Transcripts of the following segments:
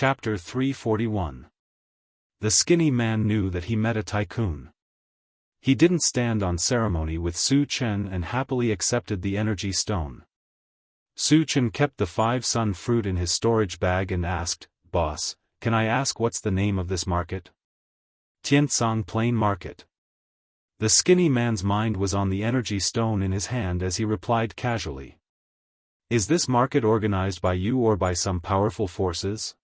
Chapter 341. The skinny man knew that he met a tycoon. He didn't stand on ceremony with Su Chen and happily accepted the energy stone. Su Chen kept the 5 sun fruit in his storage bag and asked, "Boss, can I ask what's the name of this market?" Tiansong Plain Market. The skinny man's mind was on the energy stone in his hand as he replied casually. "Is this market organized by you or by some powerful forces?"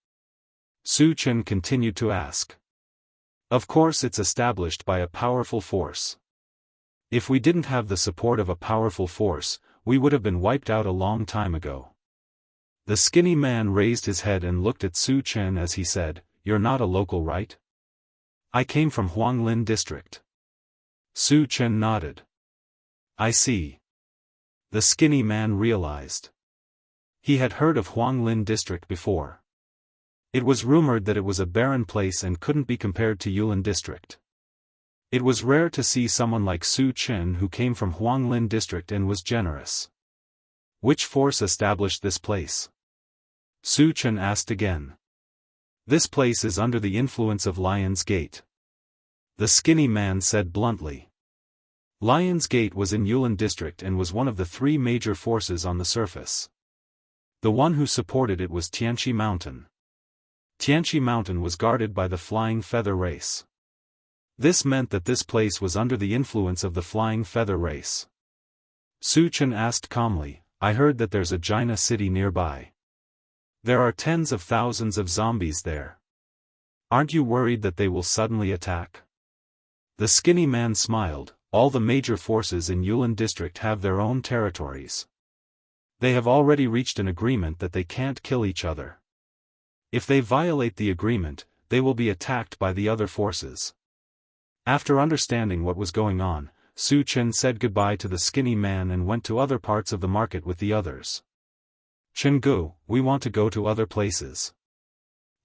Su Chen continued to ask. "Of course it's established by a powerful force. If we didn't have the support of a powerful force, we would have been wiped out a long time ago." The skinny man raised his head and looked at Su Chen as he said, "You're not a local, right?" "I came from Huanglin district." Su Chen nodded. "I see." The skinny man realized. He had heard of Huanglin district before. It was rumored that it was a barren place and couldn't be compared to Yulin district. It was rare to see someone like Su Chen who came from Huanglin district and was generous. "Which force established this place?" Su Chen asked again. "This place is under the influence of Lion's Gate." The skinny man said bluntly. Lion's Gate was in Yulin district and was one of the 3 major forces on the surface. The one who supported it was Tianqi Mountain. Tianqi Mountain was guarded by the Flying Feather race. This meant that this place was under the influence of the Flying Feather race. Su Chen asked calmly, "I heard that there's a Jaina city nearby. There are tens of thousands of zombies there. Aren't you worried that they will suddenly attack?" The skinny man smiled. "All the major forces in Yulin district have their own territories. They have already reached an agreement that they can't kill each other. If they violate the agreement, they will be attacked by the other forces." After understanding what was going on, Su Chen said goodbye to the skinny man and went to other parts of the market with the others. "Chenggu, we want to go to other places."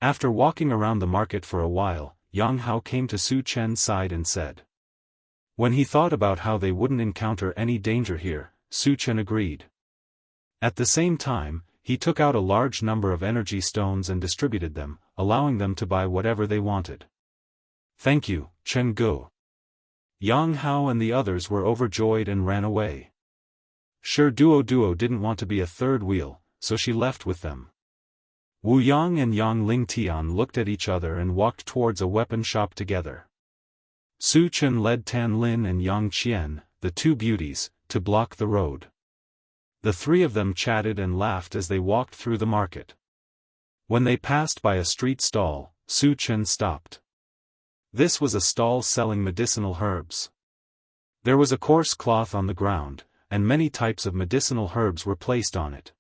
After walking around the market for a while, Jianghu came to Su Chen's side and said. When he thought about how they wouldn't encounter any danger here, Su Chen agreed. At the same time, he took out a large number of energy stones and distributed them, allowing them to buy whatever they wanted. "Thank you, Chenggu." Jianghu and the others were overjoyed and ran away. Sure, Duo didn't want to be a third wheel, so she left with them. Wu Yang and Yang Lingtian looked at each other and walked towards a weapon shop together. Su Chen led Tan Lin and Yang Qian, the 2 beauties, to block the road. The 3 of them chatted and laughed as they walked through the market. When they passed by a street stall, Su Chen stopped. This was a stall selling medicinal herbs. There was a coarse cloth on the ground, and many types of medicinal herbs were placed on it.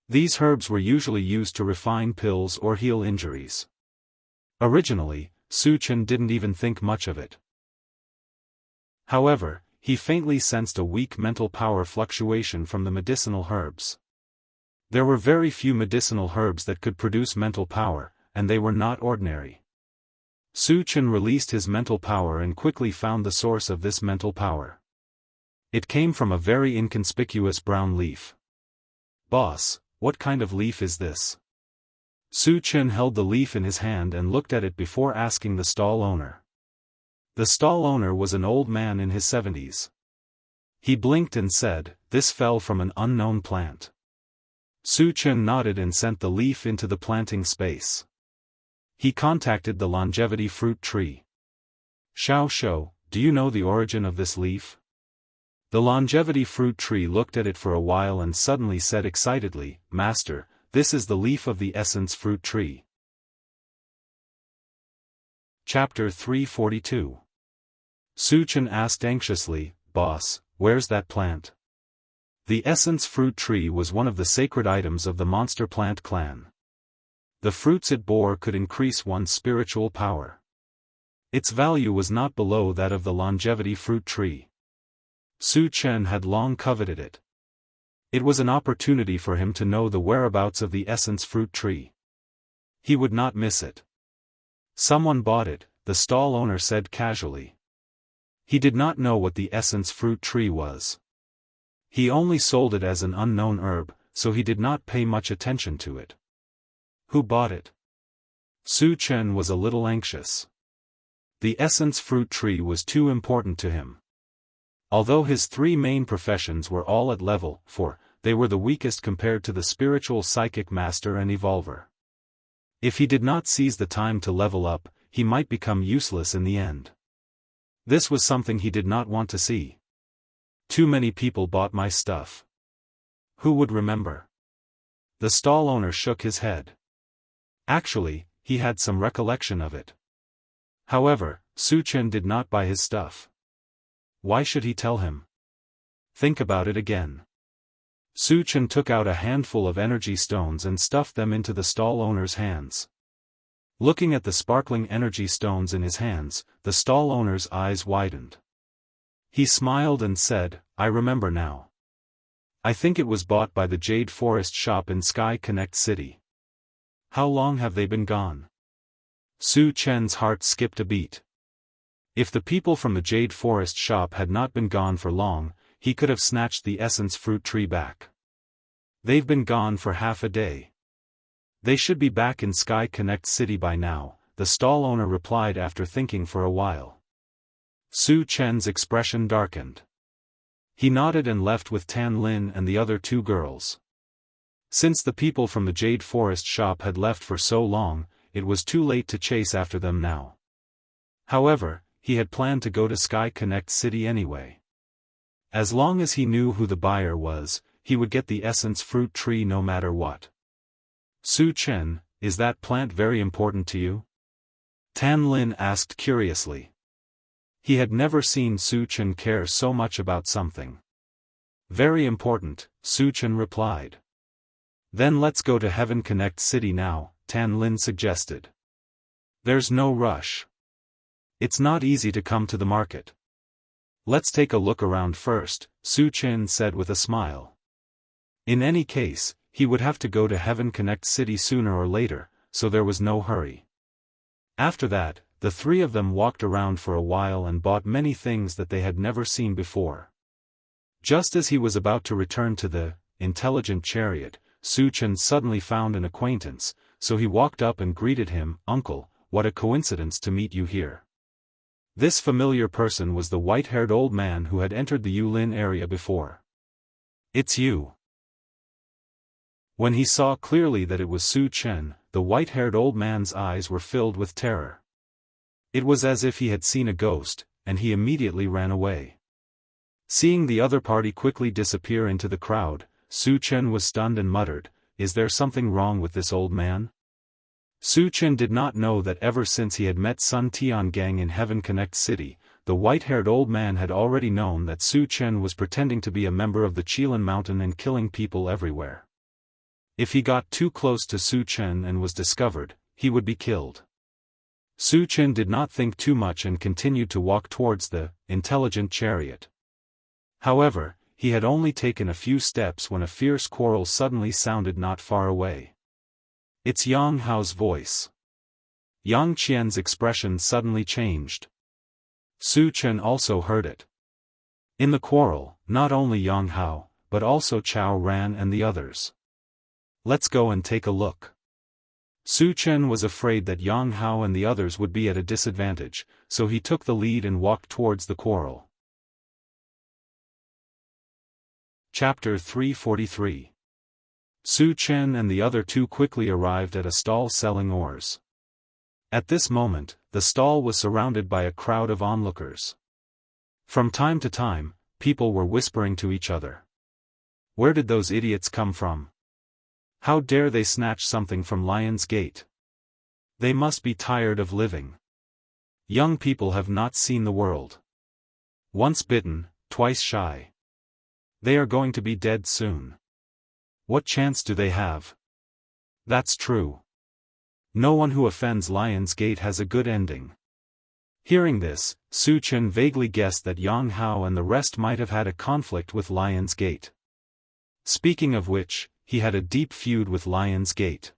These herbs were usually used to refine pills or heal injuries. Originally, Su Chen didn't even think much of it. However, he faintly sensed a weak mental power fluctuation from the medicinal herbs. There were very few medicinal herbs that could produce mental power, and they were not ordinary. Su Chen released his mental power and quickly found the source of this mental power. It came from a very inconspicuous brown leaf. "Boss, what kind of leaf is this?" Su Chen held the leaf in his hand and looked at it before asking the stall owner. The stall owner was an old man in his 70s. He blinked and said, "This fell from an unknown plant." Su Chen nodded and sent the leaf into the planting space. He contacted the longevity fruit tree. "Xiao Shou, do you know the origin of this leaf?" The longevity fruit tree looked at it for a while and suddenly said excitedly, "Master, this is the leaf of the essence fruit tree." Chapter 342. Su Chen asked anxiously, "Boss, where's that plant?" The essence fruit tree was one of the sacred items of the monster plant clan. The fruits it bore could increase one's spiritual power. Its value was not below that of the longevity fruit tree. Su Chen had long coveted it. It was an opportunity for him to know the whereabouts of the essence fruit tree. He would not miss it. "Someone bought it," the stall owner said casually. He did not know what the essence fruit tree was. He only sold it as an unknown herb, so he did not pay much attention to it. "Who bought it?" Su Chen was a little anxious. The essence fruit tree was too important to him. Although his three main professions were all at level 4, they were the weakest compared to the spiritual psychic master and evolver. If he did not seize the time to level up, he might become useless in the end. This was something he did not want to see. Too many people bought my stuff. Who would remember? The stall owner shook his head. Actually, he had some recollection of it. However, Su Chen did not buy his stuff. Why should he tell him? Think about it again. Su Chen took out a handful of energy stones and stuffed them into the stall owner's hands. Looking at the sparkling energy stones in his hands, the stall owner's eyes widened. He smiled and said, I remember now. I think it was bought by the Jade Forest shop in Sky Connect City. How long have they been gone? Su Chen's heart skipped a beat. If the people from the Jade Forest shop had not been gone for long, he could have snatched the essence fruit tree back. They've been gone for half a day. They should be back in Sky Connect City by now, the stall owner replied after thinking for a while. Su Chen's expression darkened. He nodded and left with Tan Lin and the other two girls. Since the people from the Jade Forest shop had left for so long, it was too late to chase after them now. However, he had planned to go to Sky Connect City anyway. As long as he knew who the buyer was, he would get the essence fruit tree no matter what. Su Chen, is that plant very important to you? Tan Lin asked curiously. He had never seen Su Chen care so much about something. Very important, Su Chen replied. Then let's go to Heaven Connect City now, Tan Lin suggested. There's no rush. It's not easy to come to the market. Let's take a look around first, Su Chen said with a smile. In any case, he would have to go to Heaven Connect City sooner or later, so there was no hurry. After that, the three of them walked around for a while and bought many things that they had never seen before. Just as he was about to return to the intelligent chariot, Su Chen suddenly found an acquaintance, so he walked up and greeted him, Uncle, what a coincidence to meet you here. This familiar person was the white-haired old man who had entered the Yulin area before. It's you. When he saw clearly that it was Su Chen, the white-haired old man's eyes were filled with terror. It was as if he had seen a ghost, and he immediately ran away. Seeing the other party quickly disappear into the crowd, Su Chen was stunned and muttered, "Is there something wrong with this old man?" Su Chen did not know that ever since he had met Sun Tiangang in Heaven Connect City, the white-haired old man had already known that Su Chen was pretending to be a member of the Qilin Mountain and killing people everywhere. If he got too close to Su Chen and was discovered, he would be killed. Su Chen did not think too much and continued to walk towards the intelligent chariot. However, he had only taken a few steps when a fierce quarrel suddenly sounded not far away. It's Yang Hao's voice. Yang Qian's expression suddenly changed. Su Chen also heard it. In the quarrel, not only Yang Hao, but also Chao Ran and the others. Let's go and take a look. Su Chen was afraid that Yang Hao and the others would be at a disadvantage, so he took the lead and walked towards the quarrel. Chapter 343. Su Chen and the other two quickly arrived at a stall selling oars. At this moment, the stall was surrounded by a crowd of onlookers. From time to time, people were whispering to each other. Where did those idiots come from? How dare they snatch something from Lion's Gate? They must be tired of living. Young people have not seen the world. Once bitten, twice shy. They are going to be dead soon. What chance do they have? That's true. No one who offends Lion's Gate has a good ending. Hearing this, Su Chen vaguely guessed that Yang Hao and the rest might have had a conflict with Lion's Gate. Speaking of which, he had a deep feud with Lion's Gate.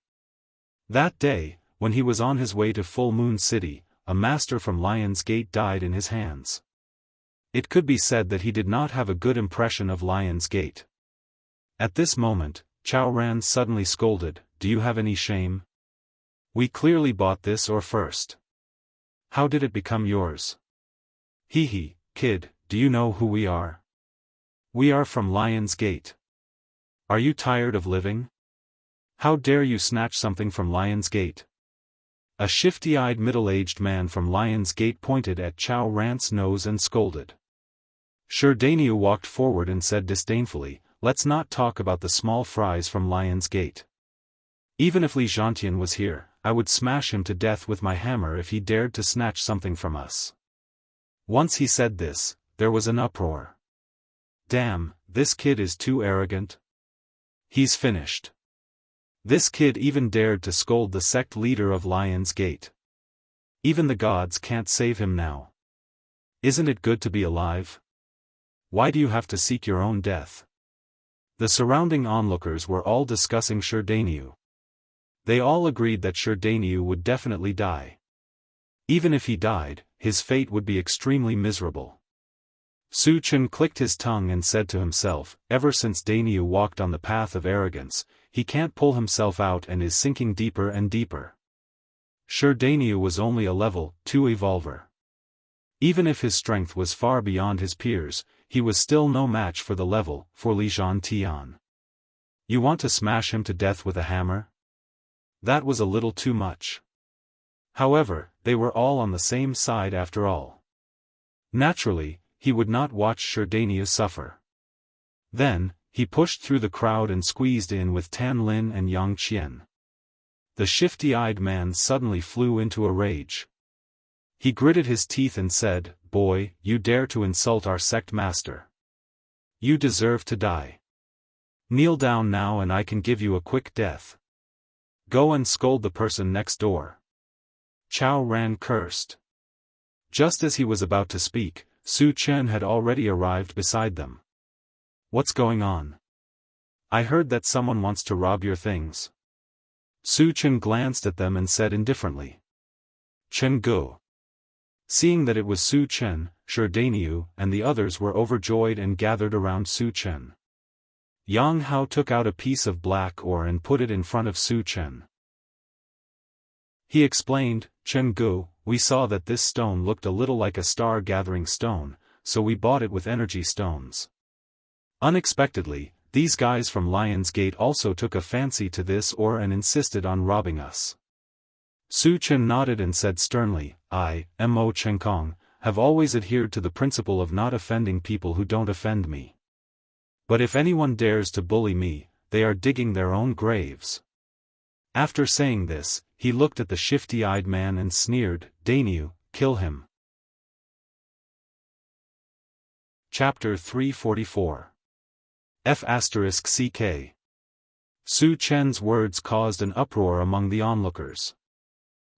That day, when he was on his way to Full Moon City, a master from Lion's Gate died in his hands. It could be said that he did not have a good impression of Lion's Gate. At this moment, Chao Ran suddenly scolded, "Do you have any shame? We clearly bought this or first. How did it become yours? Hee hee, kid, do you know who we are? We are from Lion's Gate. Are you tired of living? How dare you snatch something from Lion's Gate? A shifty-eyed middle-aged man from Lion's Gate pointed at Chao Rant's nose and scolded. Daoist walked forward and said disdainfully, let's not talk about the small fries from Lion's Gate. Even if Li Zhantian was here, I would smash him to death with my hammer if he dared to snatch something from us. Once he said this, there was an uproar. Damn, this kid is too arrogant. He's finished. This kid even dared to scold the sect leader of Lion's Gate. Even the gods can't save him now. Isn't it good to be alive? Why do you have to seek your own death? The surrounding onlookers were all discussing Daoist. They all agreed that Daoist would definitely die. Even if he died, his fate would be extremely miserable. Su Chen clicked his tongue and said to himself, ever since Daoist walked on the path of arrogance, he can't pull himself out and is sinking deeper and deeper. Daoist was only a level 2 evolver. Even if his strength was far beyond his peers, he was still no match for the level 4 Li Zhantian. You want to smash him to death with a hammer? That was a little too much. However, they were all on the same side after all. Naturally, he would not watch Daoist suffer. Then, he pushed through the crowd and squeezed in with Tan Lin and Yang Qian. The shifty-eyed man suddenly flew into a rage. He gritted his teeth and said, boy, you dare to insult our sect master. You deserve to die. Kneel down now and I can give you a quick death. Go and scold the person next door. Chao Ran cursed. Just as he was about to speak, Su Chen had already arrived beside them. What's going on? I heard that someone wants to rob your things. Su Chen glanced at them and said indifferently. Chen Gu. Seeing that it was Su Chen, Daoist and the others were overjoyed and gathered around Su Chen. Yang Hao took out a piece of black ore and put it in front of Su Chen. He explained, Chen Gu, we saw that this stone looked a little like a star-gathering stone, so we bought it with energy stones. Unexpectedly, these guys from Lion's Gate also took a fancy to this ore and insisted on robbing us. Su Chen nodded and said sternly, I, Mo Chenkong, have always adhered to the principle of not offending people who don't offend me. But if anyone dares to bully me, they are digging their own graves. After saying this, he looked at the shifty-eyed man and sneered, Daoist, kill him. Chapter 344 F***CK Su Chen's words caused an uproar among the onlookers.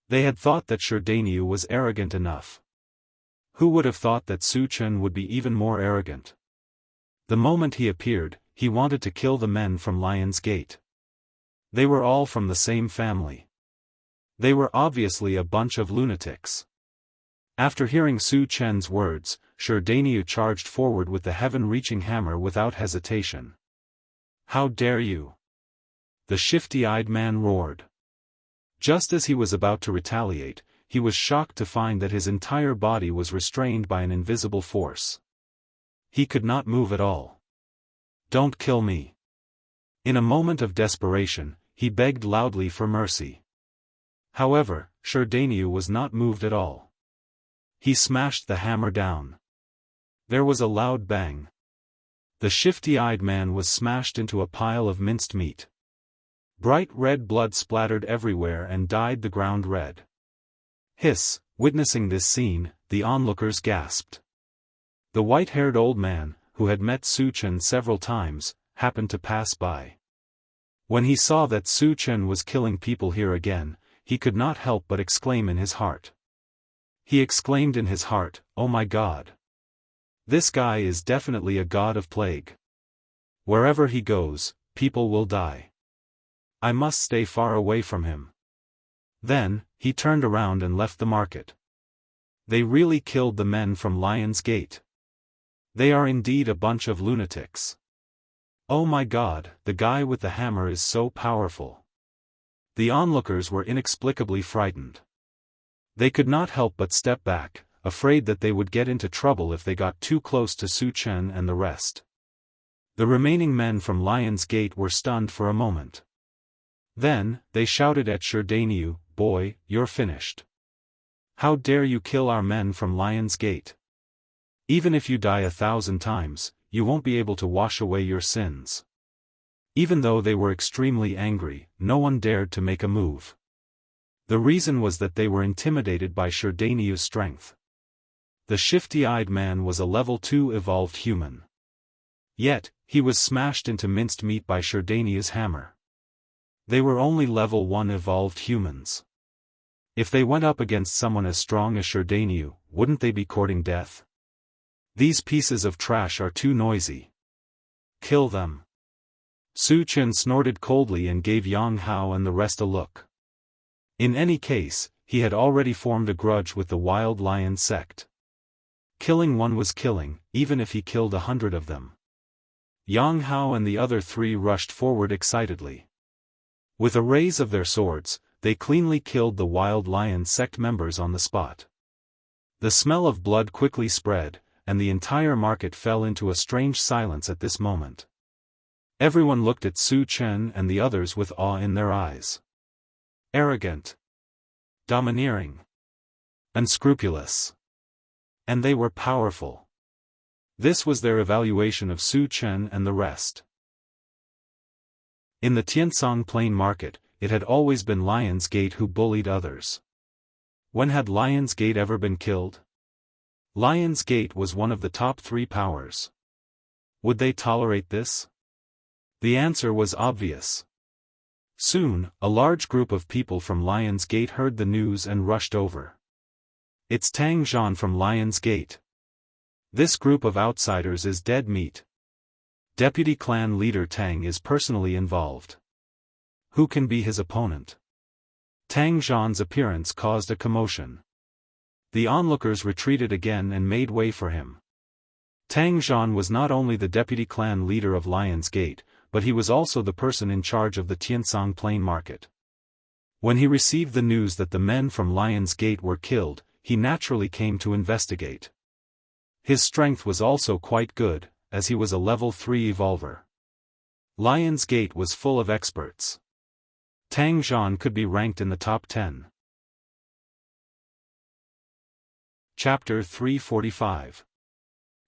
They had thought that Daoist was arrogant enough. Who would have thought that Su Chen would be even more arrogant? The moment he appeared, he wanted to kill the men from Lion's Gate. They were all from the same family. They were obviously a bunch of lunatics. After hearing Su Chen's words, Daoist charged forward with the heaven-reaching hammer without hesitation. How dare you? The shifty-eyed man roared. Just as he was about to retaliate, he was shocked to find that his entire body was restrained by an invisible force. He could not move at all. Don't kill me. In a moment of desperation, he begged loudly for mercy. However, Daoist was not moved at all. He smashed the hammer down. There was a loud bang. The shifty-eyed man was smashed into a pile of minced meat. Bright red blood splattered everywhere and dyed the ground red. Hiss, witnessing this scene, the onlookers gasped. The white-haired old man, who had met Su Chen several times, happened to pass by. When he saw that Su Chen was killing people here again, he could not help but exclaim in his heart. He exclaimed in his heart, oh my God! This guy is definitely a god of plague. Wherever he goes, people will die. I must stay far away from him. Then, he turned around and left the market. They really killed the men from Lion's Gate. They are indeed a bunch of lunatics. Oh my God, the guy with the hammer is so powerful. The onlookers were inexplicably frightened. They could not help but step back, afraid that they would get into trouble if they got too close to Su Chen and the rest. The remaining men from Lion's Gate were stunned for a moment. Then, they shouted at Sherdaniu, "Boy, you're finished. How dare you kill our men from Lion's Gate? Even if you die 1,000 times, you won't be able to wash away your sins." Even though they were extremely angry, no one dared to make a move. The reason was that they were intimidated by Sherdaniu's strength. The shifty-eyed man was a level 2 evolved human. Yet, he was smashed into minced meat by Sherdaniu's hammer. They were only level 1 evolved humans. If they went up against someone as strong as Sherdaniu, wouldn't they be courting death? These pieces of trash are too noisy. Kill them. Su Chen snorted coldly and gave Yang Hao and the rest a look. In any case, he had already formed a grudge with the Wild Lion sect. Killing one was killing, even if he killed 100 of them. Yang Hao and the other 3 rushed forward excitedly. With a raise of their swords, they cleanly killed the Wild Lion sect members on the spot. The smell of blood quickly spread, and the entire market fell into a strange silence at this moment. Everyone looked at Su Chen and the others with awe in their eyes. Arrogant. Domineering. Unscrupulous. And they were powerful. This was their evaluation of Su Chen and the rest. In the Tiansong Plain Market, it had always been Lion's Gate who bullied others. When had Lion's Gate ever been killed? Lion's Gate was one of the top 3 powers. Would they tolerate this? The answer was obvious. Soon, a large group of people from Lion's Gate heard the news and rushed over. It's Tang Zhan from Lion's Gate. This group of outsiders is dead meat. Deputy clan leader Tang is personally involved. Who can be his opponent? Tang Zhan's appearance caused a commotion. The onlookers retreated again and made way for him. Tang Zhan was not only the deputy clan leader of Lion's Gate, but he was also the person in charge of the Tiansong Plain Market. When he received the news that the men from Lion's Gate were killed, he naturally came to investigate. His strength was also quite good, as he was a level 3 evolver. Lion's Gate was full of experts. Tang Zhan could be ranked in the top 10. Chapter 345.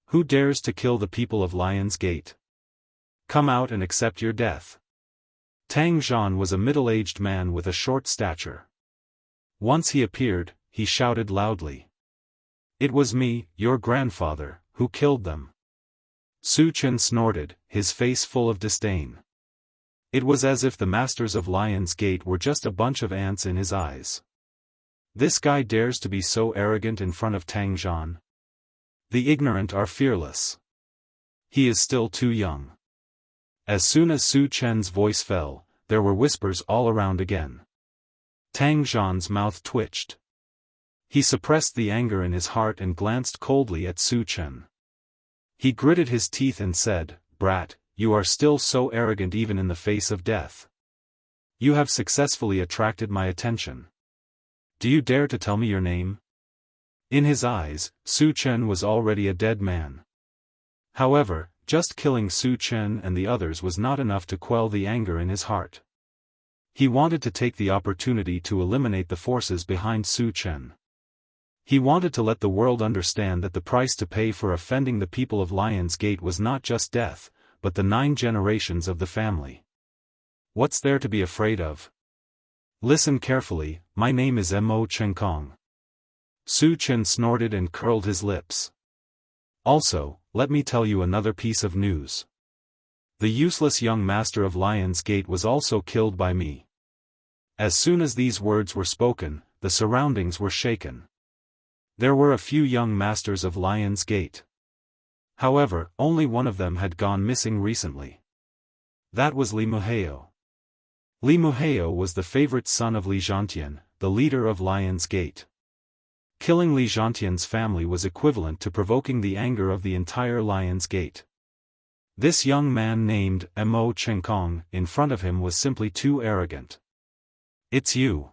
Who dares to kill the people of Lion's Gate? Come out and accept your death. Tang Zhan was a middle-aged man with a short stature. Once he appeared, he shouted loudly. It was me, your grandfather, who killed them. Su Chen snorted, his face full of disdain. It was as if the masters of Lion's Gate were just a bunch of ants in his eyes. This guy dares to be so arrogant in front of Tang Zhan. The ignorant are fearless. He is still too young. As soon as Su Chen's voice fell, there were whispers all around again. Tang Zhan's mouth twitched. He suppressed the anger in his heart and glanced coldly at Su Chen. He gritted his teeth and said, "Brat, you are still so arrogant even in the face of death. You have successfully attracted my attention. Do you dare to tell me your name?" In his eyes, Su Chen was already a dead man. However, just killing Su Chen and the others was not enough to quell the anger in his heart. He wanted to take the opportunity to eliminate the forces behind Su Chen. He wanted to let the world understand that the price to pay for offending the people of Lion's Gate was not just death, but the 9 generations of the family. What's there to be afraid of? Listen carefully, my name is Mo Chenkong. Su Chen snorted and curled his lips. Also, let me tell you another piece of news. The useless young master of Lion's Gate was also killed by me. As soon as these words were spoken, the surroundings were shaken. There were a few young masters of Lion's Gate. However, only one of them had gone missing recently. That was Li Muheo. Li Muheo was the favorite son of Li Zhantian, the leader of Lion's Gate. Killing Li Zhantian's family was equivalent to provoking the anger of the entire Lion's Gate. This young man named Mo Chenkong in front of him was simply too arrogant. It's you.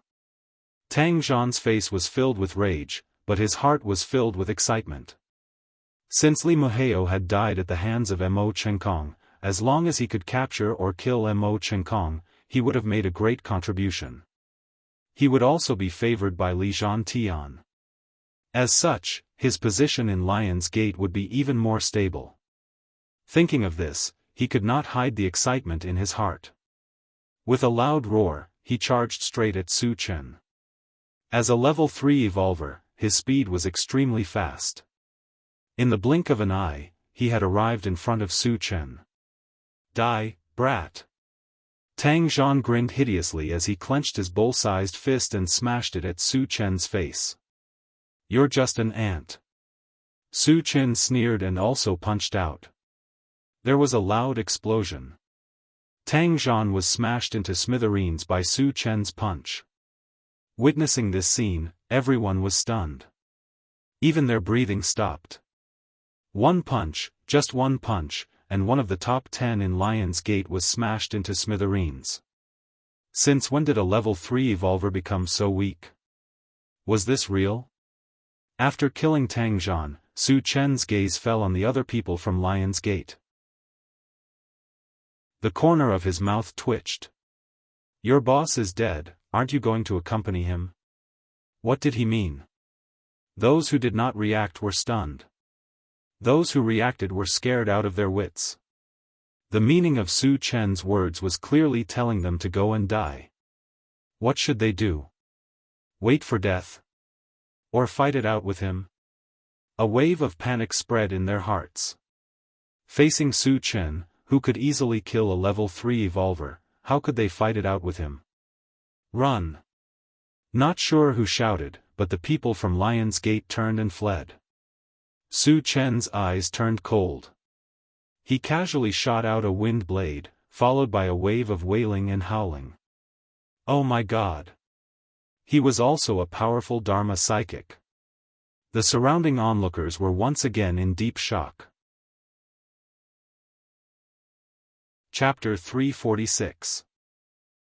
Tang Zhan's face was filled with rage, but his heart was filled with excitement. Since Li Muheo had died at the hands of Mo Chenkong, as long as he could capture or kill Mo Chenkong, he would have made a great contribution. He would also be favored by Li Zhantian. As such, his position in Lion's Gate would be even more stable. Thinking of this, he could not hide the excitement in his heart. With a loud roar, he charged straight at Su Chen. As a level 3 evolver, his speed was extremely fast. In the blink of an eye, he had arrived in front of Su Chen. Die, brat! Tang Zhan grinned hideously as he clenched his bull-sized fist and smashed it at Su Chen's face. You're just an ant. Su Chen sneered and also punched out. There was a loud explosion. Tang Zhan was smashed into smithereens by Su Chen's punch. Witnessing this scene, everyone was stunned. Even their breathing stopped. One punch, just one punch, and one of the top 10 in Lion's Gate was smashed into smithereens. Since when did a level 3 evolver become so weak? Was this real? After killing Tang Zhan, Su Chen's gaze fell on the other people from Lion's Gate. The corner of his mouth twitched. Your boss is dead, aren't you going to accompany him? What did he mean? Those who did not react were stunned. Those who reacted were scared out of their wits. The meaning of Su Chen's words was clearly telling them to go and die. What should they do? Wait for death? Or fight it out with him? A wave of panic spread in their hearts. Facing Su Chen, who could easily kill a level 3 evolver, how could they fight it out with him? Run! Not sure who shouted, but the people from Lion's Gate turned and fled. Su Chen's eyes turned cold. He casually shot out a wind blade, followed by a wave of wailing and howling. Oh my God! He was also a powerful Dharma psychic. The surrounding onlookers were once again in deep shock. Chapter 346.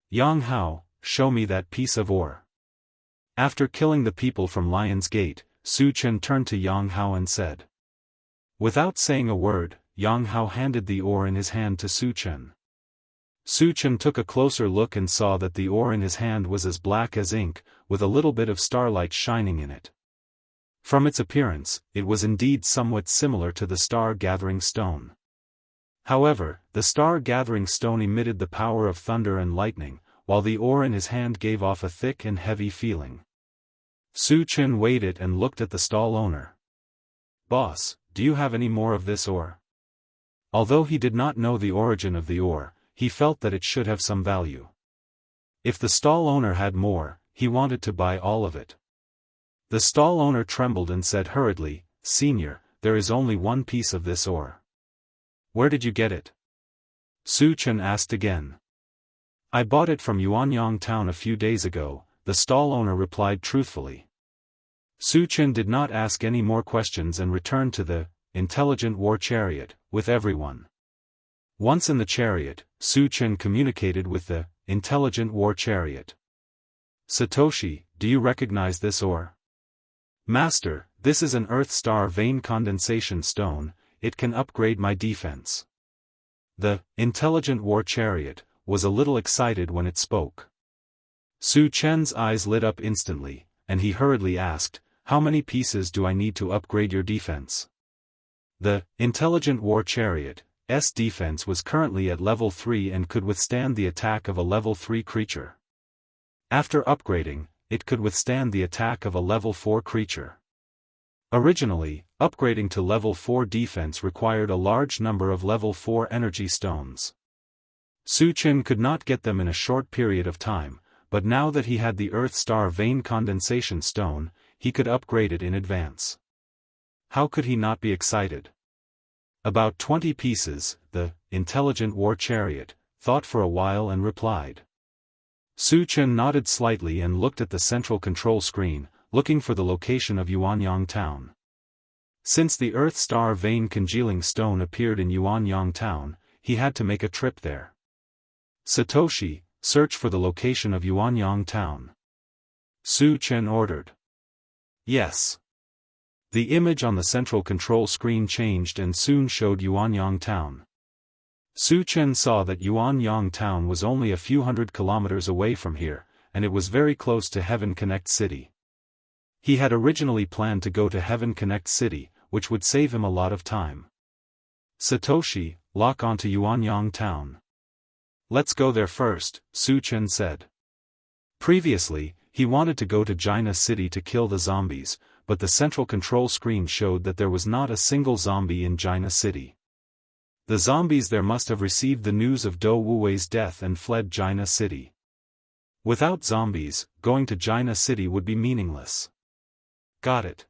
Yang Hao, show me that piece of ore. After killing the people from Lion's Gate, Su Chen turned to Yang Hao and said. Without saying a word, Yang Hao handed the ore in his hand to Su Chen. Su Chen took a closer look and saw that the ore in his hand was as black as ink, with a little bit of starlight shining in it. From its appearance, it was indeed somewhat similar to the star-gathering stone. However, the star-gathering stone emitted the power of thunder and lightning, while the ore in his hand gave off a thick and heavy feeling. Su Chen weighed it and looked at the stall owner. Boss, do you have any more of this ore? Although he did not know the origin of the ore, he felt that it should have some value. If the stall owner had more, he wanted to buy all of it. The stall owner trembled and said hurriedly, Senior, there is only one piece of this ore. Where did you get it? Su Chen asked again. I bought it from Yuanyang town a few days ago, the stall owner replied truthfully. Su Chen did not ask any more questions and returned to the intelligent war chariot, with everyone. Once in the chariot, Su Chen communicated with the intelligent war chariot. Satoshi, do you recognize this ore? Master, this is an Earth Star vein condensation stone, it can upgrade my defense. The intelligent war chariot was a little excited when it spoke. Su Chen's eyes lit up instantly, and he hurriedly asked, how many pieces do I need to upgrade your defense? The intelligent war chariot's defense was currently at level 3 and could withstand the attack of a level 3 creature. After upgrading, it could withstand the attack of a level 4 creature. Originally, upgrading to level 4 defense required a large number of level 4 energy stones. Su Chen could not get them in a short period of time, but now that he had the Earth Star vein condensation stone, he could upgrade it in advance. How could he not be excited? About 20 pieces, the intelligent war chariot thought for a while and replied. Su Chen nodded slightly and looked at the central control screen, looking for the location of Yuanyang town. Since the Earth Star vein congealing stone appeared in Yuanyang town, he had to make a trip there. Satoshi, search for the location of Yuanyang Town. Su Chen ordered. Yes. The image on the central control screen changed and soon showed Yuanyang Town. Su Chen saw that Yuanyang Town was only a few hundred kilometers away from here, and it was very close to Heaven Connect City. He had originally planned to go to Heaven Connect City, which would save him a lot of time. Satoshi, lock onto Yuanyang Town. Let's go there first, Su Chen said. Previously, he wanted to go to Jianghu City to kill the zombies, but the central control screen showed that there was not a single zombie in Jianghu City. The zombies there must have received the news of Do Wuwei's death and fled Jianghu City. Without zombies, going to Jianghu City would be meaningless. Got it.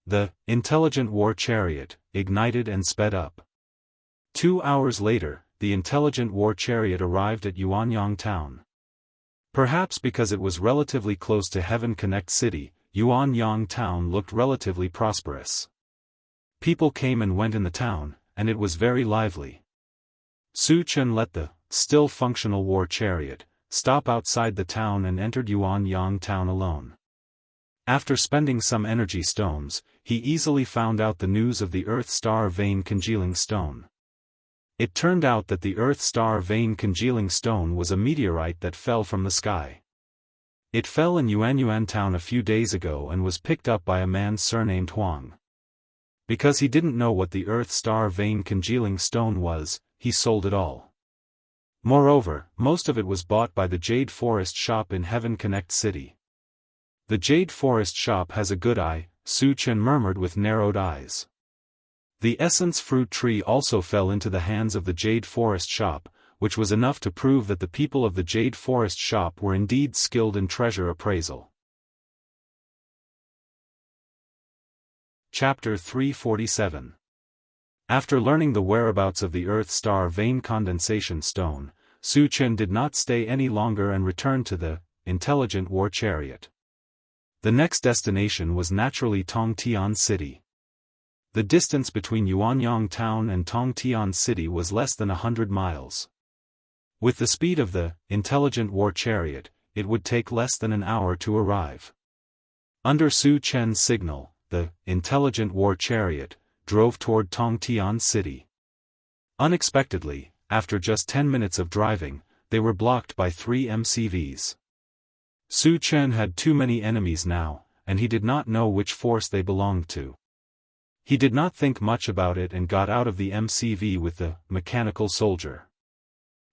The intelligent war chariot ignited and sped up. 2 hours later, the intelligent war chariot arrived at Yuanyang Town. Perhaps because it was relatively close to Heaven Connect City, Yuanyang Town looked relatively prosperous. People came and went in the town, and it was very lively. Su Chen let the still functional war chariot stop outside the town and entered Yuanyang Town alone. After spending some energy stones, he easily found out the news of the Earth Star Vein Congealing Stone. It turned out that the Earth Star Vein Congealing Stone was a meteorite that fell from the sky. It fell in Yuanyang Town a few days ago and was picked up by a man surnamed Huang. Because he didn't know what the Earth Star Vein Congealing Stone was, he sold it all. Moreover, most of it was bought by the Jade Forest shop in Heaven Connect City. The Jade Forest shop has a good eye, Su Chen murmured with narrowed eyes. The essence fruit tree also fell into the hands of the Jade Forest shop, which was enough to prove that the people of the Jade Forest shop were indeed skilled in treasure appraisal. Chapter 347. After learning the whereabouts of the Earth Star Vein Condensation Stone, Su Chen did not stay any longer and returned to the intelligent war chariot. The next destination was naturally Tongtian City. The distance between Yuanyang Town and Tongtian City was less than 100 miles. With the speed of the intelligent war chariot, it would take less than an hour to arrive. Under Su Chen's signal, the intelligent war chariot drove toward Tongtian City. Unexpectedly, after just 10 minutes of driving, they were blocked by 3 MCVs. Su Chen had too many enemies now, and he did not know which force they belonged to. He did not think much about it and got out of the MCV with the mechanical soldier.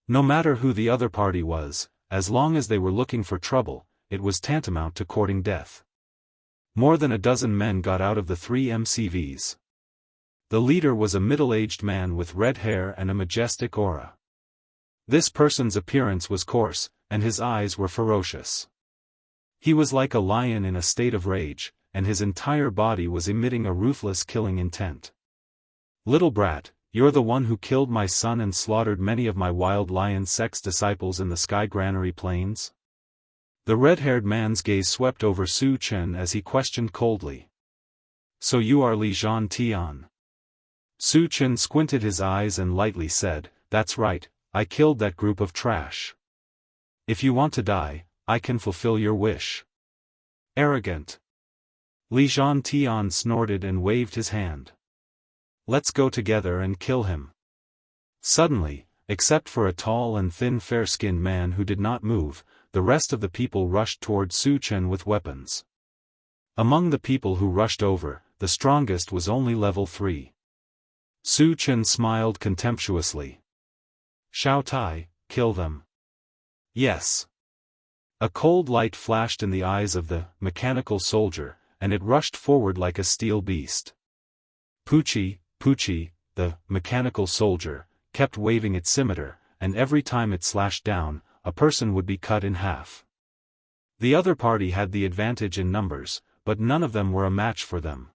No matter who the other party was, as long as they were looking for trouble, it was tantamount to courting death. More than a dozen men got out of the 3 MCVs. The leader was a middle-aged man with red hair and a majestic aura. This person's appearance was coarse, and his eyes were ferocious. He was like a lion in a state of rage, and his entire body was emitting a ruthless killing intent. Little brat, you're the one who killed my son and slaughtered many of my wild lion sects disciples in the Sky Granary Plains? The red-haired man's gaze swept over Su Chen as he questioned coldly. So you are Li Zhantian? Su Chen squinted his eyes and lightly said, that's right, I killed that group of trash. If you want to die, I can fulfill your wish. Arrogant. Li Zhantian snorted and waved his hand. Let's go together and kill him. Suddenly, except for a tall and thin fair-skinned man who did not move, the rest of the people rushed toward Su Chen with weapons. Among the people who rushed over, the strongest was only level 3. Su Chen smiled contemptuously. Xiao Tai, kill them. Yes. A cold light flashed in the eyes of the mechanical soldier, and it rushed forward like a steel beast. Pucci, the mechanical soldier, kept waving its scimitar, and every time it slashed down, a person would be cut in half. The other party had the advantage in numbers, but none of them were a match for them.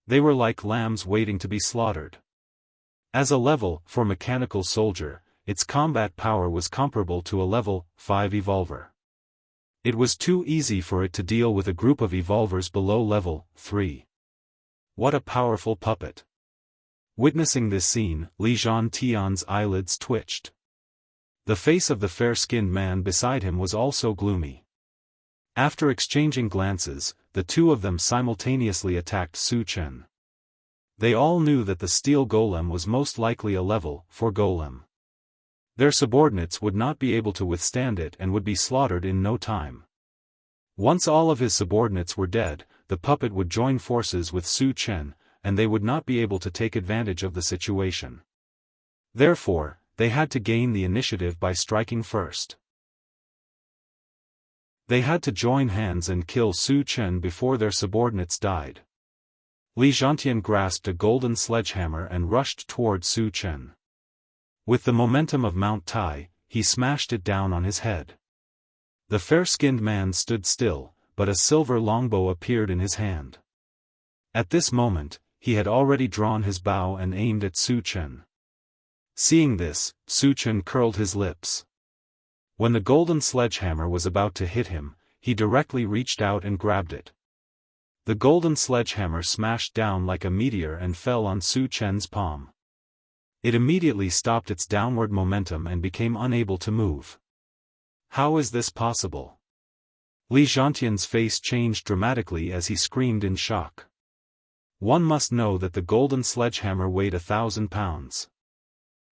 They were like lambs waiting to be slaughtered. As a level 4 mechanical soldier, its combat power was comparable to a level 5 evolver. It was too easy for it to deal with a group of evolvers below level 3. What a powerful puppet. Witnessing this scene, Li Zhantian's eyelids twitched. The face of the fair-skinned man beside him was also gloomy. After exchanging glances, the two of them simultaneously attacked Su Chen. They all knew that the steel golem was most likely a level 4 golem. Their subordinates would not be able to withstand it and would be slaughtered in no time. Once all of his subordinates were dead, the puppet would join forces with Su Chen, and they would not be able to take advantage of the situation. Therefore, they had to gain the initiative by striking first. They had to join hands and kill Su Chen before their subordinates died. Li Zhantian grasped a golden sledgehammer and rushed toward Su Chen. With the momentum of Mount Tai, he smashed it down on his head. The fair-skinned man stood still, but a silver longbow appeared in his hand. At this moment, he had already drawn his bow and aimed at Su Chen. Seeing this, Su Chen curled his lips. When the golden sledgehammer was about to hit him, he directly reached out and grabbed it. The golden sledgehammer smashed down like a meteor and fell on Su Chen's palm. It immediately stopped its downward momentum and became unable to move. How is this possible? Li Zhantian's face changed dramatically as he screamed in shock. One must know that the golden sledgehammer weighed 1,000 pounds.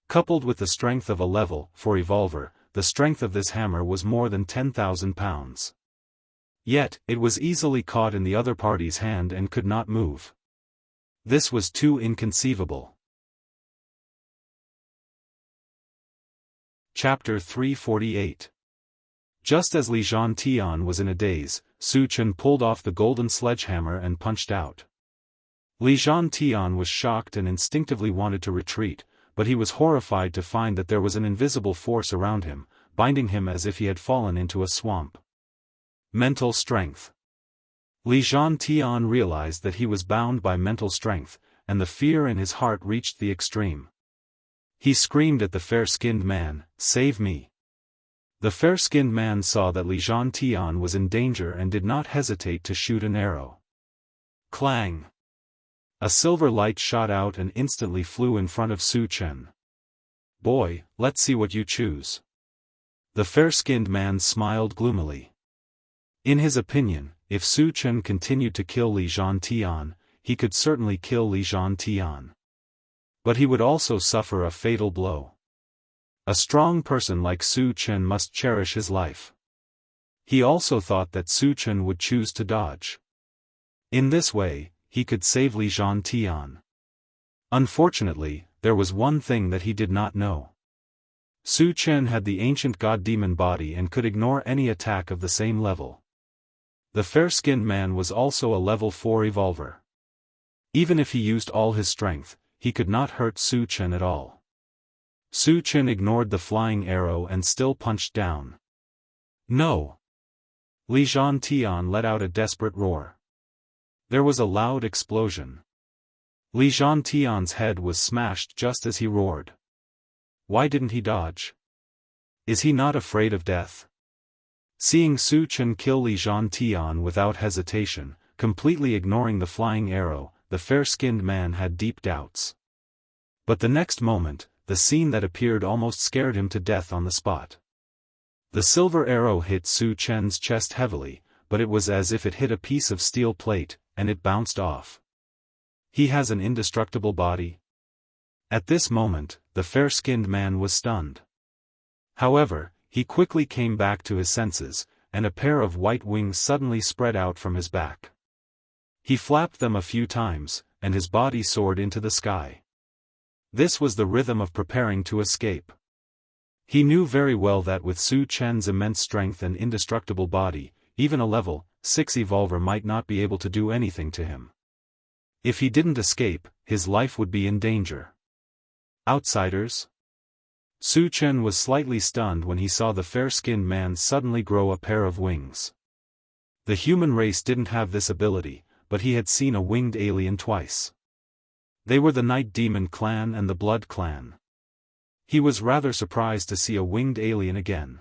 Coupled with the strength of a level 4 evolver, the strength of this hammer was more than 10,000 pounds. Yet, it was easily caught in the other party's hand and could not move. This was too inconceivable. Chapter 348. Just as Li Zhantian was in a daze, Su Chen pulled off the golden sledgehammer and punched out. Li Zhantian was shocked and instinctively wanted to retreat, but he was horrified to find that there was an invisible force around him, binding him as if he had fallen into a swamp. Mental strength. Li Zhantian realized that he was bound by mental strength, and the fear in his heart reached the extreme. He screamed at the fair-skinned man, "Save me!" The fair-skinned man saw that Li Zhantian was in danger and did not hesitate to shoot an arrow. Clang! A silver light shot out and instantly flew in front of Su Chen. "Boy, let's see what you choose." The fair-skinned man smiled gloomily. In his opinion, if Su Chen continued to kill Li Zhantian, he could certainly kill Li Zhantian. But he would also suffer a fatal blow. A strong person like Su Chen must cherish his life. He also thought that Su Chen would choose to dodge. In this way, he could save Li Zhantian. Unfortunately, there was one thing that he did not know. Su Chen had the ancient god-demon body and could ignore any attack of the same level. The fair-skinned man was also a level 4 evolver. Even if he used all his strength, he could not hurt Su Chen at all. Su Chen ignored the flying arrow and still punched down. No! Li Zhantian let out a desperate roar. There was a loud explosion. Li Zhantian's head was smashed just as he roared. Why didn't he dodge? Is he not afraid of death? Seeing Su Chen kill Li Zhantian without hesitation, completely ignoring the flying arrow, the fair-skinned man had deep doubts. But the next moment, the scene that appeared almost scared him to death on the spot. The silver arrow hit Su Chen's chest heavily, but it was as if it hit a piece of steel plate, and it bounced off. He has an indestructible body? At this moment, the fair-skinned man was stunned. However, he quickly came back to his senses, and a pair of white wings suddenly spread out from his back. He flapped them a few times, and his body soared into the sky. This was the rhythm of preparing to escape. He knew very well that with Su Chen's immense strength and indestructible body, even a level 6 evolver might not be able to do anything to him. If he didn't escape, his life would be in danger. Outsiders? Su Chen was slightly stunned when he saw the fair-skinned man suddenly grow a pair of wings. The human race didn't have this ability, but he had seen a winged alien twice. They were the Night Demon clan and the Blood clan. He was rather surprised to see a winged alien again.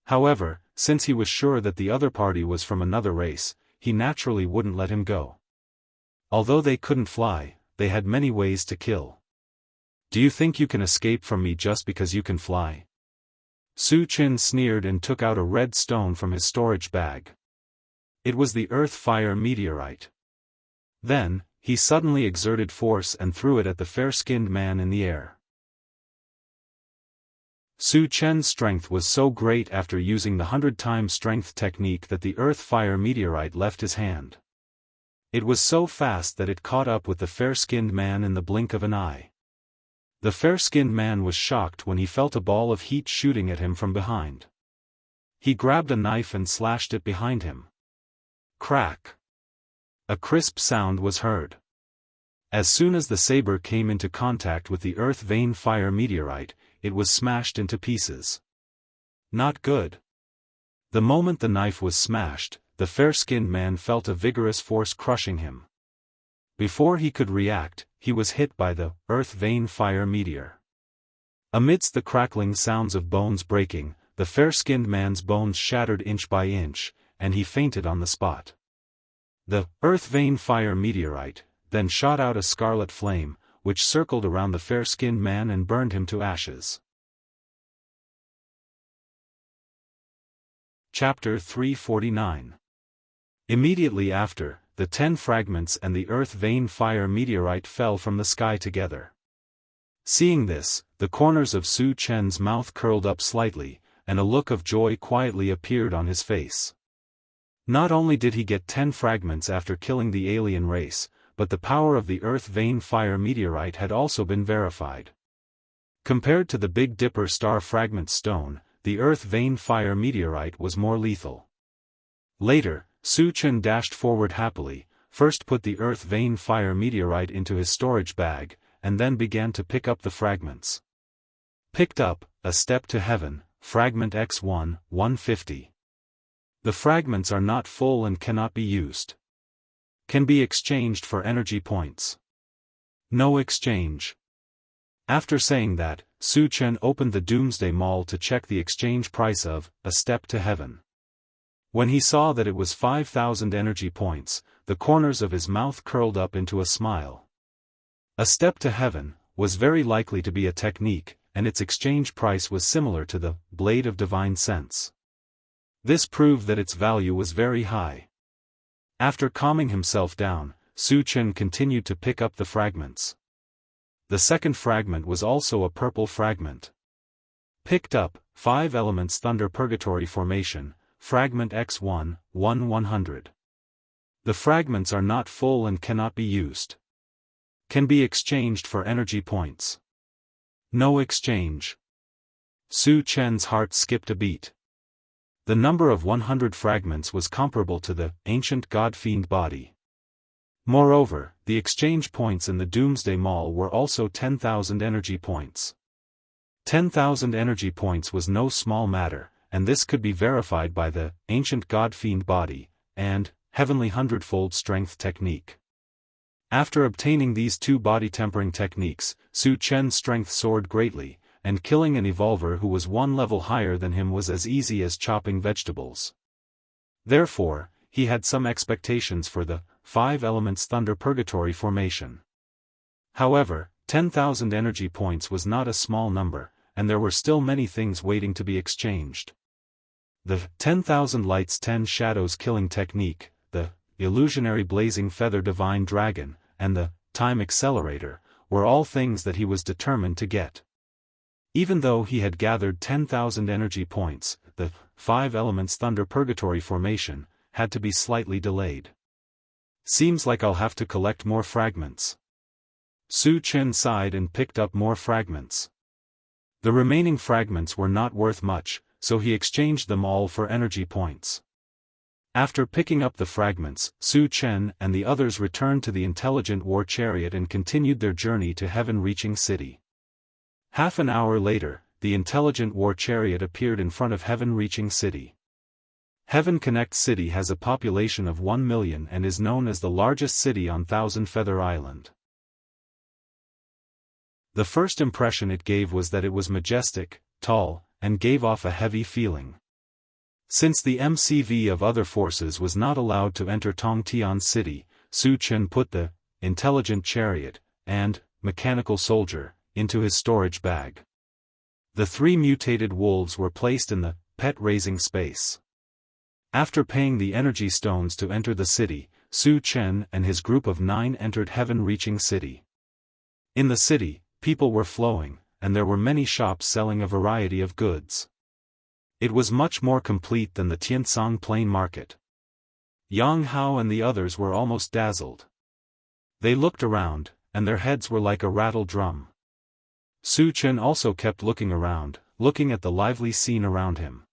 However, since he was sure that the other party was from another race, he naturally wouldn't let him go. Although they couldn't fly, they had many ways to kill. Do you think you can escape from me just because you can fly? Su Chen sneered and took out a red stone from his storage bag. It was the earth-fire meteorite. Then, he suddenly exerted force and threw it at the fair-skinned man in the air. Su Chen's strength was so great after using the 100-time strength technique that the earth-fire meteorite left his hand. It was so fast that it caught up with the fair-skinned man in the blink of an eye. The fair-skinned man was shocked when he felt a ball of heat shooting at him from behind. He grabbed a knife and slashed it behind him. Crack! A crisp sound was heard. As soon as the saber came into contact with the earth vein fire meteorite, it was smashed into pieces. Not good. The moment the knife was smashed, the fair-skinned man felt a vigorous force crushing him. Before he could react, he was hit by the earth vein fire meteor. Amidst the crackling sounds of bones breaking, the fair-skinned man's bones shattered inch by inch, and he fainted on the spot. The earth vein fire meteorite then shot out a scarlet flame, which circled around the fair-skinned man and burned him to ashes. Chapter 349. Immediately after, the 10 fragments and the earth vein fire meteorite fell from the sky together. Seeing this, the corners of Su Chen's mouth curled up slightly, and a look of joy quietly appeared on his face. Not only did he get 10 fragments after killing the alien race, but the power of the earth vein fire meteorite had also been verified. Compared to the Big Dipper star fragment stone, the earth vein fire meteorite was more lethal. Later, Su Chen dashed forward happily, first put the earth vein fire meteorite into his storage bag, and then began to pick up the fragments. Picked up, a step to heaven, fragment X1, 150. The fragments are not full and cannot be used. Can be exchanged for energy points. No exchange. After saying that, Su Chen opened the Doomsday Mall to check the exchange price of a step to heaven. When he saw that it was 5,000 energy points, the corners of his mouth curled up into a smile. A step to heaven was very likely to be a technique, and its exchange price was similar to the Blade of Divine Sense. This proved that its value was very high. After calming himself down, Su Chen continued to pick up the fragments. The second fragment was also a purple fragment. Picked up, 5 elements Thunder Purgatory Formation, fragment X1, 100. The fragments are not full and cannot be used. Can be exchanged for energy points. No exchange. Su Chen's heart skipped a beat. The number of 100 fragments was comparable to the ancient god-fiend body. Moreover, the exchange points in the Doomsday Mall were also 10,000 energy points. 10,000 energy points was no small matter, and this could be verified by the ancient god-fiend body and heavenly hundredfold strength technique. After obtaining these 2 body-tempering techniques, Su Chen's strength soared greatly, and killing an evolver who was 1 level higher than him was as easy as chopping vegetables. Therefore, he had some expectations for the 5 elements Thunder Purgatory Formation. However, 10,000 energy points was not a small number, and there were still many things waiting to be exchanged. The 10,000 Lights 10 Shadows Killing Technique, the Illusionary Blazing Feather Divine Dragon, and the Time Accelerator, were all things that he was determined to get. Even though he had gathered 10,000 energy points, the 5 elements Thunder Purgatory Formation had to be slightly delayed. Seems like I'll have to collect more fragments. Su Chen sighed and picked up more fragments. The remaining fragments were not worth much, so he exchanged them all for energy points. After picking up the fragments, Su Chen and the others returned to the intelligent war chariot and continued their journey to Heaven-reaching City. Half an hour later, the intelligent war chariot appeared in front of Heaven-reaching City. Heaven Connect City has a population of 1 million and is known as the largest city on Thousand Feather Island. The first impression it gave was that it was majestic, tall, and gave off a heavy feeling. Since the MCV of other forces was not allowed to enter Tongtian City, Su Chen put the intelligent chariot and mechanical soldier into his storage bag. The 3 mutated wolves were placed in the pet-raising space. After paying the energy stones to enter the city, Su Chen and his group of 9 entered heaven-reaching city. In the city, people were flowing, and there were many shops selling a variety of goods. It was much more complete than the Tiansong Plain Market. Yang Hao and the others were almost dazzled. They looked around, and their heads were like a rattle drum. Su Chen also kept looking around, looking at the lively scene around him.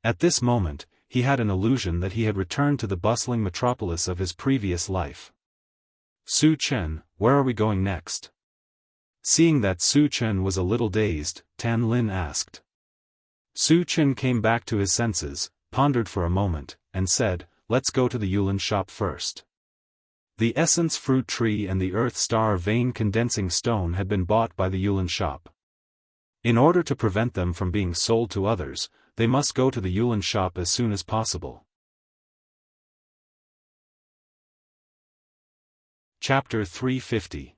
At this moment, he had an illusion that he had returned to the bustling metropolis of his previous life. Su Chen, where are we going next? Seeing that Su Chen was a little dazed, Tan Lin asked. Su Chen came back to his senses, pondered for a moment, and said, let's go to the Yulin shop first. The essence fruit tree and the earth star vein condensing stone had been bought by the Yulin shop. In order to prevent them from being sold to others, they must go to the Yulin shop as soon as possible. Chapter 350.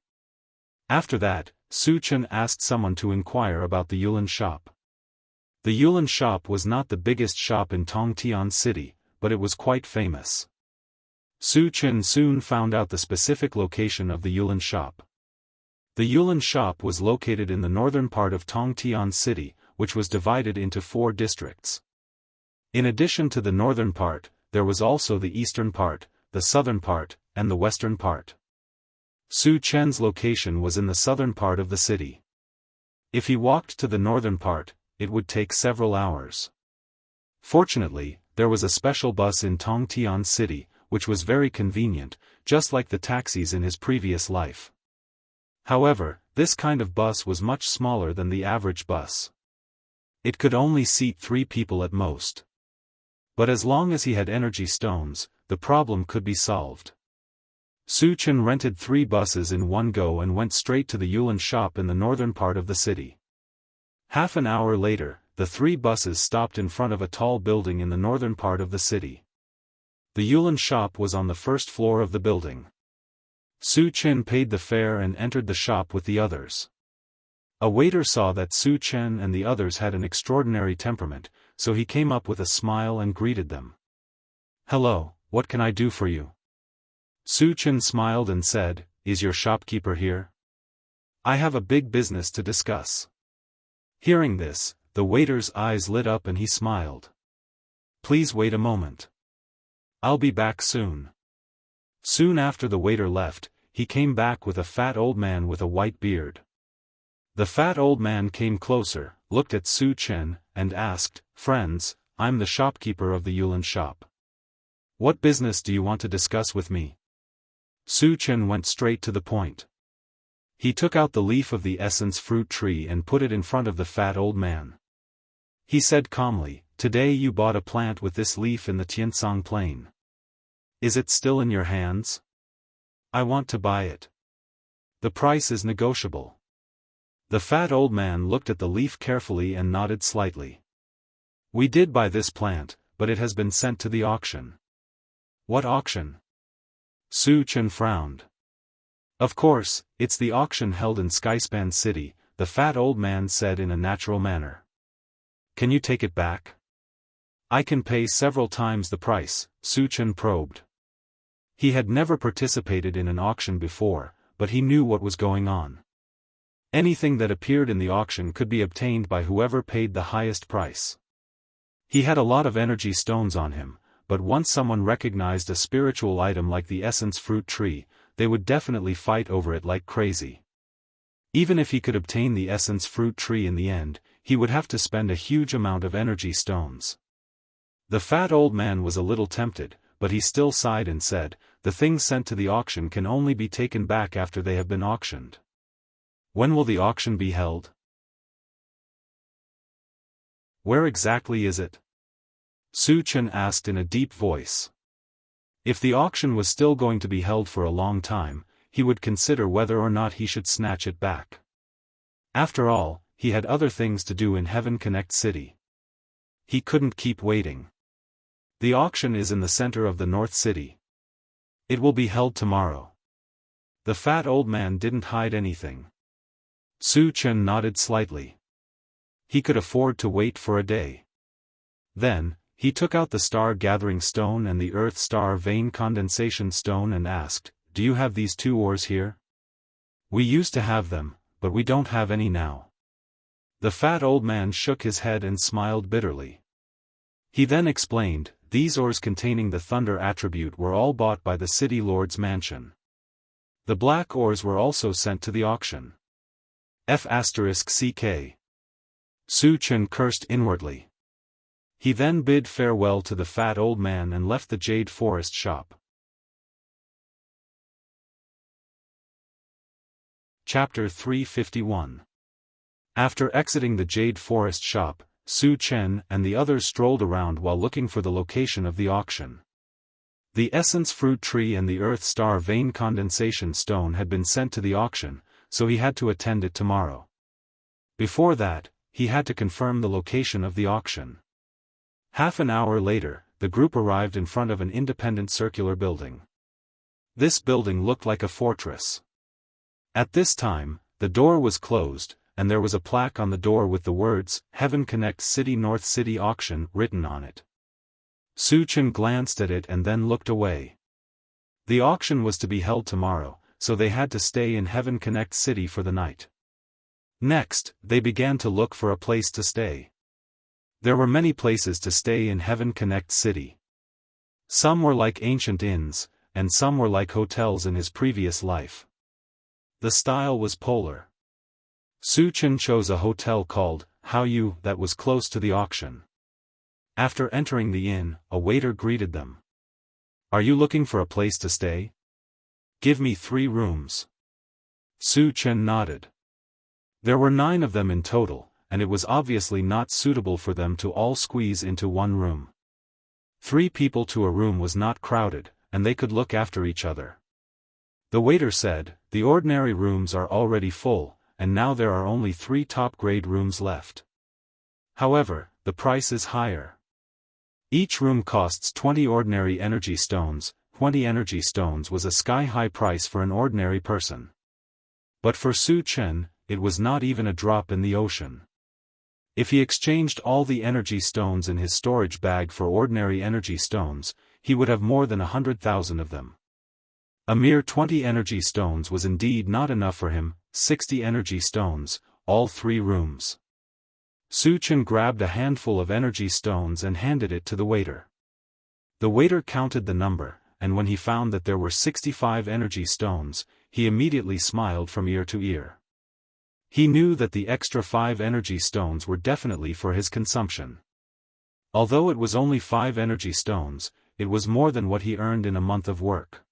After that, Su Chen asked someone to inquire about the Yulin shop. The Yulin shop was not the biggest shop in Tongtian City, but it was quite famous. Su Chen soon found out the specific location of the Yulin shop. The Yulin shop was located in the northern part of Tongtian City, which was divided into 4 districts. In addition to the northern part, there was also the eastern part, the southern part, and the western part. Su Chen's location was in the southern part of the city. If he walked to the northern part, it would take several hours. Fortunately, there was a special bus in Tongtian City, which was very convenient, just like the taxis in his previous life. However, this kind of bus was much smaller than the average bus. It could only seat 3 people at most. But as long as he had energy stones, the problem could be solved. Su Chen rented 3 buses in one go and went straight to the Yulin shop in the northern part of the city. Half an hour later, the 3 buses stopped in front of a tall building in the northern part of the city. The Yulin shop was on the first floor of the building. Su Chen paid the fare and entered the shop with the others. A waiter saw that Su Chen and the others had an extraordinary temperament, so he came up with a smile and greeted them. Hello, what can I do for you? Su Chen smiled and said, is your shopkeeper here? I have a big business to discuss. Hearing this, the waiter's eyes lit up and he smiled. Please wait a moment. I'll be back soon. Soon after the waiter left, he came back with a fat old man with a white beard. The fat old man came closer, looked at Su Chen, and asked, friends, I'm the shopkeeper of the Yulin shop. What business do you want to discuss with me? Su Chen went straight to the point. He took out the leaf of the essence fruit tree and put it in front of the fat old man. He said calmly, today you bought a plant with this leaf in the Tiansong Plain. Is it still in your hands? I want to buy it. The price is negotiable. The fat old man looked at the leaf carefully and nodded slightly. We did buy this plant, but it has been sent to the auction. What auction? Su Chen frowned. Of course, it's the auction held in Skyspan City, the fat old man said in a natural manner. Can you take it back? I can pay several times the price, Su Chen probed. He had never participated in an auction before, but he knew what was going on. Anything that appeared in the auction could be obtained by whoever paid the highest price. He had a lot of energy stones on him, but once someone recognized a spiritual item like the essence fruit tree, they would definitely fight over it like crazy. Even if he could obtain the essence fruit tree in the end, he would have to spend a huge amount of energy stones. The fat old man was a little tempted, but he still sighed and said, the things sent to the auction can only be taken back after they have been auctioned. When will the auction be held? Where exactly is it? Su Chen asked in a deep voice. If the auction was still going to be held for a long time, he would consider whether or not he should snatch it back. After all, he had other things to do in Heaven Connect City. He couldn't keep waiting. The auction is in the center of the North City. It will be held tomorrow. The fat old man didn't hide anything. Su Chen nodded slightly. he could afford to wait for a day. Then, he took out the star-gathering stone and the earth star vein condensation stone and asked, "Do you have these two ores here?" "We used to have them, but we don't have any now." The fat old man shook his head and smiled bitterly. He then explained, "These ores containing the thunder attribute were all bought by the city lord's mansion. The black ores were also sent to the auction." F***ck. Su Chen cursed inwardly. He then bid farewell to the fat old man and left the Jade Forest shop. Chapter 351. After exiting the Jade Forest shop, Su Chen and the others strolled around while looking for the location of the auction. The essence fruit tree and the earth star vein condensation stone had been sent to the auction, so he had to attend it tomorrow. Before that, he had to confirm the location of the auction. Half an hour later, the group arrived in front of an independent circular building. This building looked like a fortress. At this time, the door was closed, and there was a plaque on the door with the words, "Heaven Connect City North City Auction" written on it. Su Chen glanced at it and then looked away. The auction was to be held tomorrow, so they had to stay in Heaven Connect City for the night. Next, they began to look for a place to stay. There were many places to stay in Heaven Connect City. Some were like ancient inns, and some were like hotels in his previous life. The style was polar. Su Chen chose a hotel called How You that was close to the auction. After entering the inn, a waiter greeted them. "Are you looking for a place to stay? Give me 3 rooms." Su Chen nodded. There were 9 of them in total, and it was obviously not suitable for them to all squeeze into one room. 3 people to a room was not crowded, and they could look after each other. The waiter said, "The ordinary rooms are already full, and now there are only 3 top-grade rooms left. However, the price is higher. Each room costs 20 ordinary energy stones. 20 energy stones was a sky-high price for an ordinary person. But for Su Chen, it was not even a drop in the ocean. If he exchanged all the energy stones in his storage bag for ordinary energy stones, he would have more than 100,000 of them. A mere 20 energy stones was indeed not enough for him. 60 energy stones, all 3 rooms. Su Chen grabbed a handful of energy stones and handed it to the waiter. The waiter counted the number, and when he found that there were 65 energy stones, he immediately smiled from ear to ear. He knew that the extra 5 energy stones were definitely for his consumption. Although it was only 5 energy stones, it was more than what he earned in a month of work.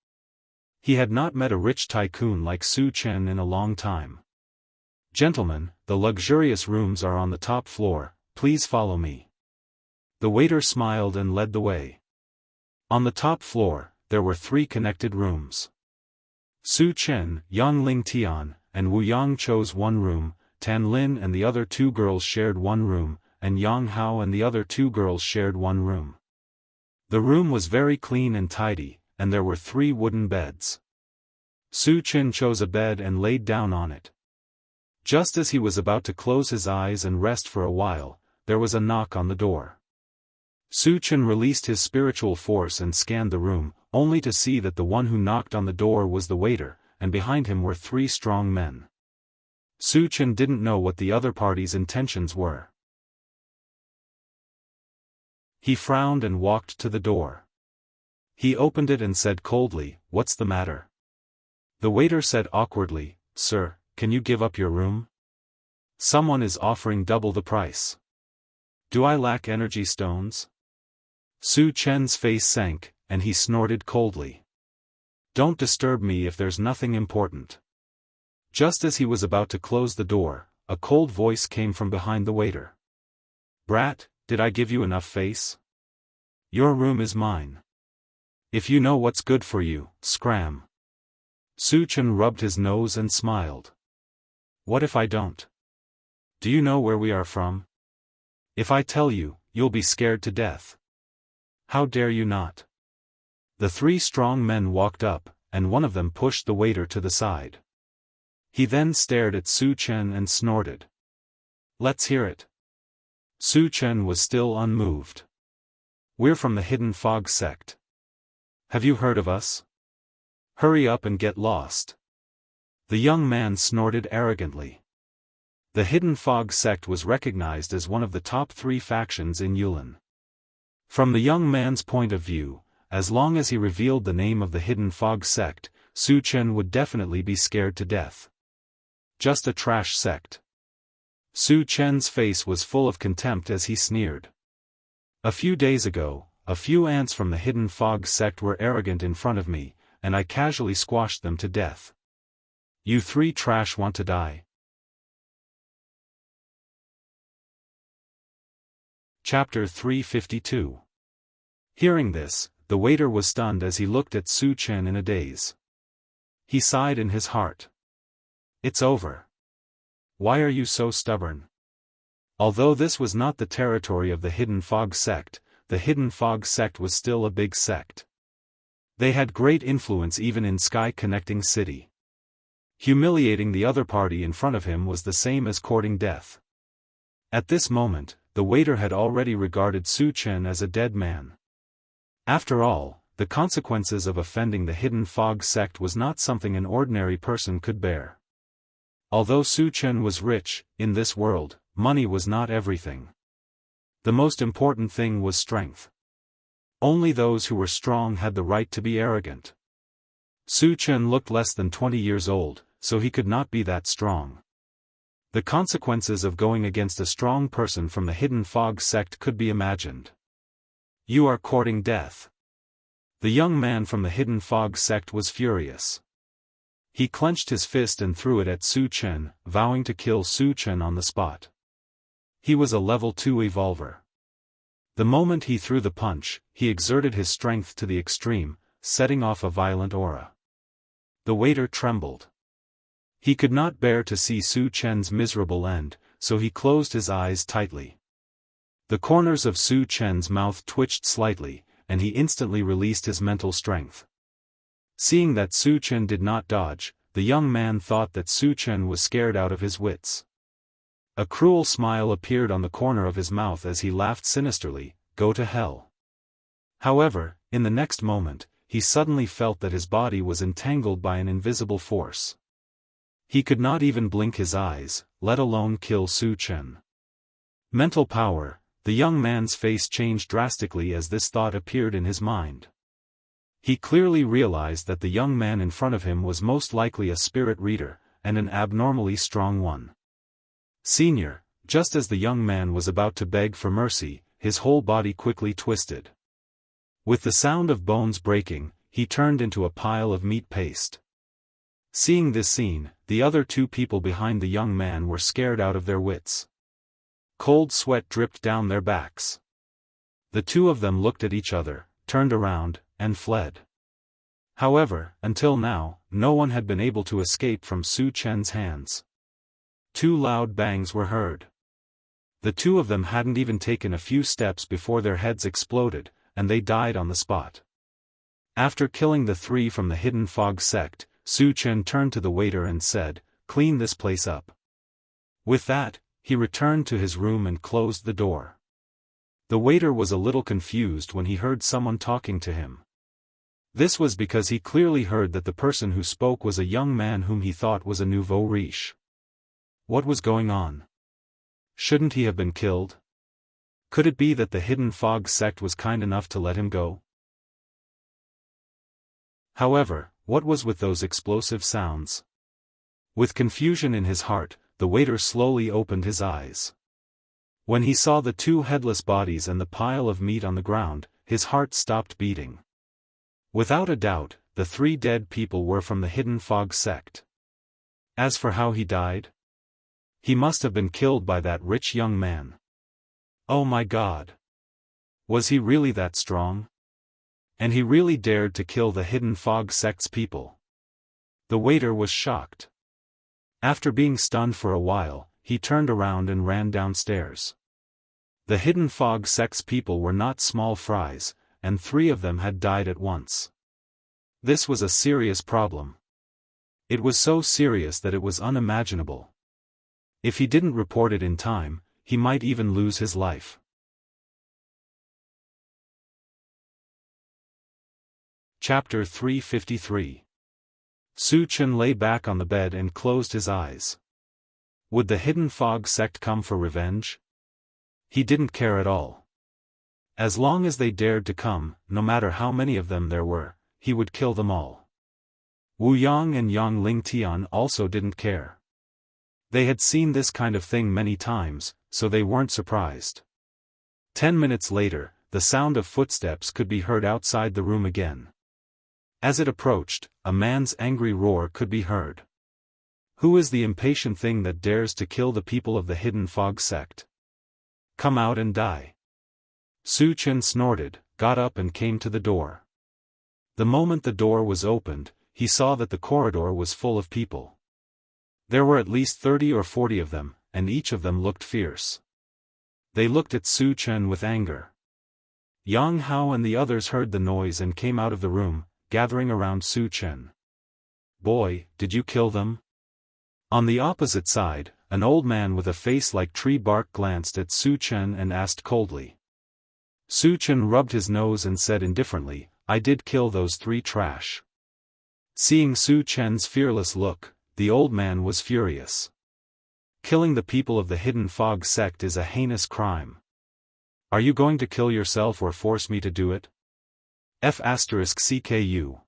He had not met a rich tycoon like Su Chen in a long time. "Gentlemen, the luxurious rooms are on the top floor, please follow me." The waiter smiled and led the way. On the top floor, there were 3 connected rooms. Su Chen, Yang Ling Tian, and Wu Yang chose one room, Tan Lin and the other 2 girls shared one room, and Yang Hao and the other 2 girls shared one room. The room was very clean and tidy, and there were 3 wooden beds. Su Chen chose a bed and laid down on it. Just as he was about to close his eyes and rest for a while, there was a knock on the door. Su Chen released his spiritual force and scanned the room, only to see that the one who knocked on the door was the waiter, and behind him were 3 strong men. Su Chen didn't know what the other party's intentions were. He frowned and walked to the door. He opened it and said coldly, "What's the matter?" The waiter said awkwardly, "Sir, can you give up your room? Someone is offering double the price." "Do I lack energy stones?" Su Chen's face sank, and he snorted coldly. "Don't disturb me if there's nothing important." Just as he was about to close the door, a cold voice came from behind the waiter. "Brat, did I give you enough face? Your room is mine. If you know what's good for you, scram." Su Chen rubbed his nose and smiled. "What if I don't? Do you know where we are from? If I tell you, you'll be scared to death. How dare you not?" The 3 strong men walked up, and one of them pushed the waiter to the side. He then stared at Su Chen and snorted. "Let's hear it. Su Chen was still unmoved. "We're from the Hidden Fog sect. Have you heard of us? Hurry up and get lost." The young man snorted arrogantly. The Hidden Fog sect was recognized as one of the top 3 factions in Yulin. From the young man's point of view, as long as he revealed the name of the Hidden Fog sect, Su Chen would definitely be scared to death. Just a trash sect. Su Chen's face was full of contempt as he sneered. "A few days ago, a few ants from the Hidden Fog sect were arrogant in front of me, and I casually squashed them to death. You 3 trash want to die." Chapter 352. Hearing this, the waiter was stunned as he looked at Su Chen in a daze. He sighed in his heart. "It's over. Why are you so stubborn?" Although this was not the territory of the Hidden Fog sect, the Hidden Fog sect was still a big sect. They had great influence even in Sky Connecting City. Humiliating the other party in front of him was the same as courting death. At this moment, the waiter had already regarded Su Chen as a dead man. After all, the consequences of offending the Hidden Fog sect was not something an ordinary person could bear. Although Su Chen was rich, in this world, money was not everything. The most important thing was strength. Only those who were strong had the right to be arrogant. Su Chen looked less than 20 years old, so he could not be that strong. The consequences of going against a strong person from the Hidden Fog sect could be imagined. "You are courting death." The young man from the Hidden Fog sect was furious. He clenched his fist and threw it at Su Chen, vowing to kill Su Chen on the spot. He was a level 2 evolver. The moment he threw the punch, he exerted his strength to the extreme, setting off a violent aura. The waiter trembled. He could not bear to see Su Chen's miserable end, so he closed his eyes tightly. The corners of Su Chen's mouth twitched slightly, and he instantly released his mental strength. Seeing that Su Chen did not dodge, the young man thought that Su Chen was scared out of his wits. A cruel smile appeared on the corner of his mouth as he laughed sinisterly, "Go to hell." However, in the next moment, he suddenly felt that his body was entangled by an invisible force. He could not even blink his eyes, let alone kill Su Chen. Mental power. The young man's face changed drastically as this thought appeared in his mind. He clearly realized that the young man in front of him was most likely a spirit reader, and an abnormally strong one. "Senior," just as the young man was about to beg for mercy, his whole body quickly twisted. With the sound of bones breaking, he turned into a pile of meat paste. Seeing this scene, the other 2 people behind the young man were scared out of their wits. Cold sweat dripped down their backs. The 2 of them looked at each other, turned around, and fled. However, until now, no one had been able to escape from Su Chen's hands. 2 loud bangs were heard. The 2 of them hadn't even taken a few steps before their heads exploded, and they died on the spot. After killing the 3 from the Hidden Fog sect, Su Chen turned to the waiter and said, "Clean this place up." With that, he returned to his room and closed the door. The waiter was a little confused when he heard someone talking to him. This was because he clearly heard that the person who spoke was a young man whom he thought was a nouveau riche. What was going on? Shouldn't he have been killed? Could it be that the Hidden Fog sect was kind enough to let him go? However, what was with those explosive sounds? With confusion in his heart, the waiter slowly opened his eyes. When he saw the 2 headless bodies and the pile of meat on the ground, his heart stopped beating. Without a doubt, the 3 dead people were from the Hidden Fog sect. As for how he died? He must have been killed by that rich young man. Oh my God! Was he really that strong? And he really dared to kill the Hidden Fog sect's people? The waiter was shocked. After being stunned for a while, he turned around and ran downstairs. The Hidden Fog sect's people were not small fries, and 3 of them had died at once. This was a serious problem. It was so serious that it was unimaginable. If he didn't report it in time, he might even lose his life. Chapter 353. Su Chen lay back on the bed and closed his eyes. Would the Hidden Fog sect come for revenge? He didn't care at all. As long as they dared to come, no matter how many of them there were, he would kill them all. Wu Yang and Yang Ling Tian also didn't care. They had seen this kind of thing many times, so they weren't surprised. 10 minutes later, the sound of footsteps could be heard outside the room again. As it approached, a man's angry roar could be heard. Who is the impatient thing that dares to kill the people of the Hidden Fog sect? Come out and die. Su Chen snorted, got up and came to the door. The moment the door was opened, he saw that the corridor was full of people. There were at least 30 or 40 of them, and each of them looked fierce. They looked at Su Chen with anger. Yang Hao and the others heard the noise and came out of the room, gathering around Su Chen. Boy, did you kill them? On the opposite side, an old man with a face like tree bark glanced at Su Chen and asked coldly. Su Chen rubbed his nose and said indifferently, I did kill those 3 trash. Seeing Su Chen's fearless look, the old man was furious. Killing the people of the Hidden Fog sect is a heinous crime. Are you going to kill yourself or force me to do it? F***CKU.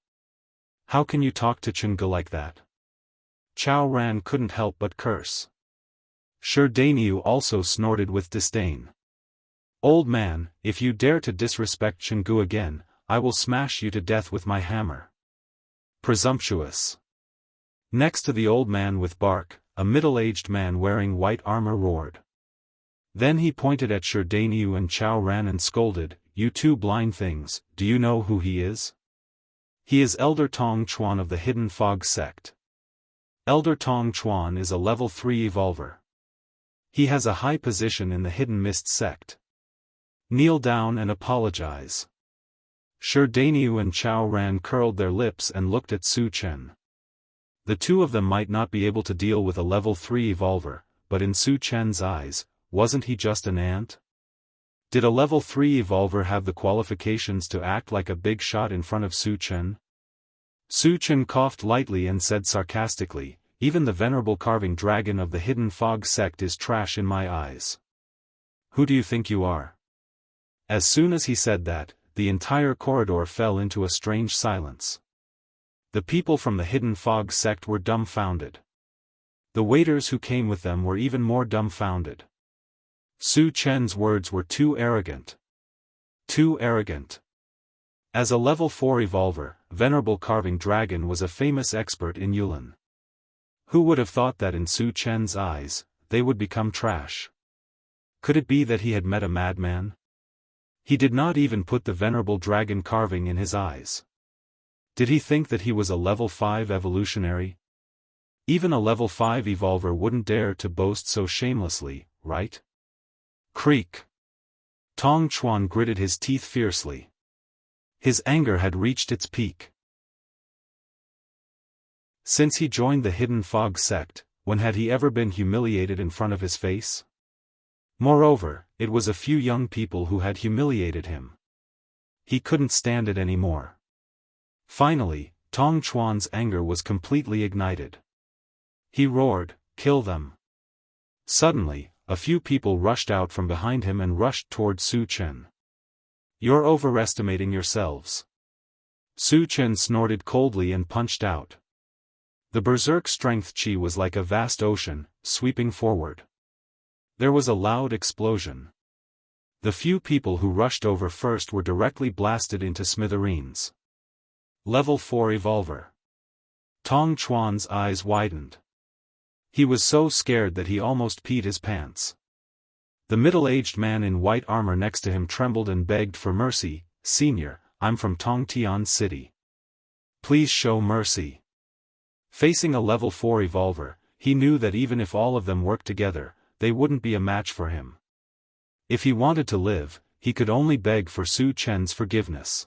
How can you talk to Chengge like that? Chao Ran couldn't help but curse. Shi Dainiu also snorted with disdain. Old man, if you dare to disrespect Chengge again, I will smash you to death with my hammer. Presumptuous. Next to the old man with bark, a middle-aged man wearing white armor roared. Then he pointed at Shi Dainiu and Chao Ran and scolded, You 2 blind things, do you know who he is? He is Elder Tong Chuan of the Hidden Fog sect. Elder Tong Chuan is a level 3 evolver. He has a high position in the Hidden Mist sect. Kneel down and apologize. Shi Dainiu and Chao Ran curled their lips and looked at Su Chen. The 2 of them might not be able to deal with a level 3 evolver, but in Su Chen's eyes, wasn't he just an ant? Did a level 3 evolver have the qualifications to act like a big shot in front of Su Chen? Su Chen coughed lightly and said sarcastically, Even the venerable carving dragon of the Hidden Fog sect is trash in my eyes. Who do you think you are? As soon as he said that, the entire corridor fell into a strange silence. The people from the Hidden Fog sect were dumbfounded. The waiters who came with them were even more dumbfounded. Su Chen's words were too arrogant. Too arrogant. As a level 4 evolver, Venerable Carving Dragon was a famous expert in Yulin. Who would have thought that in Su Chen's eyes, they would become trash? Could it be that he had met a madman? He did not even put the Venerable Dragon carving in his eyes. Did he think that he was a level 5 evolutionary? Even a level 5 evolver wouldn't dare to boast so shamelessly, right? Creak. Tong Chuan gritted his teeth fiercely. His anger had reached its peak. Since he joined the Hidden Fog sect, when had he ever been humiliated in front of his face? Moreover, it was a few young people who had humiliated him. He couldn't stand it anymore. Finally, Tong Chuan's anger was completely ignited. He roared, Kill them. Suddenly, a few people rushed out from behind him and rushed toward Su Chen. You're overestimating yourselves. Su Chen snorted coldly and punched out. The berserk strength chi was like a vast ocean, sweeping forward. There was a loud explosion. The few people who rushed over first were directly blasted into smithereens. Level 4 evolver. Tong Chuan's eyes widened. He was so scared that he almost peed his pants. The middle-aged man in white armor next to him trembled and begged for mercy. Senior, I'm from Tongtian City. Please show mercy. Facing a level 4 evolver, he knew that even if all of them worked together, they wouldn't be a match for him. If he wanted to live, he could only beg for Su Chen's forgiveness.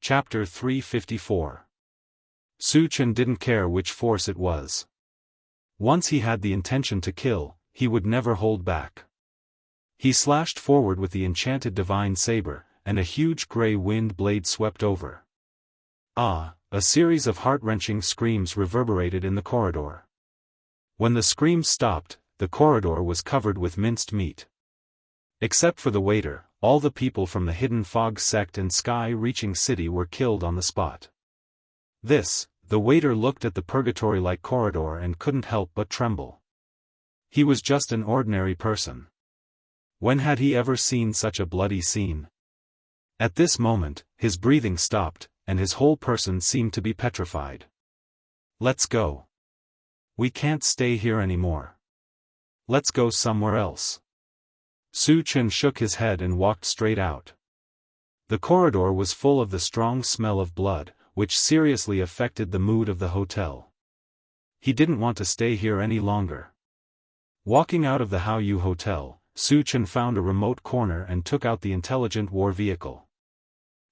Chapter 354. Su Chen didn't care which force it was. Once he had the intention to kill, he would never hold back. He slashed forward with the enchanted divine saber, and a huge grey wind blade swept over. Ah! A series of heart-wrenching screams reverberated in the corridor. When the screams stopped, the corridor was covered with minced meat. Except for the waiter, all the people from the Hidden Fog sect and Sky-reaching city were killed on the spot. The waiter looked at the purgatory-like corridor and couldn't help but tremble. He was just an ordinary person. When had he ever seen such a bloody scene? At this moment, his breathing stopped, and his whole person seemed to be petrified. Let's go. We can't stay here anymore. Let's go somewhere else. Su Chen shook his head and walked straight out. The corridor was full of the strong smell of blood, which seriously affected the mood of the hotel. He didn't want to stay here any longer. Walking out of the Haoyu Hotel, Su Chen found a remote corner and took out the intelligent war vehicle.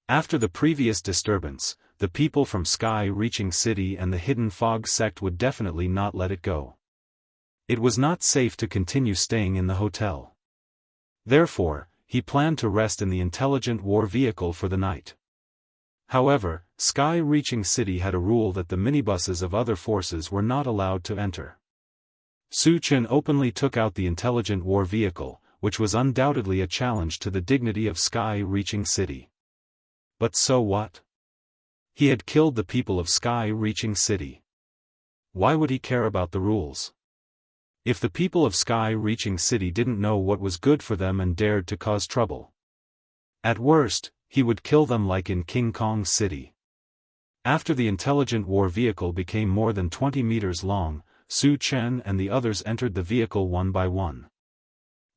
After the previous disturbance, the people from Sky-reaching city and the Hidden Fog sect would definitely not let it go. It was not safe to continue staying in the hotel. Therefore, he planned to rest in the intelligent war vehicle for the night. However, Sky-reaching city had a rule that the minibuses of other forces were not allowed to enter. Su Chen openly took out the intelligent war vehicle, which was undoubtedly a challenge to the dignity of Sky-reaching city. But so what? He had killed the people of Sky-reaching city. Why would he care about the rules? If the people of Sky-reaching city didn't know what was good for them and dared to cause trouble, at worst, he would kill them like in King Kong City. After the intelligent war vehicle became more than 20 meters long, Su Chen and the others entered the vehicle one by one.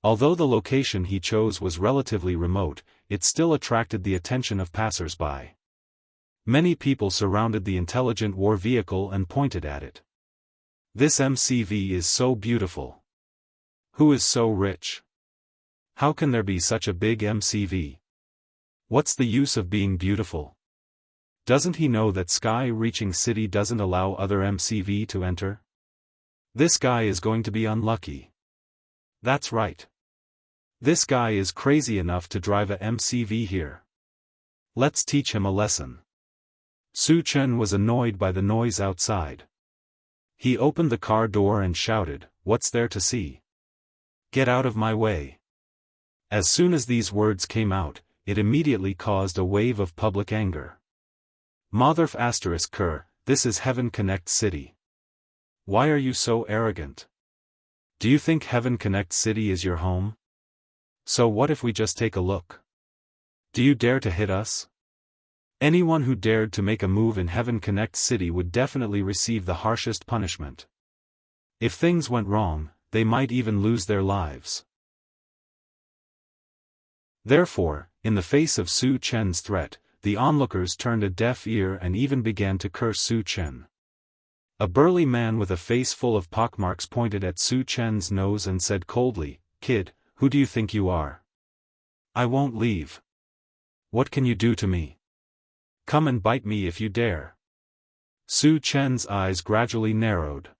Although the location he chose was relatively remote, it still attracted the attention of passers-by. Many people surrounded the intelligent war vehicle and pointed at it. This MCV is so beautiful. Who is so rich? How can there be such a big MCV? What's the use of being beautiful? Doesn't he know that Sky-reaching city doesn't allow other MCV to enter? This guy is going to be unlucky. That's right. This guy is crazy enough to drive a MCV here. Let's teach him a lesson. Su Chen was annoyed by the noise outside. He opened the car door and shouted, "What's there to see? Get out of my way." As soon as these words came out, it immediately caused a wave of public anger. Motherf **Ker, this is Heaven Connect City. Why are you so arrogant? Do you think Heaven Connect City is your home? So what if we just take a look? Do you dare to hit us? Anyone who dared to make a move in Heaven Connect City would definitely receive the harshest punishment. If things went wrong, they might even lose their lives. Therefore, in the face of Su Chen's threat, the onlookers turned a deaf ear and even began to curse Su Chen. A burly man with a face full of pockmarks pointed at Su Chen's nose and said coldly, "Kid, who do you think you are? I won't leave. What can you do to me? Come and bite me if you dare." Su Chen's eyes gradually narrowed.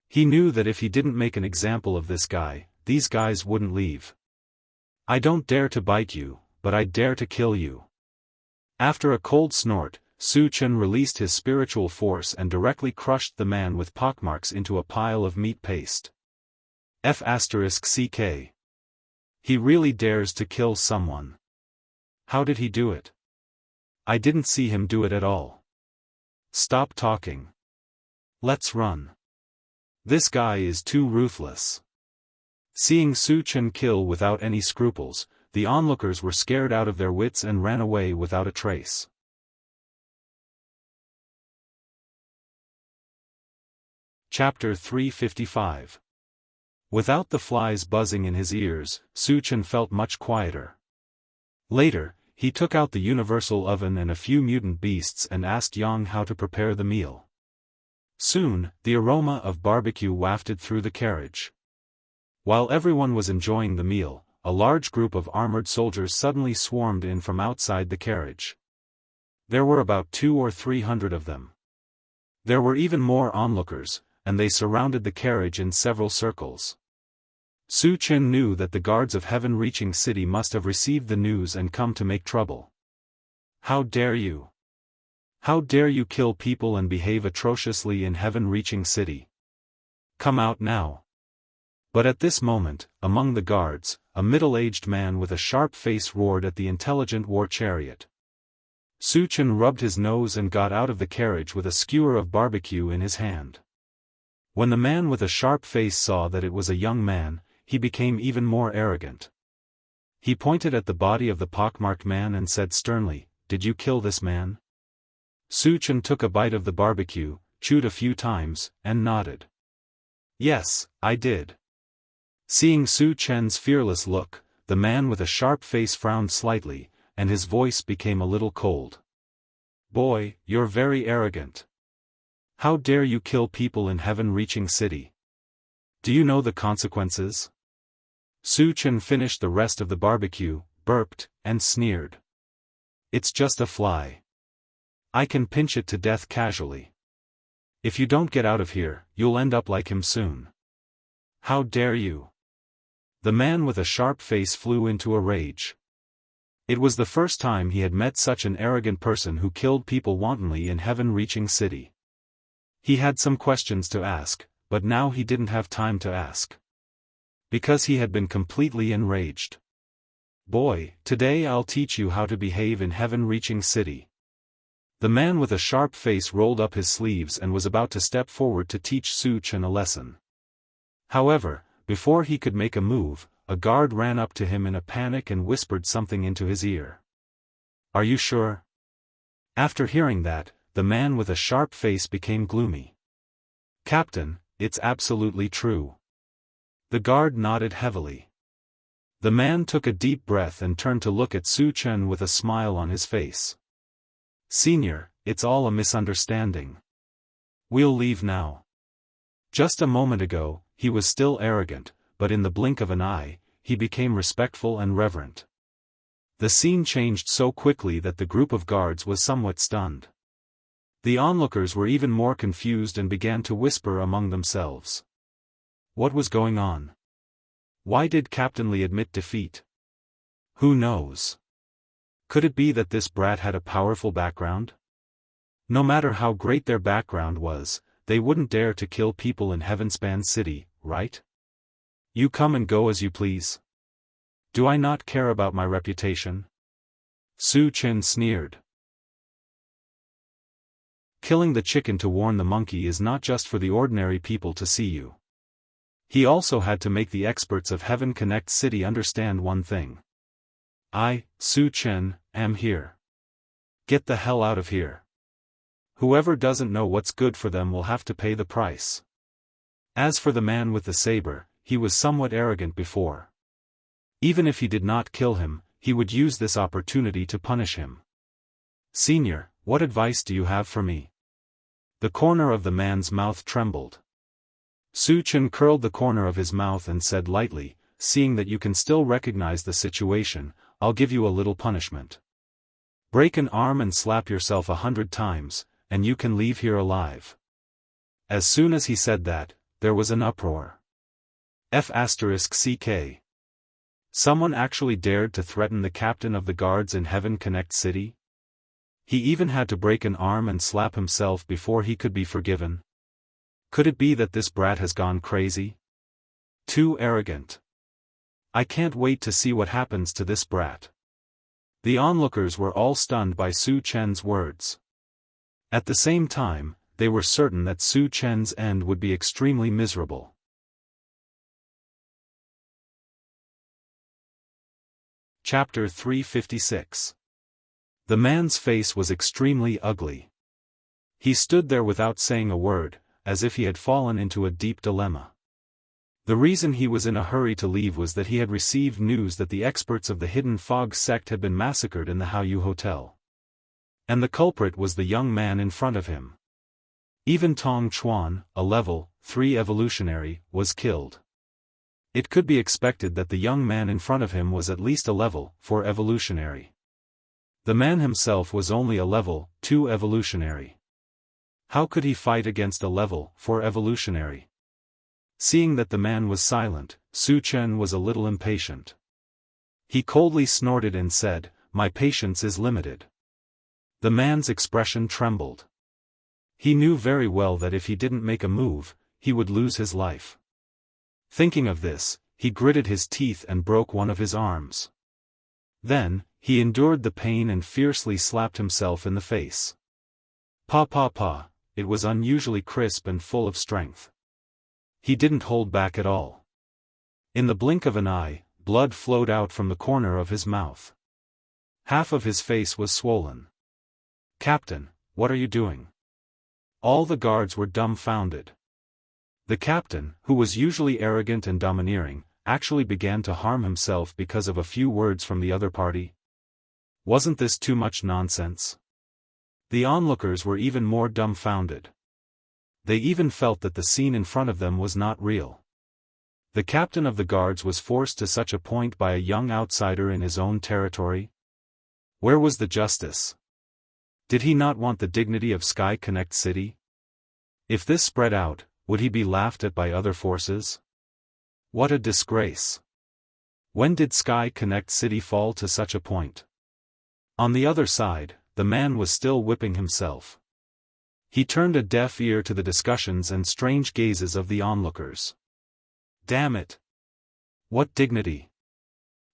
He knew that if he didn't make an example of this guy, these guys wouldn't leave. "I don't dare to bite you, but I dare to kill you." After a cold snort, Su Chen released his spiritual force and directly crushed the man with pockmarks into a pile of meat paste. F***CK. He really dares to kill someone. How did he do it? I didn't see him do it at all. Stop talking. Let's run. This guy is too ruthless. Seeing Su Chen kill without any scruples, the onlookers were scared out of their wits and ran away without a trace. Chapter 355. Without the flies buzzing in his ears, Su Chen felt much quieter. Later, he took out the universal oven and a few mutant beasts and asked Yang how to prepare the meal. Soon, the aroma of barbecue wafted through the carriage. While everyone was enjoying the meal, a large group of armored soldiers suddenly swarmed in from outside the carriage. There were about 200 or 300 of them. There were even more onlookers, and they surrounded the carriage in several circles. Su Chen knew that the guards of heaven-reaching city must have received the news and come to make trouble. How dare you? How dare you kill people and behave atrociously in heaven-reaching city? Come out now. But at this moment, among the guards, a middle-aged man with a sharp face roared at the intelligent war chariot. Su Chen rubbed his nose and got out of the carriage with a skewer of barbecue in his hand. When the man with a sharp face saw that it was a young man, he became even more arrogant. He pointed at the body of the pockmarked man and said sternly, "Did you kill this man?" Su Chen took a bite of the barbecue, chewed a few times, and nodded. "Yes, I did." Seeing Su Chen's fearless look, the man with a sharp face frowned slightly, and his voice became a little cold. "Boy, you're very arrogant. How dare you kill people in heaven-reaching city? Do you know the consequences?" Su Chen finished the rest of the barbecue, burped, and sneered. "It's just a fly. I can pinch it to death casually. If you don't get out of here, you'll end up like him soon. How dare you?" The man with a sharp face flew into a rage. It was the first time he had met such an arrogant person who killed people wantonly in heaven-reaching city. He had some questions to ask, but now he didn't have time to ask. Because he had been completely enraged. "Boy, today I'll teach you how to behave in heaven-reaching city." The man with a sharp face rolled up his sleeves and was about to step forward to teach Su Chen a lesson. However, before he could make a move, a guard ran up to him in a panic and whispered something into his ear. "Are you sure?" After hearing that, the man with a sharp face became gloomy. "Captain, it's absolutely true." The guard nodded heavily. The man took a deep breath and turned to look at Su Chen with a smile on his face. "Senior, it's all a misunderstanding. We'll leave now." Just a moment ago, he was still arrogant, but in the blink of an eye, he became respectful and reverent. The scene changed so quickly that the group of guards was somewhat stunned. The onlookers were even more confused and began to whisper among themselves. What was going on? Why did Captain Li admit defeat? Who knows? Could it be that this brat had a powerful background? No matter how great their background was, they wouldn't dare to kill people in Heavenspan City, right? You come and go as you please. Do I not care about my reputation? Su Chen sneered. Killing the chicken to warn the monkey is not just for the ordinary people to see you. He also had to make the experts of Heaven Connect City understand one thing. I, Su Chen, am here. Get the hell out of here. Whoever doesn't know what's good for them will have to pay the price. As for the man with the saber, he was somewhat arrogant before. Even if he did not kill him, he would use this opportunity to punish him. Senior, what advice do you have for me? The corner of the man's mouth trembled. Su Chen curled the corner of his mouth and said lightly, "Seeing that you can still recognize the situation, I'll give you a little punishment. Break an arm and slap yourself 100 times, and you can leave here alive." As soon as he said that, there was an uproar. F***CK. Someone actually dared to threaten the captain of the guards in Heaven Connect City? He even had to break an arm and slap himself before he could be forgiven. Could it be that this brat has gone crazy? Too arrogant. I can't wait to see what happens to this brat. The onlookers were all stunned by Su Chen's words. At the same time, they were certain that Su Chen's end would be extremely miserable. Chapter 356. The man's face was extremely ugly. He stood there without saying a word, as if he had fallen into a deep dilemma. The reason he was in a hurry to leave was that he had received news that the experts of the Hidden Fog sect had been massacred in the Haoyu Hotel. And the culprit was the young man in front of him. Even Tong Chuan, a level 3 evolutionary, was killed. It could be expected that the young man in front of him was at least a level 4 evolutionary. The man himself was only a level 2 evolutionary. How could he fight against a level 4 evolutionary? Seeing that the man was silent, Su Chen was a little impatient. He coldly snorted and said, "My patience is limited." The man's expression trembled. He knew very well that if he didn't make a move, he would lose his life. Thinking of this, he gritted his teeth and broke one of his arms. Then, he endured the pain and fiercely slapped himself in the face. Pa pa pa, it was unusually crisp and full of strength. He didn't hold back at all. In the blink of an eye, blood flowed out from the corner of his mouth. Half of his face was swollen. "Captain, what are you doing?" All the guards were dumbfounded. The captain, who was usually arrogant and domineering, actually began to harm himself because of a few words from the other party. Wasn't this too much nonsense? The onlookers were even more dumbfounded. They even felt that the scene in front of them was not real. The captain of the guards was forced to such a point by a young outsider in his own territory? Where was the justice? Did he not want the dignity of Sky Connect City? If this spread out, would he be laughed at by other forces? What a disgrace! When did Sky Connect City fall to such a point? On the other side, the man was still whipping himself. He turned a deaf ear to the discussions and strange gazes of the onlookers. Damn it! What dignity!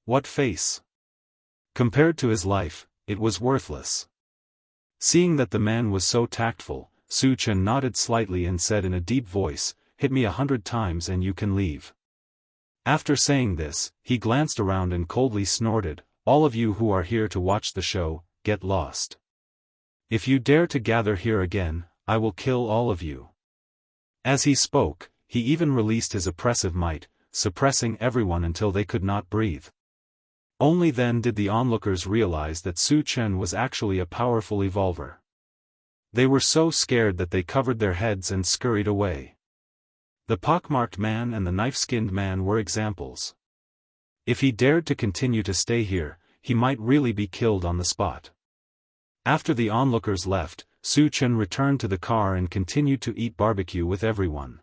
What face! Compared to his life, it was worthless. Seeing that the man was so tactful, Su Chen nodded slightly and said in a deep voice, "Hit me 100 times and you can leave." After saying this, he glanced around and coldly snorted, "All of you who are here to watch the show, get lost. If you dare to gather here again, I will kill all of you." As he spoke, he even released his oppressive might, suppressing everyone until they could not breathe. Only then did the onlookers realize that Su Chen was actually a powerful evolver. They were so scared that they covered their heads and scurried away. The pockmarked man and the knife-skinned man were examples. If he dared to continue to stay here, he might really be killed on the spot. After the onlookers left, Su Chen returned to the car and continued to eat barbecue with everyone.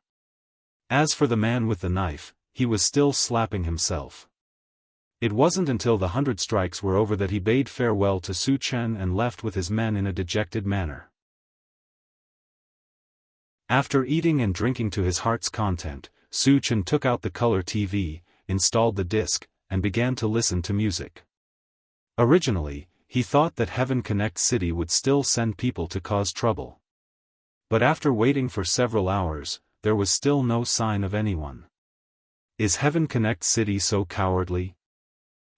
As for the man with the knife, he was still slapping himself. It wasn't until the 100 strikes were over that he bade farewell to Su Chen and left with his men in a dejected manner. After eating and drinking to his heart's content, Su Chen took out the color TV, installed the disc, and began to listen to music. Originally, he thought that Heaven Connect City would still send people to cause trouble. But after waiting for several hours, there was still no sign of anyone. Is Heaven Connect City so cowardly?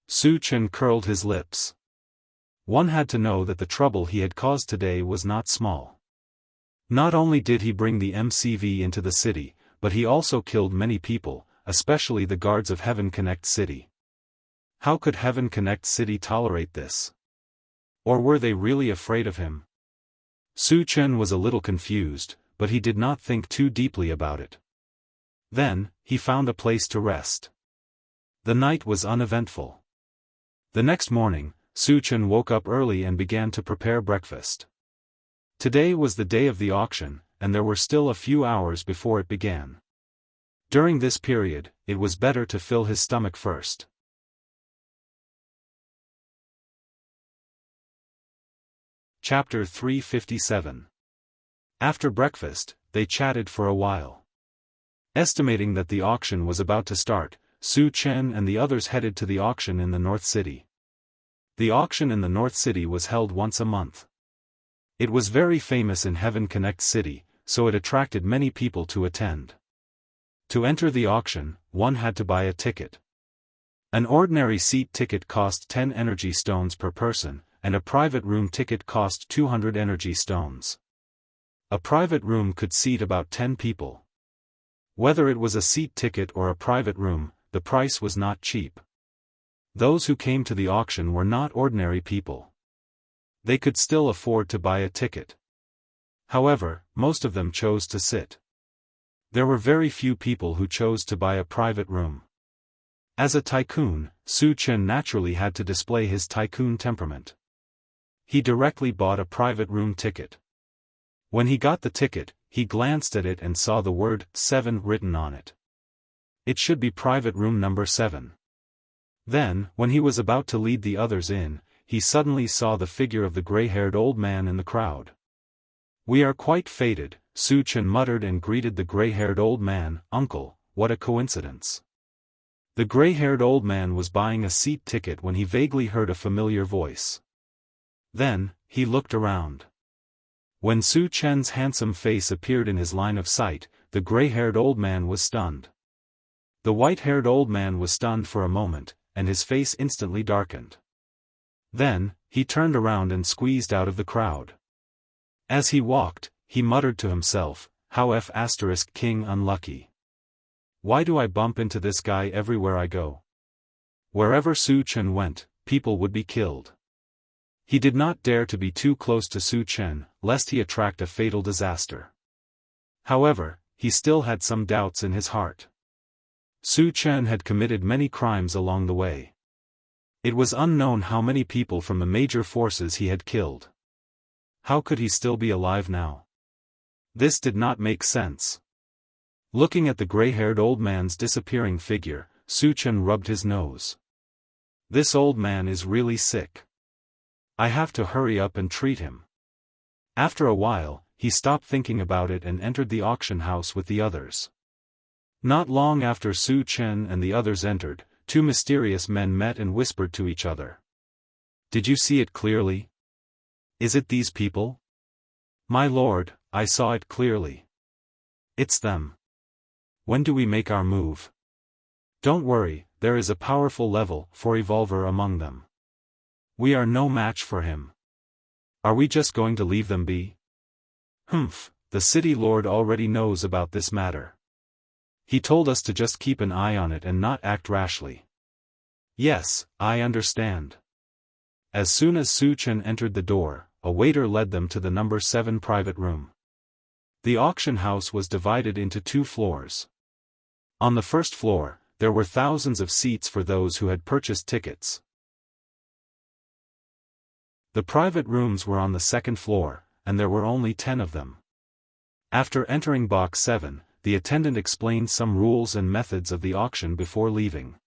Su Chen curled his lips. One had to know that the trouble he had caused today was not small. Not only did he bring the MCV into the city, but he also killed many people, especially the guards of Heaven Connect City. How could Heaven Connect City tolerate this? Or were they really afraid of him? Su Chen was a little confused, but he did not think too deeply about it. Then, he found a place to rest. The night was uneventful. The next morning, Su Chen woke up early and began to prepare breakfast. Today was the day of the auction, and there were still a few hours before it began. During this period, it was better to fill his stomach first. Chapter 357. After breakfast, they chatted for a while. Estimating that the auction was about to start, Su Chen and the others headed to the auction in the North City. The auction in the North City was held once a month. It was very famous in Heaven Connect City, so it attracted many people to attend. To enter the auction, one had to buy a ticket. An ordinary seat ticket cost 10 energy stones per person, and a private room ticket cost 200 energy stones. A private room could seat about 10 people. Whether it was a seat ticket or a private room, the price was not cheap. Those who came to the auction were not ordinary people. They could still afford to buy a ticket. However, most of them chose to sit. There were very few people who chose to buy a private room. As a tycoon, Su Chen naturally had to display his tycoon temperament. He directly bought a private room ticket. When he got the ticket, he glanced at it and saw the word 7 written on it. It should be private room number 7. Then, when he was about to lead the others in, he suddenly saw the figure of the gray-haired old man in the crowd. "We are quite fated," Su Chen muttered and greeted the gray-haired old man. "Uncle, what a coincidence." The gray-haired old man was buying a seat ticket when he vaguely heard a familiar voice. Then, he looked around. When Su Chen's handsome face appeared in his line of sight, the gray-haired old man was stunned. The white-haired old man was stunned for a moment, and his face instantly darkened. Then, he turned around and squeezed out of the crowd. As he walked, he muttered to himself, "How King unlucky. Why do I bump into this guy everywhere I go?" Wherever Su Chen went, people would be killed. He did not dare to be too close to Su Chen, lest he attract a fatal disaster. However, he still had some doubts in his heart. Su Chen had committed many crimes along the way. It was unknown how many people from the major forces he had killed. How could he still be alive now? This did not make sense. Looking at the gray-haired old man's disappearing figure, Su Chen rubbed his nose. This old man is really sick. I have to hurry up and treat him. After a while, he stopped thinking about it and entered the auction house with the others. Not long after Su Chen and the others entered, two mysterious men met and whispered to each other. "Did you see it clearly? Is it these people?" "My lord, I saw it clearly. It's them. When do we make our move?" "Don't worry, there is a powerful level 4 evolver among them. We are no match for him. Are we just going to leave them be?" "Humph, the city lord already knows about this matter. He told us to just keep an eye on it and not act rashly." "Yes, I understand." As soon as Su Chen entered the door, a waiter led them to the number 7 private room. The auction house was divided into 2 floors. On the first floor, there were thousands of seats for those who had purchased tickets. The private rooms were on the second floor, and there were only 10 of them. After entering box 7, the attendant explained some rules and methods of the auction before leaving.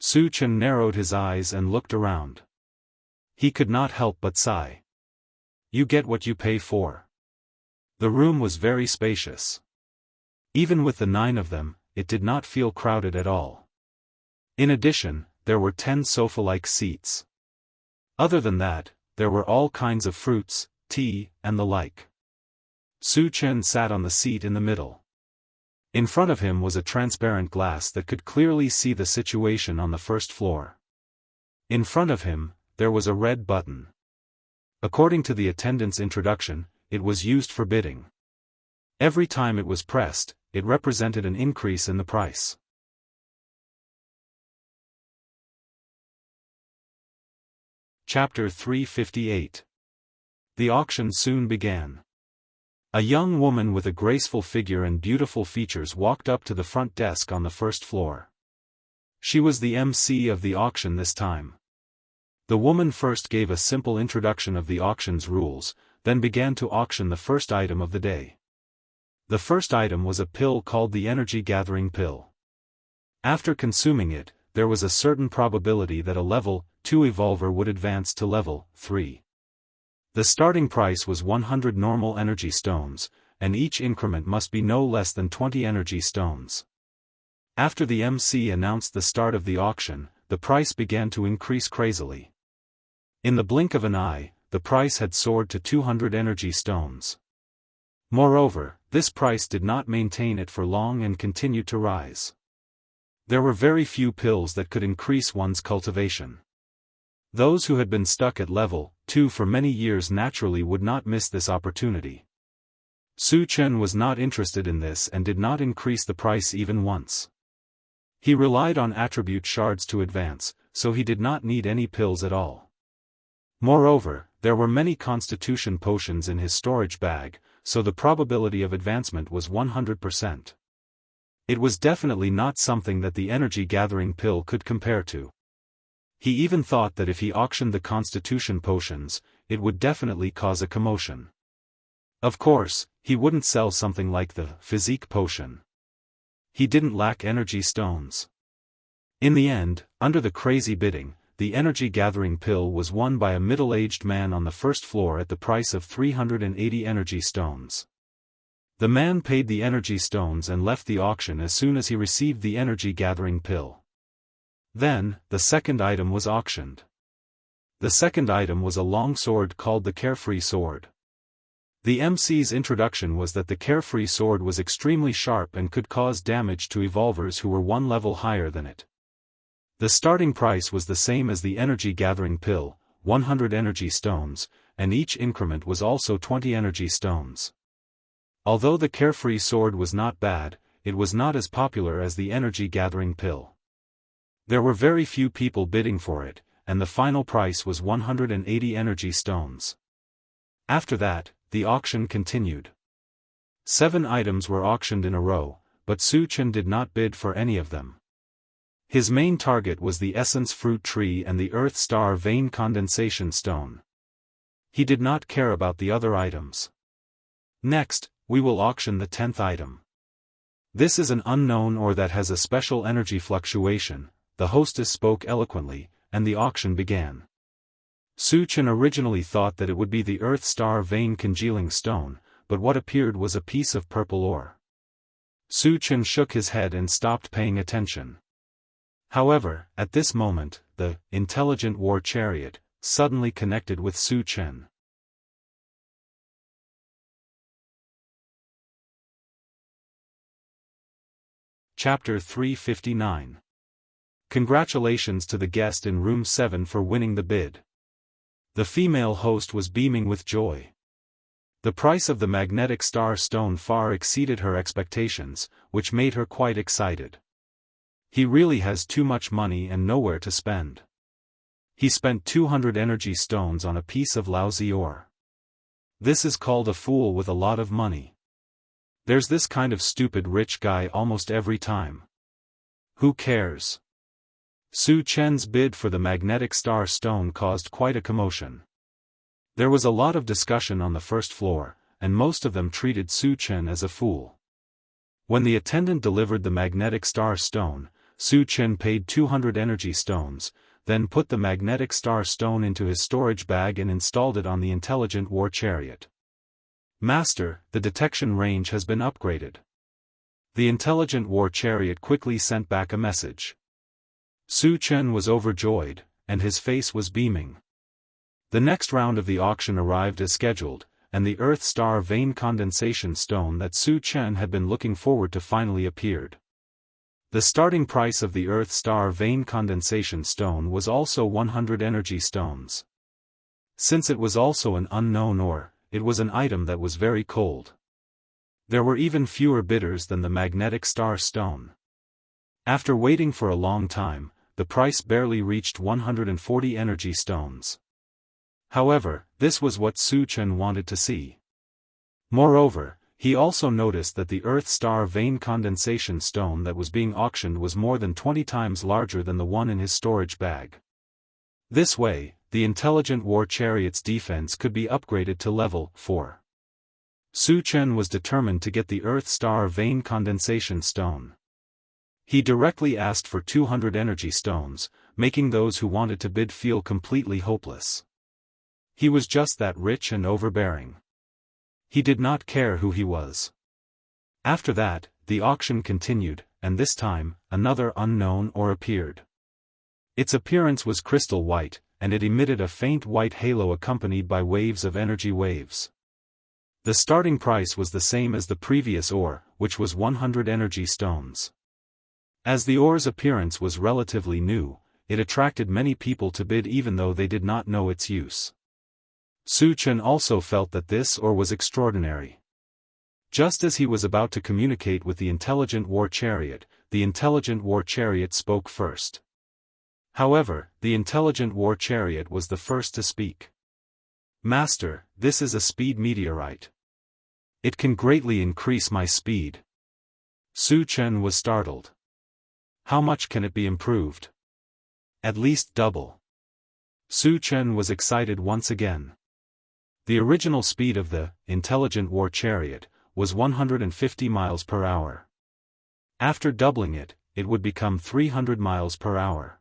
Su Chen narrowed his eyes and looked around. He could not help but sigh. You get what you pay for. The room was very spacious. Even with the 9 of them, it did not feel crowded at all. In addition, there were 10 sofa-like seats. Other than that, there were all kinds of fruits, tea, and the like. Su Chen sat on the seat in the middle. In front of him was a transparent glass that could clearly see the situation on the first floor. In front of him, there was a red button. According to the attendant's introduction, it was used for bidding. Every time it was pressed, it represented an increase in the price. Chapter 358. The auction soon began. A young woman with a graceful figure and beautiful features walked up to the front desk on the first floor. She was the MC of the auction this time. The woman first gave a simple introduction of the auction's rules, then began to auction the first item of the day. The first item was a pill called the Energy Gathering Pill. After consuming it, there was a certain probability that a level 2 evolver would advance to level 3. The starting price was 100 normal energy stones, and each increment must be no less than 20 energy stones. After the MC announced the start of the auction, the price began to increase crazily. In the blink of an eye, the price had soared to 200 energy stones. Moreover, this price did not maintain it for long and continued to rise. There were very few pills that could increase one's cultivation. Those who had been stuck at level 2 for many years naturally would not miss this opportunity. Su Chen was not interested in this and did not increase the price even once. He relied on attribute shards to advance, so he did not need any pills at all. Moreover, there were many constitution potions in his storage bag, so the probability of advancement was 100%. It was definitely not something that the energy gathering pill could compare to. He even thought that if he auctioned the constitution potions, it would definitely cause a commotion. Of course, he wouldn't sell something like the physique potion. He didn't lack energy stones. In the end, under the crazy bidding, the energy-gathering pill was won by a middle-aged man on the first floor at the price of 380 energy stones. The man paid the energy stones and left the auction as soon as he received the energy-gathering pill. Then, the second item was auctioned. The second item was a long sword called the Carefree Sword. The MC's introduction was that the Carefree Sword was extremely sharp and could cause damage to evolvers who were one level higher than it. The starting price was the same as the energy-gathering pill, 100 energy stones, and each increment was also 20 energy stones. Although the Carefree Sword was not bad, it was not as popular as the energy-gathering pill. There were very few people bidding for it, and the final price was 180 energy stones. After that, the auction continued. 7 items were auctioned in a row, but Su Chen did not bid for any of them. His main target was the Essence Fruit Tree and the Earth Star Vein Condensation Stone. He did not care about the other items. Next, we will auction the 10th item. This is an unknown ore that has a special energy fluctuation. The hostess spoke eloquently, and the auction began. Su Chen originally thought that it would be the Earth Star Vein Congealing Stone, but what appeared was a piece of purple ore. Su Chen shook his head and stopped paying attention. However, at this moment, the intelligent war chariot suddenly connected with Su Chen. Chapter 359. Congratulations to the guest in room 7 for winning the bid. The female host was beaming with joy. The price of the magnetic star stone far exceeded her expectations, which made her quite excited. He really has too much money and nowhere to spend. He spent 200 energy stones on a piece of lousy ore. This is called a fool with a lot of money. There's this kind of stupid rich guy almost every time. Who cares? Su Chen's bid for the magnetic star stone caused quite a commotion. There was a lot of discussion on the first floor, and most of them treated Su Chen as a fool. When the attendant delivered the magnetic star stone, Su Chen paid 200 energy stones, then put the magnetic star stone into his storage bag and installed it on the intelligent war chariot. Master, the detection range has been upgraded. The intelligent war chariot quickly sent back a message. Su Chen was overjoyed, and his face was beaming. The next round of the auction arrived as scheduled, and the Earth Star Vein Condensation Stone that Su Chen had been looking forward to finally appeared. The starting price of the Earth Star Vein Condensation Stone was also 100 energy stones. Since it was also an unknown ore, it was an item that was very cold. There were even fewer bidders than the magnetic star stone. After waiting for a long time, the price barely reached 140 energy stones. However, this was what Su Chen wanted to see. Moreover, he also noticed that the Earth Star Vein Condensation Stone that was being auctioned was more than 20 times larger than the one in his storage bag. This way, the intelligent war chariot's defense could be upgraded to level 4. Su Chen was determined to get the Earth Star Vein Condensation Stone. He directly asked for 200 energy stones, making those who wanted to bid feel completely hopeless. He was just that rich and overbearing. He did not care who he was. After that, the auction continued, and this time, another unknown ore appeared. Its appearance was crystal white, and it emitted a faint white halo accompanied by waves of energy waves. The starting price was the same as the previous ore, which was 100 energy stones. As the ore's appearance was relatively new, it attracted many people to bid even though they did not know its use. Su Chen also felt that this ore was extraordinary. Just as he was about to communicate with the intelligent war chariot, the intelligent war chariot spoke first. However, the intelligent war chariot was the first to speak. Master, this is a speed meteorite. It can greatly increase my speed. Su Chen was startled. How much can it be improved? At least double. Su Chen was excited once again. The original speed of the intelligent war chariot was 150 miles per hour. After doubling it, it would become 300 miles per hour.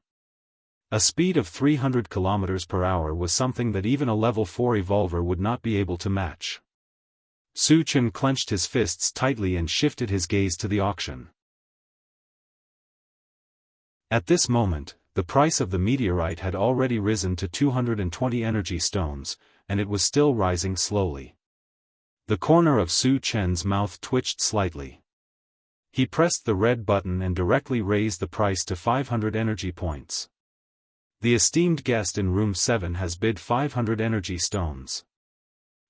A speed of 300 kilometers per hour was something that even a level 4 evolver would not be able to match. Su Chen clenched his fists tightly and shifted his gaze to the auction. At this moment, the price of the meteorite had already risen to 220 energy stones, and it was still rising slowly. The corner of Su Chen's mouth twitched slightly. He pressed the red button and directly raised the price to 500 energy points. The esteemed guest in room 7 has bid 500 energy stones.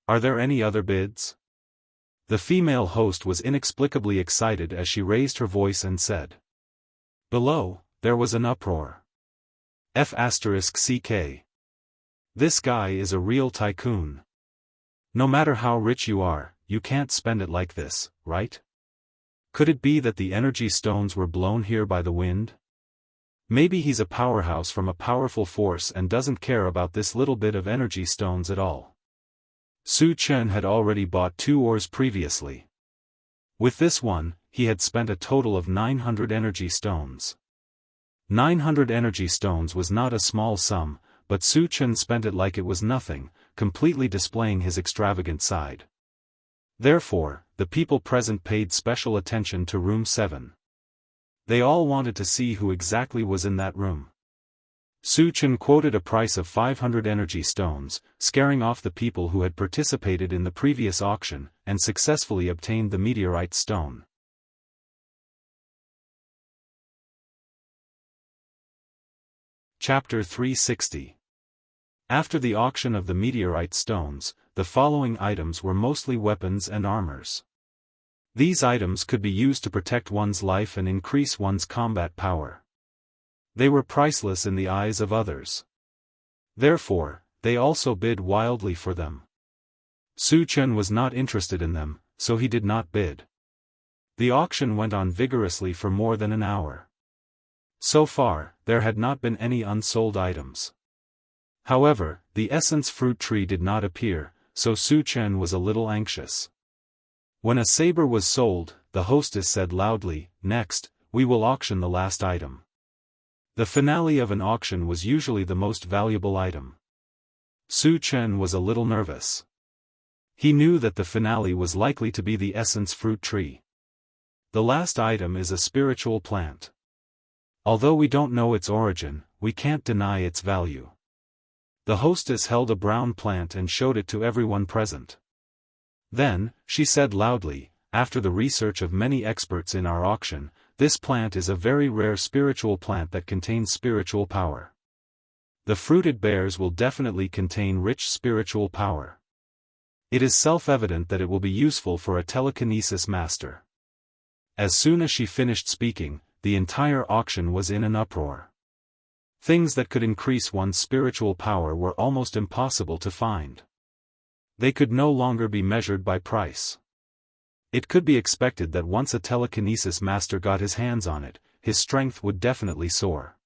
Are there any other bids? The female host was inexplicably excited as she raised her voice and said. Below, there was an uproar. F***CK. This guy is a real tycoon. No matter how rich you are, you can't spend it like this, right? Could it be that the energy stones were blown here by the wind? Maybe he's a powerhouse from a powerful force and doesn't care about this little bit of energy stones at all. Su Chen had already bought 2 ores previously. With this one, he had spent a total of 900 energy stones. 900 energy stones was not a small sum, but Su Chen spent it like it was nothing, completely displaying his extravagant side. Therefore, the people present paid special attention to room 7. They all wanted to see who exactly was in that room. Su Chen quoted a price of 500 energy stones, scaring off the people who had participated in the previous auction, and successfully obtained the meteorite stone. Chapter 360. After the auction of the meteorite stones, the following items were mostly weapons and armors. These items could be used to protect one's life and increase one's combat power. They were priceless in the eyes of others. Therefore, they also bid wildly for them. Su Chen was not interested in them, so he did not bid. The auction went on vigorously for more than an hour. So far, there had not been any unsold items. However, the essence fruit tree did not appear, so Su Chen was a little anxious. When a saber was sold, the hostess said loudly, "Next, we will auction the last item." The finale of an auction was usually the most valuable item. Su Chen was a little nervous. He knew that the finale was likely to be the essence fruit tree. The last item is a spiritual plant. Although we don't know its origin, we can't deny its value. The hostess held a brown plant and showed it to everyone present. Then, she said loudly, "After the research of many experts in our auction, this plant is a very rare spiritual plant that contains spiritual power. The fruit it bears will definitely contain rich spiritual power. It is self-evident that it will be useful for a telekinesis master." As soon as she finished speaking, the entire auction was in an uproar. Things that could increase one's spiritual power were almost impossible to find. They could no longer be measured by price. It could be expected that once a telekinesis master got his hands on it, his strength would definitely soar.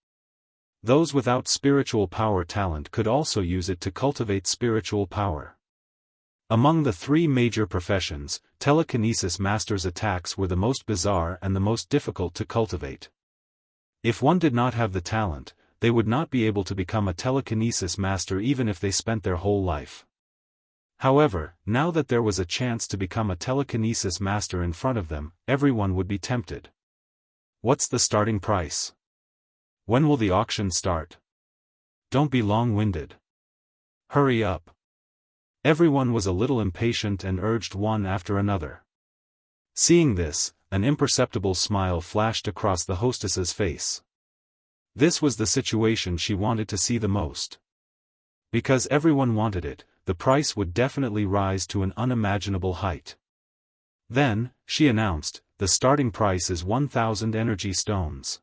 Those without spiritual power talent could also use it to cultivate spiritual power. Among the 3 major professions, telekinesis masters' attacks were the most bizarre and the most difficult to cultivate. If one did not have the talent, they would not be able to become a telekinesis master even if they spent their whole life. However, now that there was a chance to become a telekinesis master in front of them, everyone would be tempted. What's the starting price? When will the auction start? Don't be long-winded. Hurry up. Everyone was a little impatient and urged one after another. Seeing this, an imperceptible smile flashed across the hostess's face. This was the situation she wanted to see the most. Because everyone wanted it, the price would definitely rise to an unimaginable height. Then, she announced, the starting price is 1,000 energy stones.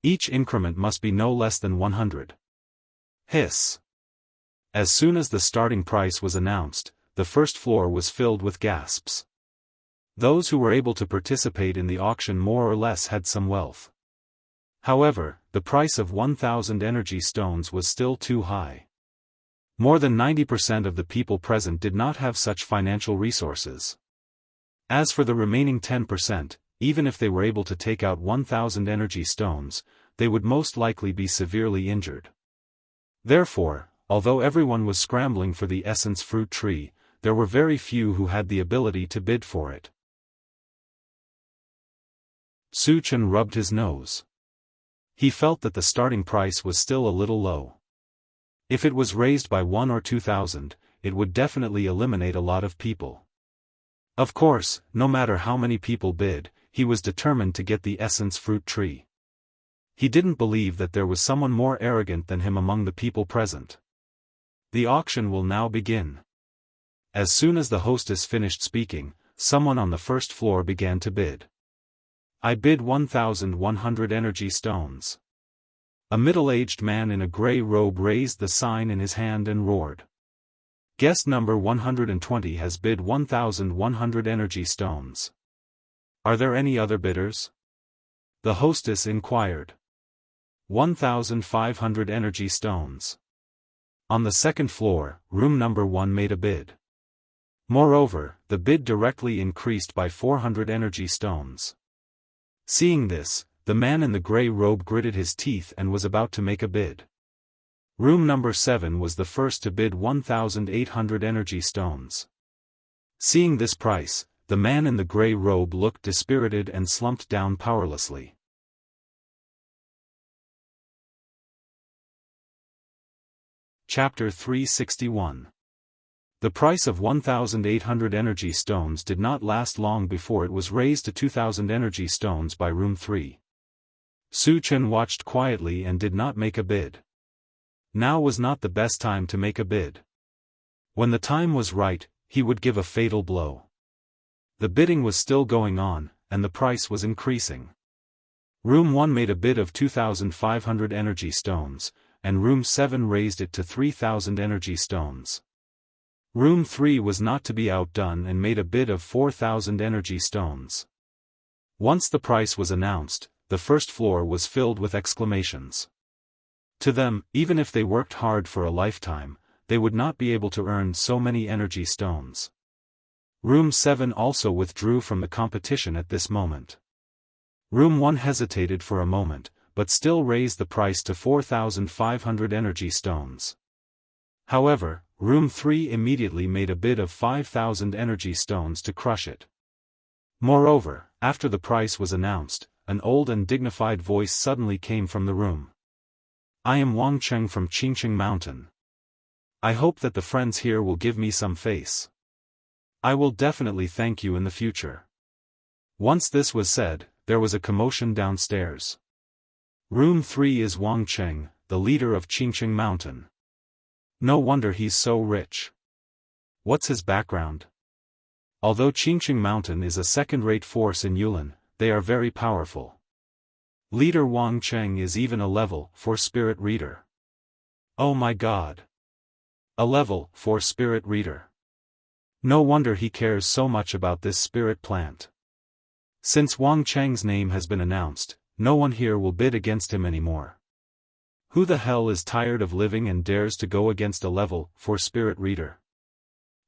Each increment must be no less than 100. Hiss. As soon as the starting price was announced, the first floor was filled with gasps. Those who were able to participate in the auction more or less had some wealth. However, the price of 1,000 energy stones was still too high. More than 90% of the people present did not have such financial resources. As for the remaining 10%, even if they were able to take out 1,000 energy stones, they would most likely be severely injured. Therefore, although everyone was scrambling for the essence fruit tree, there were very few who had the ability to bid for it. Su Chen rubbed his nose. He felt that the starting price was still a little low. If it was raised by 1 or 2,000, it would definitely eliminate a lot of people. Of course, no matter how many people bid, he was determined to get the essence fruit tree. He didn't believe that there was someone more arrogant than him among the people present. The auction will now begin. As soon as the hostess finished speaking, someone on the first floor began to bid. I bid 1,100 energy stones. A middle-aged man in a gray robe raised the sign in his hand and roared. Guest number 120 has bid 1,100 energy stones. Are there any other bidders? The hostess inquired. 1,500 energy stones. On the second floor, room number 1 made a bid. Moreover, the bid directly increased by 400 energy stones. Seeing this, the man in the gray robe gritted his teeth and was about to make a bid. Room number 7 was the first to bid 1,800 energy stones. Seeing this price, the man in the gray robe looked dispirited and slumped down powerlessly. Chapter 361. The price of 1,800 energy stones did not last long before it was raised to 2,000 energy stones by room 3. Su Chen watched quietly and did not make a bid. Now was not the best time to make a bid. When the time was right, he would give a fatal blow. The bidding was still going on, and the price was increasing. Room 1 made a bid of 2,500 energy stones, and room 7 raised it to 3,000 energy stones. Room 3 was not to be outdone and made a bid of 4,000 energy stones. Once the price was announced, the first floor was filled with exclamations. To them, even if they worked hard for a lifetime, they would not be able to earn so many energy stones. Room 7 also withdrew from the competition at this moment. Room 1 hesitated for a moment, but still raised the price to 4,500 energy stones. However, Room 3 immediately made a bid of 5,000 energy stones to crush it. Moreover, after the price was announced, an old and dignified voice suddenly came from the room. I am Wang Cheng from Qingqing Mountain. I hope that the friends here will give me some face. I will definitely thank you in the future. Once this was said, there was a commotion downstairs. Room 3 is Wang Cheng, the leader of Qingqing Mountain. No wonder he's so rich. What's his background? Although Qingqing Mountain is a second-rate force in Yulin, they are very powerful. Leader Wang Cheng is even a level 4 spirit reader. Oh my god. A level 4 spirit reader. No wonder he cares so much about this spirit plant. Since Wang Cheng's name has been announced, no one here will bid against him anymore. Who the hell is tired of living and dares to go against a level 4 spirit reader?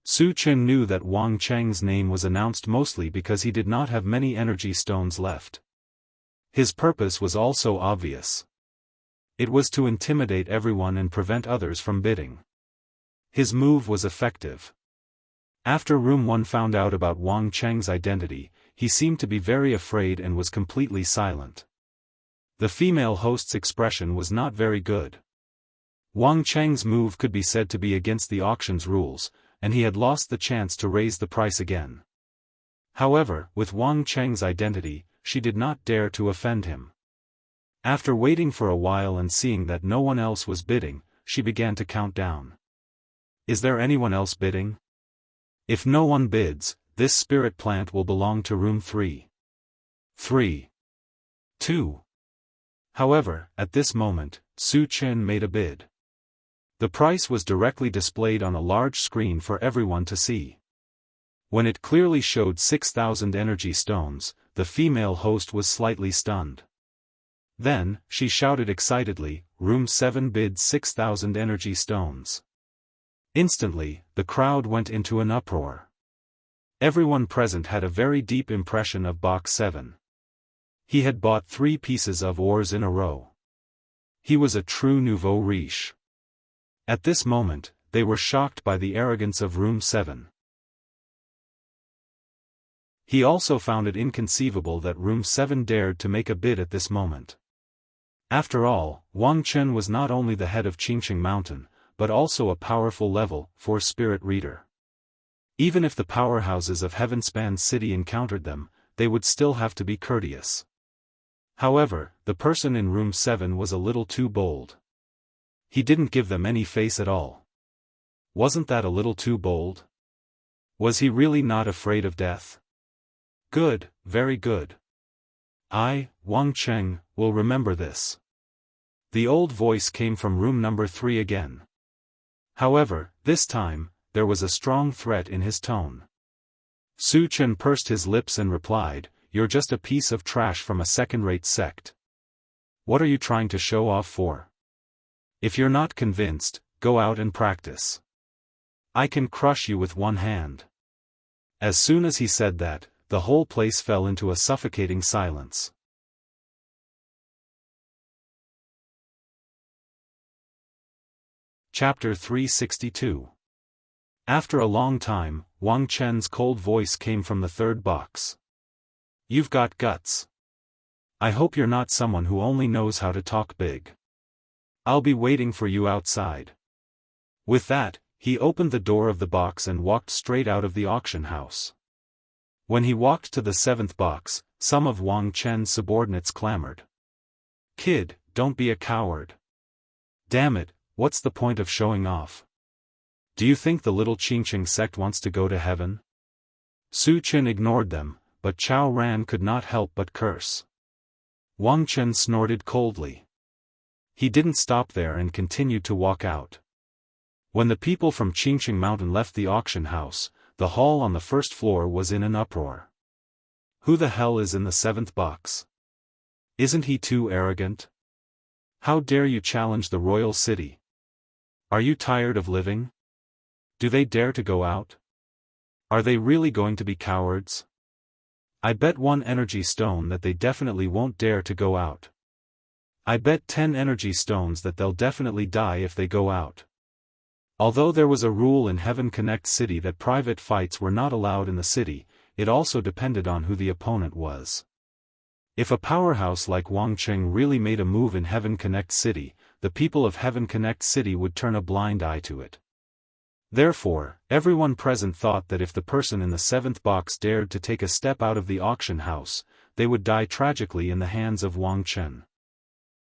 Su Chen knew that Wang Cheng's name was announced mostly because he did not have many energy stones left. His purpose was also obvious. It was to intimidate everyone and prevent others from bidding. His move was effective. After Room 1 found out about Wang Cheng's identity, he seemed to be very afraid and was completely silent. The female host's expression was not very good. Wang Cheng's move could be said to be against the auction's rules, and he had lost the chance to raise the price again. However, with Wang Cheng's identity, she did not dare to offend him. After waiting for a while and seeing that no one else was bidding, she began to count down. Is there anyone else bidding? If no one bids, this spirit plant will belong to room 3. 3. 2. However, at this moment, Su Chen made a bid. The price was directly displayed on a large screen for everyone to see. When it clearly showed 6,000 energy stones, the female host was slightly stunned. Then, she shouted excitedly, Room 7 bid 6,000 energy stones. Instantly, the crowd went into an uproar. Everyone present had a very deep impression of Box 7. He had bought 3 pieces of ores in a row. He was a true nouveau riche. At this moment, they were shocked by the arrogance of Room 7. He also found it inconceivable that Room 7 dared to make a bid at this moment. After all, Wang Chen was not only the head of Qingqing Mountain, but also a powerful level 4 spirit reader. Even if the powerhouses of Heavenspan City encountered them, they would still have to be courteous. However, the person in Room 7 was a little too bold. He didn't give them any face at all. Wasn't that a little too bold? Was he really not afraid of death? Good, very good. I, Wang Cheng, will remember this. The old voice came from room number 3 again. However, this time, there was a strong threat in his tone. Su Chen pursed his lips and replied, "You're just a piece of trash from a second-rate sect. What are you trying to show off for? If you're not convinced, go out and practice. I can crush you with one hand." As soon as he said that, the whole place fell into a suffocating silence. Chapter 362. After a long time, Wang Chen's cold voice came from the 3rd box. "You've got guts. I hope you're not someone who only knows how to talk big. I'll be waiting for you outside." With that, he opened the door of the box and walked straight out of the auction house. When he walked to the 7th box, some of Wang Chen's subordinates clamored. "Kid, don't be a coward. Damn it, what's the point of showing off? Do you think the little Qingqing sect wants to go to heaven?" Su Chen ignored them, but Chao Ran could not help but curse. Wang Chen snorted coldly. He didn't stop there and continued to walk out. When the people from Qingqing Mountain left the auction house, the hall on the 1st floor was in an uproar. Who the hell is in the 7th box? Isn't he too arrogant? How dare you challenge the royal city? Are you tired of living? Do they dare to go out? Are they really going to be cowards? I bet 1 energy stone that they definitely won't dare to go out. I bet 10 energy stones that they'll definitely die if they go out. Although there was a rule in Heaven Connect City that private fights were not allowed in the city, it also depended on who the opponent was. If a powerhouse like Wang Cheng really made a move in Heaven Connect City, the people of Heaven Connect City would turn a blind eye to it. Therefore, everyone present thought that if the person in the 7th box dared to take a step out of the auction house, they would die tragically in the hands of Wang Chen.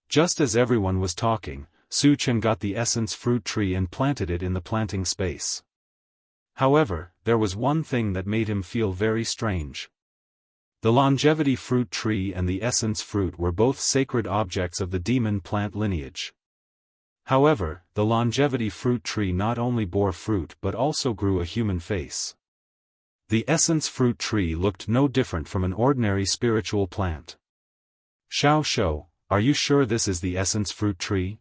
Just as everyone was talking, Su Chen got the essence fruit tree and planted it in the planting space. However, there was one thing that made him feel very strange. The longevity fruit tree and the essence fruit were both sacred objects of the demon plant lineage. However, the longevity fruit tree not only bore fruit but also grew a human face. The essence fruit tree looked no different from an ordinary spiritual plant. "Xiao Shou, are you sure this is the essence fruit tree?"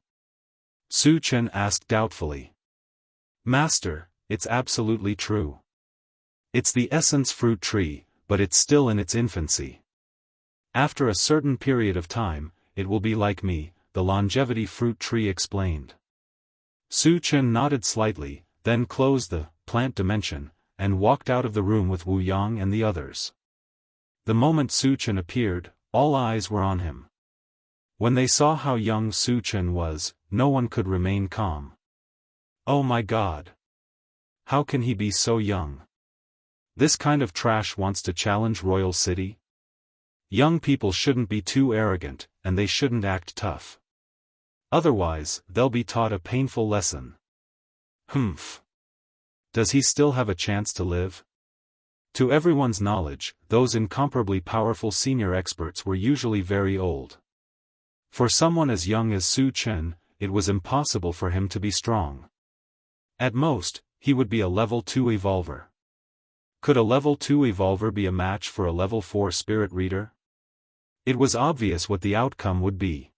Su Chen asked doubtfully. "Master, it's absolutely true. It's the essence fruit tree, but it's still in its infancy. After a certain period of time, it will be like me," the longevity fruit tree explained. Su Chen nodded slightly, then closed the plant dimension, and walked out of the room with Wu Yang and the others. The moment Su Chen appeared, all eyes were on him. When they saw how young Su Chen was, no one could remain calm. Oh my God! How can he be so young? This kind of trash wants to challenge Royal City? Young people shouldn't be too arrogant, and they shouldn't act tough. Otherwise, they'll be taught a painful lesson. Humph. Does he still have a chance to live? To everyone's knowledge, those incomparably powerful senior experts were usually very old. For someone as young as Su Chen, it was impossible for him to be strong. At most, he would be a level 2 evolver. Could a level 2 evolver be a match for a level 4 spirit reader? It was obvious what the outcome would be.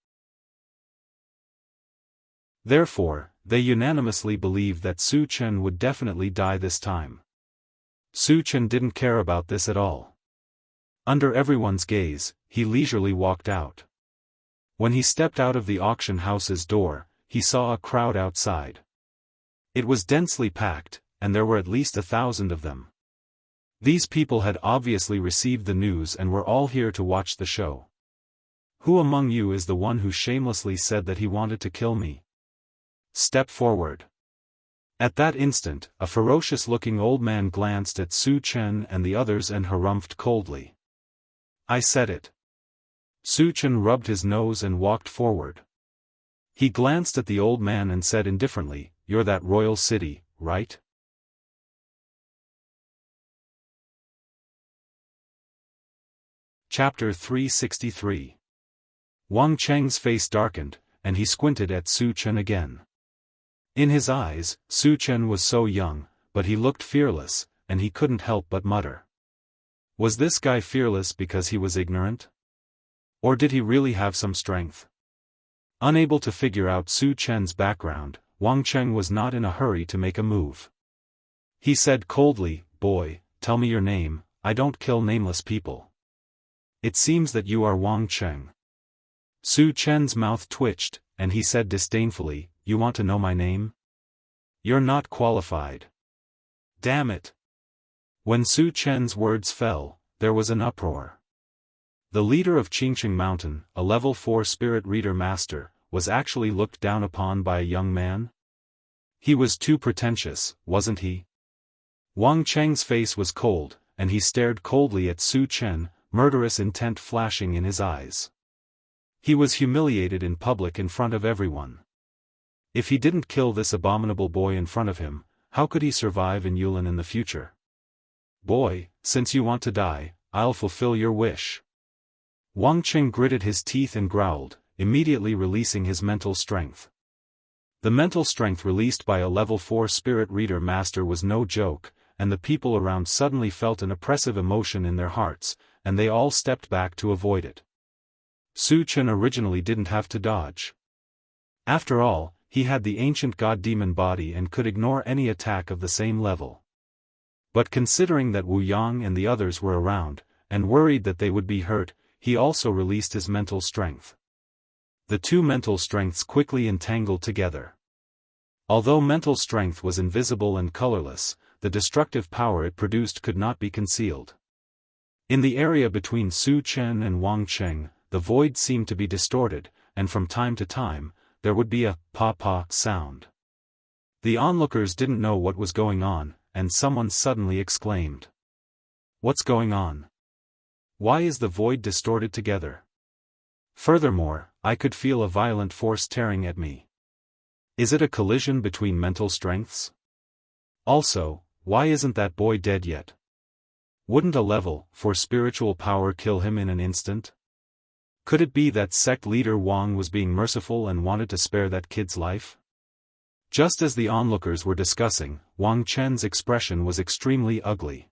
Therefore, They unanimously believed that Su Chen would definitely die this time. Su Chen didn't care about this at all. Under everyone's gaze, he leisurely walked out. When he stepped out of the auction house's door, he saw a crowd outside. It was densely packed, and there were at least 1,000 of them. These people had obviously received the news and were all here to watch the show. Who among you is the one who shamelessly said that he wanted to kill me? Step forward. At that instant, a ferocious-looking old man glanced at Su Chen and the others and harumphed coldly. I said it. Su Chen rubbed his nose and walked forward. He glanced at the old man and said indifferently, You're that royal city, right? Chapter 363. Wang Cheng's face darkened, and he squinted at Su Chen again. In his eyes, Su Chen was so young, but he looked fearless, and he couldn't help but mutter. Was this guy fearless because he was ignorant? Or did he really have some strength? Unable to figure out Su Chen's background, Wang Cheng was not in a hurry to make a move. He said coldly, Boy, tell me your name, I don't kill nameless people. It seems that you are Wang Cheng. Su Chen's mouth twitched, and he said disdainfully, You want to know my name? You're not qualified. Damn it. When Su Chen's words fell, there was an uproar. The leader of Qingqing Mountain, a level 4 spirit reader master, was actually looked down upon by a young man? He was too pretentious, wasn't he? Wang Cheng's face was cold, and he stared coldly at Su Chen, murderous intent flashing in his eyes. He was humiliated in public in front of everyone. If he didn't kill this abominable boy in front of him, how could he survive in Yulin in the future? Boy, since you want to die, I'll fulfill your wish. Wang Cheng gritted his teeth and growled, immediately releasing his mental strength. The mental strength released by a level 4 spirit reader master was no joke, and the people around suddenly felt an oppressive emotion in their hearts, and they all stepped back to avoid it. Su Chen originally didn't have to dodge. After all, he had the ancient god-demon body and could ignore any attack of the same level. But considering that Wu Yang and the others were around, and worried that they would be hurt, he also released his mental strength. The two mental strengths quickly entangled together. Although mental strength was invisible and colorless, the destructive power it produced could not be concealed. In the area between Su Chen and Wang Cheng, the void seemed to be distorted, and from time to time, there would be a pa-pa sound. The onlookers didn't know what was going on, and someone suddenly exclaimed. What's going on? Why is the void distorted together? Furthermore, I could feel a violent force tearing at me. Is it a collision between mental strengths? Also, why isn't that boy dead yet? Wouldn't a level 4 spiritual power kill him in an instant? Could it be that sect leader Wang was being merciful and wanted to spare that kid's life? Just as the onlookers were discussing, Wang Chen's expression was extremely ugly.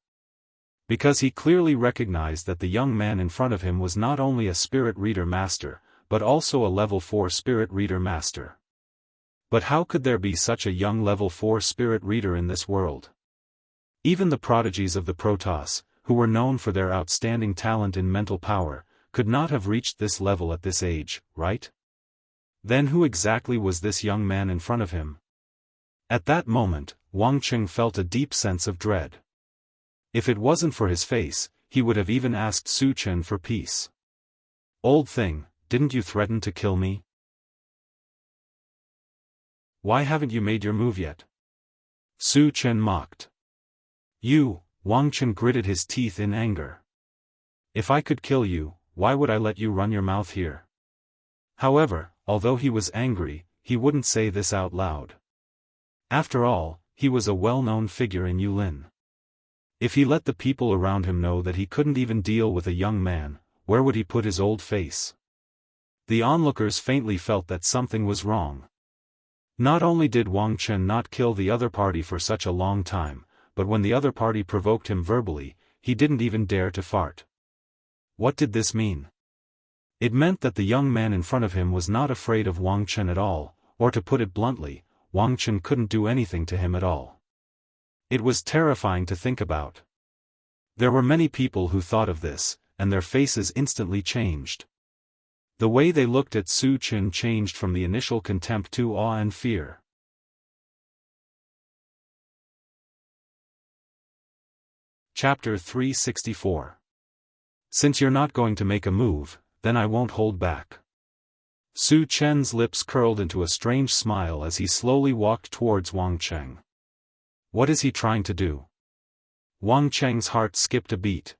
Because he clearly recognized that the young man in front of him was not only a spirit reader master, but also a level 4 spirit reader master. But how could there be such a young level 4 spirit reader in this world? Even the prodigies of the Protoss, who were known for their outstanding talent in mental power, could not have reached this level at this age, right? Then who exactly was this young man in front of him? At that moment, Wang Cheng felt a deep sense of dread. If it wasn't for his face, he would have even asked Su Chen for peace. Old thing, didn't you threaten to kill me? Why haven't you made your move yet? Su Chen mocked. You, Wang Cheng gritted his teeth in anger. If I could kill you, why would I let you run your mouth here? However, although he was angry, he wouldn't say this out loud. After all, he was a well-known figure in Yulin. If he let the people around him know that he couldn't even deal with a young man, where would he put his old face? The onlookers faintly felt that something was wrong. Not only did Wang Chen not kill the other party for such a long time, but when the other party provoked him verbally, he didn't even dare to fart. What did this mean? It meant that the young man in front of him was not afraid of Wang Chen at all, or to put it bluntly, Wang Chen couldn't do anything to him at all. It was terrifying to think about. There were many people who thought of this, and their faces instantly changed. The way they looked at Su Chen changed from the initial contempt to awe and fear. Chapter 364. Since you're not going to make a move, then I won't hold back. Su Chen's lips curled into a strange smile as he slowly walked towards Wang Cheng. What is he trying to do? Wang Cheng's heart skipped a beat.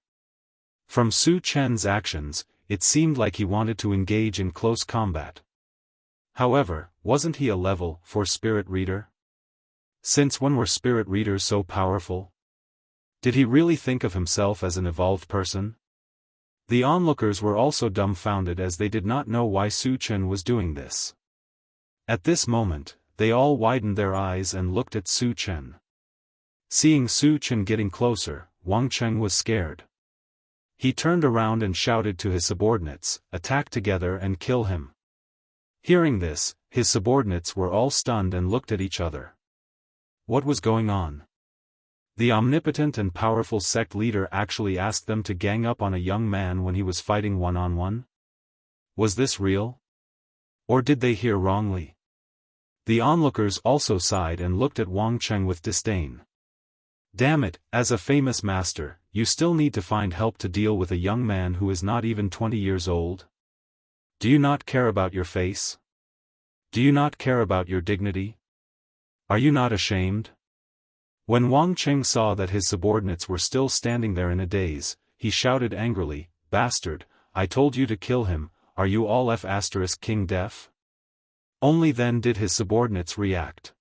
From Su Chen's actions, it seemed like he wanted to engage in close combat. However, wasn't he a level 4 spirit reader? Since when were spirit readers so powerful? Did he really think of himself as an evolved person? The onlookers were also dumbfounded as they did not know why Su Chen was doing this. At this moment, they all widened their eyes and looked at Su Chen. Seeing Su Chen getting closer, Wang Cheng was scared. He turned around and shouted to his subordinates, "Attack together and kill him." Hearing this, his subordinates were all stunned and looked at each other. What was going on? The omnipotent and powerful sect leader actually asked them to gang up on a young man when he was fighting one-on-one? Was this real? Or did they hear wrongly? The onlookers also sighed and looked at Wang Cheng with disdain. Damn it, as a famous master, you still need to find help to deal with a young man who is not even 20 years old? Do you not care about your face? Do you not care about your dignity? Are you not ashamed? When Wang Cheng saw that his subordinates were still standing there in a daze, he shouted angrily, "Bastard, I told you to kill him, are you all King deaf?" Only then did his subordinates react.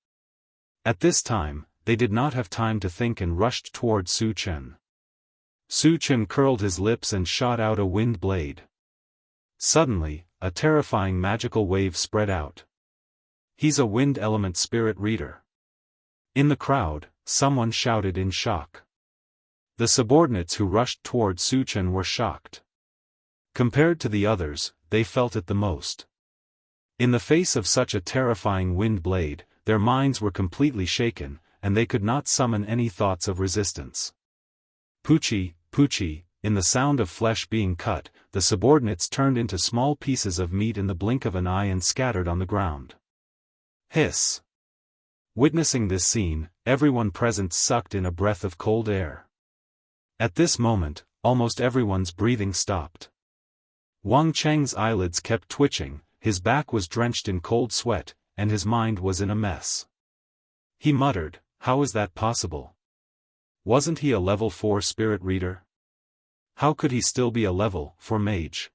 At this time, they did not have time to think and rushed toward Su Chen. Su Chen curled his lips and shot out a wind blade. Suddenly, a terrifying magical wave spread out. He's a wind element spirit reader. In the crowd, someone shouted in shock. The subordinates who rushed toward Su Chen were shocked. Compared to the others, they felt it the most. In the face of such a terrifying wind blade, their minds were completely shaken, and they could not summon any thoughts of resistance. Poochie, poochie, in the sound of flesh being cut, the subordinates turned into small pieces of meat in the blink of an eye and scattered on the ground. Hiss! Witnessing this scene, everyone present sucked in a breath of cold air. At this moment, almost everyone's breathing stopped. Wang Cheng's eyelids kept twitching, his back was drenched in cold sweat, and his mind was in a mess. He muttered, "How is that possible? Wasn't he a level 4 spirit reader? How could he still be a level 4 mage?"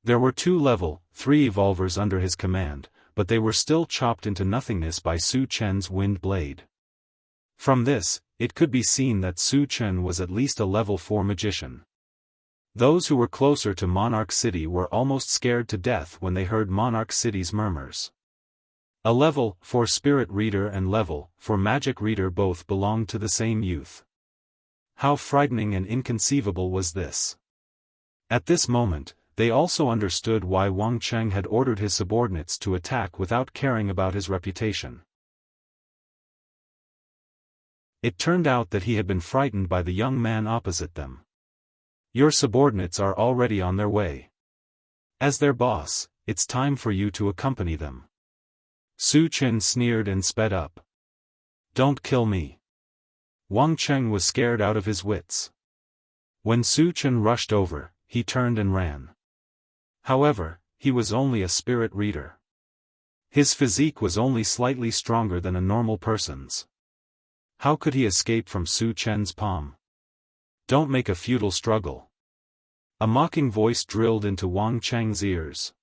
There were 2 level 3 evolvers under his command, but they were still chopped into nothingness by Su Chen's wind blade. From this, it could be seen that Su Chen was at least a level 4 magician. Those who were closer to Monarch City were almost scared to death when they heard Monarch City's murmurs. A level 4 spirit reader and level 4 magic reader both belonged to the same youth. How frightening and inconceivable was this? At this moment, they also understood why Wang Cheng had ordered his subordinates to attack without caring about his reputation. It turned out that he had been frightened by the young man opposite them. Your subordinates are already on their way. As their boss, it's time for you to accompany them. Su Chen sneered and sped up. Don't kill me. Wang Cheng was scared out of his wits. When Su Chen rushed over, he turned and ran. However, he was only a spirit reader. His physique was only slightly stronger than a normal person's. How could he escape from Su Chen's palm? Don't make a futile struggle. A mocking voice drilled into Wang Cheng's ears.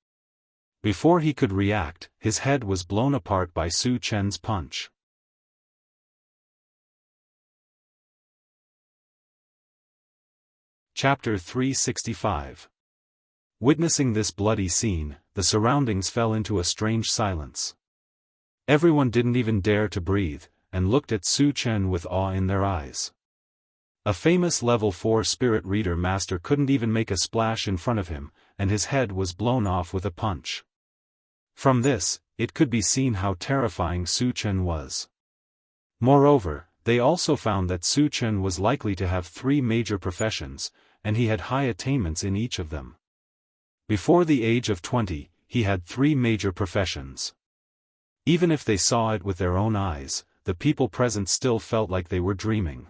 Before he could react, his head was blown apart by Su Chen's punch. Chapter 365. Witnessing this bloody scene, the surroundings fell into a strange silence. Everyone didn't even dare to breathe, and looked at Su Chen with awe in their eyes. A famous level 4 spirit reader master couldn't even make a splash in front of him, and his head was blown off with a punch. From this, it could be seen how terrifying Su Chen was. Moreover, they also found that Su Chen was likely to have 3 major professions, and he had high attainments in each of them. Before the age of 20, he had 3 major professions. Even if they saw it with their own eyes, the people present still felt like they were dreaming.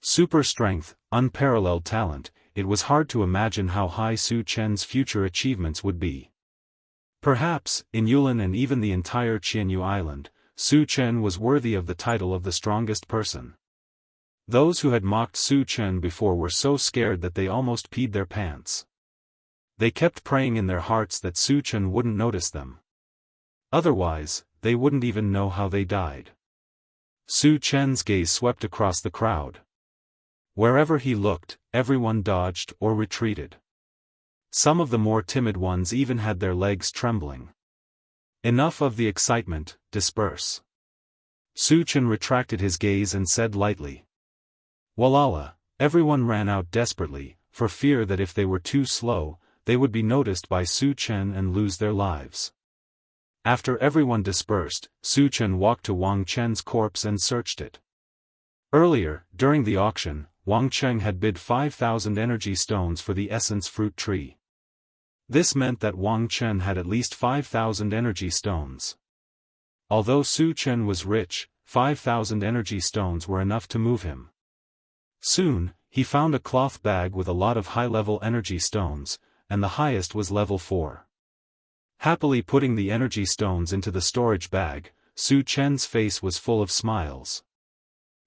Super strength, unparalleled talent, it was hard to imagine how high Su Chen's future achievements would be. Perhaps, in Yulin and even the entire Jianghu island, Su Chen was worthy of the title of the strongest person. Those who had mocked Su Chen before were so scared that they almost peed their pants. They kept praying in their hearts that Su Chen wouldn't notice them. Otherwise, they wouldn't even know how they died. Su Chen's gaze swept across the crowd. Wherever he looked, everyone dodged or retreated. Some of the more timid ones even had their legs trembling. Enough of the excitement, disperse. Su Chen retracted his gaze and said lightly. Walala, everyone ran out desperately, for fear that if they were too slow, they would be noticed by Su Chen and lose their lives. After everyone dispersed, Su Chen walked to Wang Chen's corpse and searched it. Earlier, during the auction, Wang Cheng had bid 5,000 energy stones for the essence fruit tree. This meant that Wang Chen had at least 5,000 energy stones. Although Su Chen was rich, 5,000 energy stones were enough to move him. Soon, he found a cloth bag with a lot of high-level energy stones, and the highest was level 4. Happily putting the energy stones into the storage bag, Su Chen's face was full of smiles.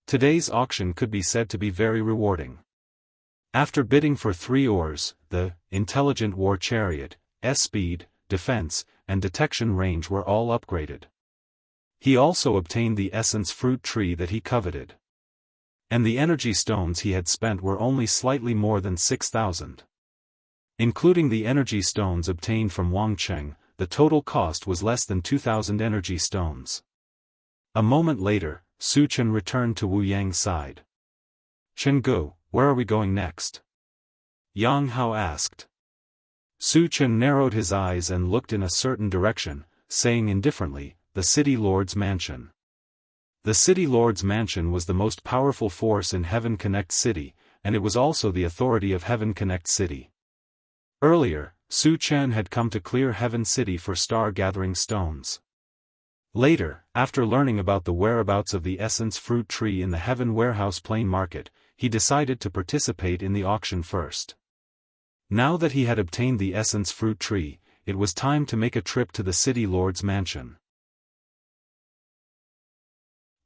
Today's auction could be said to be very rewarding. After bidding for 3 ores, the intelligent war chariot, speed, defense, and detection range were all upgraded. He also obtained the essence fruit tree that he coveted. And the energy stones he had spent were only slightly more than 6,000. Including the energy stones obtained from Wang Cheng, the total cost was less than 2,000 energy stones. A moment later, Su Chen returned to Wu Yang's side. Chenggu, where are we going next? Yang Hao asked. Su Chen narrowed his eyes and looked in a certain direction, saying indifferently, the City Lord's Mansion. The City Lord's Mansion was the most powerful force in Heaven Connect City, and it was also the authority of Heaven Connect City. Earlier, Su Chen had come to clear Heaven City for star-gathering stones. Later, after learning about the whereabouts of the essence fruit tree in the Heaven Warehouse Plain Market, he decided to participate in the auction first. Now that he had obtained the essence fruit tree, it was time to make a trip to the City Lord's Mansion.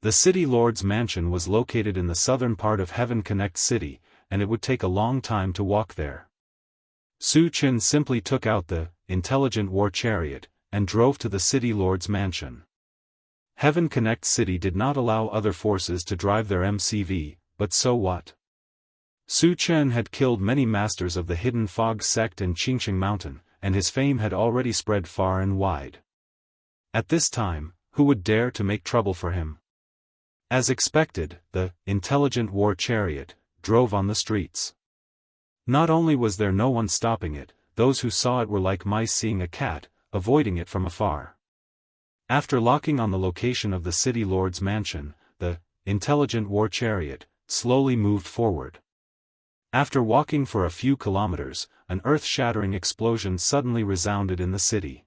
The City Lord's Mansion was located in the southern part of Heaven Connect City, and it would take a long time to walk there. Su Chen simply took out the intelligent war chariot, and drove to the City Lord's Mansion. Heaven Connect City did not allow other forces to drive their MCV, but so what? Su Chen had killed many masters of the Hidden Fog sect and Qingqing Mountain, and his fame had already spread far and wide. At this time, who would dare to make trouble for him? As expected, the intelligent war chariot drove on the streets. Not only was there no one stopping it, those who saw it were like mice seeing a cat, avoiding it from afar. After locking on the location of the City Lord's Mansion, the intelligent war chariot slowly moved forward. After walking for a few kilometers, an earth-shattering explosion suddenly resounded in the city.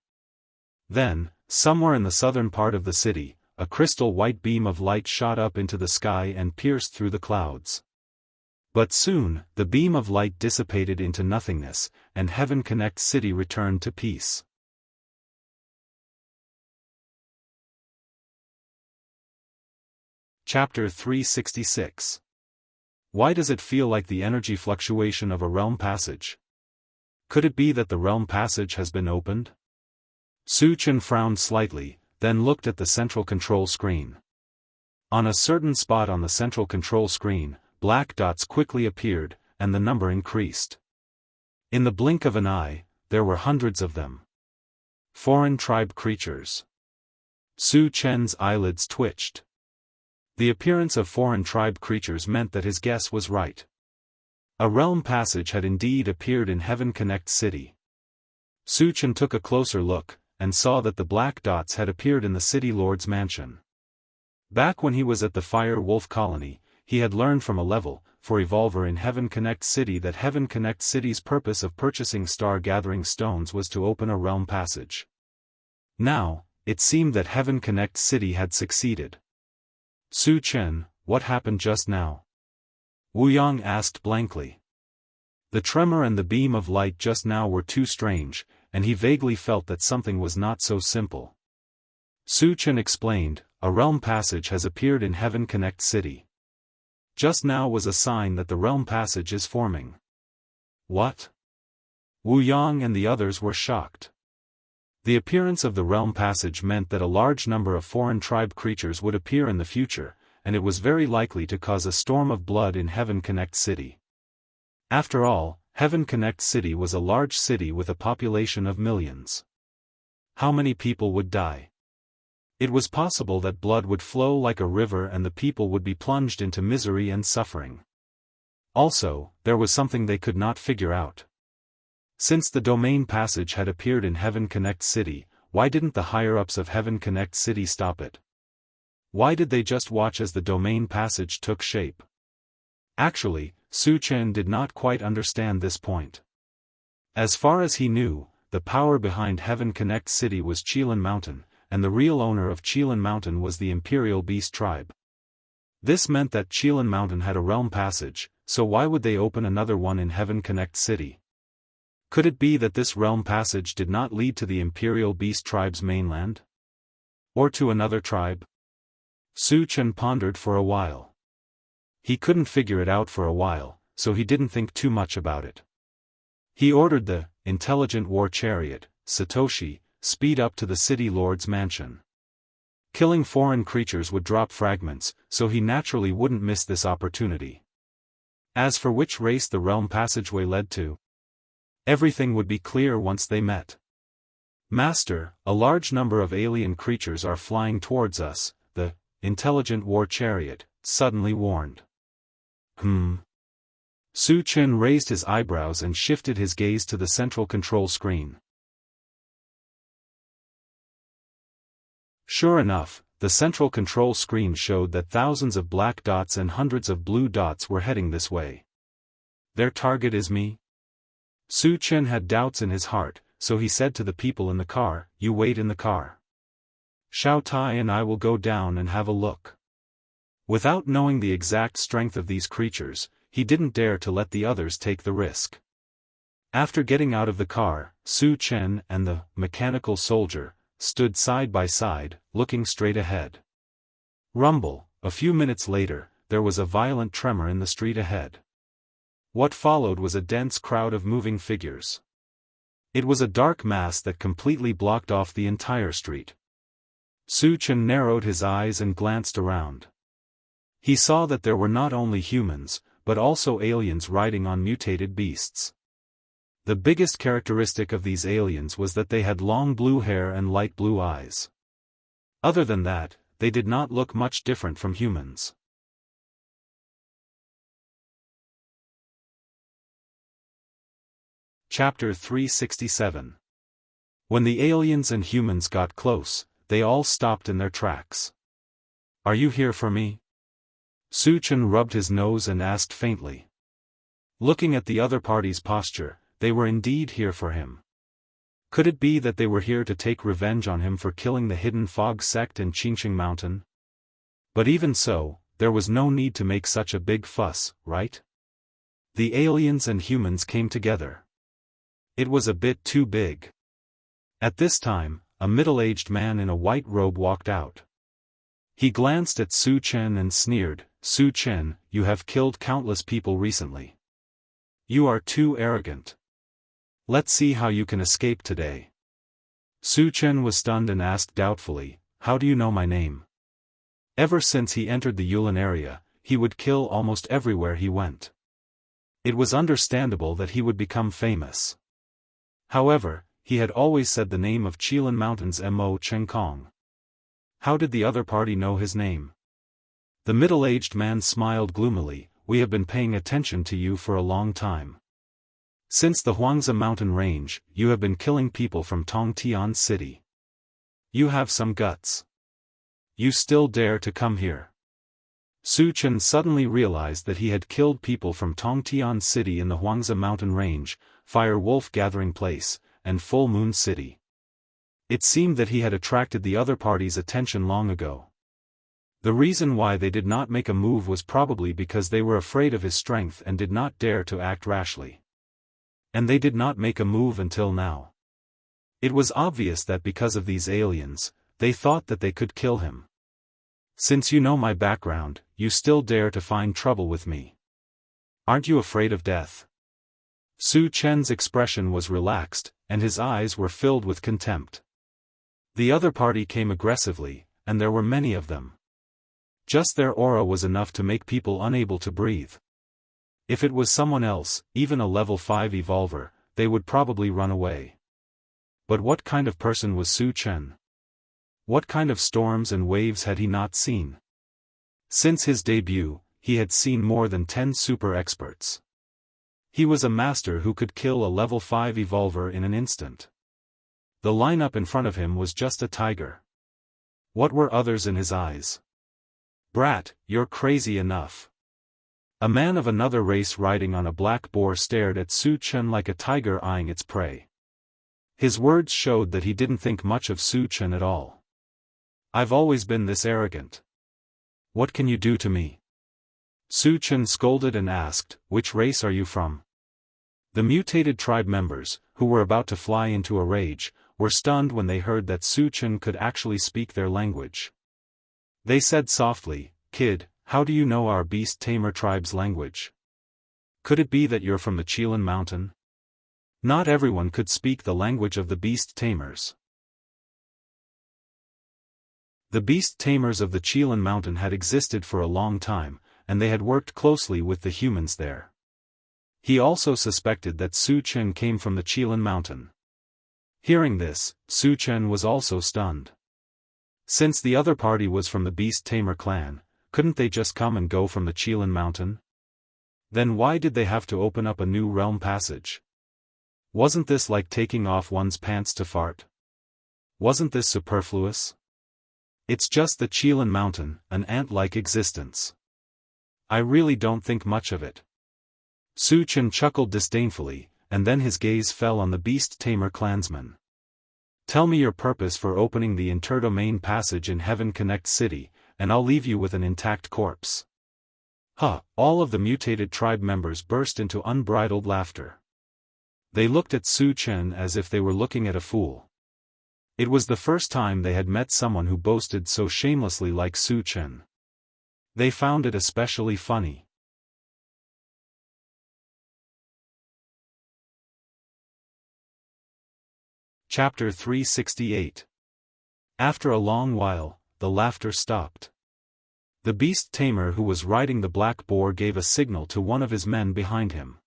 Then, somewhere in the southern part of the city, a crystal white beam of light shot up into the sky and pierced through the clouds. But soon, the beam of light dissipated into nothingness, and Heaven Connect City returned to peace. Chapter 366. Why does it feel like the energy fluctuation of a realm passage? Could it be that the realm passage has been opened? Su Chen frowned slightly, then looked at the central control screen. On a certain spot on the central control screen, black dots quickly appeared, and the number increased. In the blink of an eye, there were hundreds of them. Foreign tribe creatures. Su Chen's eyelids twitched. The appearance of foreign tribe creatures meant that his guess was right. A realm passage had indeed appeared in Heaven Connect City. Su Chen took a closer look, and saw that the black dots had appeared in the city lord's mansion. Back when he was at the Fire Wolf Colony, he had learned from a level 4 evolver in Heaven Connect City that Heaven Connect City's purpose of purchasing star-gathering stones was to open a realm passage. Now, it seemed that Heaven Connect City had succeeded. Su Chen, what happened just now? Wu Yang asked blankly. The tremor and the beam of light just now were too strange, and he vaguely felt that something was not so simple. Su Chen explained, a realm passage has appeared in Heaven Connect City. Just now was a sign that the realm passage is forming. What? Wu Yang and the others were shocked. The appearance of the realm passage meant that a large number of foreign tribe creatures would appear in the future, and it was very likely to cause a storm of blood in Heaven Connect City. After all, Heaven Connect City was a large city with a population of millions. How many people would die? It was possible that blood would flow like a river and the people would be plunged into misery and suffering. Also, there was something they could not figure out. Since the domain passage had appeared in Heaven Connect City, why didn't the higher-ups of Heaven Connect City stop it? Why did they just watch as the domain passage took shape? Actually, Su Chen did not quite understand this point. As far as he knew, the power behind Heaven Connect City was Qilin Mountain, and the real owner of Qilin Mountain was the Imperial Beast Tribe. This meant that Qilin Mountain had a realm passage, so why would they open another one in Heaven Connect City? Could it be that this realm passage did not lead to the Imperial Beast Tribe's mainland? Or to another tribe? Su Chen pondered for a while. He couldn't figure it out for a while, so he didn't think too much about it. He ordered the intelligent war chariot, Satoshi, speed up to the city lord's mansion. Killing foreign creatures would drop fragments, so he naturally wouldn't miss this opportunity. As for which race the realm passageway led to, everything would be clear once they met. Master, a large number of alien creatures are flying towards us, the intelligent war chariot suddenly warned. Su Chen raised his eyebrows and shifted his gaze to the central control screen. Sure enough, the central control screen showed that thousands of black dots and hundreds of blue dots were heading this way. Their target is me? Su Chen had doubts in his heart, so he said to the people in the car, "You wait in the car. Xiao Tai and I will go down and have a look." Without knowing the exact strength of these creatures, he didn't dare to let the others take the risk. After getting out of the car, Su Chen and the mechanical soldier stood side by side, looking straight ahead. Rumble, a few minutes later, there was a violent tremor in the street ahead. What followed was a dense crowd of moving figures. It was a dark mass that completely blocked off the entire street. Su Chen narrowed his eyes and glanced around. He saw that there were not only humans, but also aliens riding on mutated beasts. The biggest characteristic of these aliens was that they had long blue hair and light blue eyes. Other than that, they did not look much different from humans. Chapter 367. When the aliens and humans got close, they all stopped in their tracks. "Are you here for me?" Su Chen rubbed his nose and asked faintly. Looking at the other party's posture, they were indeed here for him. Could it be that they were here to take revenge on him for killing the Hidden Fog sect in Qingqing Mountain? But even so, there was no need to make such a big fuss, right? The aliens and humans came together. It was a bit too big. At this time, a middle-aged man in a white robe walked out. He glanced at Su Chen and sneered, "Su Chen, you have killed countless people recently. You are too arrogant. Let's see how you can escape today." Su Chen was stunned and asked doubtfully, "How do you know my name?" Ever since he entered the Yulin area, he would kill almost everywhere he went. It was understandable that he would become famous. However, he had always said the name of Qilin Mountain's Mo Chengkong. How did the other party know his name? The middle-aged man smiled gloomily, "We have been paying attention to you for a long time. Since the Huangzi mountain range, you have been killing people from Tongtian City. You have some guts. You still dare to come here. Su Chen suddenly realized that he had killed people from Tongtian City in the Huangzi Mountain Range, Fire Wolf Gathering Place, and Full Moon City. It seemed that he had attracted the other party's attention long ago. The reason why they did not make a move was probably because they were afraid of his strength and did not dare to act rashly. And they did not make a move until now. It was obvious that because of these aliens, they thought that they could kill him. Since you know my background, you still dare to find trouble with me. Aren't you afraid of death? Su Chen's expression was relaxed, and his eyes were filled with contempt. The other party came aggressively, and there were many of them. Just their aura was enough to make people unable to breathe. If it was someone else, even a level 5 evolver, they would probably run away. But what kind of person was Su Chen? What kind of storms and waves had he not seen? Since his debut, he had seen more than 10 super experts. He was a master who could kill a level 5 evolver in an instant. The lineup in front of him was just a tiger. What were others in his eyes? Brat, you're crazy enough. A man of another race riding on a black boar stared at Su Chen like a tiger eyeing its prey. His words showed that he didn't think much of Su Chen at all. I've always been this arrogant. What can you do to me? Su Chen scolded and asked, which race are you from? The mutated tribe members, who were about to fly into a rage, were stunned when they heard that Su Chen could actually speak their language. They said softly, Kid, how do you know our beast tamer tribe's language? Could it be that you're from the Qilin Mountain? Not everyone could speak the language of the beast tamers. The beast tamers of the Qilin Mountain had existed for a long time, and they had worked closely with the humans there. He also suspected that Su Chen came from the Qilin Mountain. Hearing this, Su Chen was also stunned. Since the other party was from the beast tamer clan, couldn't they just come and go from the Qilin Mountain? Then why did they have to open up a new realm passage? Wasn't this like taking off one's pants to fart? Wasn't this superfluous? It's just the Qilin Mountain, an ant-like existence. I really don't think much of it. Su Chen chuckled disdainfully, and then his gaze fell on the beast tamer clansman. Tell me your purpose for opening the interdomain passage in Heaven Connect City, and I'll leave you with an intact corpse. All of the mutated tribe members burst into unbridled laughter. They looked at Su Chen as if they were looking at a fool. It was the first time they had met someone who boasted so shamelessly like Su Chen. They found it especially funny. Chapter 368. After a long while, the laughter stopped. The beast tamer who was riding the black boar gave a signal to one of his men behind him.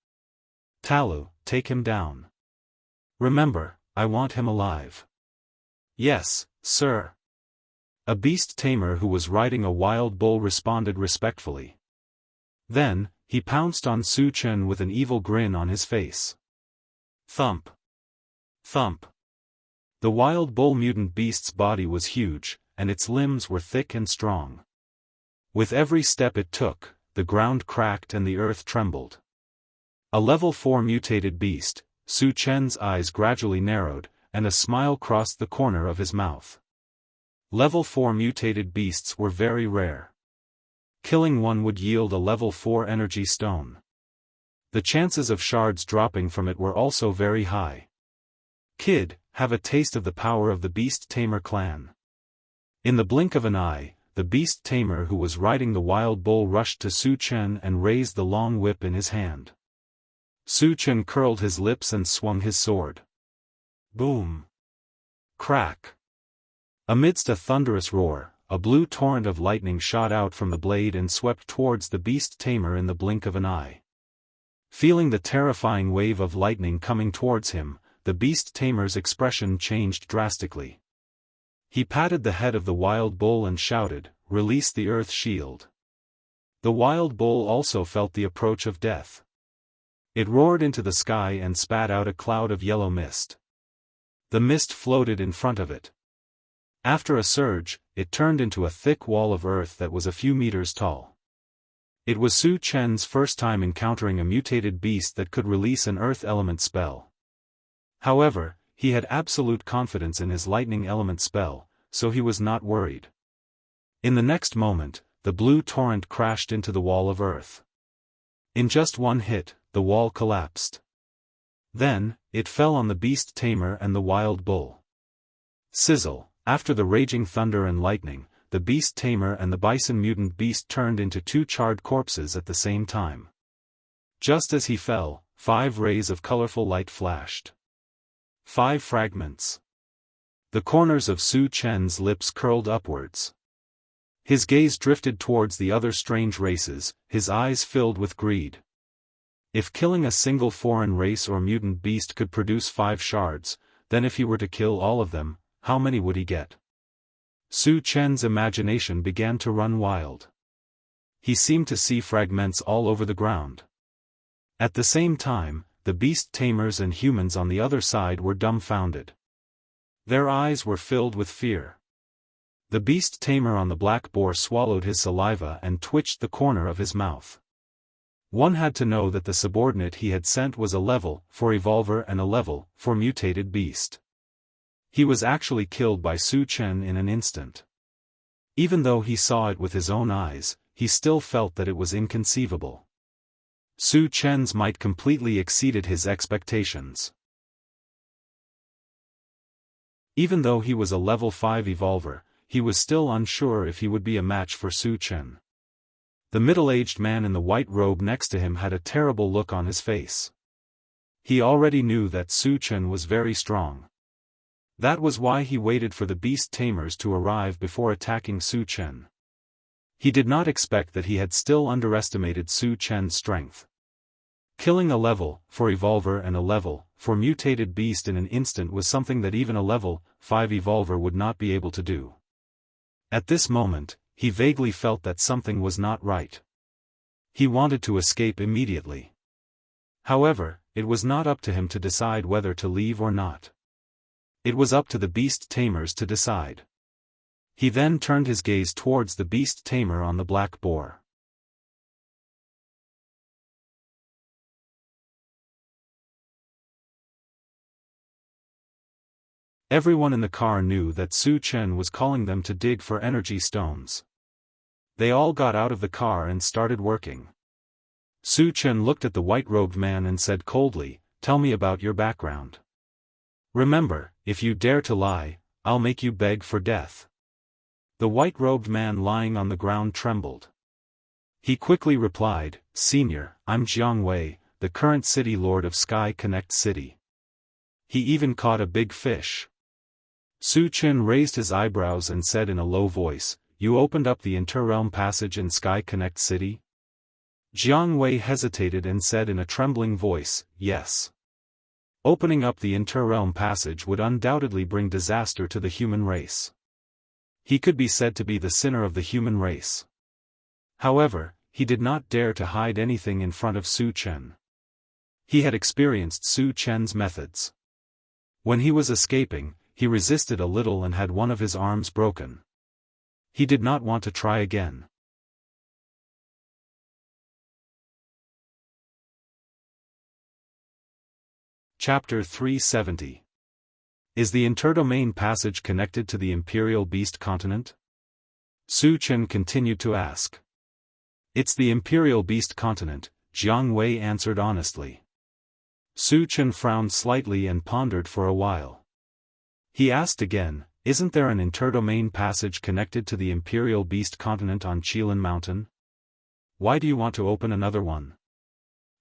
Talu, take him down. Remember, I want him alive. Yes, sir. A beast tamer who was riding a wild bull responded respectfully. Then, he pounced on Su Chen with an evil grin on his face. Thump. Thump. The wild bull mutant beast's body was huge, and its limbs were thick and strong. With every step it took, the ground cracked and the earth trembled. A level 4 mutated beast, Su Chen's eyes gradually narrowed, and a smile crossed the corner of his mouth. Level 4 mutated beasts were very rare. Killing one would yield a level 4 energy stone. The chances of shards dropping from it were also very high. Kid, have a taste of the power of the beast tamer clan. In the blink of an eye, the beast tamer who was riding the wild bull rushed to Su Chen and raised the long whip in his hand. Su Chen curled his lips and swung his sword. Boom! Crack! Amidst a thunderous roar, a blue torrent of lightning shot out from the blade and swept towards the beast tamer in the blink of an eye. Feeling the terrifying wave of lightning coming towards him, the beast tamer's expression changed drastically. He patted the head of the wild bull and shouted, "Release the earth shield." The wild bull also felt the approach of death. It roared into the sky and spat out a cloud of yellow mist. The mist floated in front of it. After a surge, it turned into a thick wall of earth that was a few meters tall. It was Su Chen's first time encountering a mutated beast that could release an earth element spell. However, he had absolute confidence in his lightning element spell, so he was not worried. In the next moment, the blue torrent crashed into the wall of earth. In just one hit, the wall collapsed. Then, it fell on the beast tamer and the wild bull. Sizzle, after the raging thunder and lightning, the beast tamer and the bison mutant beast turned into two charred corpses at the same time. Just as he fell, 5 rays of colorful light flashed. 5 fragments. The corners of Su Chen's lips curled upwards. His gaze drifted towards the other strange races, his eyes filled with greed. If killing a single foreign race or mutant beast could produce 5 shards, then if he were to kill all of them, how many would he get? Su Chen's imagination began to run wild. He seemed to see fragments all over the ground. At the same time, the beast tamers and humans on the other side were dumbfounded. Their eyes were filled with fear. The beast tamer on the black boar swallowed his saliva and twitched the corner of his mouth. One had to know that the subordinate he had sent was a level 4 evolver and a level 4 mutated beast. He was actually killed by Su Chen in an instant. Even though he saw it with his own eyes, he still felt that it was inconceivable. Su Chen's might completely exceeded his expectations. Even though he was a level 5 evolver, he was still unsure if he would be a match for Su Chen. The middle-aged man in the white robe next to him had a terrible look on his face. He already knew that Su Chen was very strong. That was why he waited for the beast tamers to arrive before attacking Su Chen. He did not expect that he had still underestimated Su Chen's strength. Killing a level 4 evolver and a level 4 mutated beast in an instant was something that even a level 5 evolver would not be able to do. At this moment, he vaguely felt that something was not right. He wanted to escape immediately. However, it was not up to him to decide whether to leave or not. It was up to the beast tamers to decide. He then turned his gaze towards the beast tamer on the black boar. Everyone in the car knew that Su Chen was calling them to dig for energy stones. They all got out of the car and started working. Su Chen looked at the white-robed man and said coldly, "Tell me about your background. Remember, if you dare to lie, I'll make you beg for death." The white-robed man lying on the ground trembled. He quickly replied, "Senior, I'm Jianghu, the current city lord of Sky Connect City." He even caught a big fish. Su Chen raised his eyebrows and said in a low voice, "You opened up the interrealm passage in Sky Connect City?" Jianghu hesitated and said in a trembling voice, "Yes." Opening up the interrealm passage would undoubtedly bring disaster to the human race. He could be said to be the sinner of the human race. However, he did not dare to hide anything in front of Su Chen. He had experienced Su Chen's methods. When he was escaping, he resisted a little and had one of his arms broken. He did not want to try again. Chapter 370. Is the interdomain passage connected to the Imperial Beast continent? Su Chen continued to ask. It's the Imperial Beast continent, Jianghu answered honestly. Su Chen frowned slightly and pondered for a while. He asked again, "Isn't there an interdomain passage connected to the Imperial Beast continent on Qilin Mountain? Why do you want to open another one?"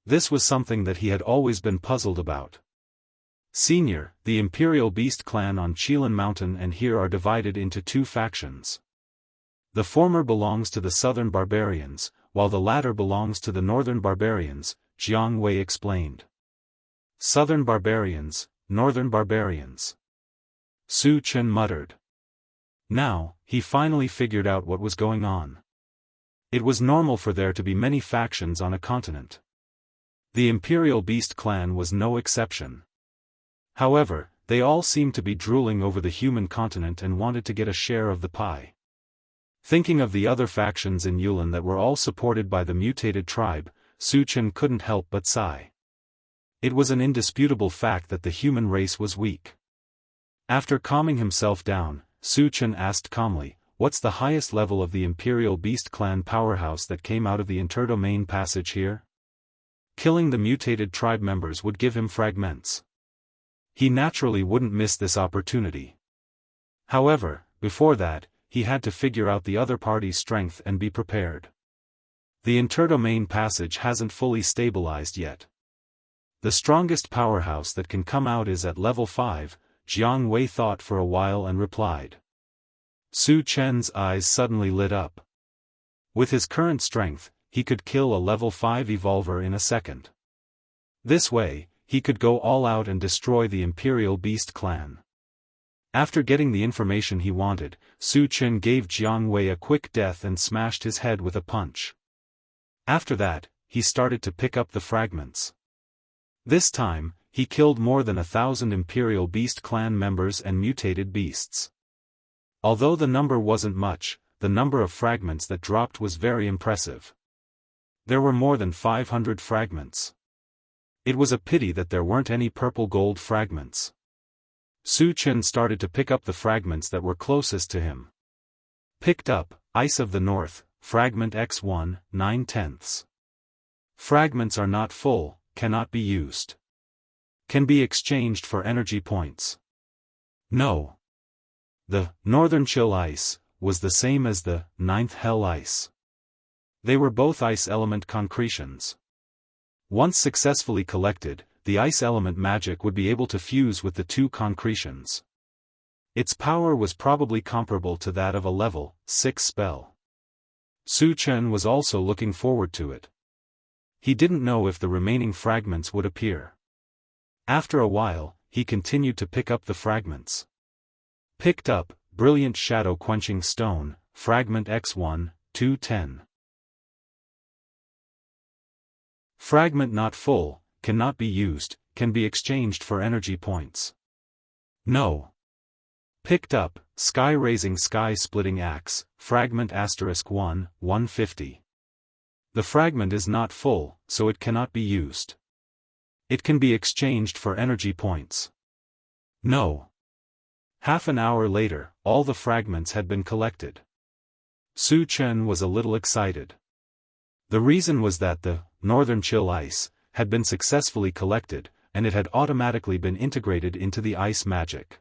This was something that he had always been puzzled about. "Senior, the Imperial Beast clan on Qilin Mountain and here are divided into 2 factions. The former belongs to the southern barbarians, while the latter belongs to the northern barbarians," Jianghu explained. "Southern barbarians, northern barbarians." Su Chen muttered. Now, he finally figured out what was going on. It was normal for there to be many factions on a continent. The Imperial Beast clan was no exception. However, They all seemed to be drooling over the human continent and wanted to get a share of the pie. Thinking of the other factions in Yulin that were all supported by the mutated tribe, Su Chen couldn't help but sigh. It was an indisputable fact that the human race was weak. After calming himself down, Su Chen asked calmly, "What's the highest level of the Imperial Beast Clan powerhouse that came out of the interdomain passage here?" Killing the mutated tribe members would give him fragments. He naturally wouldn't miss this opportunity. However, before that, he had to figure out the other party's strength and be prepared. The interdomain passage hasn't fully stabilized yet. The strongest powerhouse that can come out is at level 5, Jianghu thought for a while and replied. Su Chen's eyes suddenly lit up. With his current strength, he could kill a level 5 evolver in a second. This way, he could go all out and destroy the Imperial Beast Clan. After getting the information he wanted, Su Chen gave Jianghu a quick death and smashed his head with a punch. After that, he started to pick up the fragments. This time, he killed more than 1,000 Imperial Beast Clan members and mutated beasts. Although the number wasn't much, the number of fragments that dropped was very impressive. There were more than 500 fragments. It was a pity that there weren't any purple gold fragments. Su Chen started to pick up the fragments that were closest to him. Picked up, Ice of the North, Fragment X1, 9/10. Fragments are not full, cannot be used. Can be exchanged for energy points. No. The Northern Chill Ice was the same as the 9th Hell Ice. They were both ice element concretions. Once successfully collected, the ice element magic would be able to fuse with the two concretions. Its power was probably comparable to that of a level 6 spell. Su Chen was also looking forward to it. He didn't know if the remaining fragments would appear. After a while, he continued to pick up the fragments. Picked up, Brilliant Shadow Quenching Stone, Fragment X1, 2/10. Fragment not full, cannot be used, can be exchanged for energy points. No. Picked up, Sky Raising Sky Splitting Axe, Fragment *1, 150. The fragment is not full, so it cannot be used. It can be exchanged for energy points. No. Half an hour later, all the fragments had been collected. Su Chen was a little excited. The reason was that the Northern Chill Ice had been successfully collected, and it had automatically been integrated into the ice magic.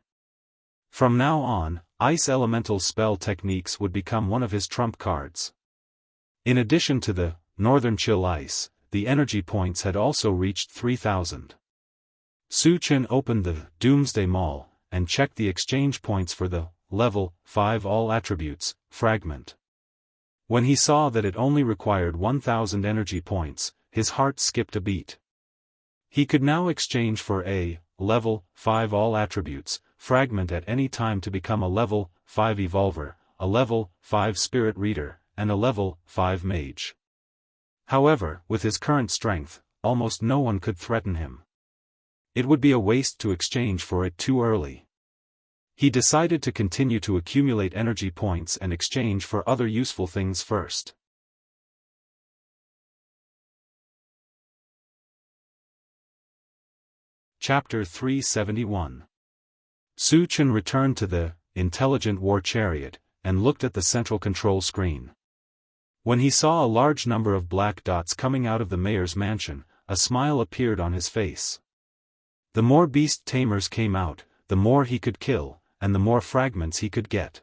From now on, ice elemental spell techniques would become one of his trump cards. In addition to the Northern Chill Ice, the energy points had also reached 3,000. Su Chen opened the Doomsday Mall and checked the exchange points for the level 5 all attributes fragment. When he saw that it only required 1,000 energy points, his heart skipped a beat. He could now exchange for a level 5 all attributes fragment at any time to become a level 5 evolver, a level 5 spirit reader, and a level 5 mage. However, with his current strength, almost no one could threaten him. It would be a waste to exchange for it too early. He decided to continue to accumulate energy points and exchange for other useful things first. Chapter 371. Su Chen returned to the Intelligent War Chariot, and looked at the central control screen. When he saw a large number of black dots coming out of the mayor's mansion, a smile appeared on his face. The more beast tamers came out, the more he could kill, and the more fragments he could get.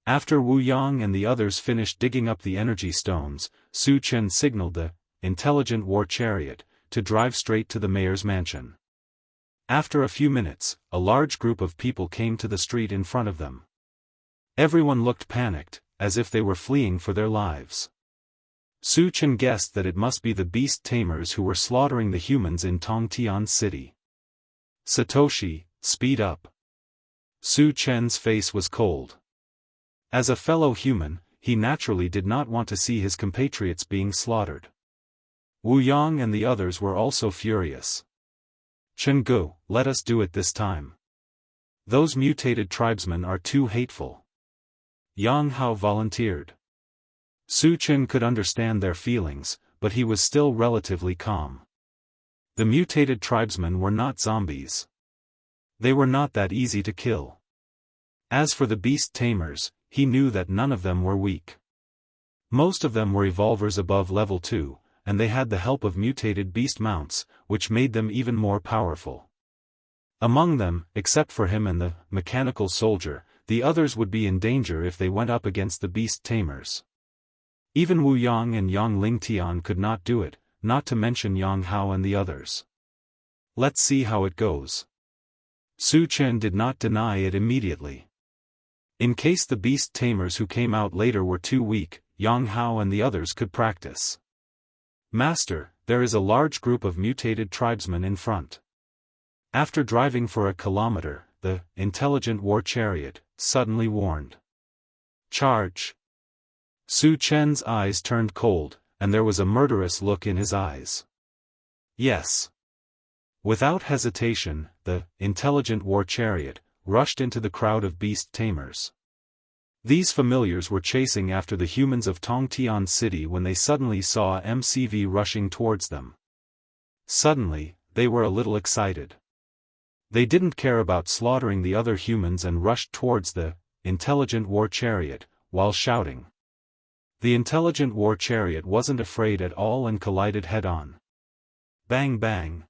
After Wu Yang and the others finished digging up the energy stones, Su Chen signaled the Intelligent War Chariot to drive straight to the mayor's mansion. After a few minutes, a large group of people came to the street in front of them. Everyone looked panicked, as if they were fleeing for their lives. Su Chen guessed that it must be the beast tamers who were slaughtering the humans in Tongtian City. Satoshi, speed up. Su Chen's face was cold. As a fellow human, he naturally did not want to see his compatriots being slaughtered. Wu Yang and the others were also furious. Chenggu, let us do it this time. Those mutated tribesmen are too hateful. Yang Hao volunteered. Su Chen could understand their feelings, but he was still relatively calm. The mutated tribesmen were not zombies. They were not that easy to kill. As for the beast tamers, he knew that none of them were weak. Most of them were evolvers above level 2, and they had the help of mutated beast mounts, which made them even more powerful. Among them, except for him and the mechanical soldier, the others would be in danger if they went up against the beast tamers. Even Wu Yang and Yang Lingtian could not do it, not to mention Yang Hao and the others. Let's see how it goes. Su Chen did not deny it immediately. In case the beast tamers who came out later were too weak, Yang Hao and the others could practice. Master, there is a large group of mutated tribesmen in front. After driving for a kilometer, the intelligent war chariot suddenly warned. Charge! Su Chen's eyes turned cold, and there was a murderous look in his eyes. Yes. Without hesitation, the intelligent war chariot rushed into the crowd of beast tamers. These familiars were chasing after the humans of Tongtian City when they suddenly saw MCV rushing towards them. Suddenly, they were a little excited. They didn't care about slaughtering the other humans and rushed towards the intelligent war chariot, while shouting. The intelligent war chariot wasn't afraid at all and collided head-on. Bang bang.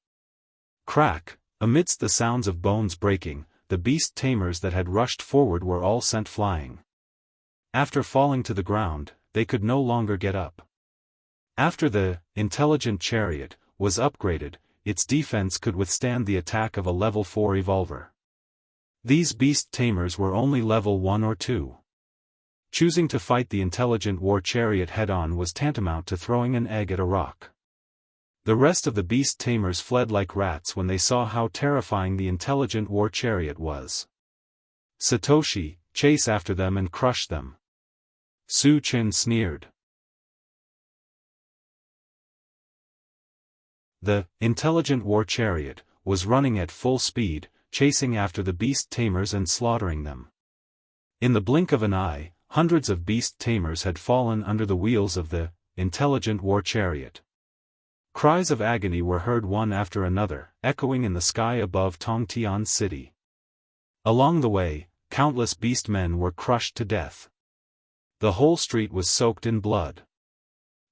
Crack, amidst the sounds of bones breaking, the beast tamers that had rushed forward were all sent flying. After falling to the ground, they could no longer get up. After the intelligent chariot was upgraded, its defense could withstand the attack of a level 4 evolver. These beast tamers were only level 1 or 2. Choosing to fight the intelligent war chariot head-on was tantamount to throwing an egg at a rock. The rest of the beast tamers fled like rats when they saw how terrifying the intelligent war chariot was. Satoshi, chase after them and crush them. Su Chen sneered. The intelligent war chariot was running at full speed, chasing after the beast tamers and slaughtering them. In the blink of an eye, hundreds of beast tamers had fallen under the wheels of the intelligent war chariot. Cries of agony were heard one after another, echoing in the sky above Tongtian City. Along the way, countless beast men were crushed to death. The whole street was soaked in blood.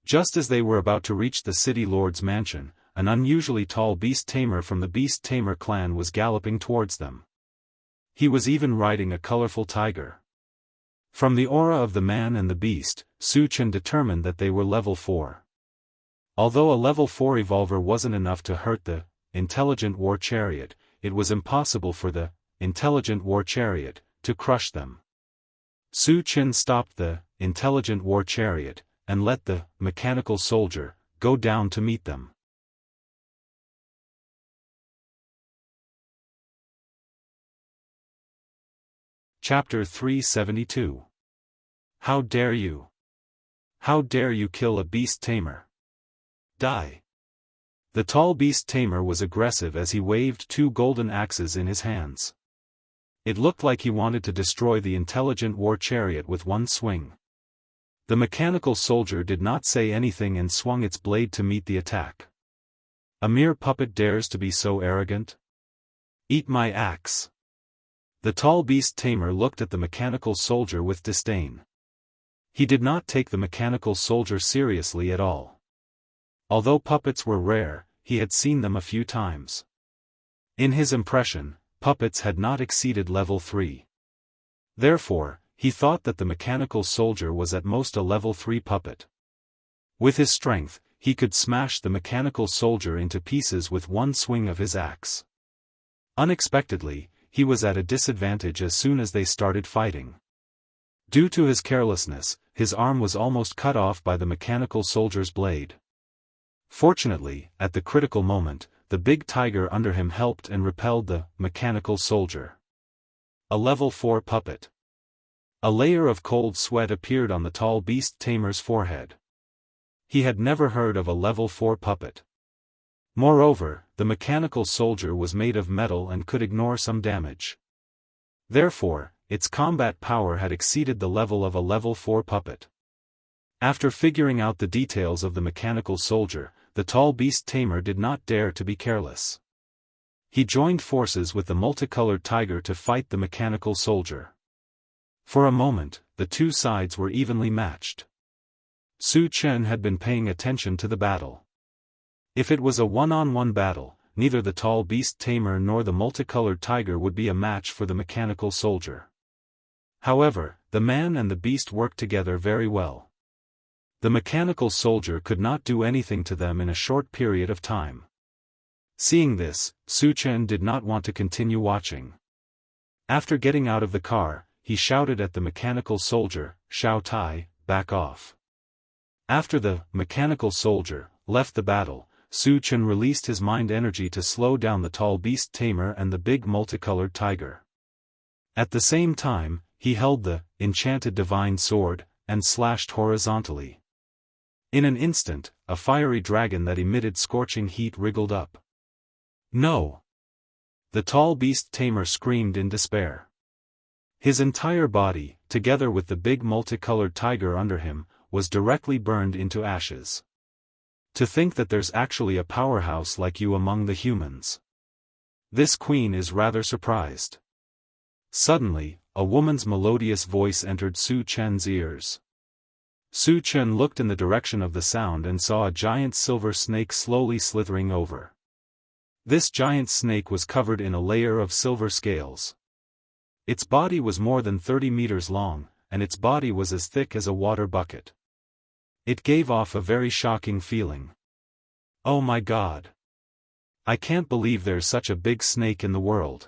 Just as they were about to reach the city lord's mansion, an unusually tall beast tamer from the beast tamer clan was galloping towards them. He was even riding a colorful tiger. From the aura of the man and the beast, Su Chen determined that they were level 4. Although a level 4 evolver wasn't enough to hurt the intelligent war chariot, it was impossible for the intelligent war chariot to crush them. Su Chen stopped the intelligent war chariot and let the mechanical soldier go down to meet them. Chapter 372. How dare you? How dare you kill a beast tamer? Die. The tall beast tamer was aggressive as he waved 2 golden axes in his hands. It looked like he wanted to destroy the intelligent war chariot with one swing. The mechanical soldier did not say anything and swung its blade to meet the attack. A mere puppet dares to be so arrogant? Eat my axe. The tall beast tamer looked at the mechanical soldier with disdain. He did not take the mechanical soldier seriously at all. Although puppets were rare, he had seen them a few times. In his impression, puppets had not exceeded level 3. Therefore, he thought that the mechanical soldier was at most a level 3 puppet. With his strength, he could smash the mechanical soldier into pieces with one swing of his axe. Unexpectedly, he was at a disadvantage as soon as they started fighting. Due to his carelessness, his arm was almost cut off by the mechanical soldier's blade. Fortunately, at the critical moment, the big tiger under him helped and repelled the mechanical soldier. A level 4 puppet. A layer of cold sweat appeared on the tall beast tamer's forehead. He had never heard of a level 4 puppet. Moreover, the mechanical soldier was made of metal and could ignore some damage. Therefore, its combat power had exceeded the level of a level 4 puppet. After figuring out the details of the mechanical soldier, the tall beast tamer did not dare to be careless. He joined forces with the multicolored tiger to fight the mechanical soldier. For a moment, the two sides were evenly matched. Su Chen had been paying attention to the battle. If it was a one-on-one battle, neither the tall beast tamer nor the multicolored tiger would be a match for the mechanical soldier. However, the man and the beast worked together very well. The mechanical soldier could not do anything to them in a short period of time. Seeing this, Su Chen did not want to continue watching. After getting out of the car, he shouted at the mechanical soldier, "Shao Tai, back off." After the mechanical soldier left the battle, Su Chen released his mind energy to slow down the tall beast tamer and the big multicolored tiger. At the same time, he held the enchanted divine sword and slashed horizontally. In an instant, a fiery dragon that emitted scorching heat wriggled up. "No!" The tall beast tamer screamed in despair. His entire body, together with the big multicolored tiger under him, was directly burned into ashes. To think that there's actually a powerhouse like you among the humans. This queen is rather surprised. Suddenly, a woman's melodious voice entered Su Chen's ears. Su Chen looked in the direction of the sound and saw a giant silver snake slowly slithering over. This giant snake was covered in a layer of silver scales. Its body was more than 30 meters long, and its body was as thick as a water bucket. It gave off a very shocking feeling. "Oh my God! I can't believe there's such a big snake in the world."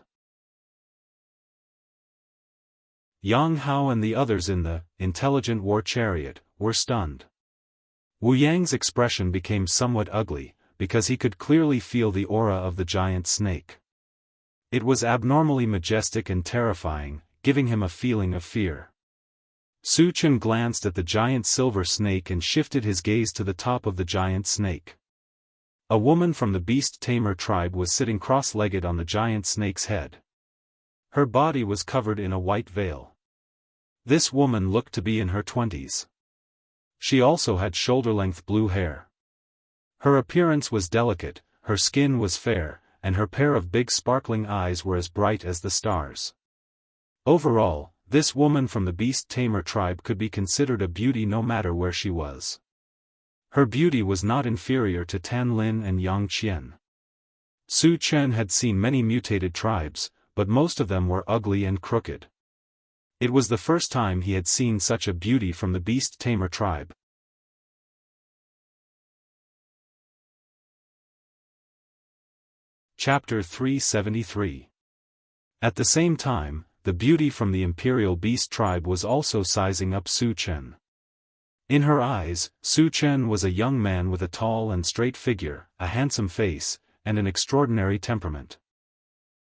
Yang Hao and the others in the intelligent war chariot were stunned. Wu Yang's expression became somewhat ugly, because he could clearly feel the aura of the giant snake. It was abnormally majestic and terrifying, giving him a feeling of fear. Su Chen glanced at the giant silver snake and shifted his gaze to the top of the giant snake. A woman from the beast tamer tribe was sitting cross-legged on the giant snake's head. Her body was covered in a white veil. This woman looked to be in her 20s. She also had shoulder-length blue hair. Her appearance was delicate, her skin was fair, and her pair of big sparkling eyes were as bright as the stars. Overall, this woman from the beast tamer tribe could be considered a beauty no matter where she was. Her beauty was not inferior to Tan Lin and Yang Qian. Su Chen had seen many mutated tribes, but most of them were ugly and crooked. It was the first time he had seen such a beauty from the beast tamer tribe. Chapter 373. At the same time, the beauty from the imperial beast tribe was also sizing up Su Chen. In her eyes, Su Chen was a young man with a tall and straight figure, a handsome face, and an extraordinary temperament.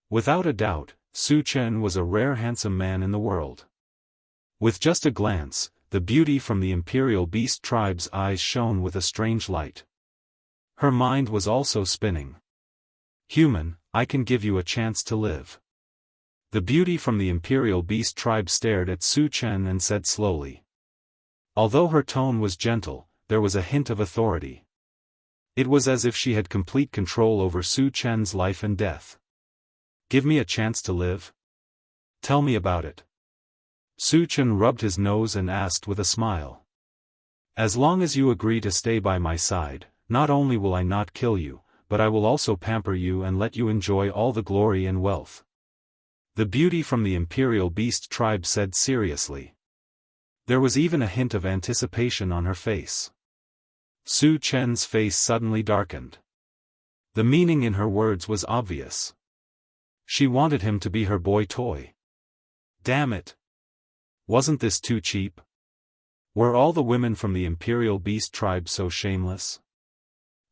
Without a doubt, Su Chen was a rare handsome man in the world. With just a glance, the beauty from the imperial beast tribe's eyes shone with a strange light. Her mind was also spinning. "Human, I can give you a chance to live." The beauty from the imperial beast tribe stared at Su Chen and said slowly. Although her tone was gentle, there was a hint of authority. It was as if she had complete control over Su Chen's life and death. "Give me a chance to live? Tell me about it." Su Chen rubbed his nose and asked with a smile. "As long as you agree to stay by my side, not only will I not kill you, but I will also pamper you and let you enjoy all the glory and wealth." The beauty from the imperial beast tribe said seriously. There was even a hint of anticipation on her face. Su Chen's face suddenly darkened. The meaning in her words was obvious. She wanted him to be her boy toy. Damn it! Wasn't this too cheap? Were all the women from the imperial beast tribe so shameless?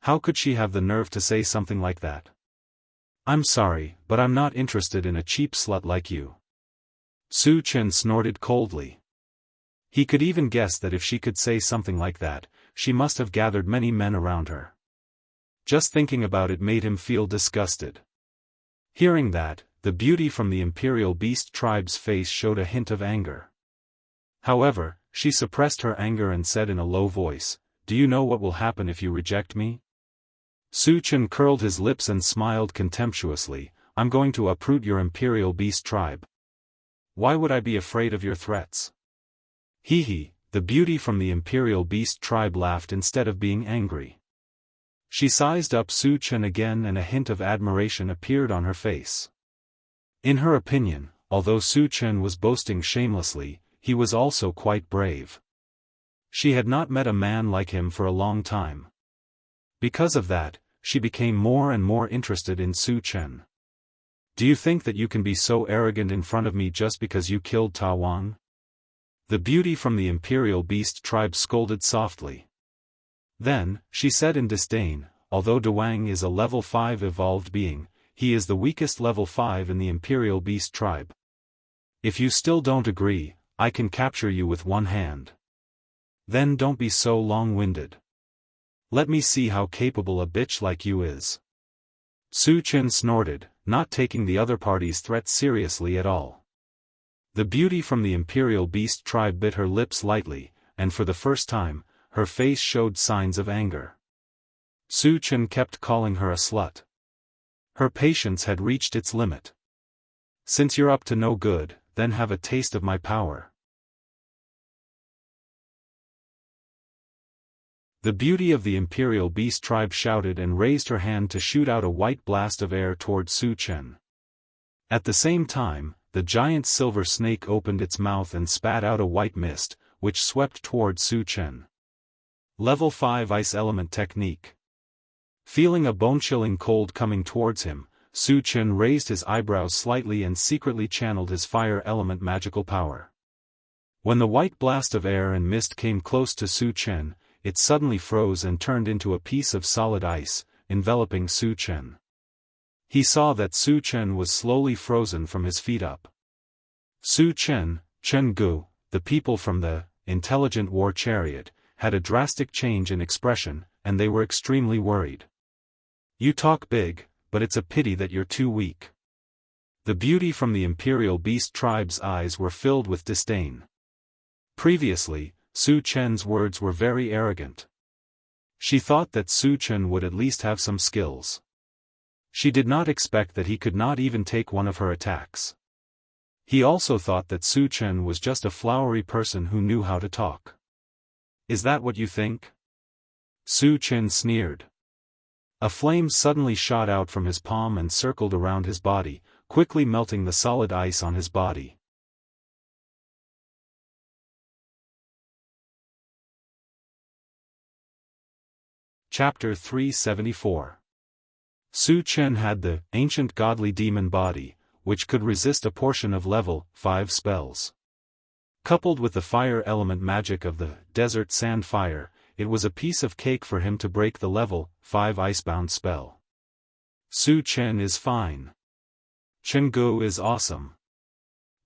How could she have the nerve to say something like that? "I'm sorry, but I'm not interested in a cheap slut like you." Su Chen snorted coldly. He could even guess that if she could say something like that, she must have gathered many men around her. Just thinking about it made him feel disgusted. Hearing that, the beauty from the Imperial Beast tribe's face showed a hint of anger. However, she suppressed her anger and said in a low voice, "Do you know what will happen if you reject me?" Su Chen curled his lips and smiled contemptuously, "I'm going to uproot your Imperial Beast tribe. Why would I be afraid of your threats?" Hee hee, the beauty from the Imperial Beast tribe laughed instead of being angry. She sized up Su Chen again and a hint of admiration appeared on her face. In her opinion, although Su Chen was boasting shamelessly, he was also quite brave. She had not met a man like him for a long time. Because of that, she became more and more interested in Su Chen. "Do you think that you can be so arrogant in front of me just because you killed Ta Wang?" The beauty from the Imperial Beast tribe scolded softly. Then, she said in disdain, "Although Dawang is a level 5 evolved being, he is the weakest level 5 in the Imperial Beast tribe. If you still don't agree, I can capture you with one hand. Then don't be so long-winded. Let me see how capable a bitch like you is." Su Chen snorted, not taking the other party's threat seriously at all. The beauty from the Imperial Beast tribe bit her lips lightly, and for the first time, her face showed signs of anger. Su Chen kept calling her a slut. Her patience had reached its limit. "Since you're up to no good, then have a taste of my power." The beauty of the Imperial Beast tribe shouted and raised her hand to shoot out a white blast of air toward Su Chen. At the same time, the giant silver snake opened its mouth and spat out a white mist, which swept toward Su Chen. Level 5 Ice Element Technique. Feeling a bone-chilling cold coming towards him, Su Chen raised his eyebrows slightly and secretly channeled his fire element magical power. When the white blast of air and mist came close to Su Chen, it suddenly froze and turned into a piece of solid ice, enveloping Su Chen. He saw that Su Chen was slowly frozen from his feet up. Su Chen, Chen Gu, the people from the intelligent war chariot, had a drastic change in expression, and they were extremely worried. "You talk big, but it's a pity that you're too weak." The beauty from the Imperial Beast tribe's eyes were filled with disdain. Previously, Su Chen's words were very arrogant. She thought that Su Chen would at least have some skills. She did not expect that he could not even take one of her attacks. He also thought that Su Chen was just a flowery person who knew how to talk. "Is that what you think?" Su Chen sneered. A flame suddenly shot out from his palm and circled around his body, quickly melting the solid ice on his body. Chapter 374. Su Chen had the ancient godly demon body, which could resist a portion of level 5 spells. Coupled with the fire element magic of the desert sand fire, it was a piece of cake for him to break the level 5 icebound spell. Su Chen is fine. Chen Gu is awesome.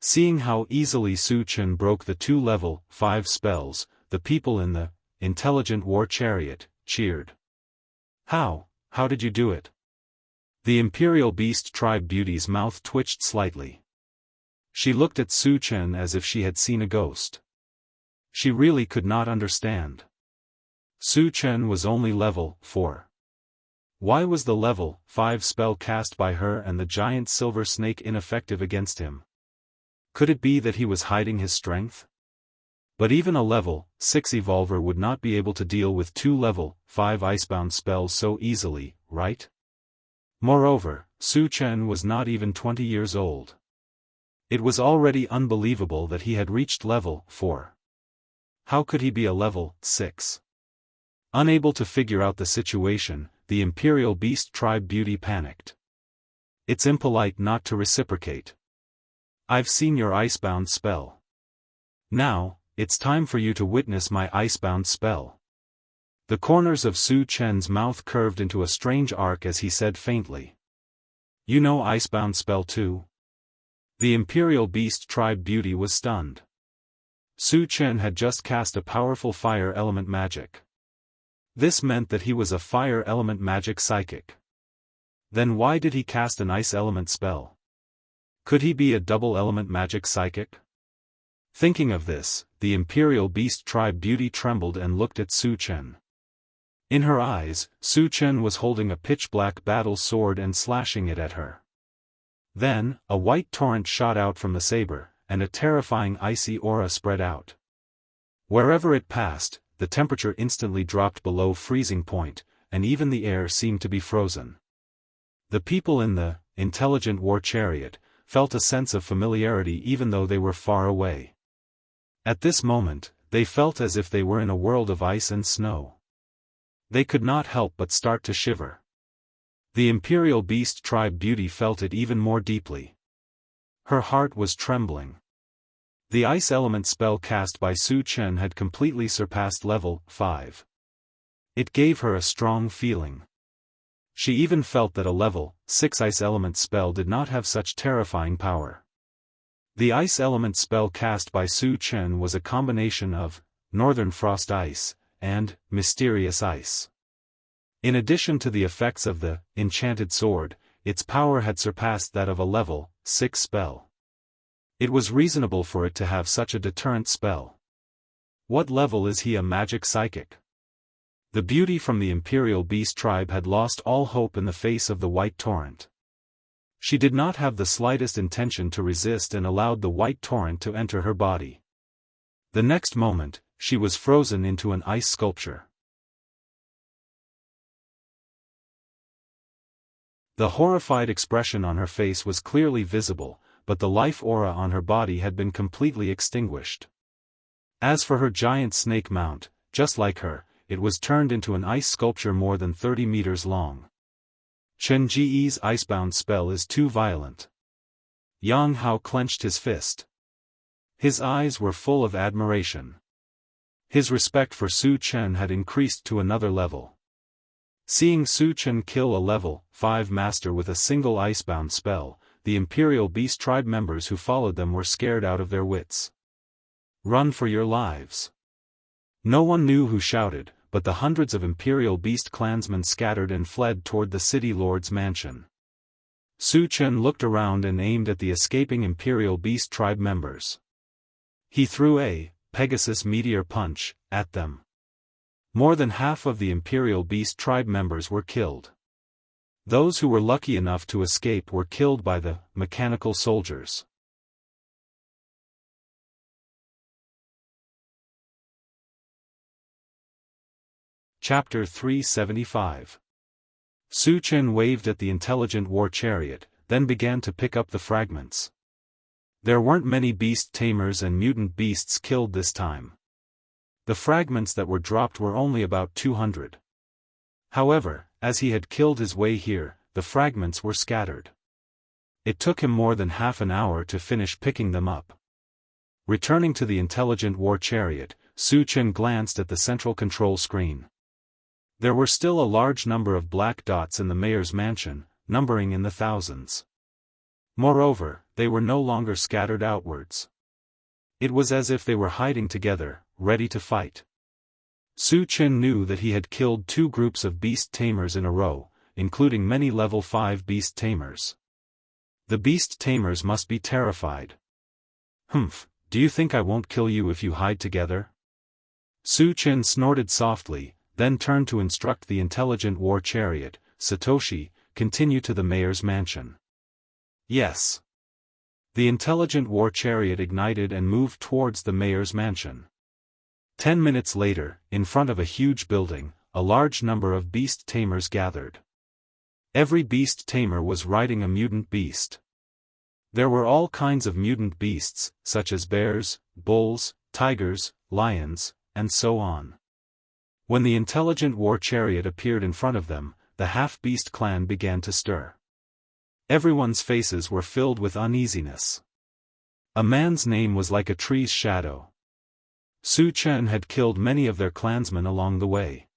Seeing how easily Su Chen broke the 2 level 5 spells, the people in the intelligent war chariot cheered. How did you do it?" The Imperial Beast tribe beauty's mouth twitched slightly. She looked at Su Chen as if she had seen a ghost. She really could not understand. Su Chen was only level 4. Why was the level 5 spell cast by her and the giant silver snake ineffective against him? Could it be that he was hiding his strength? But even a level 6 evolver would not be able to deal with 2 level 5 icebound spells so easily, right? Moreover, Su Chen was not even 20 years old. It was already unbelievable that he had reached level 4. How could he be a level 6? Unable to figure out the situation, the Imperial Beast tribe beauty panicked. "It's impolite not to reciprocate. I've seen your icebound spell. Now, it's time for you to witness my icebound spell." The corners of Su Chen's mouth curved into a strange arc as he said faintly, "You know icebound spell too?" The Imperial Beast tribe beauty was stunned. Su Chen had just cast a powerful fire element magic. This meant that he was a fire element magic psychic. Then why did he cast an ice element spell? Could he be a double-element magic psychic? Thinking of this, the Imperial Beast Tribe beauty trembled and looked at Su Chen. In her eyes, Su Chen was holding a pitch-black battle sword and slashing it at her. Then, a white torrent shot out from the saber, and a terrifying icy aura spread out. Wherever it passed, the temperature instantly dropped below freezing point, and even the air seemed to be frozen. The people in the intelligent war chariot felt a sense of familiarity even though they were far away. At this moment, they felt as if they were in a world of ice and snow. They could not help but start to shiver. The Imperial Beast Tribe beauty felt it even more deeply. Her heart was trembling. The ice element spell cast by Su Chen had completely surpassed level 5. It gave her a strong feeling. She even felt that a level 6 ice element spell did not have such terrifying power. The ice element spell cast by Su Chen was a combination of northern frost ice and mysterious ice. In addition to the effects of the enchanted sword, its power had surpassed that of a level 6 spell. It was reasonable for it to have such a deterrent spell. What level is he, a magic psychic? The beauty from the Imperial Beast Tribe had lost all hope in the face of the white torrent. She did not have the slightest intention to resist and allowed the white torrent to enter her body. The next moment, she was frozen into an ice sculpture. The horrified expression on her face was clearly visible, but the life aura on her body had been completely extinguished. As for her giant snake mount, just like her, it was turned into an ice sculpture more than 30 meters long. Chen Ji's icebound spell is too violent. Yang Hao clenched his fist. His eyes were full of admiration. His respect for Su Chen had increased to another level. Seeing Su Chen kill a level 5 master with a single icebound spell, the Imperial Beast Tribe members who followed them were scared out of their wits. "Run for your lives!" No one knew who shouted, but the hundreds of Imperial Beast clansmen scattered and fled toward the city lord's mansion. Su Chen looked around and aimed at the escaping Imperial Beast Tribe members. He threw a Pegasus meteor punch at them. More than half of the Imperial Beast Tribe members were killed. Those who were lucky enough to escape were killed by the mechanical soldiers. Chapter 375. Su Chen waved at the intelligent war chariot, then began to pick up the fragments. There weren't many beast tamers and mutant beasts killed this time. The fragments that were dropped were only about 200. However, as he had killed his way here, the fragments were scattered. It took him more than half an hour to finish picking them up. Returning to the intelligent war chariot, Su Chen glanced at the central control screen. There were still a large number of black dots in the mayor's mansion, numbering in the thousands. Moreover, they were no longer scattered outwards. It was as if they were hiding together, ready to fight. Su Chen knew that he had killed 2 groups of beast tamers in a row, including many level 5 beast tamers. The beast tamers must be terrified. "Humph, do you think I won't kill you if you hide together?" Su Chen snorted softly, then turned to instruct the intelligent war chariot, "Satoshi, continue to the mayor's mansion." "Yes." The intelligent war chariot ignited and moved towards the mayor's mansion. 10 minutes later, in front of a huge building, a large number of beast tamers gathered. Every beast tamer was riding a mutant beast. There were all kinds of mutant beasts, such as bears, bulls, tigers, lions, and so on. When the intelligent war chariot appeared in front of them, the half-beast clan began to stir. Everyone's faces were filled with uneasiness. A man's name was like a tree's shadow. Su Chen had killed many of their clansmen along the way.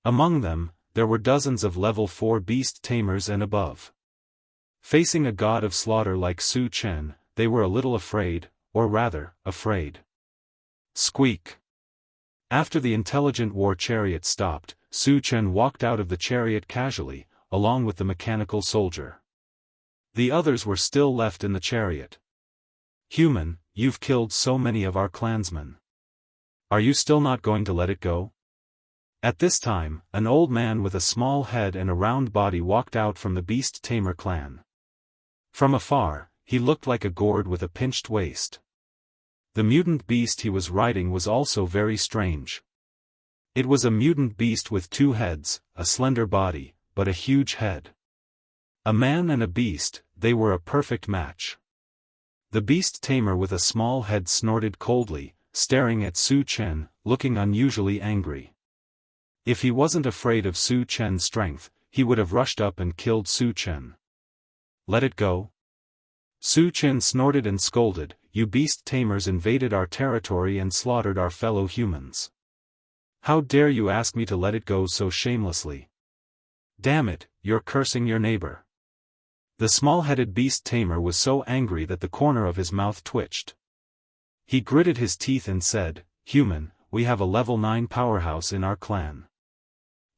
Among them, there were dozens of level 4 beast tamers and above. Facing a god of slaughter like Su Chen, they were a little afraid, or rather, afraid. Squeak! After the intelligent war chariot stopped, Su Chen walked out of the chariot casually, along with the mechanical soldier. The others were still left in the chariot. Human, you've killed so many of our clansmen. Are you still not going to let it go? At this time, an old man with a small head and a round body walked out from the Beast Tamer clan. From afar, he looked like a gourd with a pinched waist. The mutant beast he was riding was also very strange. It was a mutant beast with 2 heads, a slender body, but a huge head. A man and a beast, they were a perfect match. The Beast Tamer with a small head snorted coldly, staring at Su Chen, looking unusually angry. If he wasn't afraid of Su Chen's strength, he would have rushed up and killed Su Chen. Let it go? Su Chen snorted and scolded, you beast tamers invaded our territory and slaughtered our fellow humans. How dare you ask me to let it go so shamelessly? Damn it, you're cursing your neighbor. The small-headed beast tamer was so angry that the corner of his mouth twitched. He gritted his teeth and said, Human, we have a level 9 powerhouse in our clan.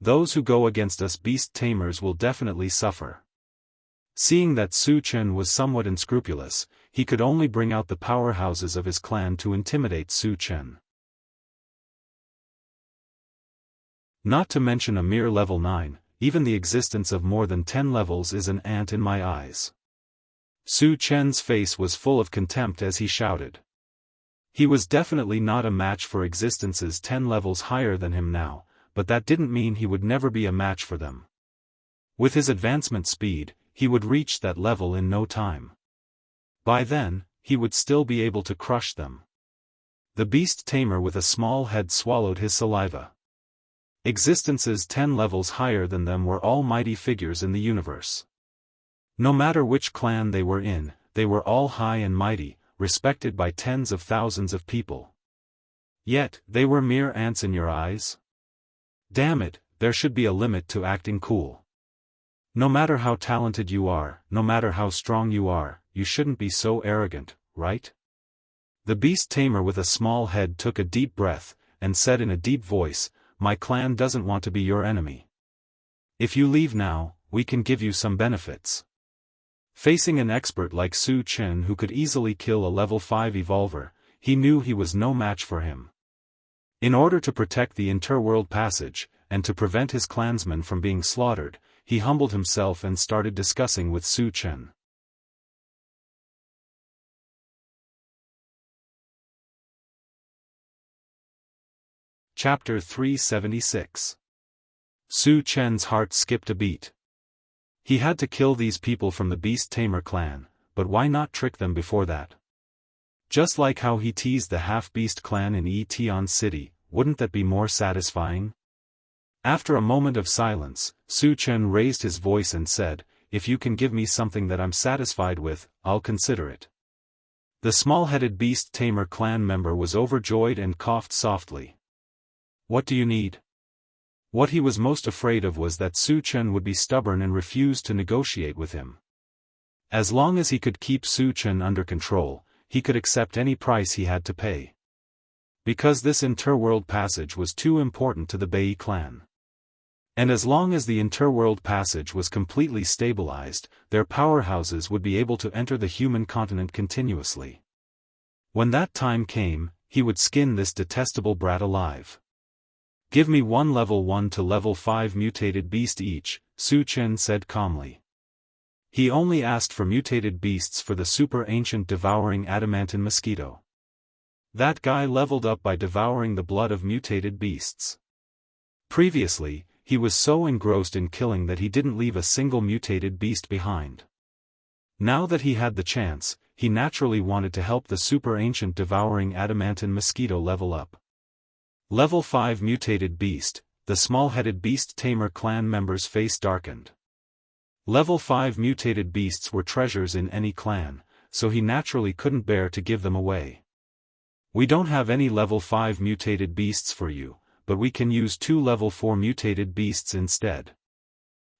Those who go against us beast tamers will definitely suffer. Seeing that Su Chen was somewhat unscrupulous, he could only bring out the powerhouses of his clan to intimidate Su Chen. Not to mention a mere level 9, even the existence of more than 10 levels is an ant in my eyes. Su Chen's face was full of contempt as he shouted. He was definitely not a match for existences 10 levels higher than him now, but that didn't mean he would never be a match for them. With his advancement speed, he would reach that level in no time. By then, he would still be able to crush them. The beast tamer with a small head swallowed his saliva. Existences 10 levels higher than them were almighty figures in the universe. No matter which clan they were in, they were all high and mighty, respected by tens of thousands of people. Yet, they were mere ants in your eyes? Damn it, there should be a limit to acting cool. No matter how talented you are, no matter how strong you are, you shouldn't be so arrogant, right? The beast tamer with a small head took a deep breath, and said in a deep voice, My clan doesn't want to be your enemy. If you leave now, we can give you some benefits. Facing an expert like Su Chen who could easily kill a level 5 evolver, he knew he was no match for him. In order to protect the interworld passage, and to prevent his clansmen from being slaughtered, he humbled himself and started discussing with Su Chen. Chapter 376. Su Chen's heart skipped a beat. He had to kill these people from the Beast Tamer clan, but why not trick them before that? Just like how he teased the half-beast clan in Etion City, wouldn't that be more satisfying? After a moment of silence, Su Chen raised his voice and said, If you can give me something that I'm satisfied with, I'll consider it. The small-headed Beast Tamer clan member was overjoyed and coughed softly. What do you need? What he was most afraid of was that Su Chen would be stubborn and refuse to negotiate with him. As long as he could keep Su Chen under control, he could accept any price he had to pay. Because this interworld passage was too important to the Bai clan. And as long as the interworld passage was completely stabilized, their powerhouses would be able to enter the human continent continuously. When that time came, he would skin this detestable brat alive. Give me 1 level 1 to level 5 mutated beast each, Su Chen said calmly. He only asked for mutated beasts for the super ancient devouring adamantine mosquito. That guy leveled up by devouring the blood of mutated beasts. Previously, he was so engrossed in killing that he didn't leave a single mutated beast behind. Now that he had the chance, he naturally wanted to help the super ancient devouring adamantine mosquito level up. Level 5 mutated beast, the small-headed beast tamer clan member's face darkened. Level 5 mutated beasts were treasures in any clan, so he naturally couldn't bear to give them away. We don't have any level 5 mutated beasts for you, but we can use 2 level 4 mutated beasts instead.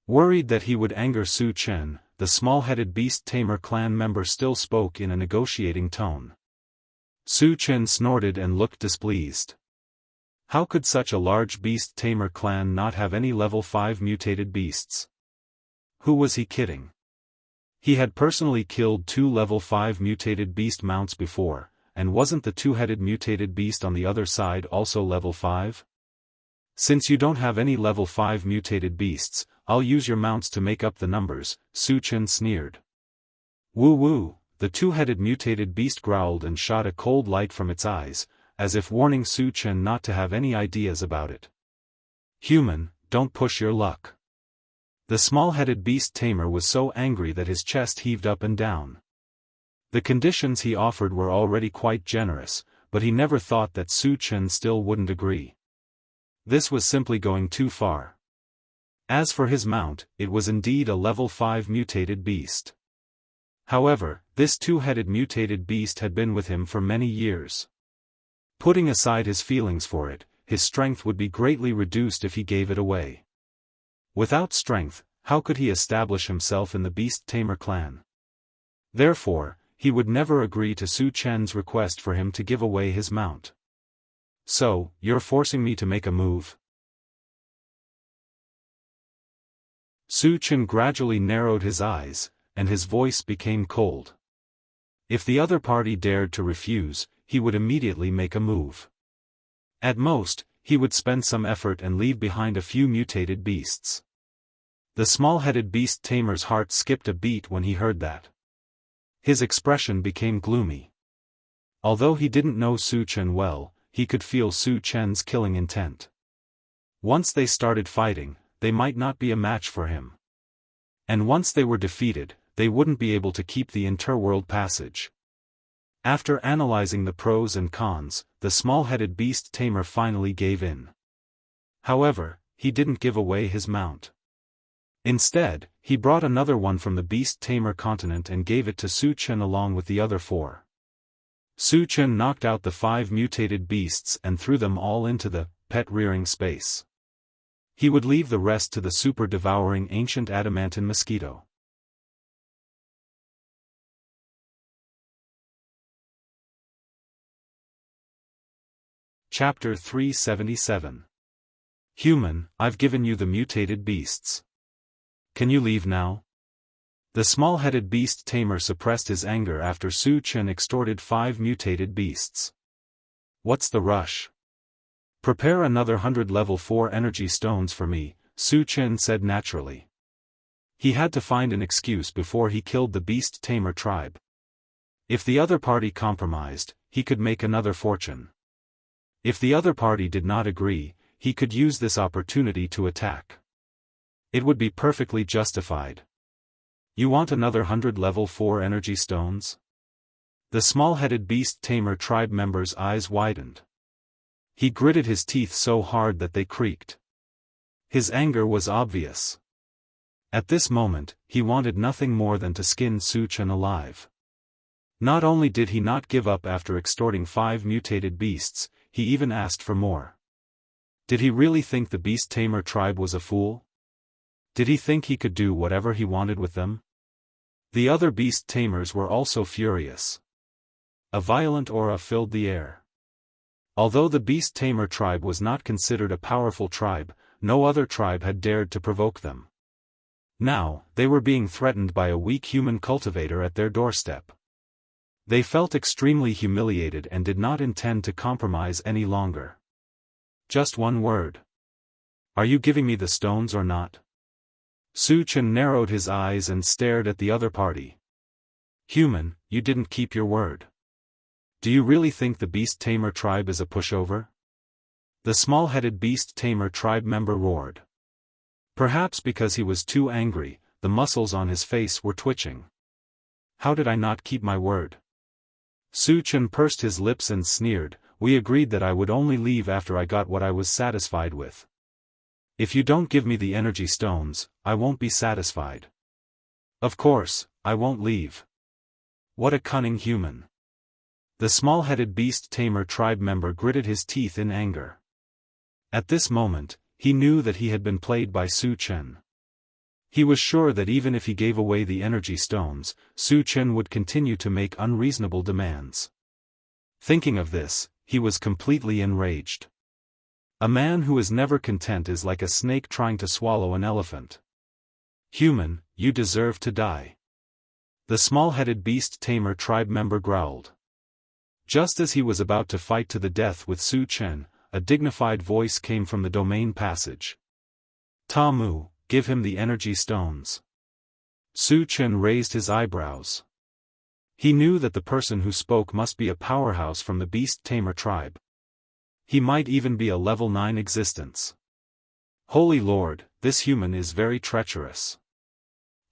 Worried that he would anger Su Chen, the small-headed beast tamer clan member still spoke in a negotiating tone. Su Chen snorted and looked displeased. How could such a large beast tamer clan not have any level 5 mutated beasts? Who was he kidding? He had personally killed 2 level 5 mutated beast mounts before, and wasn't the 2-headed mutated beast on the other side also level 5? Since you don't have any level 5 mutated beasts, I'll use your mounts to make up the numbers, Su Chen sneered. Woo, the 2-headed mutated beast growled and shot a cold light from its eyes, as if warning Su Chen not to have any ideas about it. Human, don't push your luck. The small-headed beast tamer was so angry that his chest heaved up and down. The conditions he offered were already quite generous, but he never thought that Su Chen still wouldn't agree. This was simply going too far. As for his mount, it was indeed a level 5 mutated beast. However, this 2-headed mutated beast had been with him for many years. Putting aside his feelings for it, his strength would be greatly reduced if he gave it away. Without strength, how could he establish himself in the beast tamer clan? Therefore, he would never agree to Su Chen's request for him to give away his mount. So, you're forcing me to make a move? Su Chen gradually narrowed his eyes, and his voice became cold. If the other party dared to refuse, he would immediately make a move. At most, he would spend some effort and leave behind a few mutated beasts. The small-headed beast tamer's heart skipped a beat when he heard that. His expression became gloomy. Although he didn't know Su Chen well, he could feel Su Chen's killing intent. Once they started fighting, they might not be a match for him. And once they were defeated, they wouldn't be able to keep the interworld passage. After analyzing the pros and cons, the small-headed beast tamer finally gave in. However, he didn't give away his mount. Instead, he brought another one from the beast tamer continent and gave it to Su Chen along with the other 4. Su Chen knocked out the 5 mutated beasts and threw them all into the pet-rearing space. He would leave the rest to the super-devouring ancient adamantine mosquito. Chapter 377. Human, I've given you the mutated beasts. Can you leave now? The small-headed beast tamer suppressed his anger after Su Chen extorted 5 mutated beasts. What's the rush? Prepare another 100 level 4 energy stones for me, Su Chen said naturally. He had to find an excuse before he killed the beast tamer tribe. If the other party compromised, he could make another fortune. If the other party did not agree, he could use this opportunity to attack. It would be perfectly justified. You want another 100 level 4 energy stones? The small-headed beast tamer tribe member's eyes widened. He gritted his teeth so hard that they creaked. His anger was obvious. At this moment, he wanted nothing more than to skin Su Chen alive. Not only did he not give up after extorting 5 mutated beasts, he even asked for more. Did he really think the beast tamer tribe was a fool? Did he think he could do whatever he wanted with them? The other beast tamers were also furious. A violent aura filled the air. Although the beast tamer tribe was not considered a powerful tribe, no other tribe had dared to provoke them. Now, they were being threatened by a weak human cultivator at their doorstep. They felt extremely humiliated and did not intend to compromise any longer. Just one word. Are you giving me the stones or not? Su Chen narrowed his eyes and stared at the other party. Human, you didn't keep your word. Do you really think the beast tamer tribe is a pushover? The small-headed beast tamer tribe member roared. Perhaps because he was too angry, the muscles on his face were twitching. How did I not keep my word? Su Chen pursed his lips and sneered, we agreed that I would only leave after I got what I was satisfied with. If you don't give me the energy stones, I won't be satisfied. Of course, I won't leave. What a cunning human. The small-headed beast tamer tribe member gritted his teeth in anger. At this moment, he knew that he had been played by Su Chen. He was sure that even if he gave away the energy stones, Su Chen would continue to make unreasonable demands. Thinking of this, he was completely enraged. A man who is never content is like a snake trying to swallow an elephant. Human, you deserve to die. The small-headed beast tamer tribe member growled. Just as he was about to fight to the death with Su Chen, a dignified voice came from the domain passage. "Ta Mu, give him the energy stones." Su Chen raised his eyebrows. He knew that the person who spoke must be a powerhouse from the beast tamer tribe. He might even be a level 9 existence. "Holy Lord, this human is very treacherous.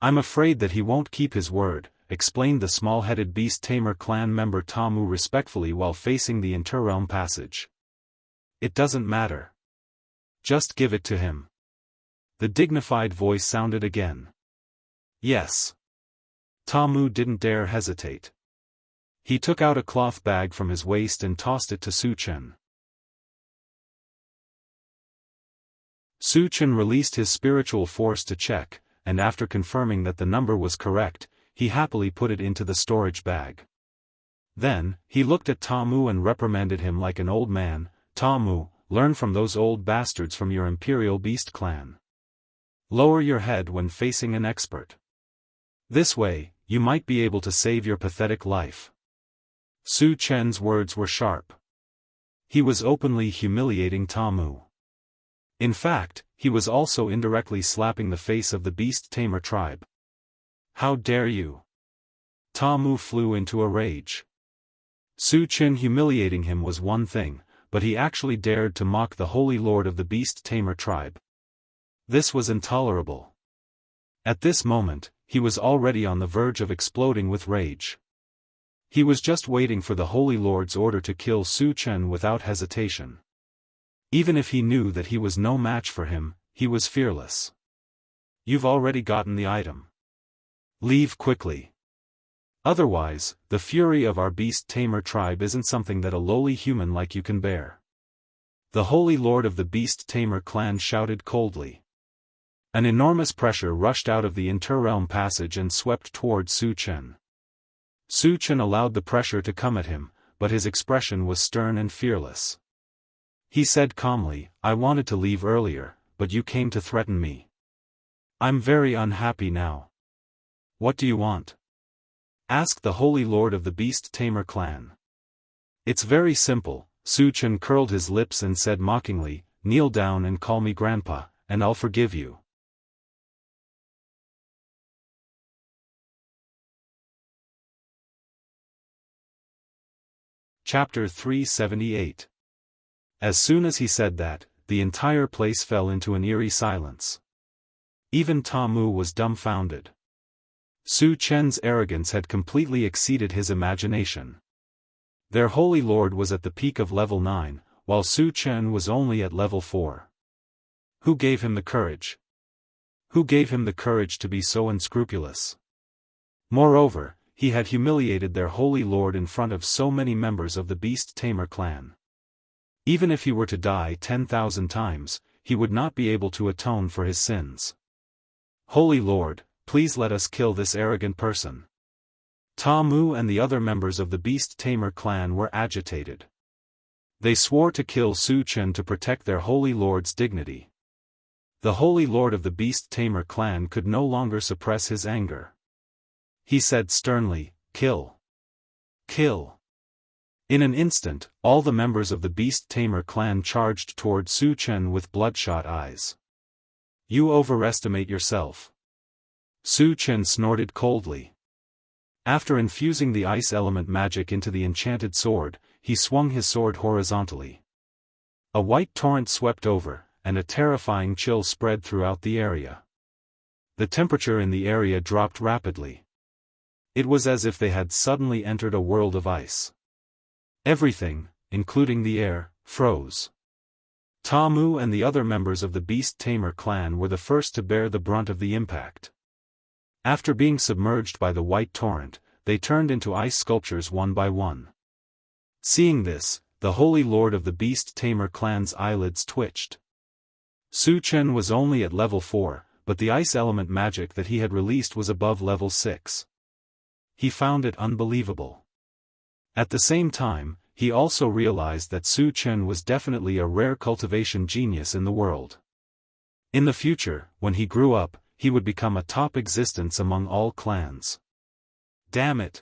I'm afraid that he won't keep his word," explained the small-headed beast tamer clan member Ta Mu respectfully while facing the interrealm passage. "It doesn't matter. Just give it to him." The dignified voice sounded again. "Yes." Ta Mu didn't dare hesitate. He took out a cloth bag from his waist and tossed it to Su Chen. Su Chen released his spiritual force to check, and after confirming that the number was correct, he happily put it into the storage bag. Then, he looked at Ta Mu and reprimanded him like an old man. "Ta Mu, learn from those old bastards from your Imperial Beast clan. Lower your head when facing an expert. This way, you might be able to save your pathetic life." Su Chen's words were sharp. He was openly humiliating Ta Mu. In fact, he was also indirectly slapping the face of the beast tamer tribe. "How dare you!" Ta Mu flew into a rage. Su Chen humiliating him was one thing, but he actually dared to mock the holy lord of the beast tamer tribe. This was intolerable. At this moment, he was already on the verge of exploding with rage. He was just waiting for the Holy Lord's order to kill Su Chen without hesitation. Even if he knew that he was no match for him, he was fearless. "You've already gotten the item. Leave quickly. Otherwise, the fury of our beast tamer tribe isn't something that a lowly human like you can bear." The Holy Lord of the beast tamer clan shouted coldly. An enormous pressure rushed out of the interrealm passage and swept toward Su Chen. Su Chen allowed the pressure to come at him, but his expression was stern and fearless. He said calmly, "I wanted to leave earlier, but you came to threaten me. I'm very unhappy now. What do you want?" asked the Holy Lord of the Beast Tamer clan. "It's very simple." Su Chen curled his lips and said mockingly, "Kneel down and call me Grandpa, and I'll forgive you." Chapter 378. As soon as he said that, the entire place fell into an eerie silence. Even Ta Mu was dumbfounded. Su Chen's arrogance had completely exceeded his imagination. Their holy lord was at the peak of level 9, while Su Chen was only at level 4. Who gave him the courage? Who gave him the courage to be so unscrupulous? Moreover, he had humiliated their holy lord in front of so many members of the Beast Tamer clan. Even if he were to die 10,000 times, he would not be able to atone for his sins. "Holy Lord, please let us kill this arrogant person." Ta Mu and the other members of the Beast Tamer clan were agitated. They swore to kill Su Chen to protect their holy lord's dignity. The holy lord of the Beast Tamer clan could no longer suppress his anger. He said sternly, "Kill! Kill!" In an instant, all the members of the Beast Tamer clan charged toward Su Chen with bloodshot eyes. "You overestimate yourself." Su Chen snorted coldly. After infusing the ice element magic into the enchanted sword, he swung his sword horizontally. A white torrent swept over, and a terrifying chill spread throughout the area. The temperature in the area dropped rapidly. It was as if they had suddenly entered a world of ice. Everything, including the air, froze. Ta Mu and the other members of the Beast Tamer clan were the first to bear the brunt of the impact. After being submerged by the white torrent, they turned into ice sculptures one by one. Seeing this, the holy lord of the Beast Tamer clan's eyelids twitched. Su Chen was only at level 4, but the ice element magic that he had released was above level 6. He found it unbelievable. At the same time, he also realized that Su Chen was definitely a rare cultivation genius in the world. In the future, when he grew up, he would become a top existence among all clans. Damn it!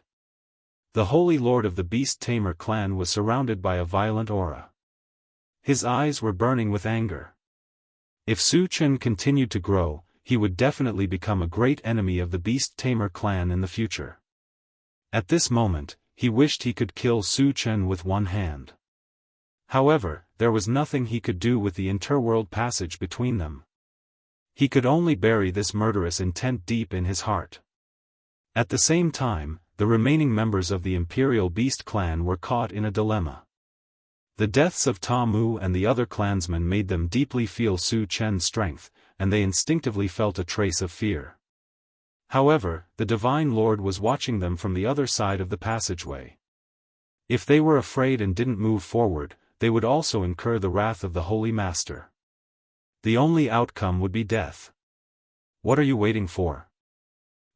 The Holy Lord of the Beast Tamer clan was surrounded by a violent aura. His eyes were burning with anger. If Su Chen continued to grow, he would definitely become a great enemy of the Beast Tamer clan in the future. At this moment, he wished he could kill Su Chen with one hand. However, there was nothing he could do with the interworld passage between them. He could only bury this murderous intent deep in his heart. At the same time, the remaining members of the Imperial Beast clan were caught in a dilemma. The deaths of Ta Mu and the other clansmen made them deeply feel Su Chen's strength, and they instinctively felt a trace of fear. However, the Divine Lord was watching them from the other side of the passageway. If they were afraid and didn't move forward, they would also incur the wrath of the Holy Master. The only outcome would be death. What are you waiting for?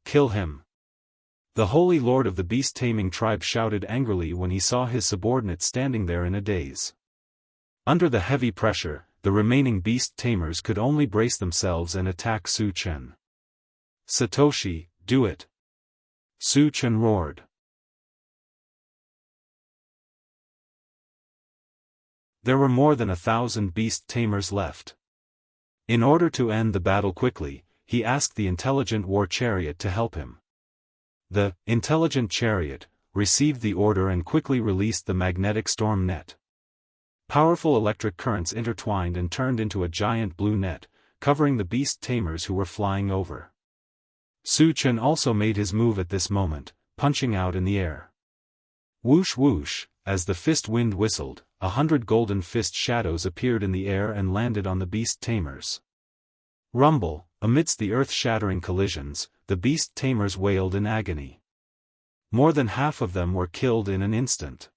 Kill him! The Holy Lord of the beast-taming tribe shouted angrily when he saw his subordinate standing there in a daze. Under the heavy pressure, the remaining beast-tamers could only brace themselves and attack Su Chen. Satoshi, do it! Su Chen roared. There were more than 1,000 beast-tamers left. In order to end the battle quickly, he asked the intelligent war chariot to help him. The intelligent chariot received the order and quickly released the magnetic storm net. Powerful electric currents intertwined and turned into a giant blue net, covering the beast tamers who were flying over. Su Chen also made his move at this moment, punching out in the air. Whoosh whoosh, as the fist wind whistled, 100 golden fist shadows appeared in the air and landed on the beast tamers. Rumble, amidst the earth-shattering collisions, the beast tamers wailed in agony. More than half of them were killed in an instant.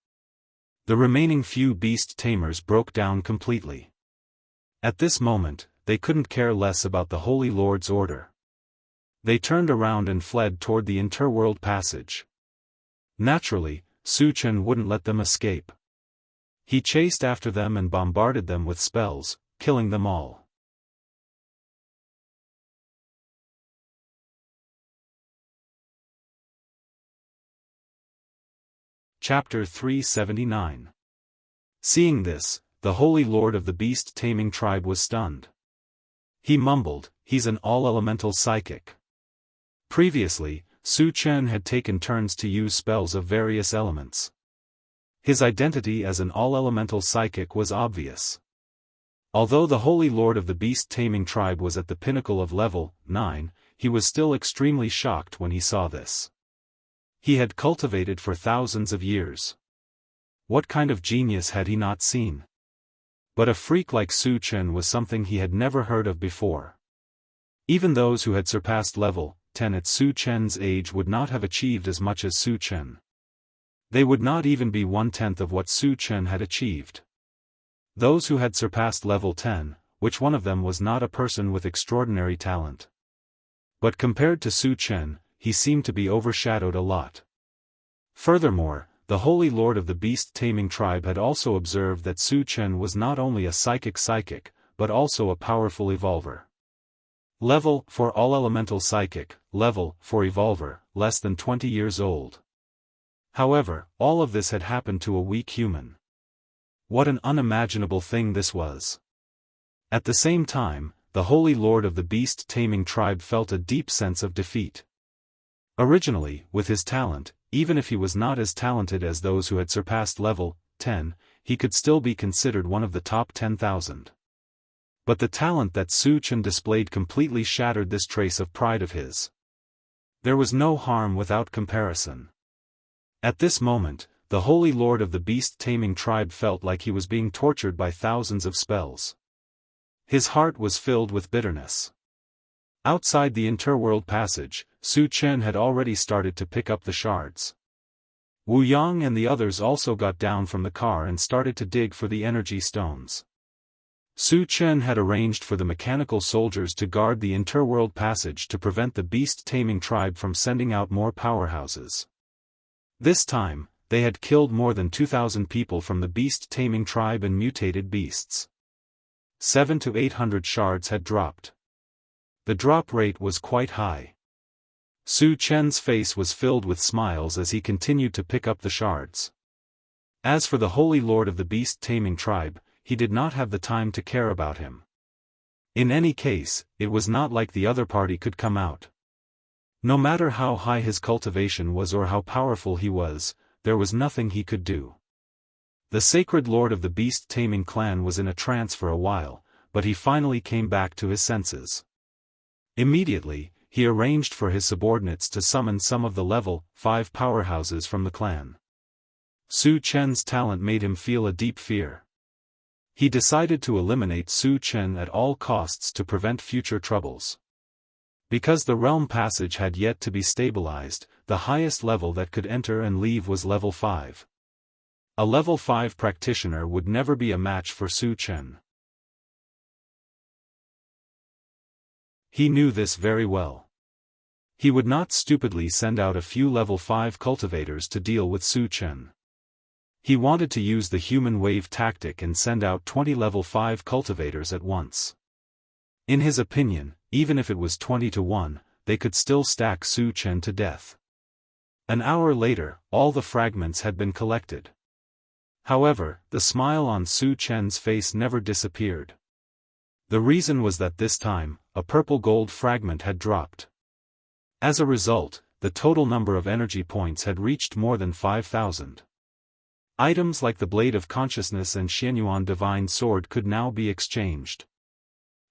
The remaining few beast tamers broke down completely. At this moment, they couldn't care less about the Holy Lord's order. They turned around and fled toward the interworld passage. Naturally, Su Chen wouldn't let them escape. He chased after them and bombarded them with spells, killing them all. Chapter 379. Seeing this, the Holy Lord of the beast-taming tribe was stunned. He mumbled, "He's an all-elemental psychic." Previously, Su Chen had taken turns to use spells of various elements. His identity as an all-elemental psychic was obvious. Although the Holy Lord of the beast-taming tribe was at the pinnacle of level 9, he was still extremely shocked when he saw this. He had cultivated for thousands of years. What kind of genius had he not seen? But a freak like Su Chen was something he had never heard of before. Even those who had surpassed level 10 at Su Chen's age would not have achieved as much as Su Chen. They would not even be 1/10 of what Su Chen had achieved. Those who had surpassed level 10, which one of them was not a person with extraordinary talent? But compared to Su Chen, he seemed to be overshadowed a lot. Furthermore, the Holy Lord of the beast-taming tribe had also observed that Su Chen was not only a psychic, but also a powerful evolver. Level for all-elemental psychic, level for evolver, less than 20 years old. However, all of this had happened to a weak human. What an unimaginable thing this was. At the same time, the Holy Lord of the beast-taming tribe felt a deep sense of defeat. Originally, with his talent, even if he was not as talented as those who had surpassed level 10, he could still be considered one of the top 10,000. But the talent that Su Chen displayed completely shattered this trace of pride of his. There was no harm without comparison. At this moment, the Holy Lord of the beast-taming tribe felt like he was being tortured by thousands of spells. His heart was filled with bitterness. Outside the interworld passage, Su Chen had already started to pick up the shards. Wu Yang and the others also got down from the car and started to dig for the energy stones. Su Chen had arranged for the mechanical soldiers to guard the interworld passage to prevent the beast-taming tribe from sending out more powerhouses. This time, they had killed more than 2,000 people from the beast-taming tribe and mutated beasts. 700 to 800 shards had dropped. The drop rate was quite high. Su Chen's face was filled with smiles as he continued to pick up the shards. As for the Holy Lord of the beast-taming tribe, he did not have the time to care about him. In any case, it was not like the other party could come out. No matter how high his cultivation was or how powerful he was, there was nothing he could do. The sacred lord of the beast-taming clan was in a trance for a while, but he finally came back to his senses. Immediately, he arranged for his subordinates to summon some of the level 5 powerhouses from the clan. Su Chen's talent made him feel a deep fear. He decided to eliminate Su Chen at all costs to prevent future troubles. Because the realm passage had yet to be stabilized, the highest level that could enter and leave was level 5. A level 5 practitioner would never be a match for Su Chen. He knew this very well. He would not stupidly send out a few level 5 cultivators to deal with Su Chen. He wanted to use the human wave tactic and send out 20 level 5 cultivators at once. In his opinion, even if it was 20 to 1, they could still stack Su Chen to death. An hour later, all the fragments had been collected. However, the smile on Su Chen's face never disappeared. The reason was that this time, a purple gold fragment had dropped. As a result, the total number of energy points had reached more than 5,000. Items like the Blade of Consciousness and Xianyuan Divine Sword could now be exchanged.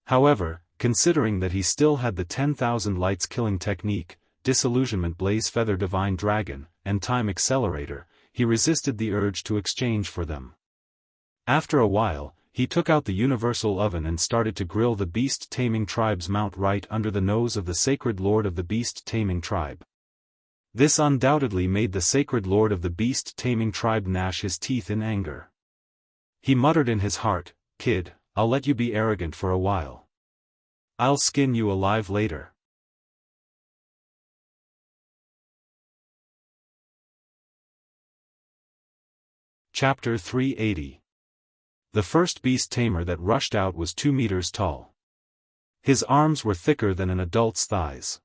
However, considering that he still had the 10,000 lights killing technique, Disillusionment Blaze Feather Divine Dragon, and Time Accelerator, he resisted the urge to exchange for them. After a while, he took out the universal oven and started to grill the beast-taming tribe's mount right under the nose of the sacred lord of the beast-taming tribe. This undoubtedly made the sacred lord of the beast-taming tribe gnash his teeth in anger. He muttered in his heart, "Kid, I'll let you be arrogant for a while. I'll skin you alive later." Chapter 380. The first beast tamer that rushed out was 2 meters tall. His arms were thicker than an adult's thighs.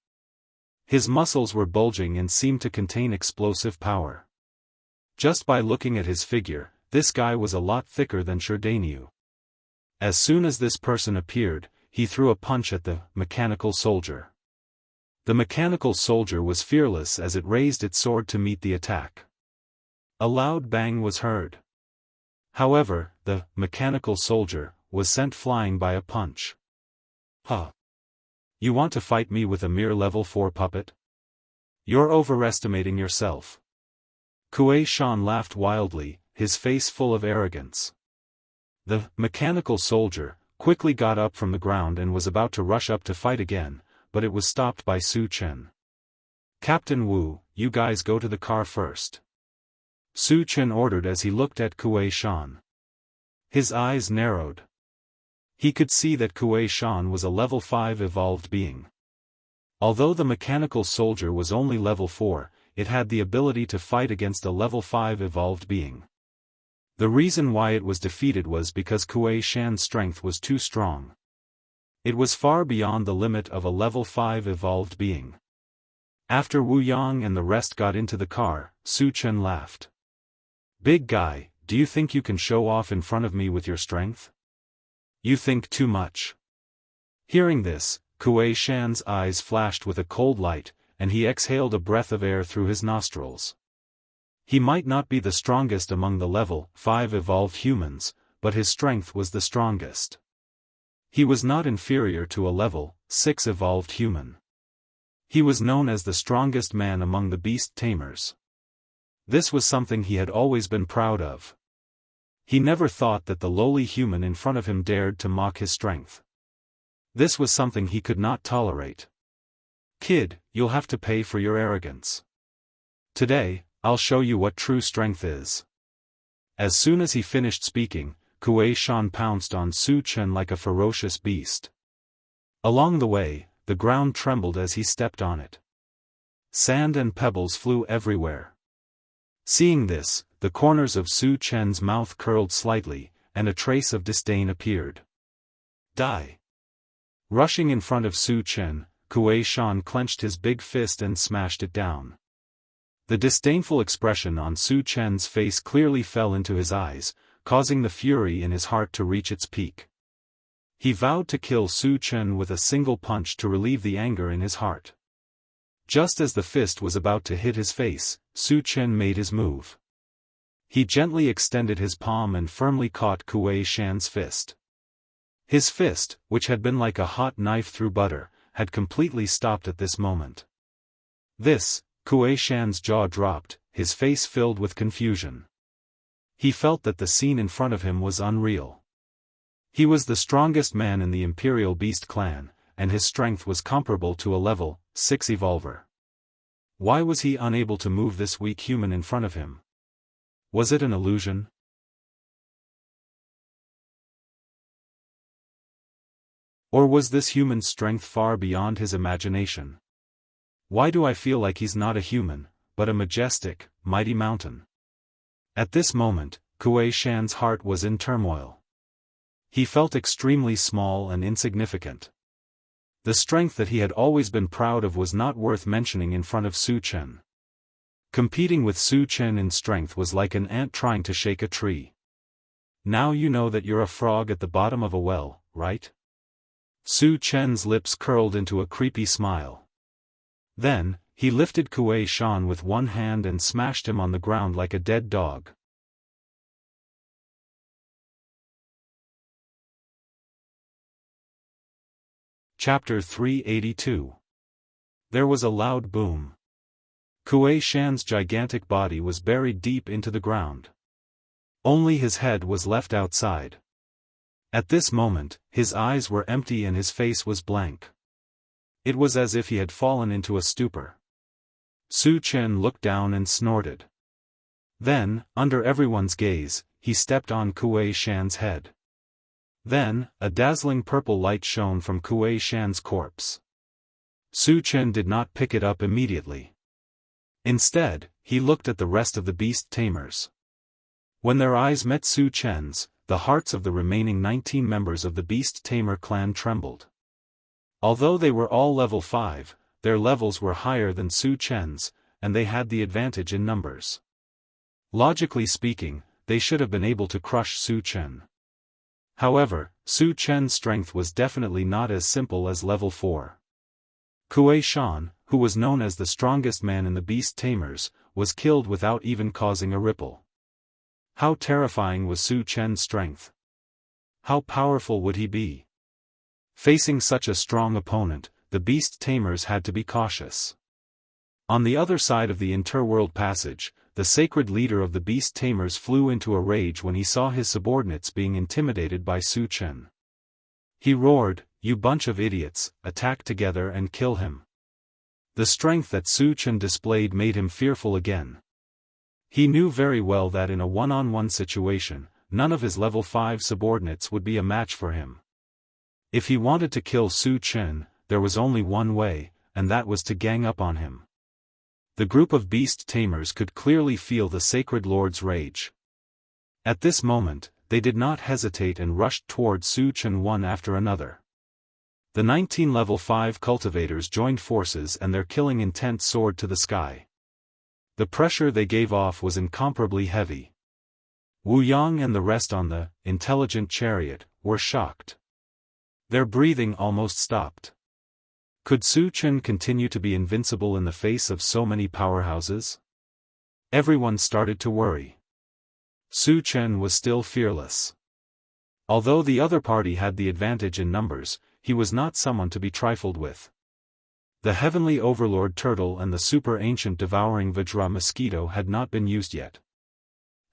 His muscles were bulging and seemed to contain explosive power. Just by looking at his figure, this guy was a lot thicker than Sherdaniu. As soon as this person appeared, he threw a punch at the mechanical soldier. The mechanical soldier was fearless as it raised its sword to meet the attack. A loud bang was heard. However, the mechanical soldier was sent flying by a punch. "Huh. You want to fight me with a mere level 4 puppet? You're overestimating yourself." Kuei Shan laughed wildly, his face full of arrogance. The mechanical soldier quickly got up from the ground and was about to rush up to fight again, but it was stopped by Su Chen. "Captain Wu, you guys go to the car first," Su Chen ordered as he looked at Kuei Shan. His eyes narrowed. He could see that Kuei Shan was a level 5 evolved being. Although the mechanical soldier was only level 4, it had the ability to fight against a level 5 evolved being. The reason why it was defeated was because Kuei Shan's strength was too strong. It was far beyond the limit of a level 5 evolved being. After Wu Yang and the rest got into the car, Su Chen laughed. "Big guy, do you think you can show off in front of me with your strength? You think too much." Hearing this, Kuei Shan's eyes flashed with a cold light, and he exhaled a breath of air through his nostrils. He might not be the strongest among the level 5 evolved humans, but his strength was the strongest. He was not inferior to a level 6 evolved human. He was known as the strongest man among the beast tamers. This was something he had always been proud of. He never thought that the lowly human in front of him dared to mock his strength. This was something he could not tolerate. "Kid, you'll have to pay for your arrogance. Today, I'll show you what true strength is." As soon as he finished speaking, Kuei Shan pounced on Su Chen like a ferocious beast. Along the way, the ground trembled as he stepped on it. Sand and pebbles flew everywhere. Seeing this, the corners of Su Chen's mouth curled slightly, and a trace of disdain appeared. "Die!" Rushing in front of Su Chen, Kuei Shan clenched his big fist and smashed it down. The disdainful expression on Su Chen's face clearly fell into his eyes, causing the fury in his heart to reach its peak. He vowed to kill Su Chen with a single punch to relieve the anger in his heart. Just as the fist was about to hit his face, Su Chen made his move. He gently extended his palm and firmly caught Kuei Shan's fist. His fist, which had been like a hot knife through butter, had completely stopped at this moment. Kuei Shan's jaw dropped, his face filled with confusion. He felt that the scene in front of him was unreal. He was the strongest man in the Imperial Beast clan, and his strength was comparable to a level 6 evolver. Why was he unable to move this weak human in front of him? Was it an illusion? Or was this human's strength far beyond his imagination? Why do I feel like he's not a human, but a majestic, mighty mountain? At this moment, Kuei Shan's heart was in turmoil. He felt extremely small and insignificant. The strength that he had always been proud of was not worth mentioning in front of Su Chen. Competing with Su Chen in strength was like an ant trying to shake a tree. Now you know that you're a frog at the bottom of a well, right? Su Chen's lips curled into a creepy smile. Then, he lifted Kuei Shan with one hand and smashed him on the ground like a dead dog. Chapter 382. There was a loud boom. Kuei Shan's gigantic body was buried deep into the ground. Only his head was left outside. At this moment, his eyes were empty and his face was blank. It was as if he had fallen into a stupor. Su Chen looked down and snorted. Then, under everyone's gaze, he stepped on Kuei Shan's head. Then, a dazzling purple light shone from Kuei Shan's corpse. Su Chen did not pick it up immediately. Instead, he looked at the rest of the beast tamers. When their eyes met Su Chen's, the hearts of the remaining 19 members of the beast tamer clan trembled. Although they were all level 5, their levels were higher than Su Chen's, and they had the advantage in numbers. Logically speaking, they should have been able to crush Su Chen. However, Su Chen's strength was definitely not as simple as level 4. Kuei Shan, who was known as the strongest man in the beast tamers, was killed without even causing a ripple. How terrifying was Su Chen's strength? How powerful would he be? Facing such a strong opponent, the beast tamers had to be cautious. On the other side of the interworld passage, the sacred leader of the beast tamers flew into a rage when he saw his subordinates being intimidated by Su Chen. He roared, "You bunch of idiots, attack together and kill him." The strength that Su Chen displayed made him fearful again. He knew very well that in a one-on-one situation, none of his level 5 subordinates would be a match for him. If he wanted to kill Su Chen, there was only one way, and that was to gang up on him. The group of beast tamers could clearly feel the sacred lord's rage. At this moment, they did not hesitate and rushed toward Su Chen one after another. The 19 level 5 cultivators joined forces and their killing intent soared to the sky. The pressure they gave off was incomparably heavy. Wu Yang and the rest on the intelligent chariot were shocked. Their breathing almost stopped. Could Su Chen continue to be invincible in the face of so many powerhouses? Everyone started to worry. Su Chen was still fearless. Although the other party had the advantage in numbers, he was not someone to be trifled with. The Heavenly Overlord Turtle and the super ancient Devouring Vajra Mosquito had not been used yet.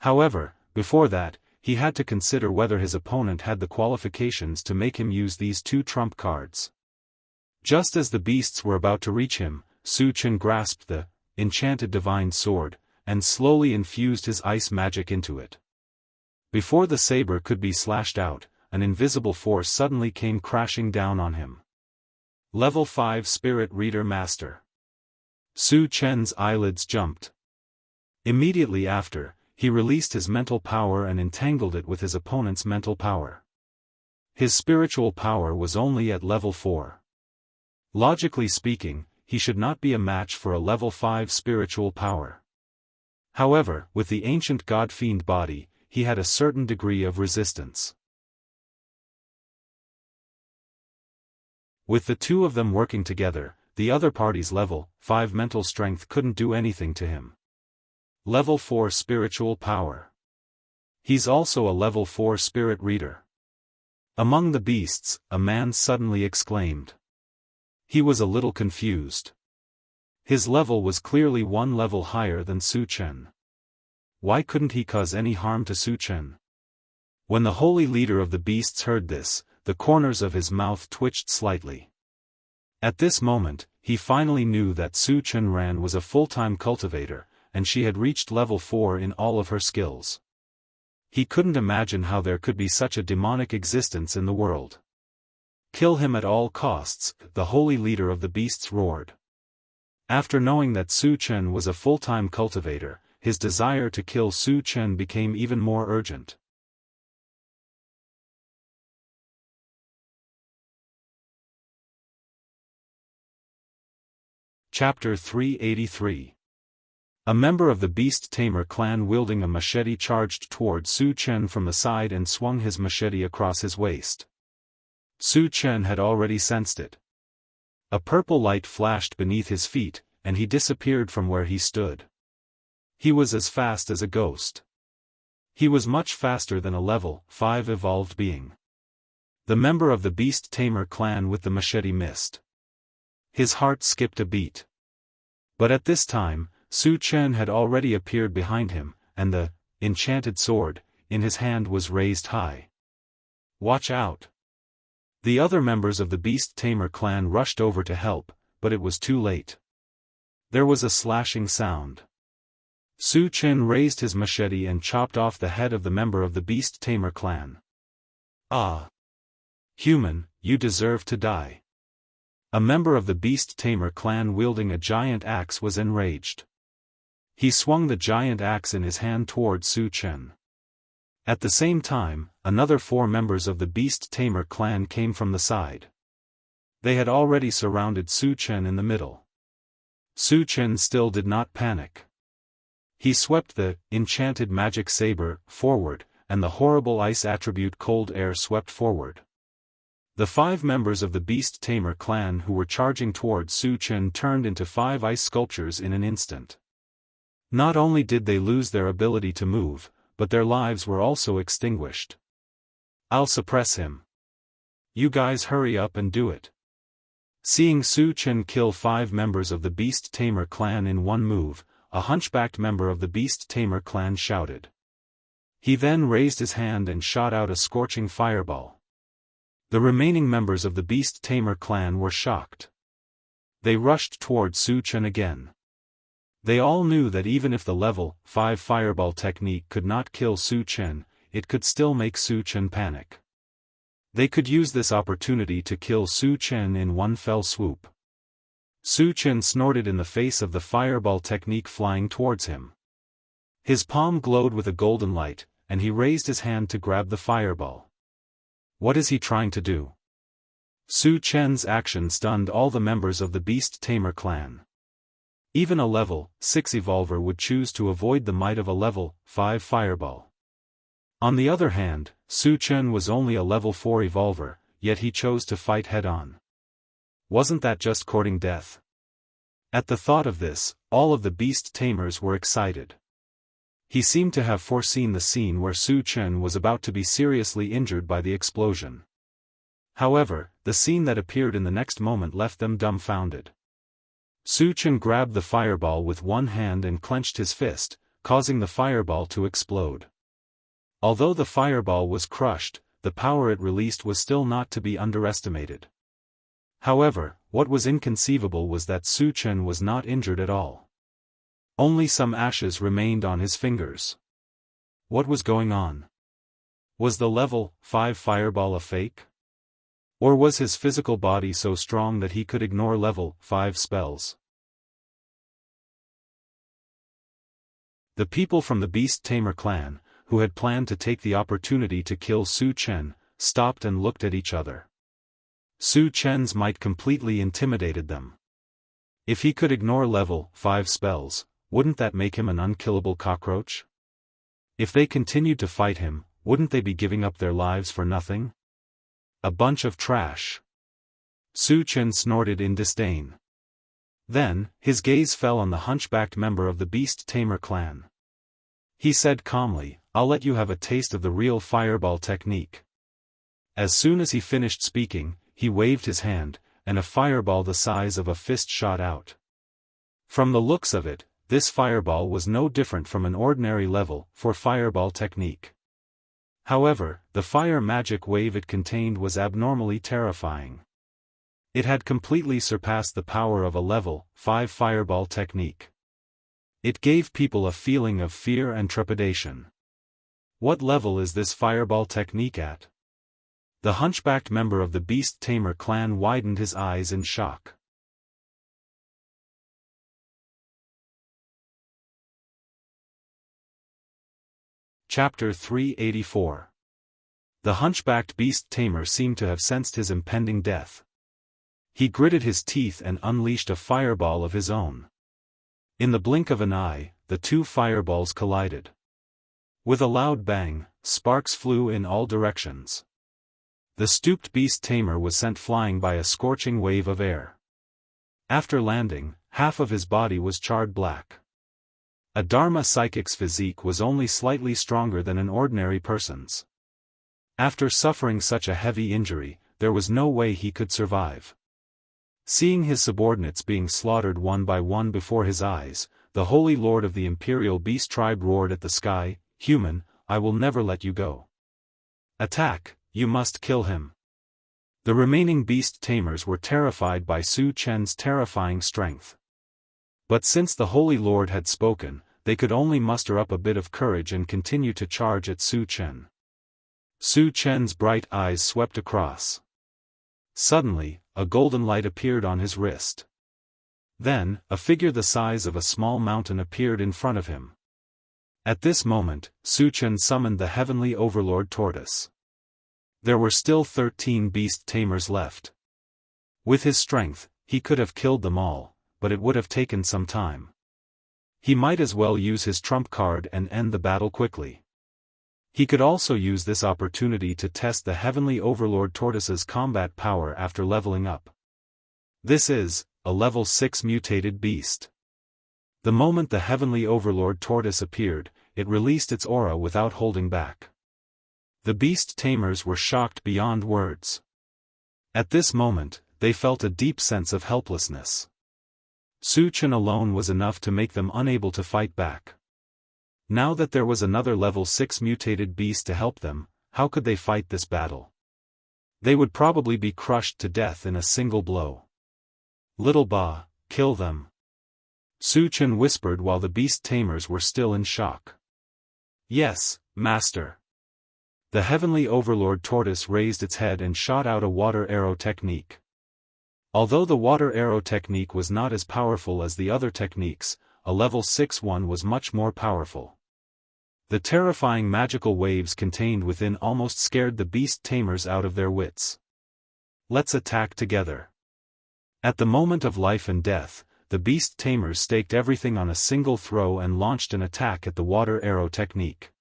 However, before that, he had to consider whether his opponent had the qualifications to make him use these two trump cards. Just as the beasts were about to reach him, Su Chen grasped the enchanted divine sword, and slowly infused his ice magic into it. Before the saber could be slashed out, an invisible force suddenly came crashing down on him. Level 5 Spirit Reader Master. Su Chen's eyelids jumped. Immediately after, he released his mental power and entangled it with his opponent's mental power. His spiritual power was only at level 4. Logically speaking, he should not be a match for a level 5 spiritual power. However, with the ancient god-fiend body, he had a certain degree of resistance. With the two of them working together, the other party's level 5 mental strength couldn't do anything to him. Level 4 spiritual power. He's also a level 4 spirit reader. Among the beasts, a man suddenly exclaimed. He was a little confused. His level was clearly one level higher than Su Chen. Why couldn't he cause any harm to Su Chen? When the holy leader of the beasts heard this, the corners of his mouth twitched slightly. At this moment, he finally knew that Su Chen Ran was a full-time cultivator, and she had reached level 4 in all of her skills. He couldn't imagine how there could be such a demonic existence in the world. Kill him at all costs, the holy leader of the beasts roared. After knowing that Su Chen was a full-time cultivator, his desire to kill Su Chen became even more urgent. Chapter 383. A member of the Beast Tamer clan wielding a machete charged toward Su Chen from the side and swung his machete across his waist. Su Chen had already sensed it. A purple light flashed beneath his feet, and he disappeared from where he stood. He was as fast as a ghost. He was much faster than a level 5 evolved being. The member of the Beast Tamer clan with the machete missed. His heart skipped a beat. But at this time, Su Chen had already appeared behind him, and the enchanted sword in his hand was raised high. Watch out! The other members of the Beast Tamer clan rushed over to help, but it was too late. There was a slashing sound. Su Chen raised his machete and chopped off the head of the member of the Beast Tamer clan. Ah! Human, you deserve to die. A member of the Beast Tamer clan wielding a giant axe was enraged. He swung the giant axe in his hand toward Su Chen. At the same time, another 4 members of the Beast Tamer clan came from the side. They had already surrounded Su Chen in the middle. Su Chen still did not panic. He swept the enchanted magic saber forward, and the horrible ice attribute cold air swept forward. The 5 members of the Beast Tamer clan who were charging toward Su Chen turned into 5 ice sculptures in an instant. Not only did they lose their ability to move, but their lives were also extinguished. I'll suppress him. You guys hurry up and do it. Seeing Su Chen kill 5 members of the Beast Tamer clan in one move, a hunchbacked member of the Beast Tamer clan shouted. He then raised his hand and shot out a scorching fireball. The remaining members of the Beast Tamer clan were shocked. They rushed toward Su Chen again. They all knew that even if the level 5 fireball technique could not kill Su Chen, it could still make Su Chen panic. They could use this opportunity to kill Su Chen in one fell swoop. Su Chen snorted in the face of the fireball technique flying towards him. His palm glowed with a golden light, and he raised his hand to grab the fireball. What is he trying to do? Su Chen's action stunned all the members of the Beast Tamer clan. Even a level 6 evolver would choose to avoid the might of a level 5 fireball. On the other hand, Su Chen was only a level 4 evolver, yet he chose to fight head-on. Wasn't that just courting death? At the thought of this, all of the Beast Tamers were excited. He seemed to have foreseen the scene where Su Chen was about to be seriously injured by the explosion. However, the scene that appeared in the next moment left them dumbfounded. Su Chen grabbed the fireball with one hand and clenched his fist, causing the fireball to explode. Although the fireball was crushed, the power it released was still not to be underestimated. However, what was inconceivable was that Su Chen was not injured at all. Only some ashes remained on his fingers. What was going on? Was the level 5 fireball a fake? Or was his physical body so strong that he could ignore level 5 spells? The people from the Beast Tamer clan, who had planned to take the opportunity to kill Su Chen, stopped and looked at each other. Su Chen's might completely intimidated them. If he could ignore level 5 spells, wouldn't that make him an unkillable cockroach? If they continued to fight him, wouldn't they be giving up their lives for nothing? A bunch of trash. Su Chen snorted in disdain. Then, his gaze fell on the hunchbacked member of the Beast Tamer clan. He said calmly, "I'll let you have a taste of the real fireball technique." As soon as he finished speaking, he waved his hand, and a fireball the size of a fist shot out. From the looks of it, this fireball was no different from an ordinary level 4 fireball technique. However, the fire magic wave it contained was abnormally terrifying. It had completely surpassed the power of a level 5 fireball technique. It gave people a feeling of fear and trepidation. What level is this fireball technique at? The hunchbacked member of the Beast Tamer clan widened his eyes in shock. Chapter 384. The hunchbacked Beast Tamer seemed to have sensed his impending death. He gritted his teeth and unleashed a fireball of his own. In the blink of an eye, the two fireballs collided. With a loud bang, sparks flew in all directions. The stooped Beast Tamer was sent flying by a scorching wave of air. After landing, half of his body was charred black. A Dharma psychic's physique was only slightly stronger than an ordinary person's. After suffering such a heavy injury, there was no way he could survive. Seeing his subordinates being slaughtered one by one before his eyes, the Holy Lord of the Imperial Beast Tribe roared at the sky, "Human, I will never let you go. Attack, you must kill him." The remaining Beast Tamers were terrified by Su Chen's terrifying strength. But since the Holy Lord had spoken, they could only muster up a bit of courage and continue to charge at Su Chen. Su Chen's bright eyes swept across. Suddenly, a golden light appeared on his wrist. Then, a figure the size of a small mountain appeared in front of him. At this moment, Su Chen summoned the Heavenly Overlord Tortoise. There were still 13 Beast Tamers left. With his strength, he could have killed them all, but it would have taken some time. He might as well use his trump card and end the battle quickly. He could also use this opportunity to test the Heavenly Overlord Tortoise's combat power after leveling up. This is a level 6 mutated beast. The moment the Heavenly Overlord Tortoise appeared, it released its aura without holding back. The Beast Tamers were shocked beyond words. At this moment, they felt a deep sense of helplessness. Su Chen alone was enough to make them unable to fight back. Now that there was another level 6 mutated beast to help them, how could they fight this battle? They would probably be crushed to death in a single blow. "Little Ba, kill them," Su Chen whispered while the Beast Tamers were still in shock. "Yes, Master." The Heavenly Overlord Tortoise raised its head and shot out a water arrow technique. Although the water arrow technique was not as powerful as the other techniques, a level 6 one was much more powerful. The terrifying magical waves contained within almost scared the Beast Tamers out of their wits. "Let's attack together." At the moment of life and death, the Beast Tamers staked everything on a single throw and launched an attack at the water arrow technique.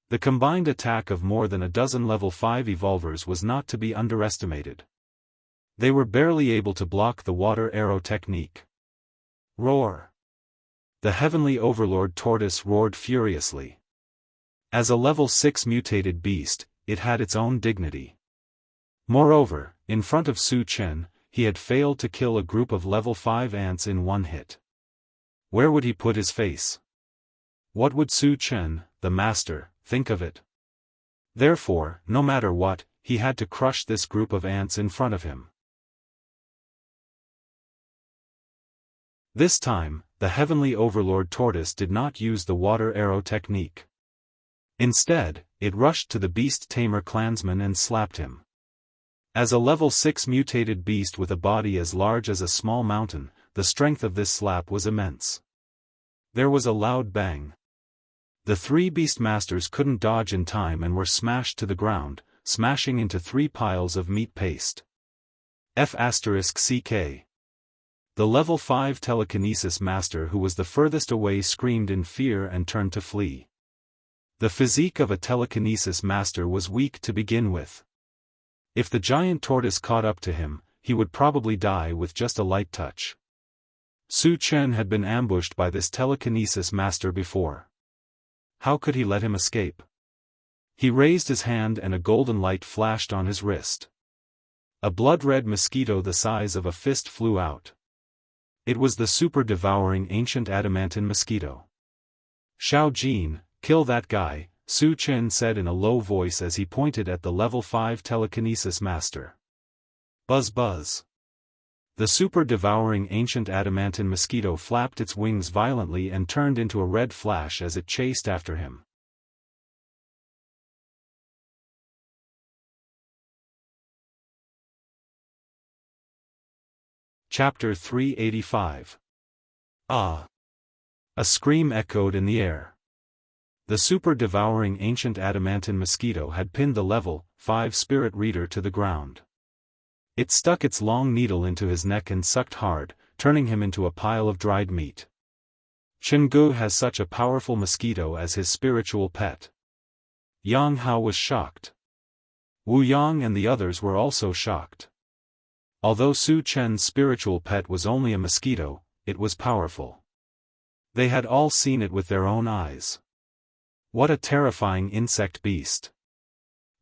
The combined attack of more than a dozen level 5 evolvers was not to be underestimated. They were barely able to block the water arrow technique. Roar! The Heavenly Overlord Tortoise roared furiously. As a level 6 mutated beast, it had its own dignity. Moreover, in front of Su Chen, he had failed to kill a group of level 5 ants in one hit. Where would he put his face? What would Su Chen, the master, think of it? Therefore, no matter what, he had to crush this group of ants in front of him. This time, the Heavenly Overlord Tortoise did not use the water arrow technique. Instead, it rushed to the Beast Tamer clansman and slapped him. As a level 6 mutated beast with a body as large as a small mountain, the strength of this slap was immense. There was a loud bang. The 3 Beastmasters couldn't dodge in time and were smashed to the ground, smashing into 3 piles of meat paste. F***CK. The level 5 telekinesis master who was the furthest away screamed in fear and turned to flee. The physique of a telekinesis master was weak to begin with. If the giant tortoise caught up to him, he would probably die with just a light touch. Su Chen had been ambushed by this telekinesis master before. How could he let him escape? He raised his hand and a golden light flashed on his wrist. A blood-red mosquito the size of a fist flew out. It was the super-devouring ancient adamantine mosquito. "Xiao Jin, kill that guy," Su Chen said in a low voice as he pointed at the level 5 telekinesis master. Buzz buzz. The super-devouring ancient adamantine mosquito flapped its wings violently and turned into a red flash as it chased after him. Chapter 385. Ah! A scream echoed in the air. The super-devouring ancient adamantine mosquito had pinned the level 5 spirit reader to the ground. It stuck its long needle into his neck and sucked hard, turning him into a pile of dried meat. Jianghu has such a powerful mosquito as his spiritual pet. Yang Hao was shocked. Wu Yang and the others were also shocked. Although Su Chen's spiritual pet was only a mosquito, it was powerful. They had all seen it with their own eyes. What a terrifying insect beast.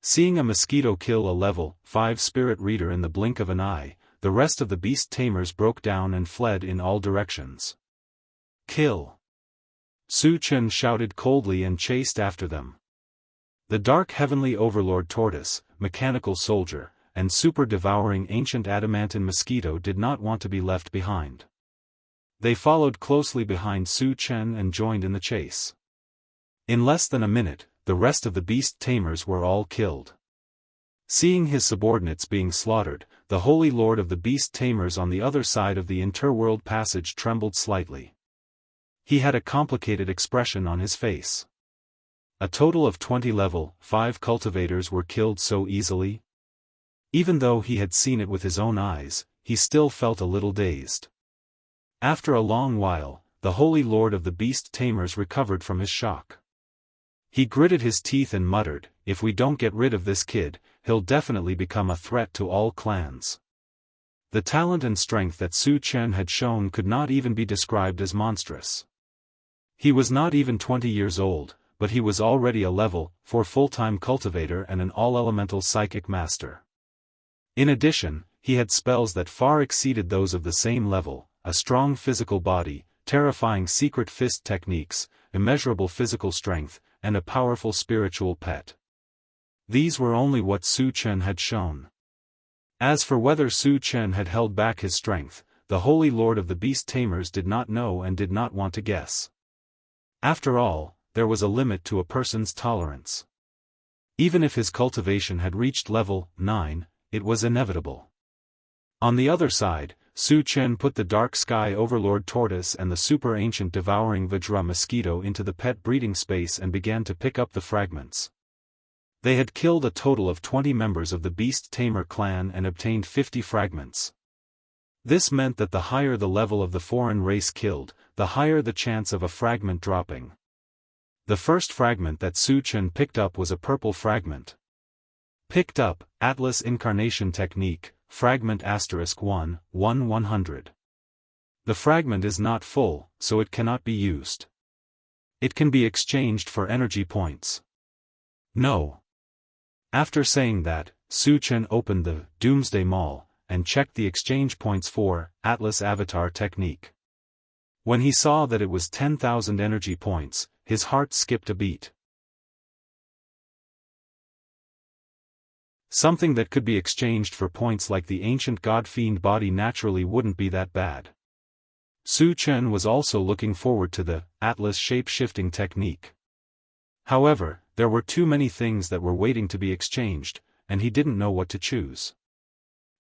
Seeing a mosquito kill a level 5 spirit reader in the blink of an eye, the rest of the beast tamers broke down and fled in all directions. Kill! Su Chen shouted coldly and chased after them. The dark heavenly overlord tortoise, mechanical soldier, and super-devouring ancient adamantine mosquito did not want to be left behind. They followed closely behind Su Chen and joined in the chase. In less than a minute, the rest of the beast tamers were all killed. Seeing his subordinates being slaughtered, the holy lord of the beast tamers on the other side of the interworld passage trembled slightly. He had a complicated expression on his face. A total of 20 level 5 cultivators were killed so easily? Even though he had seen it with his own eyes, he still felt a little dazed. After a long while, the holy lord of the beast tamers recovered from his shock. He gritted his teeth and muttered, "If we don't get rid of this kid, he'll definitely become a threat to all clans." The talent and strength that Su Chen had shown could not even be described as monstrous. He was not even 20 years old, but he was already a level 4 full-time cultivator and an all-elemental psychic master. In addition, he had spells that far exceeded those of the same level, a strong physical body, terrifying secret fist techniques, immeasurable physical strength, and a powerful spiritual pet. These were only what Su Chen had shown. As for whether Su Chen had held back his strength, the holy lord of the beast tamers did not know and did not want to guess. After all, there was a limit to a person's tolerance. Even if his cultivation had reached level 9, it was inevitable. On the other side, Su Chen put the dark sky overlord tortoise and the super ancient devouring Vajra mosquito into the pet breeding space and began to pick up the fragments. They had killed a total of 20 members of the beast tamer clan and obtained 50 fragments. This meant that the higher the level of the foreign race killed, the higher the chance of a fragment dropping. The first fragment that Su Chen picked up was a purple fragment. Picked up, Atlas Incarnation Technique, Fragment *1, 100. The fragment is not full, so it cannot be used. It can be exchanged for energy points. No. After saying that, Su Chen opened the Doomsday Mall and checked the exchange points for Atlas Avatar Technique. When he saw that it was 10,000 energy points, his heart skipped a beat. Something that could be exchanged for points like the ancient god-fiend body naturally wouldn't be that bad. Su Chen was also looking forward to the Atlas shape-shifting technique. However, there were too many things that were waiting to be exchanged, and he didn't know what to choose.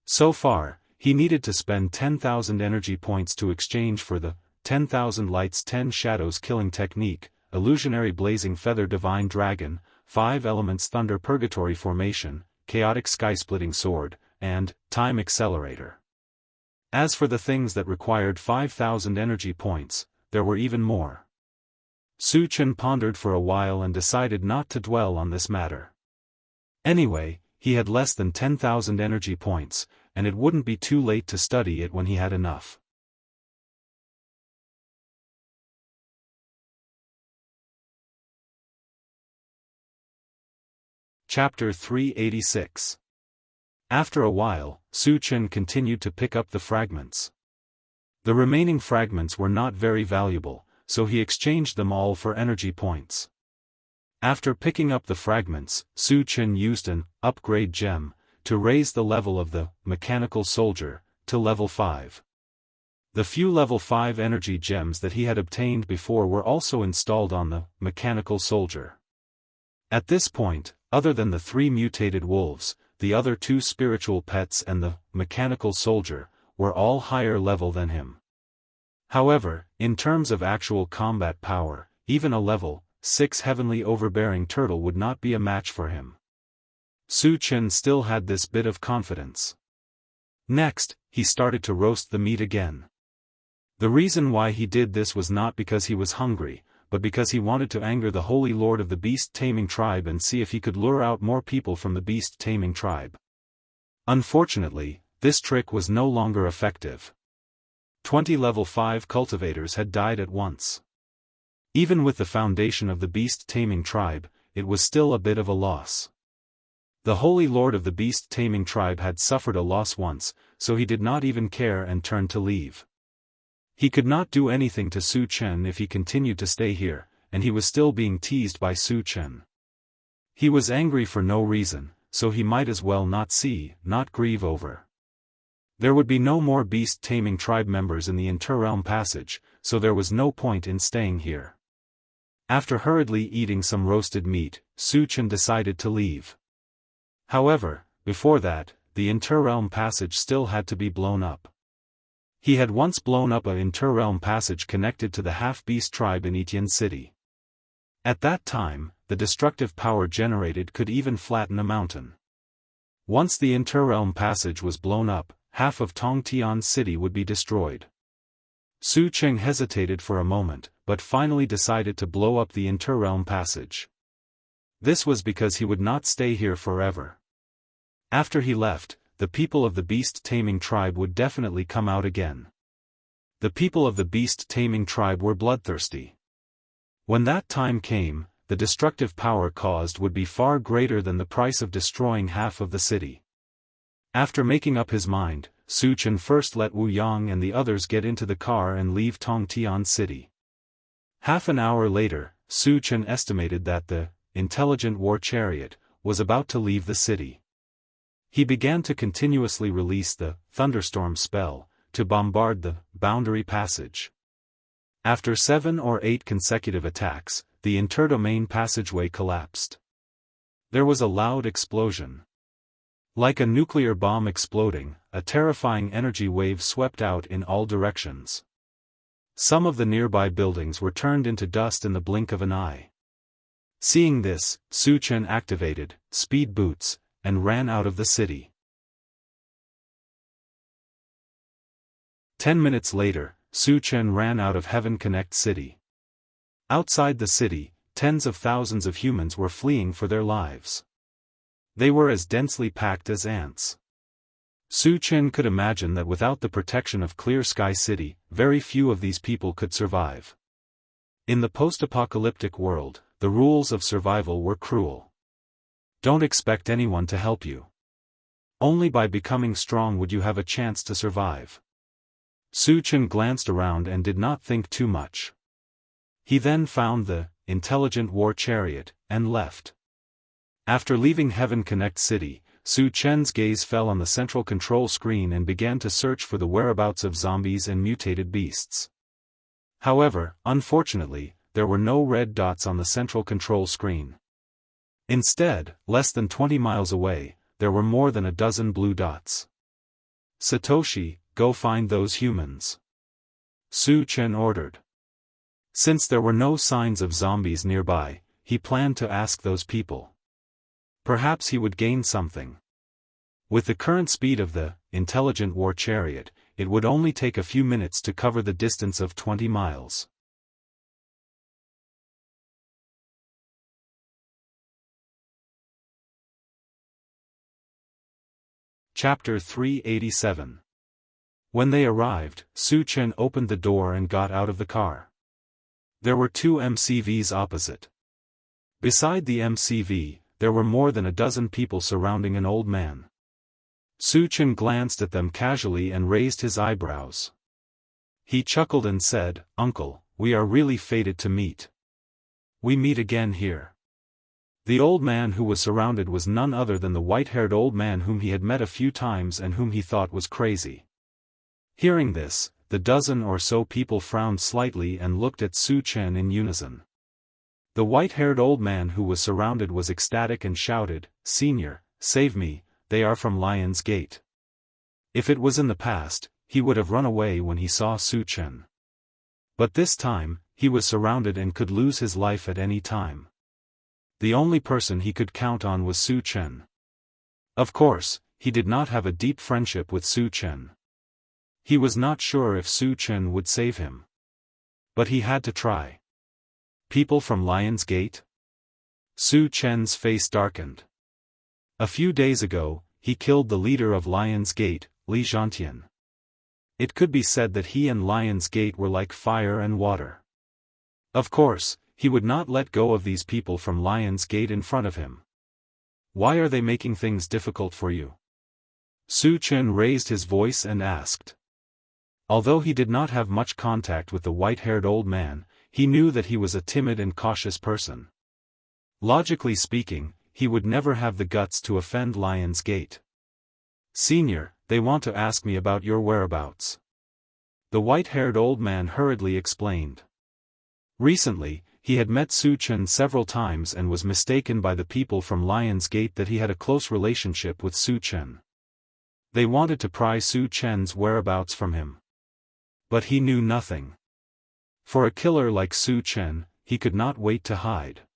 So far, he needed to spend 10,000 energy points to exchange for the 10,000 lights 10 shadows killing technique, illusionary blazing feather divine dragon, 5 elements thunder purgatory formation, chaotic sky-splitting sword, and time accelerator. As for the things that required 5,000 energy points, there were even more. Su Chen pondered for a while and decided not to dwell on this matter. Anyway, he had less than 10,000 energy points, and it wouldn't be too late to study it when he had enough. Chapter 386. After a while, Su Chen continued to pick up the fragments. The remaining fragments were not very valuable, so he exchanged them all for energy points. After picking up the fragments, Su Chen used an upgrade gem to raise the level of the mechanical soldier to level 5. The few level 5 energy gems that he had obtained before were also installed on the mechanical soldier. At this point, other than the 3 mutated wolves, the other 2 spiritual pets and the mechanical soldier were all higher level than him. However, in terms of actual combat power, even a level 6 heavenly overbearing turtle would not be a match for him. Su Chen still had this bit of confidence. Next, he started to roast the meat again. The reason why he did this was not because he was hungry, but because he wanted to anger the Holy Lord of the beast-taming tribe and see if he could lure out more people from the beast-taming tribe. Unfortunately, this trick was no longer effective. 20 level 5 cultivators had died at once. Even with the foundation of the beast-taming tribe, it was still a bit of a loss. The Holy Lord of the beast-taming tribe had suffered a loss once, so he did not even care and turned to leave. He could not do anything to Su Chen if he continued to stay here, and he was still being teased by Su Chen. He was angry for no reason, so he might as well not grieve over. There would be no more beast-taming tribe members in the Interrealm Passage, so there was no point in staying here. After hurriedly eating some roasted meat, Su Chen decided to leave. However, before that, the Interrealm Passage still had to be blown up. He had once blown up an Interrealm Passage connected to the half-beast tribe in Etian City. At that time, the destructive power generated could even flatten a mountain. Once the Interrealm Passage was blown up, half of Tongtian City would be destroyed. Su Chen hesitated for a moment, but finally decided to blow up the Interrealm Passage. This was because he would not stay here forever. After he left, the people of the beast-taming tribe would definitely come out again. The people of the beast-taming tribe were bloodthirsty. When that time came, the destructive power caused would be far greater than the price of destroying half of the city. After making up his mind, Su Chen first let Wu Yang and the others get into the car and leave Tongtian City. Half an hour later, Su Chen estimated that the intelligent war chariot was about to leave the city. He began to continuously release the thunderstorm spell to bombard the boundary passage. After 7 or 8 consecutive attacks, the interdomain passageway collapsed. There was a loud explosion. Like a nuclear bomb exploding, a terrifying energy wave swept out in all directions. Some of the nearby buildings were turned into dust in the blink of an eye. Seeing this, Su Chen activated speed boots and ran out of the city. 10 minutes later, Su Chen ran out of Heaven Connect City. Outside the city, tens of thousands of humans were fleeing for their lives. They were as densely packed as ants. Su Chen could imagine that without the protection of Clear Sky City, very few of these people could survive. In the post-apocalyptic world, the rules of survival were cruel. Don't expect anyone to help you. Only by becoming strong would you have a chance to survive. Su Chen glanced around and did not think too much. He then found the intelligent war chariot and left. After leaving Heaven Connect City, Su Chen's gaze fell on the central control screen and began to search for the whereabouts of zombies and mutated beasts. However, unfortunately, there were no red dots on the central control screen. Instead, less than 20 miles away, there were more than a dozen blue dots. Satoshi, go find those humans. Su Chen ordered. Since there were no signs of zombies nearby, he planned to ask those people. Perhaps he would gain something. With the current speed of the intelligent war chariot, it would only take a few minutes to cover the distance of 20 miles. Chapter 387. When they arrived, Su Chen opened the door and got out of the car. There were two MCVs opposite. Beside the MCV, there were more than a dozen people surrounding an old man. Su Chen glanced at them casually and raised his eyebrows. He chuckled and said, "Uncle, we are really fated to meet. We meet again here." The old man who was surrounded was none other than the white-haired old man whom he had met a few times and whom he thought was crazy. Hearing this, the dozen or so people frowned slightly and looked at Su Chen in unison. The white-haired old man who was surrounded was ecstatic and shouted, "Senior, save me, they are from Lion's Gate." If it was in the past, he would have run away when he saw Su Chen. But this time, he was surrounded and could lose his life at any time. The only person he could count on was Su Chen. Of course, he did not have a deep friendship with Su Chen. He was not sure if Su Chen would save him. But he had to try. People from Lion's Gate? Su Chen's face darkened. A few days ago, he killed the leader of Lion's Gate, Li Zhantian. It could be said that he and Lion's Gate were like fire and water. Of course, he would not let go of these people from Lion's Gate in front of him. Why are they making things difficult for you? Su Chen raised his voice and asked. Although he did not have much contact with the white-haired old man, he knew that he was a timid and cautious person. Logically speaking, he would never have the guts to offend Lion's Gate. "Senior, they want to ask me about your whereabouts," the white-haired old man hurriedly explained. Recently, he had met Su Chen several times and was mistaken by the people from Lion's Gate that he had a close relationship with Su Chen. They wanted to pry Su Chen's whereabouts from him. But he knew nothing. For a killer like Su Chen, he could not wait to hide.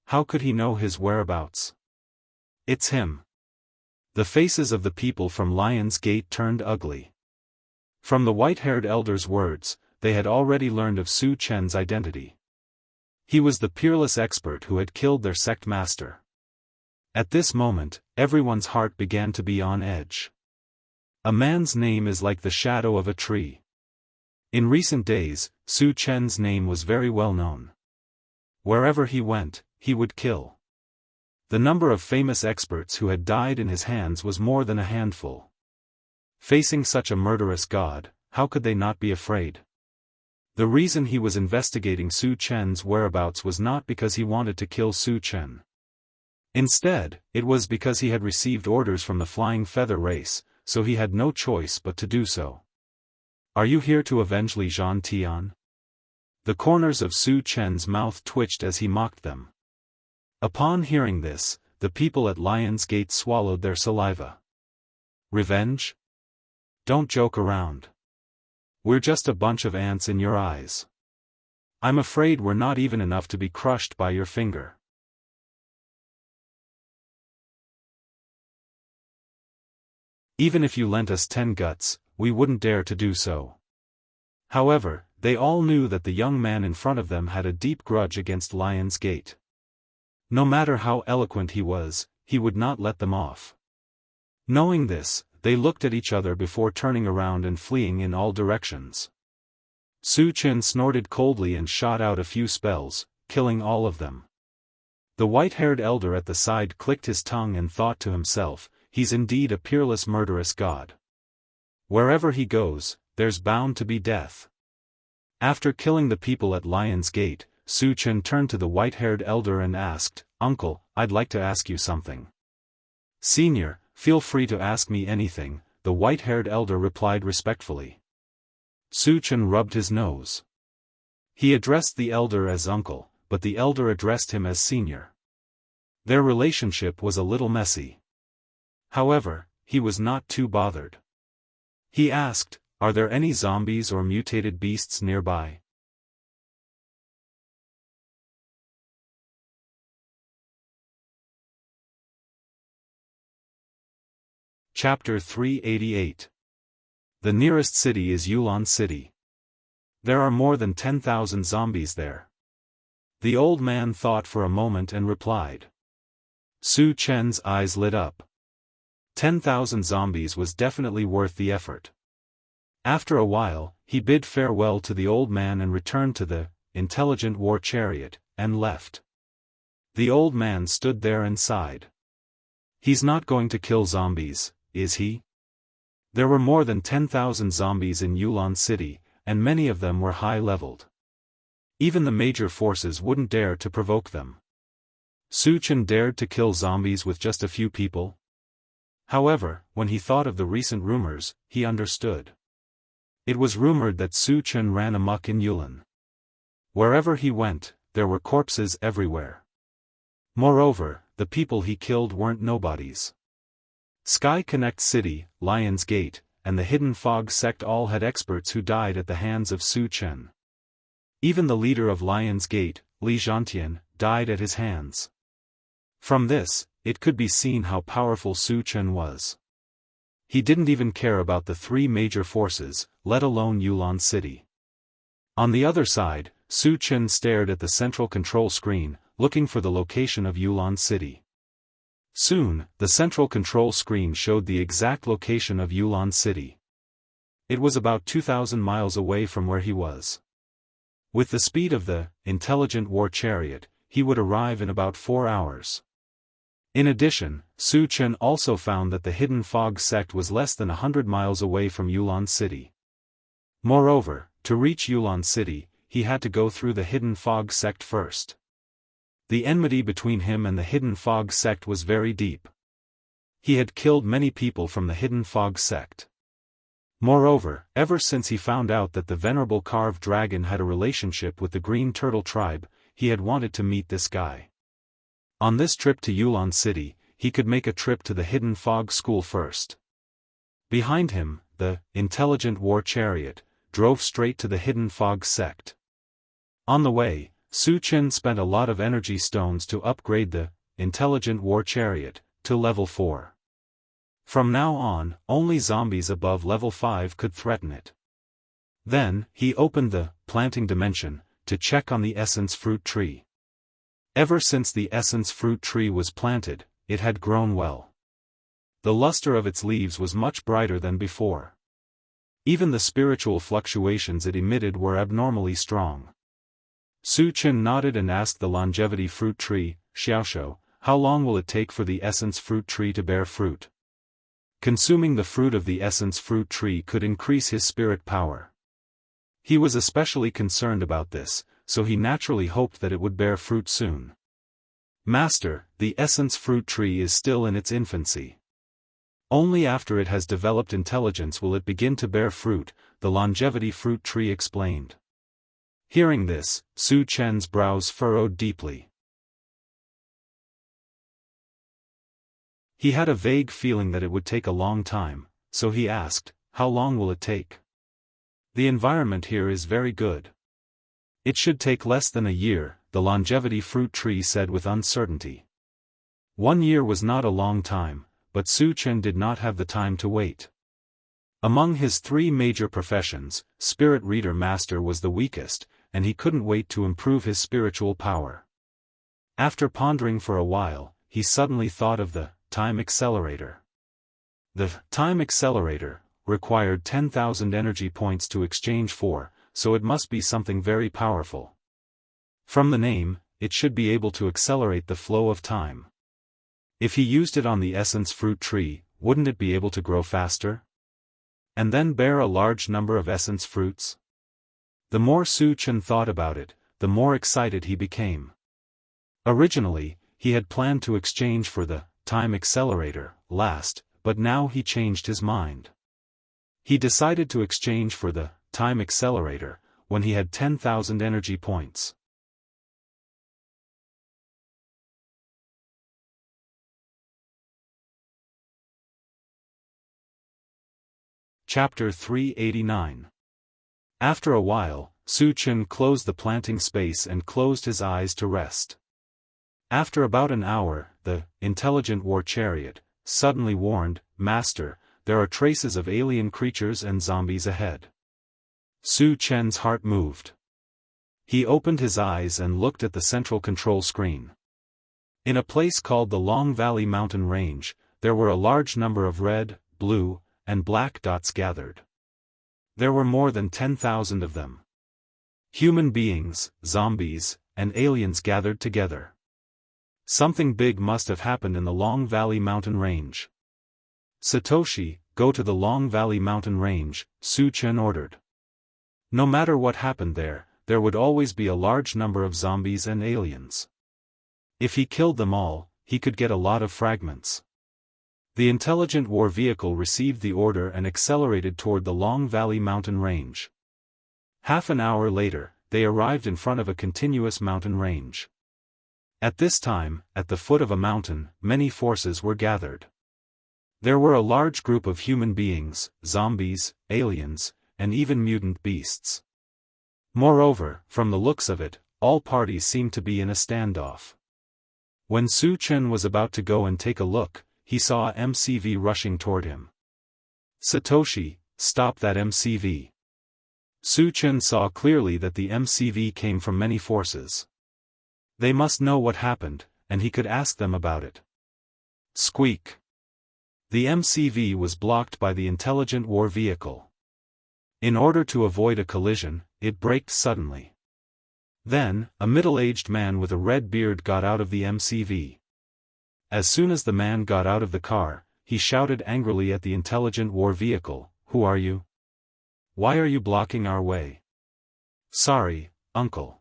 How could he know his whereabouts? "It's him." The faces of the people from Lion's Gate turned ugly. From the white-haired elder's words, they had already learned of Su Chen's identity. He was the peerless expert who had killed their sect master. At this moment, everyone's heart began to be on edge. A man's name is like the shadow of a tree. In recent days, Su Chen's name was very well known. Wherever he went, he would kill. The number of famous experts who had died in his hands was more than a handful. Facing such a murderous god, how could they not be afraid? The reason he was investigating Su Chen's whereabouts was not because he wanted to kill Su Chen. Instead, it was because he had received orders from the Flying Feather race, so he had no choice but to do so. "Are you here to avenge Li Zhantian?" The corners of Su Chen's mouth twitched as he mocked them. Upon hearing this, the people at Lion's Gate swallowed their saliva. "Revenge? Don't joke around. We're just a bunch of ants in your eyes. I'm afraid we're not even enough to be crushed by your finger." "Even if you lent us 10 guts, we wouldn't dare to do so." However, they all knew that the young man in front of them had a deep grudge against Lion's Gate. No matter how eloquent he was, he would not let them off. Knowing this, they looked at each other before turning around and fleeing in all directions. Su Chen snorted coldly and shot out a few spells, killing all of them. The white-haired elder at the side clicked his tongue and thought to himself, "He's indeed a peerless murderous god. Wherever he goes, there's bound to be death." After killing the people at Lion's Gate, Su Chen turned to the white-haired elder and asked, "Uncle, I'd like to ask you something." "Senior, feel free to ask me anything," the white-haired elder replied respectfully. Su Chen rubbed his nose. He addressed the elder as uncle, but the elder addressed him as senior. Their relationship was a little messy. However, he was not too bothered. He asked, "Are there any zombies or mutated beasts nearby?" Chapter 388. The nearest city is Yulan City. There are more than 10,000 zombies there. The old man thought for a moment and replied. Su Chen's eyes lit up. 10,000 zombies was definitely worth the effort. After a while, he bid farewell to the old man and returned to the intelligent war chariot, and left. The old man stood there and sighed. He's not going to kill zombies, is he? There were more than 10,000 zombies in Yulan City, and many of them were high-leveled. Even the major forces wouldn't dare to provoke them. Su Chen dared to kill zombies with just a few people? However, when he thought of the recent rumors, he understood. It was rumored that Su Chen ran amok in Yulan. Wherever he went, there were corpses everywhere. Moreover, the people he killed weren't nobodies. Sky Connect City, Lion's Gate, and the Hidden Fog sect all had experts who died at the hands of Su Chen. Even the leader of Lion's Gate, Li Zhantian, died at his hands. From this, it could be seen how powerful Su Chen was. He didn't even care about the three major forces, let alone Yulan City. On the other side, Su Chen stared at the central control screen, looking for the location of Yulan City. Soon, the central control screen showed the exact location of Yulan City. It was about 2,000 miles away from where he was. With the speed of the intelligent war chariot, he would arrive in about 4 hours. In addition, Su Chen also found that the Hidden Fog sect was less than 100 miles away from Yulan City. Moreover, to reach Yulan City, he had to go through the Hidden Fog sect first. The enmity between him and the Hidden Fog sect was very deep. He had killed many people from the Hidden Fog sect. Moreover, ever since he found out that the venerable carved dragon had a relationship with the Green Turtle tribe, he had wanted to meet this guy. On this trip to Yulan City, he could make a trip to the Hidden Fog school first. Behind him, the intelligent war chariot drove straight to the Hidden Fog sect. On the way, Su Chen spent a lot of energy stones to upgrade the intelligent war chariot to level 4. From now on, only zombies above level 5 could threaten it. Then, he opened the planting dimension to check on the essence fruit tree. Ever since the essence fruit tree was planted, it had grown well. The luster of its leaves was much brighter than before. Even the spiritual fluctuations it emitted were abnormally strong. Su Chen nodded and asked the longevity fruit tree, Xiaoshou, how long will it take for the essence fruit tree to bear fruit? Consuming the fruit of the essence fruit tree could increase his spirit power. He was especially concerned about this, so he naturally hoped that it would bear fruit soon. Master, the essence fruit tree is still in its infancy. Only after it has developed intelligence will it begin to bear fruit, the longevity fruit tree explained. Hearing this, Su Chen's brows furrowed deeply. He had a vague feeling that it would take a long time, so he asked, how long will it take? The environment here is very good. It should take less than a year, the longevity fruit tree said with uncertainty. 1 year was not a long time, but Su Chen did not have the time to wait. Among his 3 major professions, Spirit Reader Master was the weakest, and he couldn't wait to improve his spiritual power. After pondering for a while, he suddenly thought of the Time Accelerator. The Time Accelerator required 10,000 energy points to exchange for, so it must be something very powerful. From the name, it should be able to accelerate the flow of time. If he used it on the essence fruit tree, wouldn't it be able to grow faster? And then bear a large number of essence fruits? The more Su Chen thought about it, the more excited he became. Originally, he had planned to exchange for the Time Accelerator last, but now he changed his mind. He decided to exchange for the Time Accelerator when he had 10,000 energy points. Chapter 389. After a while, Su Chen closed the planting space and closed his eyes to rest. After about an hour, the intelligent war chariot suddenly warned, "Master, there are traces of alien creatures and zombies ahead." Su Chen's heart moved. He opened his eyes and looked at the central control screen. In a place called the Long Valley Mountain Range, there were a large number of red, blue, and black dots gathered. There were more than 10,000 of them. Human beings, zombies, and aliens gathered together. Something big must have happened in the Long Valley Mountain Range. "Satoshi, go to the Long Valley Mountain Range," Su Chen ordered. No matter what happened there would always be a large number of zombies and aliens. If he killed them all, he could get a lot of fragments. The intelligent war vehicle received the order and accelerated toward the Long Valley Mountain Range. Half an hour later, they arrived in front of a continuous mountain range. At this time, at the foot of a mountain, many forces were gathered. There were a large group of human beings, zombies, aliens, and even mutant beasts. Moreover, from the looks of it, all parties seemed to be in a standoff. When Su Chen was about to go and take a look, he saw a MCV rushing toward him. "Satoshi, stop that MCV." Su Chen saw clearly that the MCV came from many forces. They must know what happened, and he could ask them about it. Squeak. The MCV was blocked by the intelligent war vehicle. In order to avoid a collision, it braked suddenly. Then, a middle-aged man with a red beard got out of the MCV. As soon as the man got out of the car, he shouted angrily at the intelligent war vehicle, "Who are you? Why are you blocking our way?" "Sorry, uncle."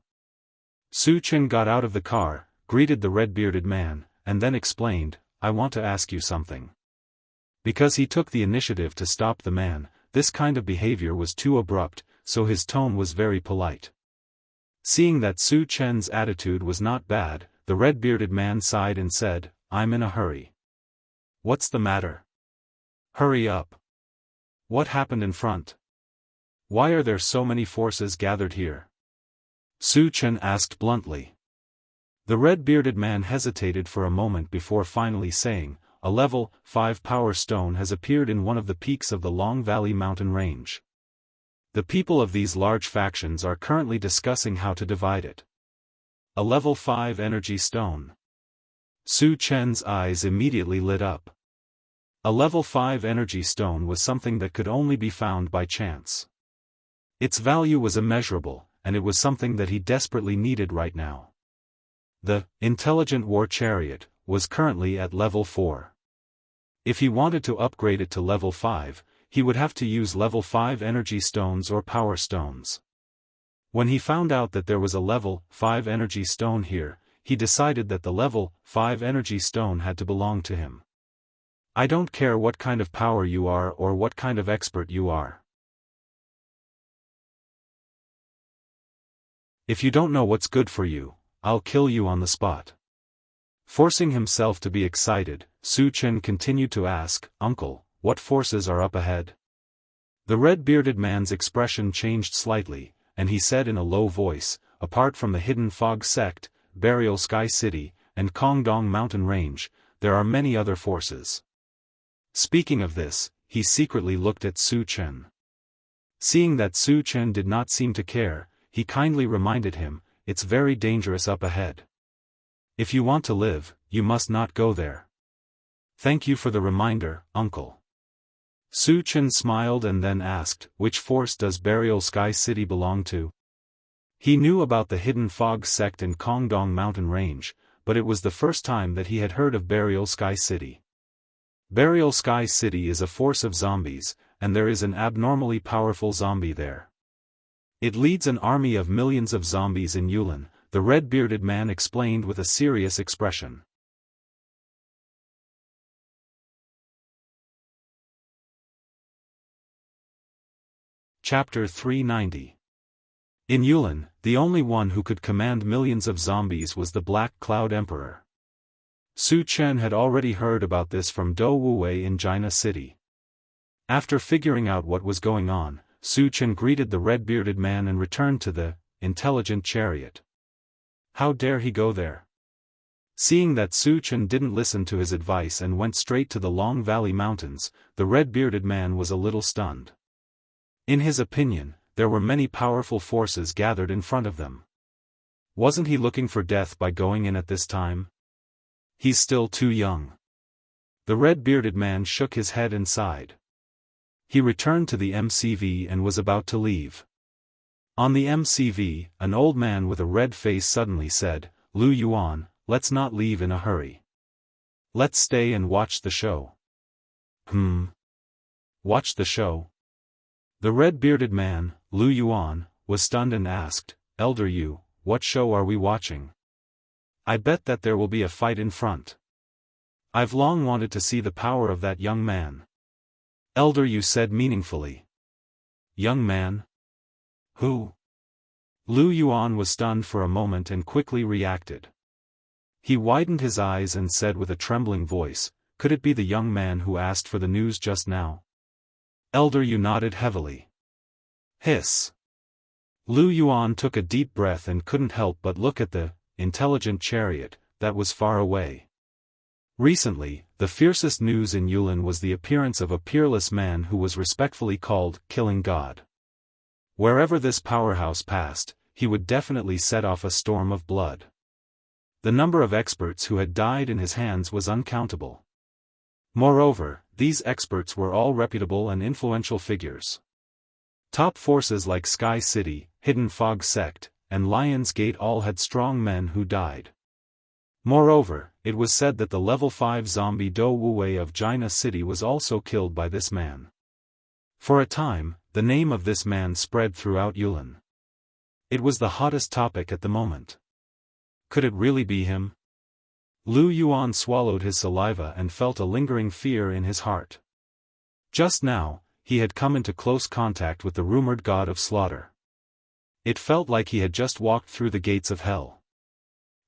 Su Chen got out of the car, greeted the red-bearded man, and then explained, "I want to ask you something." Because he took the initiative to stop the man, this kind of behavior was too abrupt, so his tone was very polite. Seeing that Su Chen's attitude was not bad, the red-bearded man sighed and said, "I'm in a hurry." "What's the matter? Hurry up. What happened in front? Why are there so many forces gathered here?" Su Chen asked bluntly. The red-bearded man hesitated for a moment before finally saying, "A level 5 power stone has appeared in one of the peaks of the Long Valley Mountain Range. The people of these large factions are currently discussing how to divide it." "A level 5 energy stone." Su Chen's eyes immediately lit up. A level 5 energy stone was something that could only be found by chance. Its value was immeasurable, and it was something that he desperately needed right now. The intelligent war chariot was currently at level 4. If he wanted to upgrade it to level 5, he would have to use level 5 energy stones or power stones. When he found out that there was a level 5 energy stone here, he decided that the level 5 energy stone had to belong to him. "I don't care what kind of power you are or what kind of expert you are. If you don't know what's good for you, I'll kill you on the spot." Forcing himself to be excited, Su Chen continued to ask, "Uncle, what forces are up ahead?" The red-bearded man's expression changed slightly, and he said in a low voice, "Apart from the Hidden Fog Sect, Burial Sky City, and Kongdong Mountain Range, there are many other forces." Speaking of this, he secretly looked at Su Chen. Seeing that Su Chen did not seem to care, he kindly reminded him, "It's very dangerous up ahead. If you want to live, you must not go there." "Thank you for the reminder, uncle." Su Chen smiled and then asked, "Which force does Burial Sky City belong to?" He knew about the Hidden Fog Sect in Kongdong Mountain Range, but it was the first time that he had heard of Burial Sky City. Burial Sky City is a force of zombies, and there is an abnormally powerful zombie there. It leads an army of millions of zombies in Yulin, the red-bearded man explained with a serious expression. Chapter 390. In Yulin, the only one who could command millions of zombies was the Black Cloud Emperor. Su Chen had already heard about this from Do Wuwei in Jianghu City. After figuring out what was going on, Su Chen greeted the red-bearded man and returned to the intelligent chariot. How dare he go there? Seeing that Su Chen didn't listen to his advice and went straight to the Long Valley Mountains, the red-bearded man was a little stunned. In his opinion, there were many powerful forces gathered in front of them. Wasn't he looking for death by going in at this time? He's still too young. The red-bearded man shook his head and sighed. He returned to the MCV and was about to leave. On the MCV, an old man with a red face suddenly said, "Lu Yuan, let's not leave in a hurry. Let's stay and watch the show." Watch the show? The red-bearded man, Lu Yuan, was stunned and asked, "Elder Yu, what show are we watching? I bet that there will be a fight in front. I've long wanted to see the power of that young man." Elder Yu said meaningfully. Young man? Who? Lu Yuan was stunned for a moment and quickly reacted. He widened his eyes and said with a trembling voice, "Could it be the young man who asked for the news just now?" Elder Yu nodded heavily. Hiss. Lu Yuan took a deep breath and couldn't help but look at the intelligent chariot that was far away. Recently, the fiercest news in Yulin was the appearance of a peerless man who was respectfully called Killing God. Wherever this powerhouse passed, he would definitely set off a storm of blood. The number of experts who had died in his hands was uncountable. Moreover, these experts were all reputable and influential figures. Top forces like Sky City, Hidden Fog Sect, and Lion's Gate all had strong men who died. Moreover, it was said that the level 5 zombie Do Wuwei of Jianghu City was also killed by this man. For a time, the name of this man spread throughout Yulin. It was the hottest topic at the moment. Could it really be him? Lu Yuan swallowed his saliva and felt a lingering fear in his heart. Just now, he had come into close contact with the rumored god of slaughter. It felt like he had just walked through the gates of hell.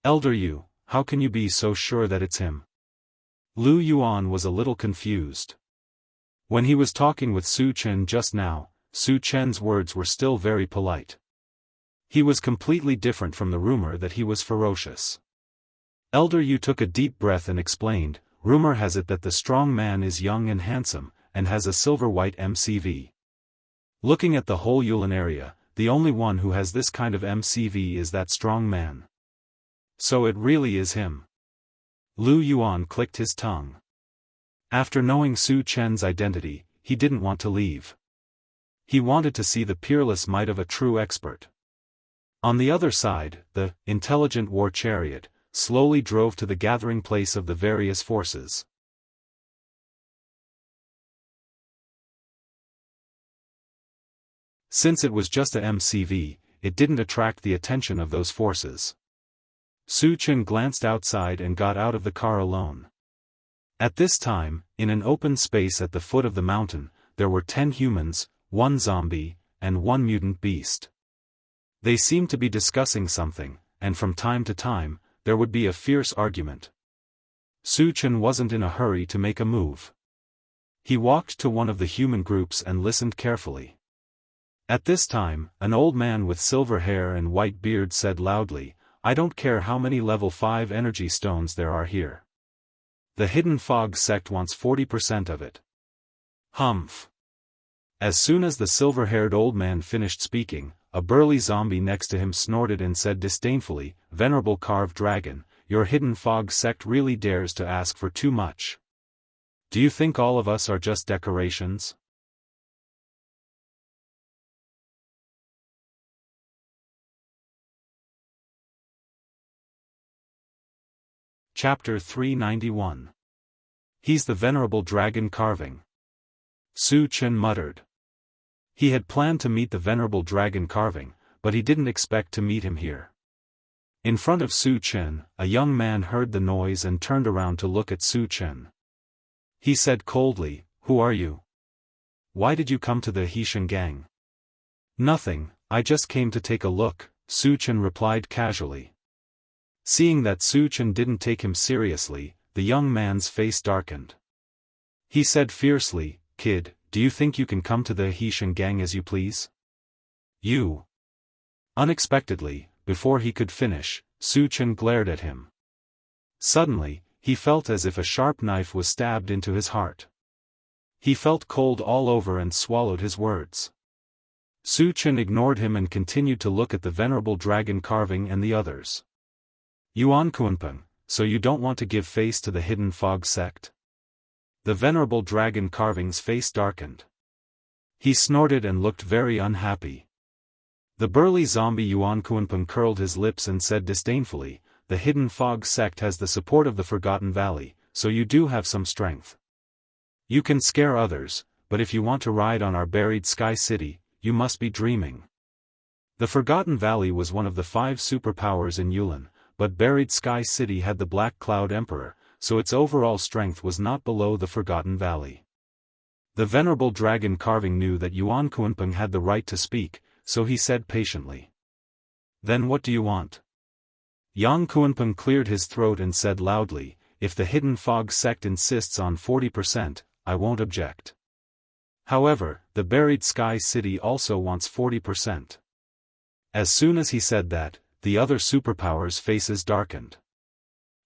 Elder Yu, how can you be so sure that it's him? Lu Yuan was a little confused. When he was talking with Su Chen just now, Su Chen's words were still very polite. He was completely different from the rumor that he was ferocious. Elder Yu took a deep breath and explained, "Rumor has it that the strong man is young and handsome, and has a silver-white MCV. Looking at the whole Yulin area, the only one who has this kind of MCV is that strong man. So it really is him." Lu Yuan clicked his tongue. After knowing Su Chen's identity, he didn't want to leave. He wanted to see the peerless might of a true expert. On the other side, the intelligent war chariot slowly drove to the gathering place of the various forces. Since it was just a MCV, it didn't attract the attention of those forces. Su Chen glanced outside and got out of the car alone. At this time, in an open space at the foot of the mountain, there were 10 humans, 1 zombie, and 1 mutant beast. They seemed to be discussing something, and from time to time, there would be a fierce argument. Su Chen wasn't in a hurry to make a move. He walked to one of the human groups and listened carefully. At this time, an old man with silver hair and white beard said loudly, "I don't care how many level 5 energy stones there are here. The Hidden Fog sect wants 40% of it." Humph. As soon as the silver-haired old man finished speaking, a burly zombie next to him snorted and said disdainfully, "Venerable carved dragon, your Hidden Fog sect really dares to ask for too much. Do you think all of us are just decorations?" Chapter 391. He's the Venerable Dragon Carving. Su Chen muttered. He had planned to meet the Venerable Dragon Carving, but he didn't expect to meet him here. In front of Su Chen, a young man heard the noise and turned around to look at Su Chen. He said coldly, "Who are you? Why did you come to the Heishan gang?" "Nothing, I just came to take a look," Su Chen replied casually. Seeing that Su Chen didn't take him seriously, the young man's face darkened. He said fiercely, "Kid, do you think you can come to the Heishan gang as you please? You?" Unexpectedly, before he could finish, Su Chen glared at him. Suddenly, he felt as if a sharp knife was stabbed into his heart. He felt cold all over and swallowed his words. Su Chen ignored him and continued to look at the venerable dragon carving and the others. Yuan Kunpeng, so you don't want to give face to the hidden fog sect? The venerable dragon carving's face darkened. He snorted and looked very unhappy. The burly zombie Yuan Kunpeng curled his lips and said disdainfully, the hidden fog sect has the support of the Forgotten Valley, so you do have some strength. You can scare others, but if you want to ride on our buried sky city, you must be dreaming. The Forgotten Valley was one of the 5 superpowers in Yulin, but buried sky city had the Black Cloud Emperor, so its overall strength was not below the Forgotten Valley. The venerable dragon carving knew that Yuan Kunpeng had the right to speak, so he said patiently. Then what do you want? Yang Kunpeng cleared his throat and said loudly, if the hidden fog sect insists on 40%, I won't object. However, the buried sky city also wants 40%. As soon as he said that, the other superpowers' faces darkened.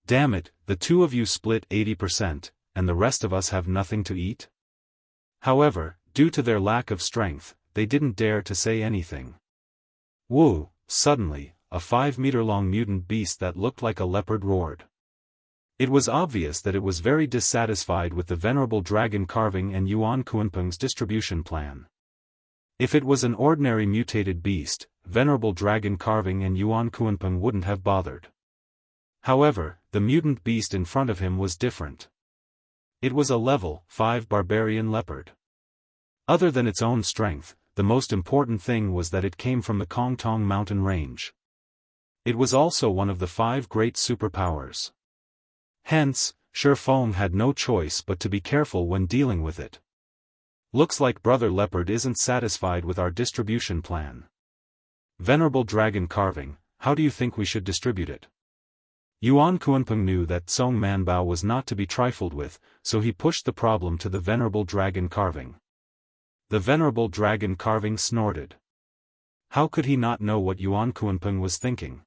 Damn it, the two of you split 80%, and the rest of us have nothing to eat? However, due to their lack of strength, they didn't dare to say anything. Woo! Suddenly, a 5-meter-long mutant beast that looked like a leopard roared. It was obvious that it was very dissatisfied with the venerable dragon carving and Yuan Kunpeng's distribution plan. If it was an ordinary mutated beast, venerable dragon carving and Yuan Kunpeng wouldn't have bothered. However, the mutant beast in front of him was different. It was a level 5 barbarian leopard. Other than its own strength, the most important thing was that it came from the Kongtong mountain range. It was also one of the 5 great superpowers. Hence, Shifeng had no choice but to be careful when dealing with it. Looks like Brother Leopard isn't satisfied with our distribution plan. Venerable dragon carving, how do you think we should distribute it? Yuan Kunpeng knew that Song Manbao was not to be trifled with, so he pushed the problem to the venerable dragon carving. The venerable dragon carving snorted. How could he not know what Yuan Kunpeng was thinking?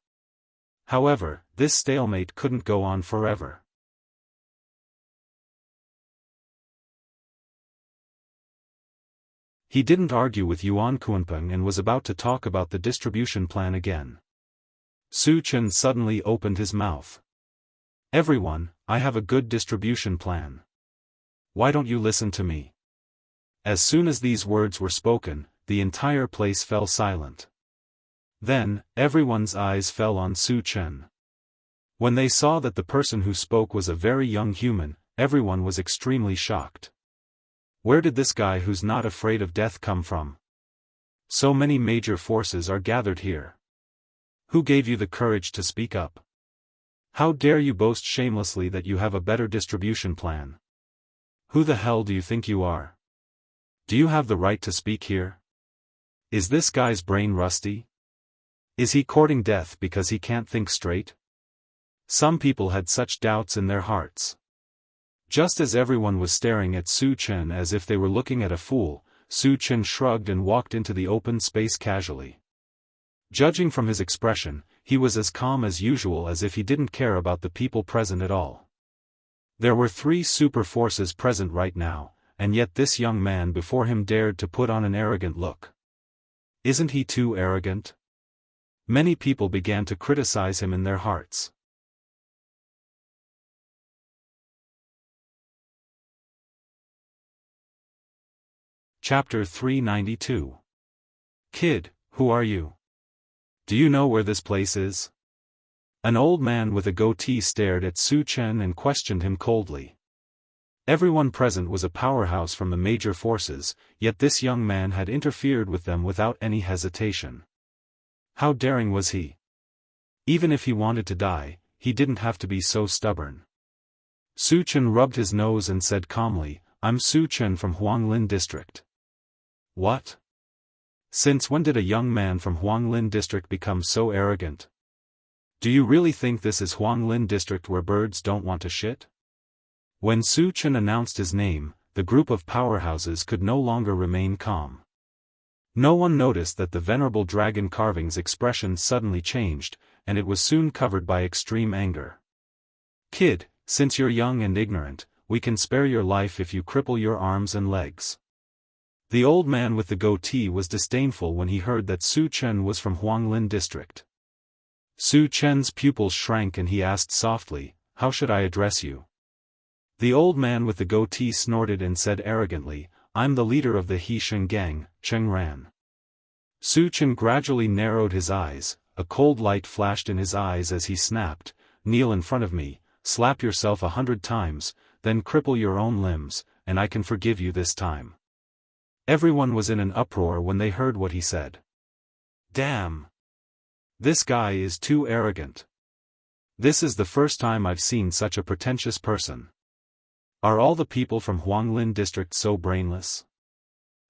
However, this stalemate couldn't go on forever. He didn't argue with Yuan Kunpeng and was about to talk about the distribution plan again. Su Chen suddenly opened his mouth. Everyone, I have a good distribution plan. Why don't you listen to me? As soon as these words were spoken, the entire place fell silent. Then, everyone's eyes fell on Su Chen. When they saw that the person who spoke was a very young human, everyone was extremely shocked. Where did this guy who's not afraid of death come from? So many major forces are gathered here. Who gave you the courage to speak up? How dare you boast shamelessly that you have a better distribution plan? Who the hell do you think you are? Do you have the right to speak here? Is this guy's brain rusty? Is he courting death because he can't think straight? Some people had such doubts in their hearts. Just as everyone was staring at Su Chen as if they were looking at a fool, Su Chen shrugged and walked into the open space casually. Judging from his expression, he was as calm as usual, as if he didn't care about the people present at all. There were 3 super forces present right now, and yet this young man before him dared to put on an arrogant look. Isn't he too arrogant? Many people began to criticize him in their hearts. Chapter 392. Kid, who are you? Do you know where this place is? An old man with a goatee stared at Su Chen and questioned him coldly. Everyone present was a powerhouse from the major forces, yet this young man had interfered with them without any hesitation. How daring was he? Even if he wanted to die, he didn't have to be so stubborn. Su Chen rubbed his nose and said calmly, I'm Su Chen from Huanglin District. What? Since when did a young man from Huanglin District become so arrogant? Do you really think this is Huanglin District where birds don't want to shit? When Su Chen announced his name, the group of powerhouses could no longer remain calm. No one noticed that the venerable dragon carving's expression suddenly changed, and it was soon covered by extreme anger. Kid, since you're young and ignorant, we can spare your life if you cripple your arms and legs. The old man with the goatee was disdainful when he heard that Su Chen was from Huanglin district. Su Chen's pupils shrank and he asked softly, "How should I address you?" The old man with the goatee snorted and said arrogantly, "I'm the leader of the He Sheng gang, Cheng Ran." Su Chen gradually narrowed his eyes, a cold light flashed in his eyes as he snapped, "Kneel in front of me, slap yourself 100 times, then cripple your own limbs, and I can forgive you this time." Everyone was in an uproar when they heard what he said. Damn! This guy is too arrogant. This is the first time I've seen such a pretentious person. Are all the people from Huanglin district so brainless?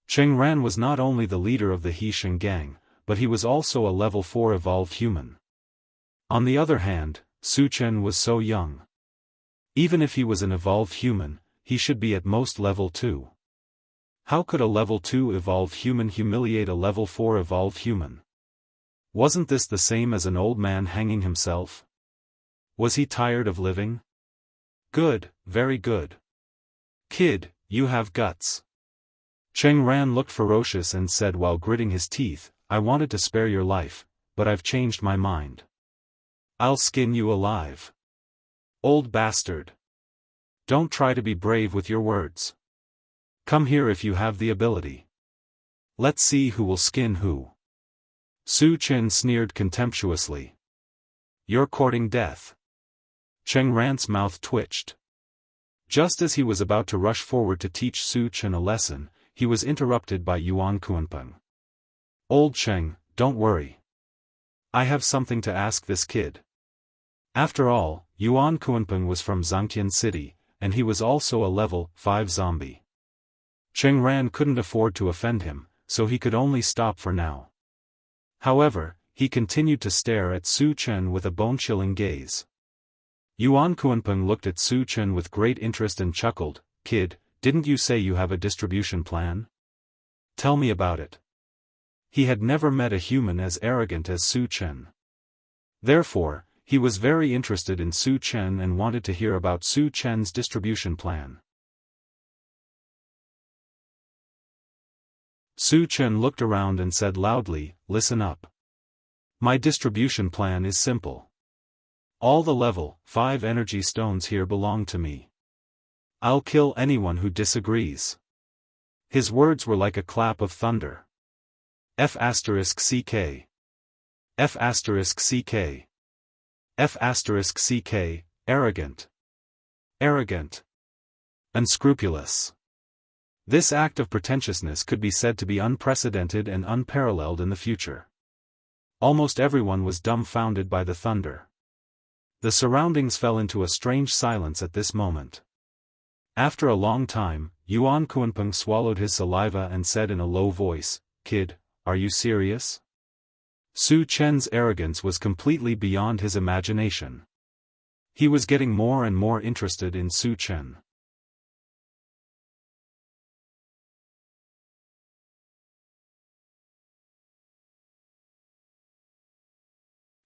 Cheng Ran was not only the leader of the He Sheng gang, but he was also a level 4 evolved human. On the other hand, Su Chen was so young. Even if he was an evolved human, he should be at most level 2. How could a level 2 evolved human humiliate a level 4 evolved human? Wasn't this the same as an old man hanging himself? Was he tired of living? Good, very good. Kid, you have guts. Cheng Ran looked ferocious and said while gritting his teeth, "I wanted to spare your life, but I've changed my mind. I'll skin you alive. Old bastard. Don't try to be brave with your words. Come here if you have the ability. Let's see who will skin who." Su Chen sneered contemptuously. "You're courting death." Cheng Ran's mouth twitched. Just as he was about to rush forward to teach Su Chen a lesson, he was interrupted by Yuan Kuanpeng. "Old Cheng, don't worry. I have something to ask this kid." After all, Yuan Kuanpeng was from Zhangtian City, and he was also a level 5 zombie. Cheng Ran couldn't afford to offend him, so he could only stop for now. However, he continued to stare at Su Chen with a bone-chilling gaze. Yuan Kuanpeng looked at Su Chen with great interest and chuckled, "Kid, didn't you say you have a distribution plan? Tell me about it." He had never met a human as arrogant as Su Chen. Therefore, he was very interested in Su Chen and wanted to hear about Su Chen's distribution plan. Su Chen looked around and said loudly, "Listen up. My distribution plan is simple. All the level 5 energy stones here belong to me. I'll kill anyone who disagrees." His words were like a clap of thunder. F***CK. F***CK. F***CK, arrogant. Arrogant. Unscrupulous. This act of pretentiousness could be said to be unprecedented and unparalleled in the future. Almost everyone was dumbfounded by the thunder. The surroundings fell into a strange silence at this moment. After a long time, Yuan Kuanpeng swallowed his saliva and said in a low voice, "Kid, are you serious?" Su Chen's arrogance was completely beyond his imagination. He was getting more and more interested in Su Chen.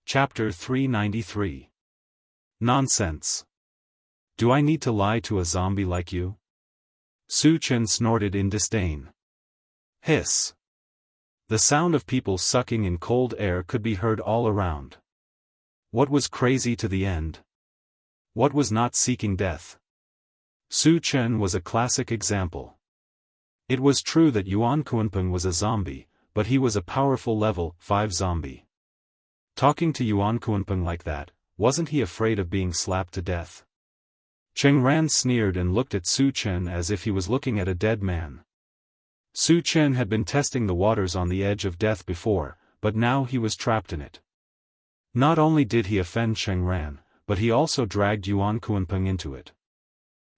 Chapter 393. Nonsense. Do I need to lie to a zombie like you? Su Chen snorted in disdain. Hiss. The sound of people sucking in cold air could be heard all around. What was crazy to the end? What was not seeking death? Su Chen was a classic example. It was true that Yuan Kuanpeng was a zombie, but he was a powerful level 5 zombie. Talking to Yuan Kuanpeng like that, wasn't he afraid of being slapped to death? Cheng Ran sneered and looked at Su Chen as if he was looking at a dead man. Su Chen had been testing the waters on the edge of death before, but now he was trapped in it. Not only did he offend Cheng Ran, but he also dragged Yuan Kuanpeng into it.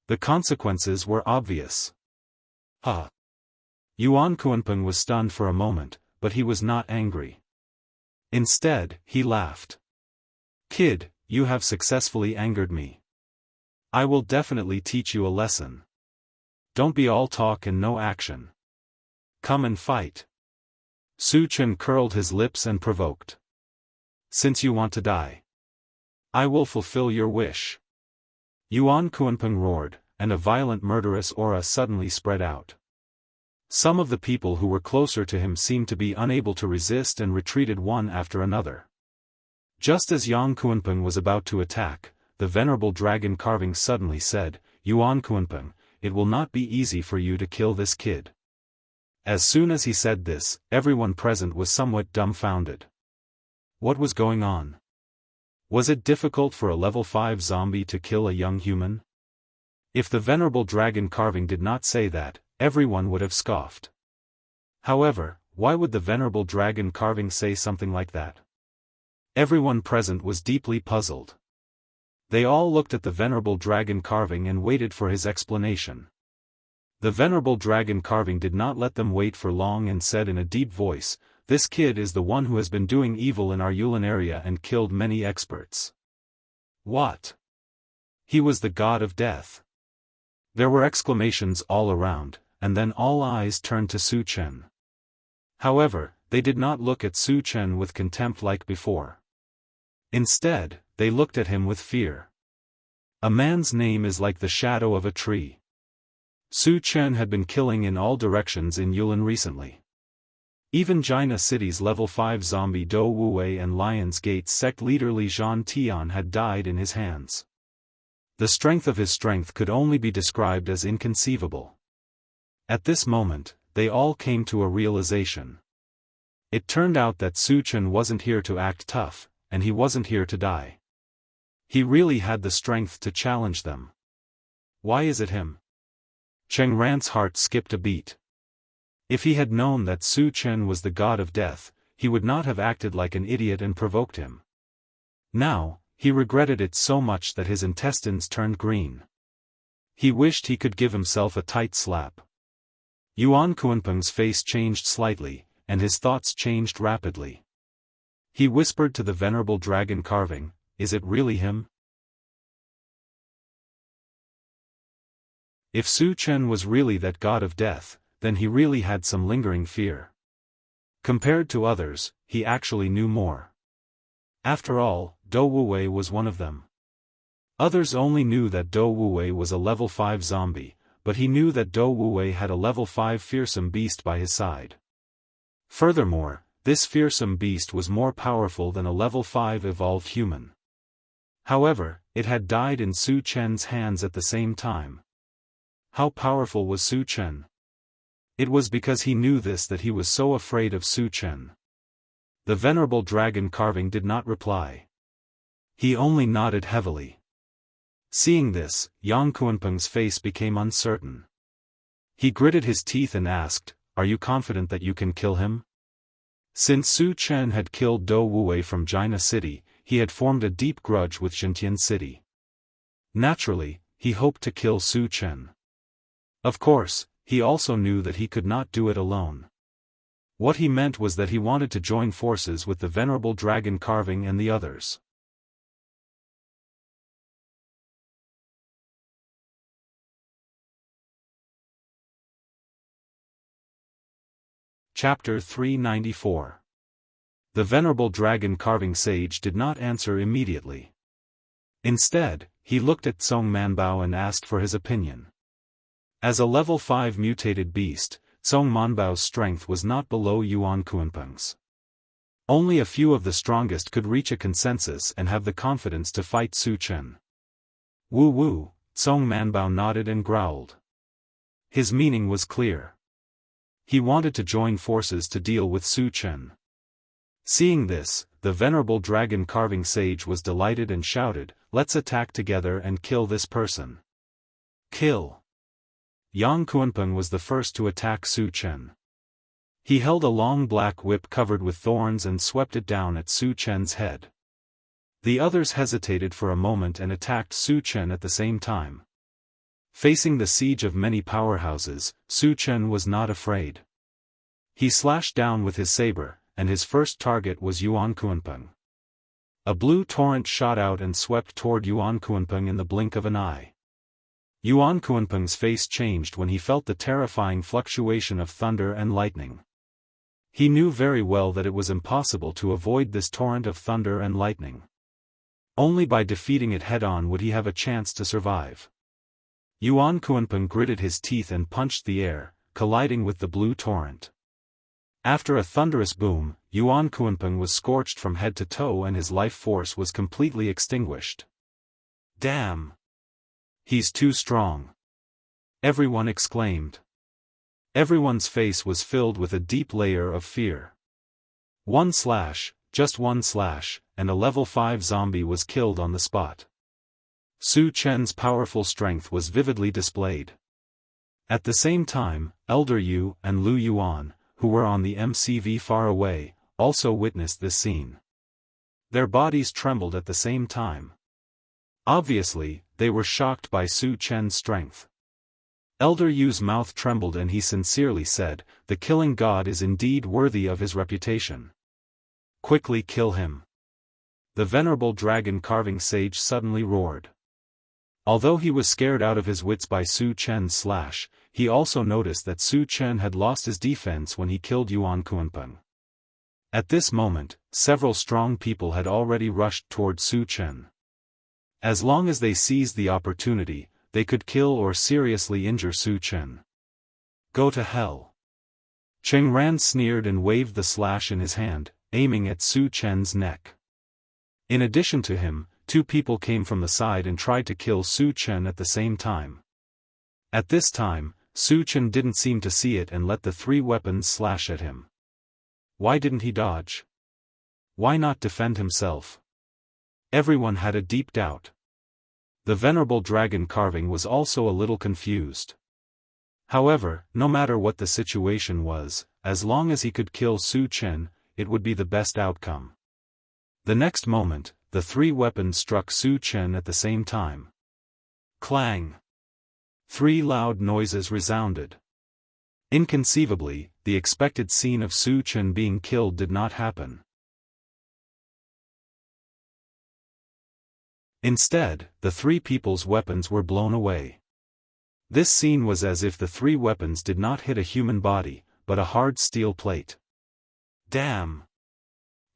The consequences were obvious. Ha! Yuan Kuanpeng was stunned for a moment, but he was not angry. Instead, he laughed. "Kid, you have successfully angered me. I will definitely teach you a lesson. Don't be all talk and no action. Come and fight." Su Chen curled his lips and provoked. "Since you want to die, I will fulfill your wish. Yuan Kuanping roared, and a violent murderous aura suddenly spread out. Some of the people who were closer to him seemed to be unable to resist and retreated one after another. Just as Yuan Kuanping was about to attack, the venerable dragon carving suddenly said, "Yuan Kuanping, it will not be easy for you to kill this kid." As soon as he said this, everyone present was somewhat dumbfounded. What was going on? Was it difficult for a level 5 zombie to kill a young human? If the venerable dragon carving did not say that, everyone would have scoffed. However, why would the venerable dragon carving say something like that? Everyone present was deeply puzzled. They all looked at the venerable dragon carving and waited for his explanation. The venerable dragon carving did not let them wait for long and said in a deep voice, "This kid is the one who has been doing evil in our Yulin area and killed many experts." What? He was the god of death. There were exclamations all around, and then all eyes turned to Su Chen. However, they did not look at Su Chen with contempt like before. Instead, they looked at him with fear. A man's name is like the shadow of a tree. Su Chen had been killing in all directions in Yulin recently. Even Jianghu City's level 5 zombie Do Wuwei and Lion's Gate sect leader Li Zhan Tian had died in his hands. The strength of his strength could only be described as inconceivable. At this moment, they all came to a realization. It turned out that Su Chen wasn't here to act tough, and he wasn't here to die. He really had the strength to challenge them. Why is it him? Cheng Ran's heart skipped a beat. If he had known that Su Chen was the god of death, he would not have acted like an idiot and provoked him. Now, he regretted it so much that his intestines turned green. He wished he could give himself a tight slap. Yuan Kuanping's face changed slightly, and his thoughts changed rapidly. He whispered to the venerable dragon carving, "Is it really him?" If Su Chen was really that god of death, then he really had some lingering fear. Compared to others, he actually knew more. After all, Do Wuwei was one of them. Others only knew that Do Wuwei was a level 5 zombie, but he knew that Do Wuwei had a level 5 fearsome beast by his side. Furthermore, this fearsome beast was more powerful than a level 5 evolved human. However, it had died in Su Chen's hands at the same time. How powerful was Su Chen? It was because he knew this that he was so afraid of Su Chen. The venerable dragon carving did not reply. He only nodded heavily. Seeing this, Yang Kuanping's face became uncertain. He gritted his teeth and asked, "Are you confident that you can kill him?" Since Su Chen had killed Do Wuwei from Jianghu City, he had formed a deep grudge with Xintian City. Naturally, he hoped to kill Su Chen. Of course, he also knew that he could not do it alone. What he meant was that he wanted to join forces with the venerable dragon carving and the others. Chapter 394. The venerable dragon carving sage did not answer immediately. Instead, he looked at Song Manbao and asked for his opinion. As a level 5 mutated beast, Song Manbao's strength was not below Yuan Kuanping's. Only a few of the strongest could reach a consensus and have the confidence to fight Su Chen. Wu Wu, Song Manbao nodded and growled. His meaning was clear. He wanted to join forces to deal with Su Chen. Seeing this, the venerable dragon carving sage was delighted and shouted, "Let's attack together and kill this person." Kill! Yang Kuanping was the first to attack Su Chen. He held a long black whip covered with thorns and swept it down at Su Chen's head. The others hesitated for a moment and attacked Su Chen at the same time. Facing the siege of many powerhouses, Su Chen was not afraid. He slashed down with his saber, and his first target was Yuan Kuanping. A blue torrent shot out and swept toward Yuan Kuanping in the blink of an eye. Yuan Kuanping's face changed when he felt the terrifying fluctuation of thunder and lightning. He knew very well that it was impossible to avoid this torrent of thunder and lightning. Only by defeating it head-on would he have a chance to survive. Yuan Kuanpeng gritted his teeth and punched the air, colliding with the blue torrent. After a thunderous boom, Yuan Kuanpeng was scorched from head to toe and his life force was completely extinguished. Damn! He's too strong! Everyone exclaimed. Everyone's face was filled with a deep layer of fear. One slash, just one slash, and a level 5 zombie was killed on the spot. Su Chen's powerful strength was vividly displayed. At the same time, Elder Yu and Lu Yuan, who were on the MCV far away, also witnessed this scene. Their bodies trembled at the same time. Obviously, they were shocked by Su Chen's strength. Elder Yu's mouth trembled and he sincerely said, "The killing god is indeed worthy of his reputation. Quickly kill him." The venerable dragon-carving sage suddenly roared. Although he was scared out of his wits by Su Chen's slash, he also noticed that Su Chen had lost his defense when he killed Yuan Kuanpeng. At this moment, several strong people had already rushed toward Su Chen. As long as they seized the opportunity, they could kill or seriously injure Su Chen. Go to hell. Cheng Ran sneered and waved the slash in his hand, aiming at Su Chen's neck. In addition to him, 2 people came from the side and tried to kill Su Chen at the same time. At this time, Su Chen didn't seem to see it and let the 3 weapons slash at him. Why didn't he dodge? Why not defend himself? Everyone had a deep doubt. The venerable dragon carving was also a little confused. However, no matter what the situation was, as long as he could kill Su Chen, it would be the best outcome. The next moment, the 3 weapons struck Su Chen at the same time. Clang! 3 loud noises resounded. Inconceivably, the expected scene of Su Chen being killed did not happen. Instead, the 3 people's weapons were blown away. This scene was as if the 3 weapons did not hit a human body, but a hard steel plate. Damn!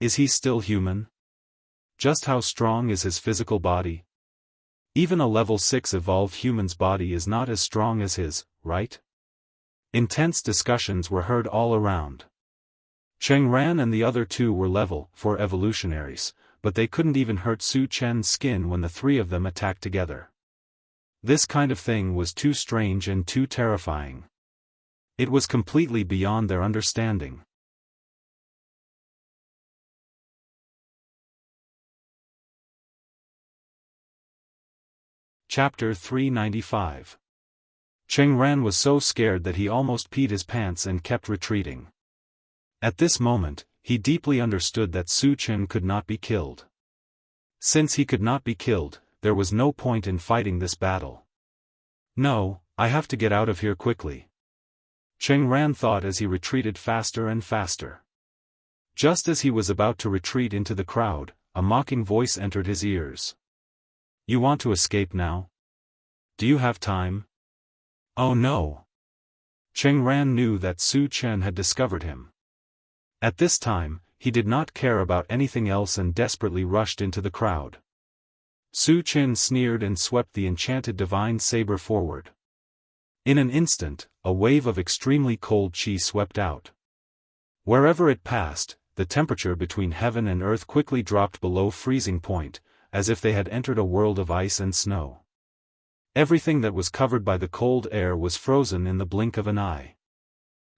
Is he still human? Just how strong is his physical body? Even a level 6 evolved human's body is not as strong as his, right? Intense discussions were heard all around. Cheng Ran and the other 2 were level 4 evolutionaries, but they couldn't even hurt Su Chen's skin when the 3 of them attacked together. This kind of thing was too strange and too terrifying. It was completely beyond their understanding. Chapter 395. Cheng Ran was so scared that he almost peed his pants and kept retreating. At this moment, he deeply understood that Su Chen could not be killed. Since he could not be killed, there was no point in fighting this battle. No, I have to get out of here quickly. Cheng Ran thought as he retreated faster and faster. Just as he was about to retreat into the crowd, a mocking voice entered his ears. You want to escape now? Do you have time? Oh no! Cheng Ran knew that Su Chen had discovered him. At this time, he did not care about anything else and desperately rushed into the crowd. Su Chen sneered and swept the enchanted divine saber forward. In an instant, a wave of extremely cold qi swept out. Wherever it passed, the temperature between heaven and earth quickly dropped below freezing point, as if they had entered a world of ice and snow. Everything that was covered by the cold air was frozen in the blink of an eye.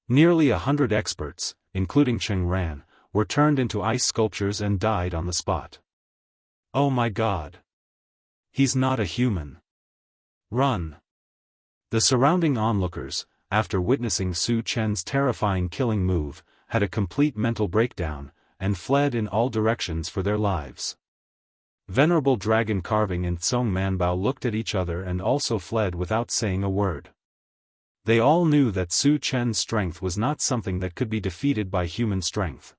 Nearly 100 experts, including Cheng Ran, were turned into ice sculptures and died on the spot. Oh my god! He's not a human. Run! The surrounding onlookers, after witnessing Su Chen's terrifying killing move, had a complete mental breakdown, and fled in all directions for their lives. Venerable Dragon Carving and Tsong Manbao looked at each other and also fled without saying a word. They all knew that Su Chen's strength was not something that could be defeated by human strength.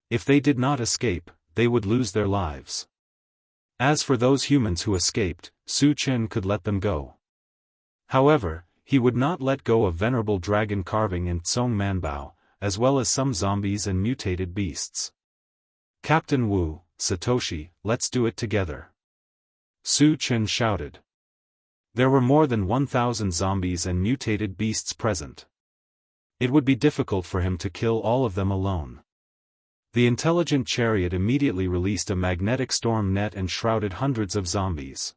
If they did not escape, they would lose their lives. As for those humans who escaped, Su Chen could let them go. However, he would not let go of Venerable Dragon Carving and Tsong Manbao, as well as some zombies and mutated beasts. Captain Wu, Satoshi, let's do it together. Su Chen shouted. There were more than 1,000 zombies and mutated beasts present. It would be difficult for him to kill all of them alone. The intelligent chariot immediately released a magnetic storm net and shrouded hundreds of zombies.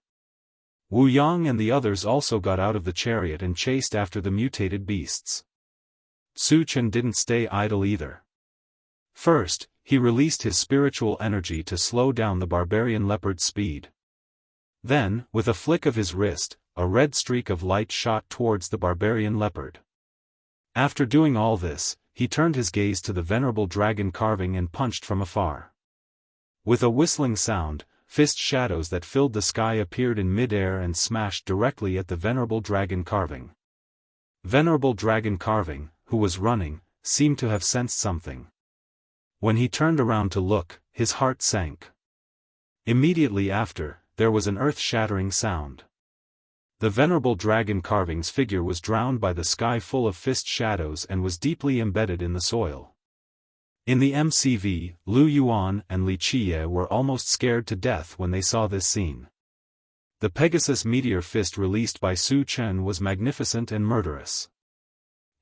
Wu Yang and the others also got out of the chariot and chased after the mutated beasts. Su Chen didn't stay idle either. First, he released his spiritual energy to slow down the barbarian leopard's speed. Then, with a flick of his wrist, a red streak of light shot towards the barbarian leopard. After doing all this, he turned his gaze to the venerable dragon carving and punched from afar. With a whistling sound, fist shadows that filled the sky appeared in mid-air and smashed directly at the venerable dragon carving. Venerable dragon carving, who was running, seemed to have sensed something. When he turned around to look, his heart sank. Immediately after, there was an earth-shattering sound. The venerable dragon carving's figure was drowned by the sky full of fist shadows and was deeply embedded in the soil. In the MCV, Lu Yuan and Li Qiye were almost scared to death when they saw this scene. The Pegasus meteor fist released by Su Chen was magnificent and murderous.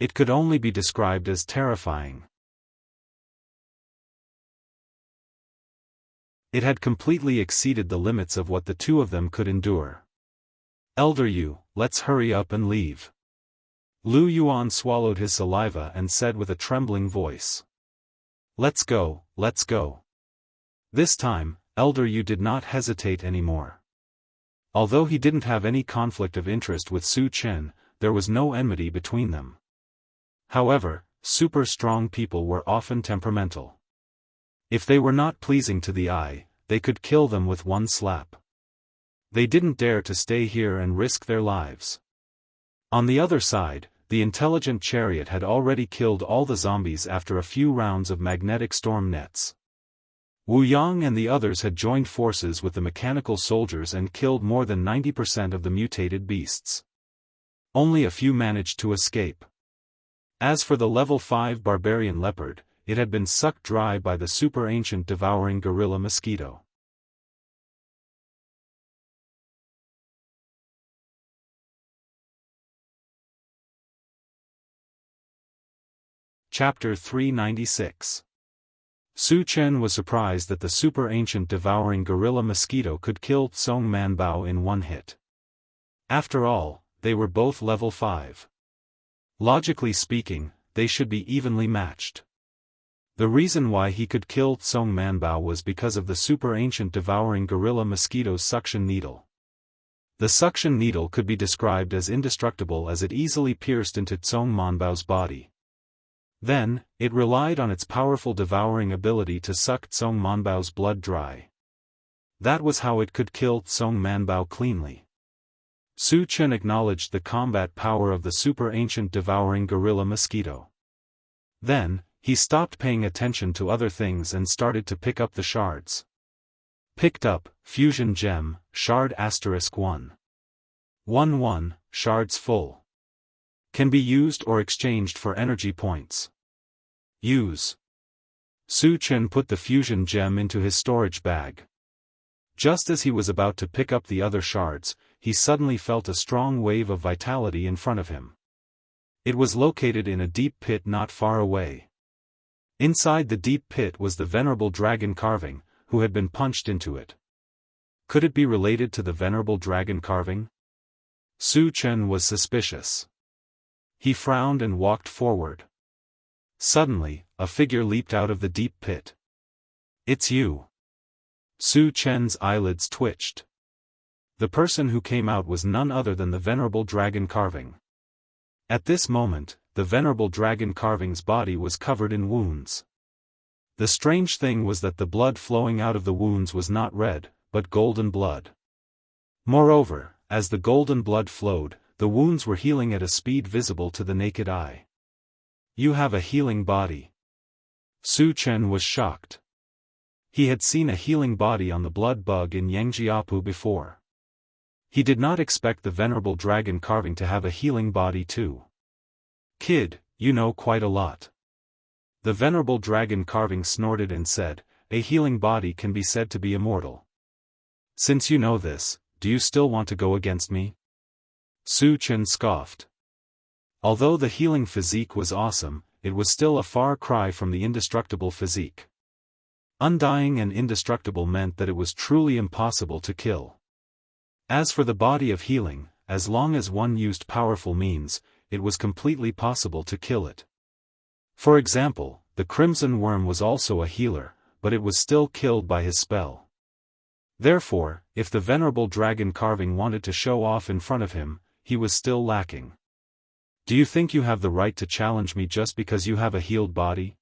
It could only be described as terrifying. It had completely exceeded the limits of what the two of them could endure. Elder Yu, let's hurry up and leave. Lu Yuan swallowed his saliva and said with a trembling voice. Let's go, let's go. This time, Elder Yu did not hesitate anymore. Although he didn't have any conflict of interest with Su Chen, there was no enmity between them. However, super strong people were often temperamental. If they were not pleasing to the eye, they could kill them with one slap. They didn't dare to stay here and risk their lives. On the other side, the intelligent chariot had already killed all the zombies after a few rounds of magnetic storm nets. Wu Yang and the others had joined forces with the mechanical soldiers and killed more than 90% of the mutated beasts. Only a few managed to escape. As for the level 5 barbarian leopard, it had been sucked dry by the super ancient devouring gorilla mosquito. Chapter 396. Su Chen was surprised that the super ancient devouring gorilla mosquito could kill Song Manbao in one hit. After all, they were both level 5. Logically speaking, they should be evenly matched. The reason why he could kill Song Manbao was because of the super ancient devouring gorilla mosquito's suction needle. The suction needle could be described as indestructible as it easily pierced into Song Manbao's body. Then, it relied on its powerful devouring ability to suck Song Manbao's blood dry. That was how it could kill Song Manbao cleanly. Su Chen acknowledged the combat power of the super ancient devouring gorilla mosquito. Then, he stopped paying attention to other things and started to pick up the shards. Picked up, Fusion Gem, Shard *1. 1-1, shards full. Can be used or exchanged for energy points. Use. Su Chen put the fusion gem into his storage bag. Just as he was about to pick up the other shards, he suddenly felt a strong wave of vitality in front of him. It was located in a deep pit not far away. Inside the deep pit was the venerable dragon carving, who had been punched into it. Could it be related to the venerable dragon carving? Su Chen was suspicious. He frowned and walked forward. Suddenly, a figure leaped out of the deep pit. It's you. Su Chen's eyelids twitched. The person who came out was none other than the venerable dragon carving. At this moment, the venerable dragon carving's body was covered in wounds. The strange thing was that the blood flowing out of the wounds was not red, but golden blood. Moreover, as the golden blood flowed, the wounds were healing at a speed visible to the naked eye. You have a healing body. Su Chen was shocked. He had seen a healing body on the blood bug in Yangjiapu before. He did not expect the venerable dragon carving to have a healing body too. Kid, you know quite a lot. The venerable dragon carving snorted and said, a healing body can be said to be immortal. Since you know this, do you still want to go against me? Su Chen scoffed. Although the healing physique was awesome, it was still a far cry from the indestructible physique. Undying and indestructible meant that it was truly impossible to kill. As for the body of healing, as long as one used powerful means, it was completely possible to kill it. For example, the Crimson Worm was also a healer, but it was still killed by his spell. Therefore, if the venerable dragon carving wanted to show off in front of him, he was still lacking. Do you think you have the right to challenge me just because you have a healed body?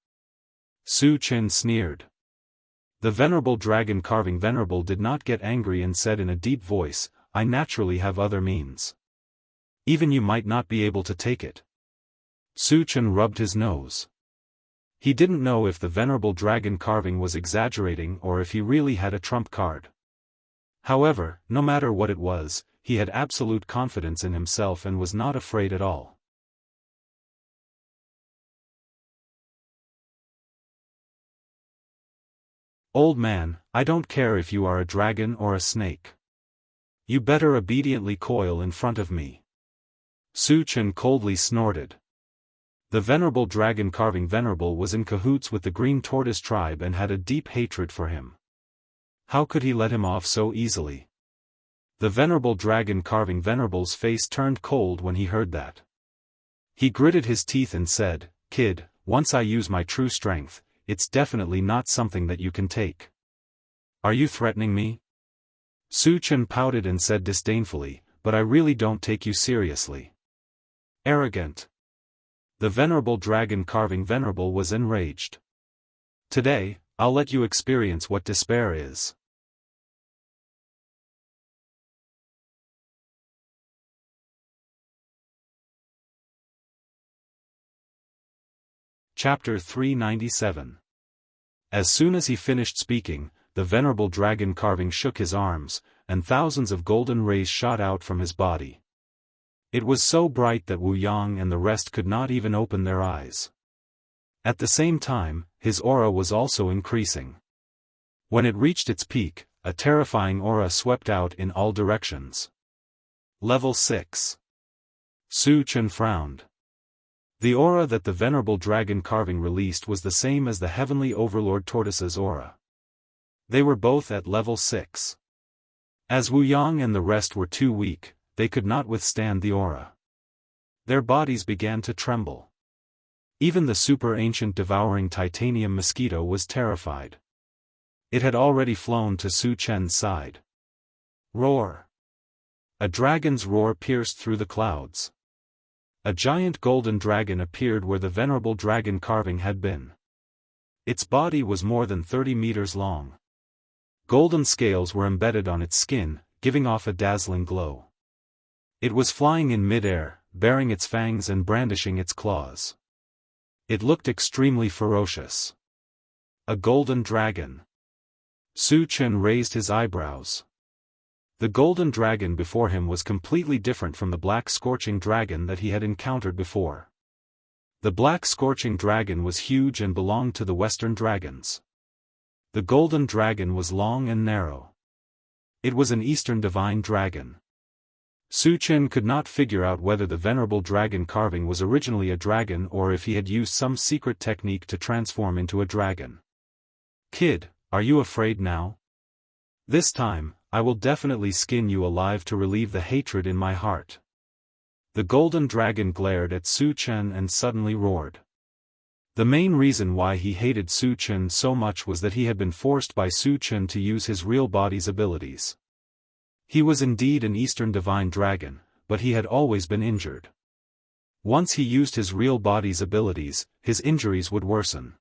Su Chen sneered. The venerable dragon carving venerable did not get angry and said in a deep voice, I naturally have other means. Even you might not be able to take it. Su Chen rubbed his nose. He didn't know if the venerable dragon carving was exaggerating or if he really had a trump card. However, no matter what it was, he had absolute confidence in himself and was not afraid at all. Old man, I don't care if you are a dragon or a snake. You better obediently coil in front of me. Su Chen coldly snorted. The venerable dragon carving venerable was in cahoots with the Green Tortoise tribe and had a deep hatred for him. How could he let him off so easily? The venerable dragon carving venerable's face turned cold when he heard that. He gritted his teeth and said, Kid, once I use my true strength, it's definitely not something that you can take. Are you threatening me? Su Chen pouted and said disdainfully, but I really don't take you seriously. Arrogant. The venerable dragon carving venerable was enraged. Today, I'll let you experience what despair is. Chapter 397. As soon as he finished speaking, the venerable dragon carving shook his arms, and thousands of golden rays shot out from his body. It was so bright that Wu Yang and the rest could not even open their eyes. At the same time, his aura was also increasing. When it reached its peak, a terrifying aura swept out in all directions. Level 6. Su Chen frowned. The aura that the venerable dragon carving released was the same as the heavenly overlord tortoise's aura. They were both at level 6. As Wu Yang and the rest were too weak, they could not withstand the aura. Their bodies began to tremble. Even the super-ancient devouring titanium mosquito was terrified. It had already flown to Su Chen's side. Roar! A dragon's roar pierced through the clouds. A giant golden dragon appeared where the venerable dragon carving had been. Its body was more than 30 meters long. Golden scales were embedded on its skin, giving off a dazzling glow. It was flying in mid-air, baring its fangs and brandishing its claws. It looked extremely ferocious. A golden dragon. Su Chen raised his eyebrows. The golden dragon before him was completely different from the black scorching dragon that he had encountered before. The black scorching dragon was huge and belonged to the western dragons. The golden dragon was long and narrow. It was an eastern divine dragon. Su Chen could not figure out whether the venerable dragon carving was originally a dragon or if he had used some secret technique to transform into a dragon. Kid, are you afraid now? This time, I will definitely skin you alive to relieve the hatred in my heart. The golden dragon glared at Su Chen and suddenly roared. The main reason why he hated Su Chen so much was that he had been forced by Su Chen to use his real body's abilities. He was indeed an Eastern divine dragon, but he had always been injured. Once he used his real body's abilities, his injuries would worsen.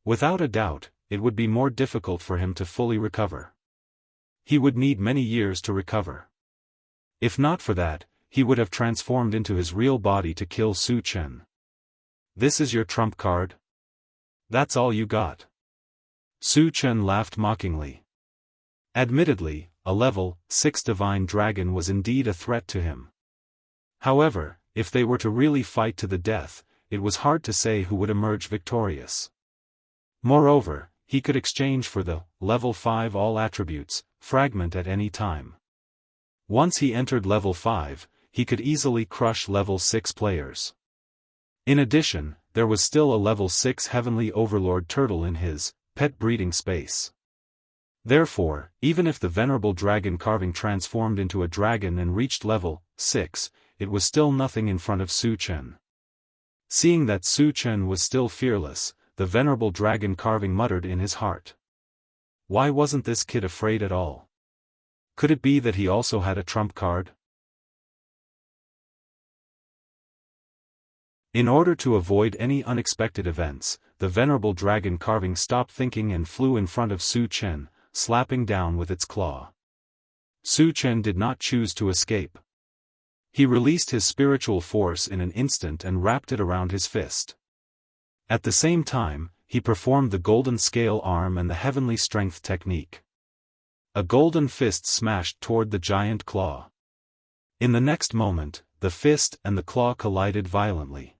Without a doubt, it would be more difficult for him to fully recover. He would need many years to recover. If not for that, he would have transformed into his real body to kill Su Chen. This is your trump card? That's all you got? Su Chen laughed mockingly. Admittedly, a level 6 divine dragon was indeed a threat to him. However, if they were to really fight to the death, it was hard to say who would emerge victorious. Moreover, he could exchange for the level 5 all attributes fragment at any time. Once he entered level 5, he could easily crush level 6 players. In addition, there was still a level 6 Heavenly Overlord turtle in his pet breeding space. Therefore, even if the venerable dragon carving transformed into a dragon and reached level 6, it was still nothing in front of Su Chen. Seeing that Su Chen was still fearless, the venerable dragon carving muttered in his heart. Why wasn't this kid afraid at all? Could it be that he also had a trump card? In order to avoid any unexpected events, the venerable dragon carving stopped thinking and flew in front of Su Chen, slapping down with its claw. Su Chen did not choose to escape. He released his spiritual force in an instant and wrapped it around his fist. At the same time, he performed the golden scale arm and the heavenly strength technique. A golden fist smashed toward the giant claw. In the next moment, the fist and the claw collided violently.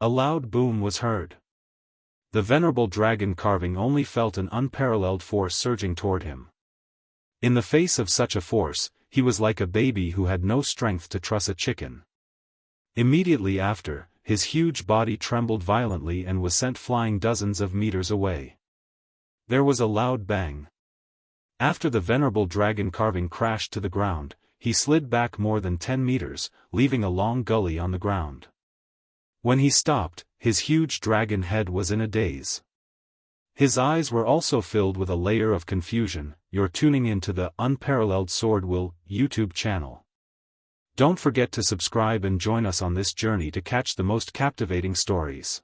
A loud boom was heard. The venerable dragon carving only felt an unparalleled force surging toward him. In the face of such a force, he was like a baby who had no strength to truss a chicken. Immediately after, his huge body trembled violently and was sent flying dozens of meters away. There was a loud bang. After the venerable dragon carving crashed to the ground, he slid back more than 10 meters, leaving a long gully on the ground. When he stopped, his huge dragon head was in a daze. His eyes were also filled with a layer of confusion. You're tuning into the Unparalleled SwordWill YouTube channel. Don't forget to subscribe and join us on this journey to catch the most captivating stories.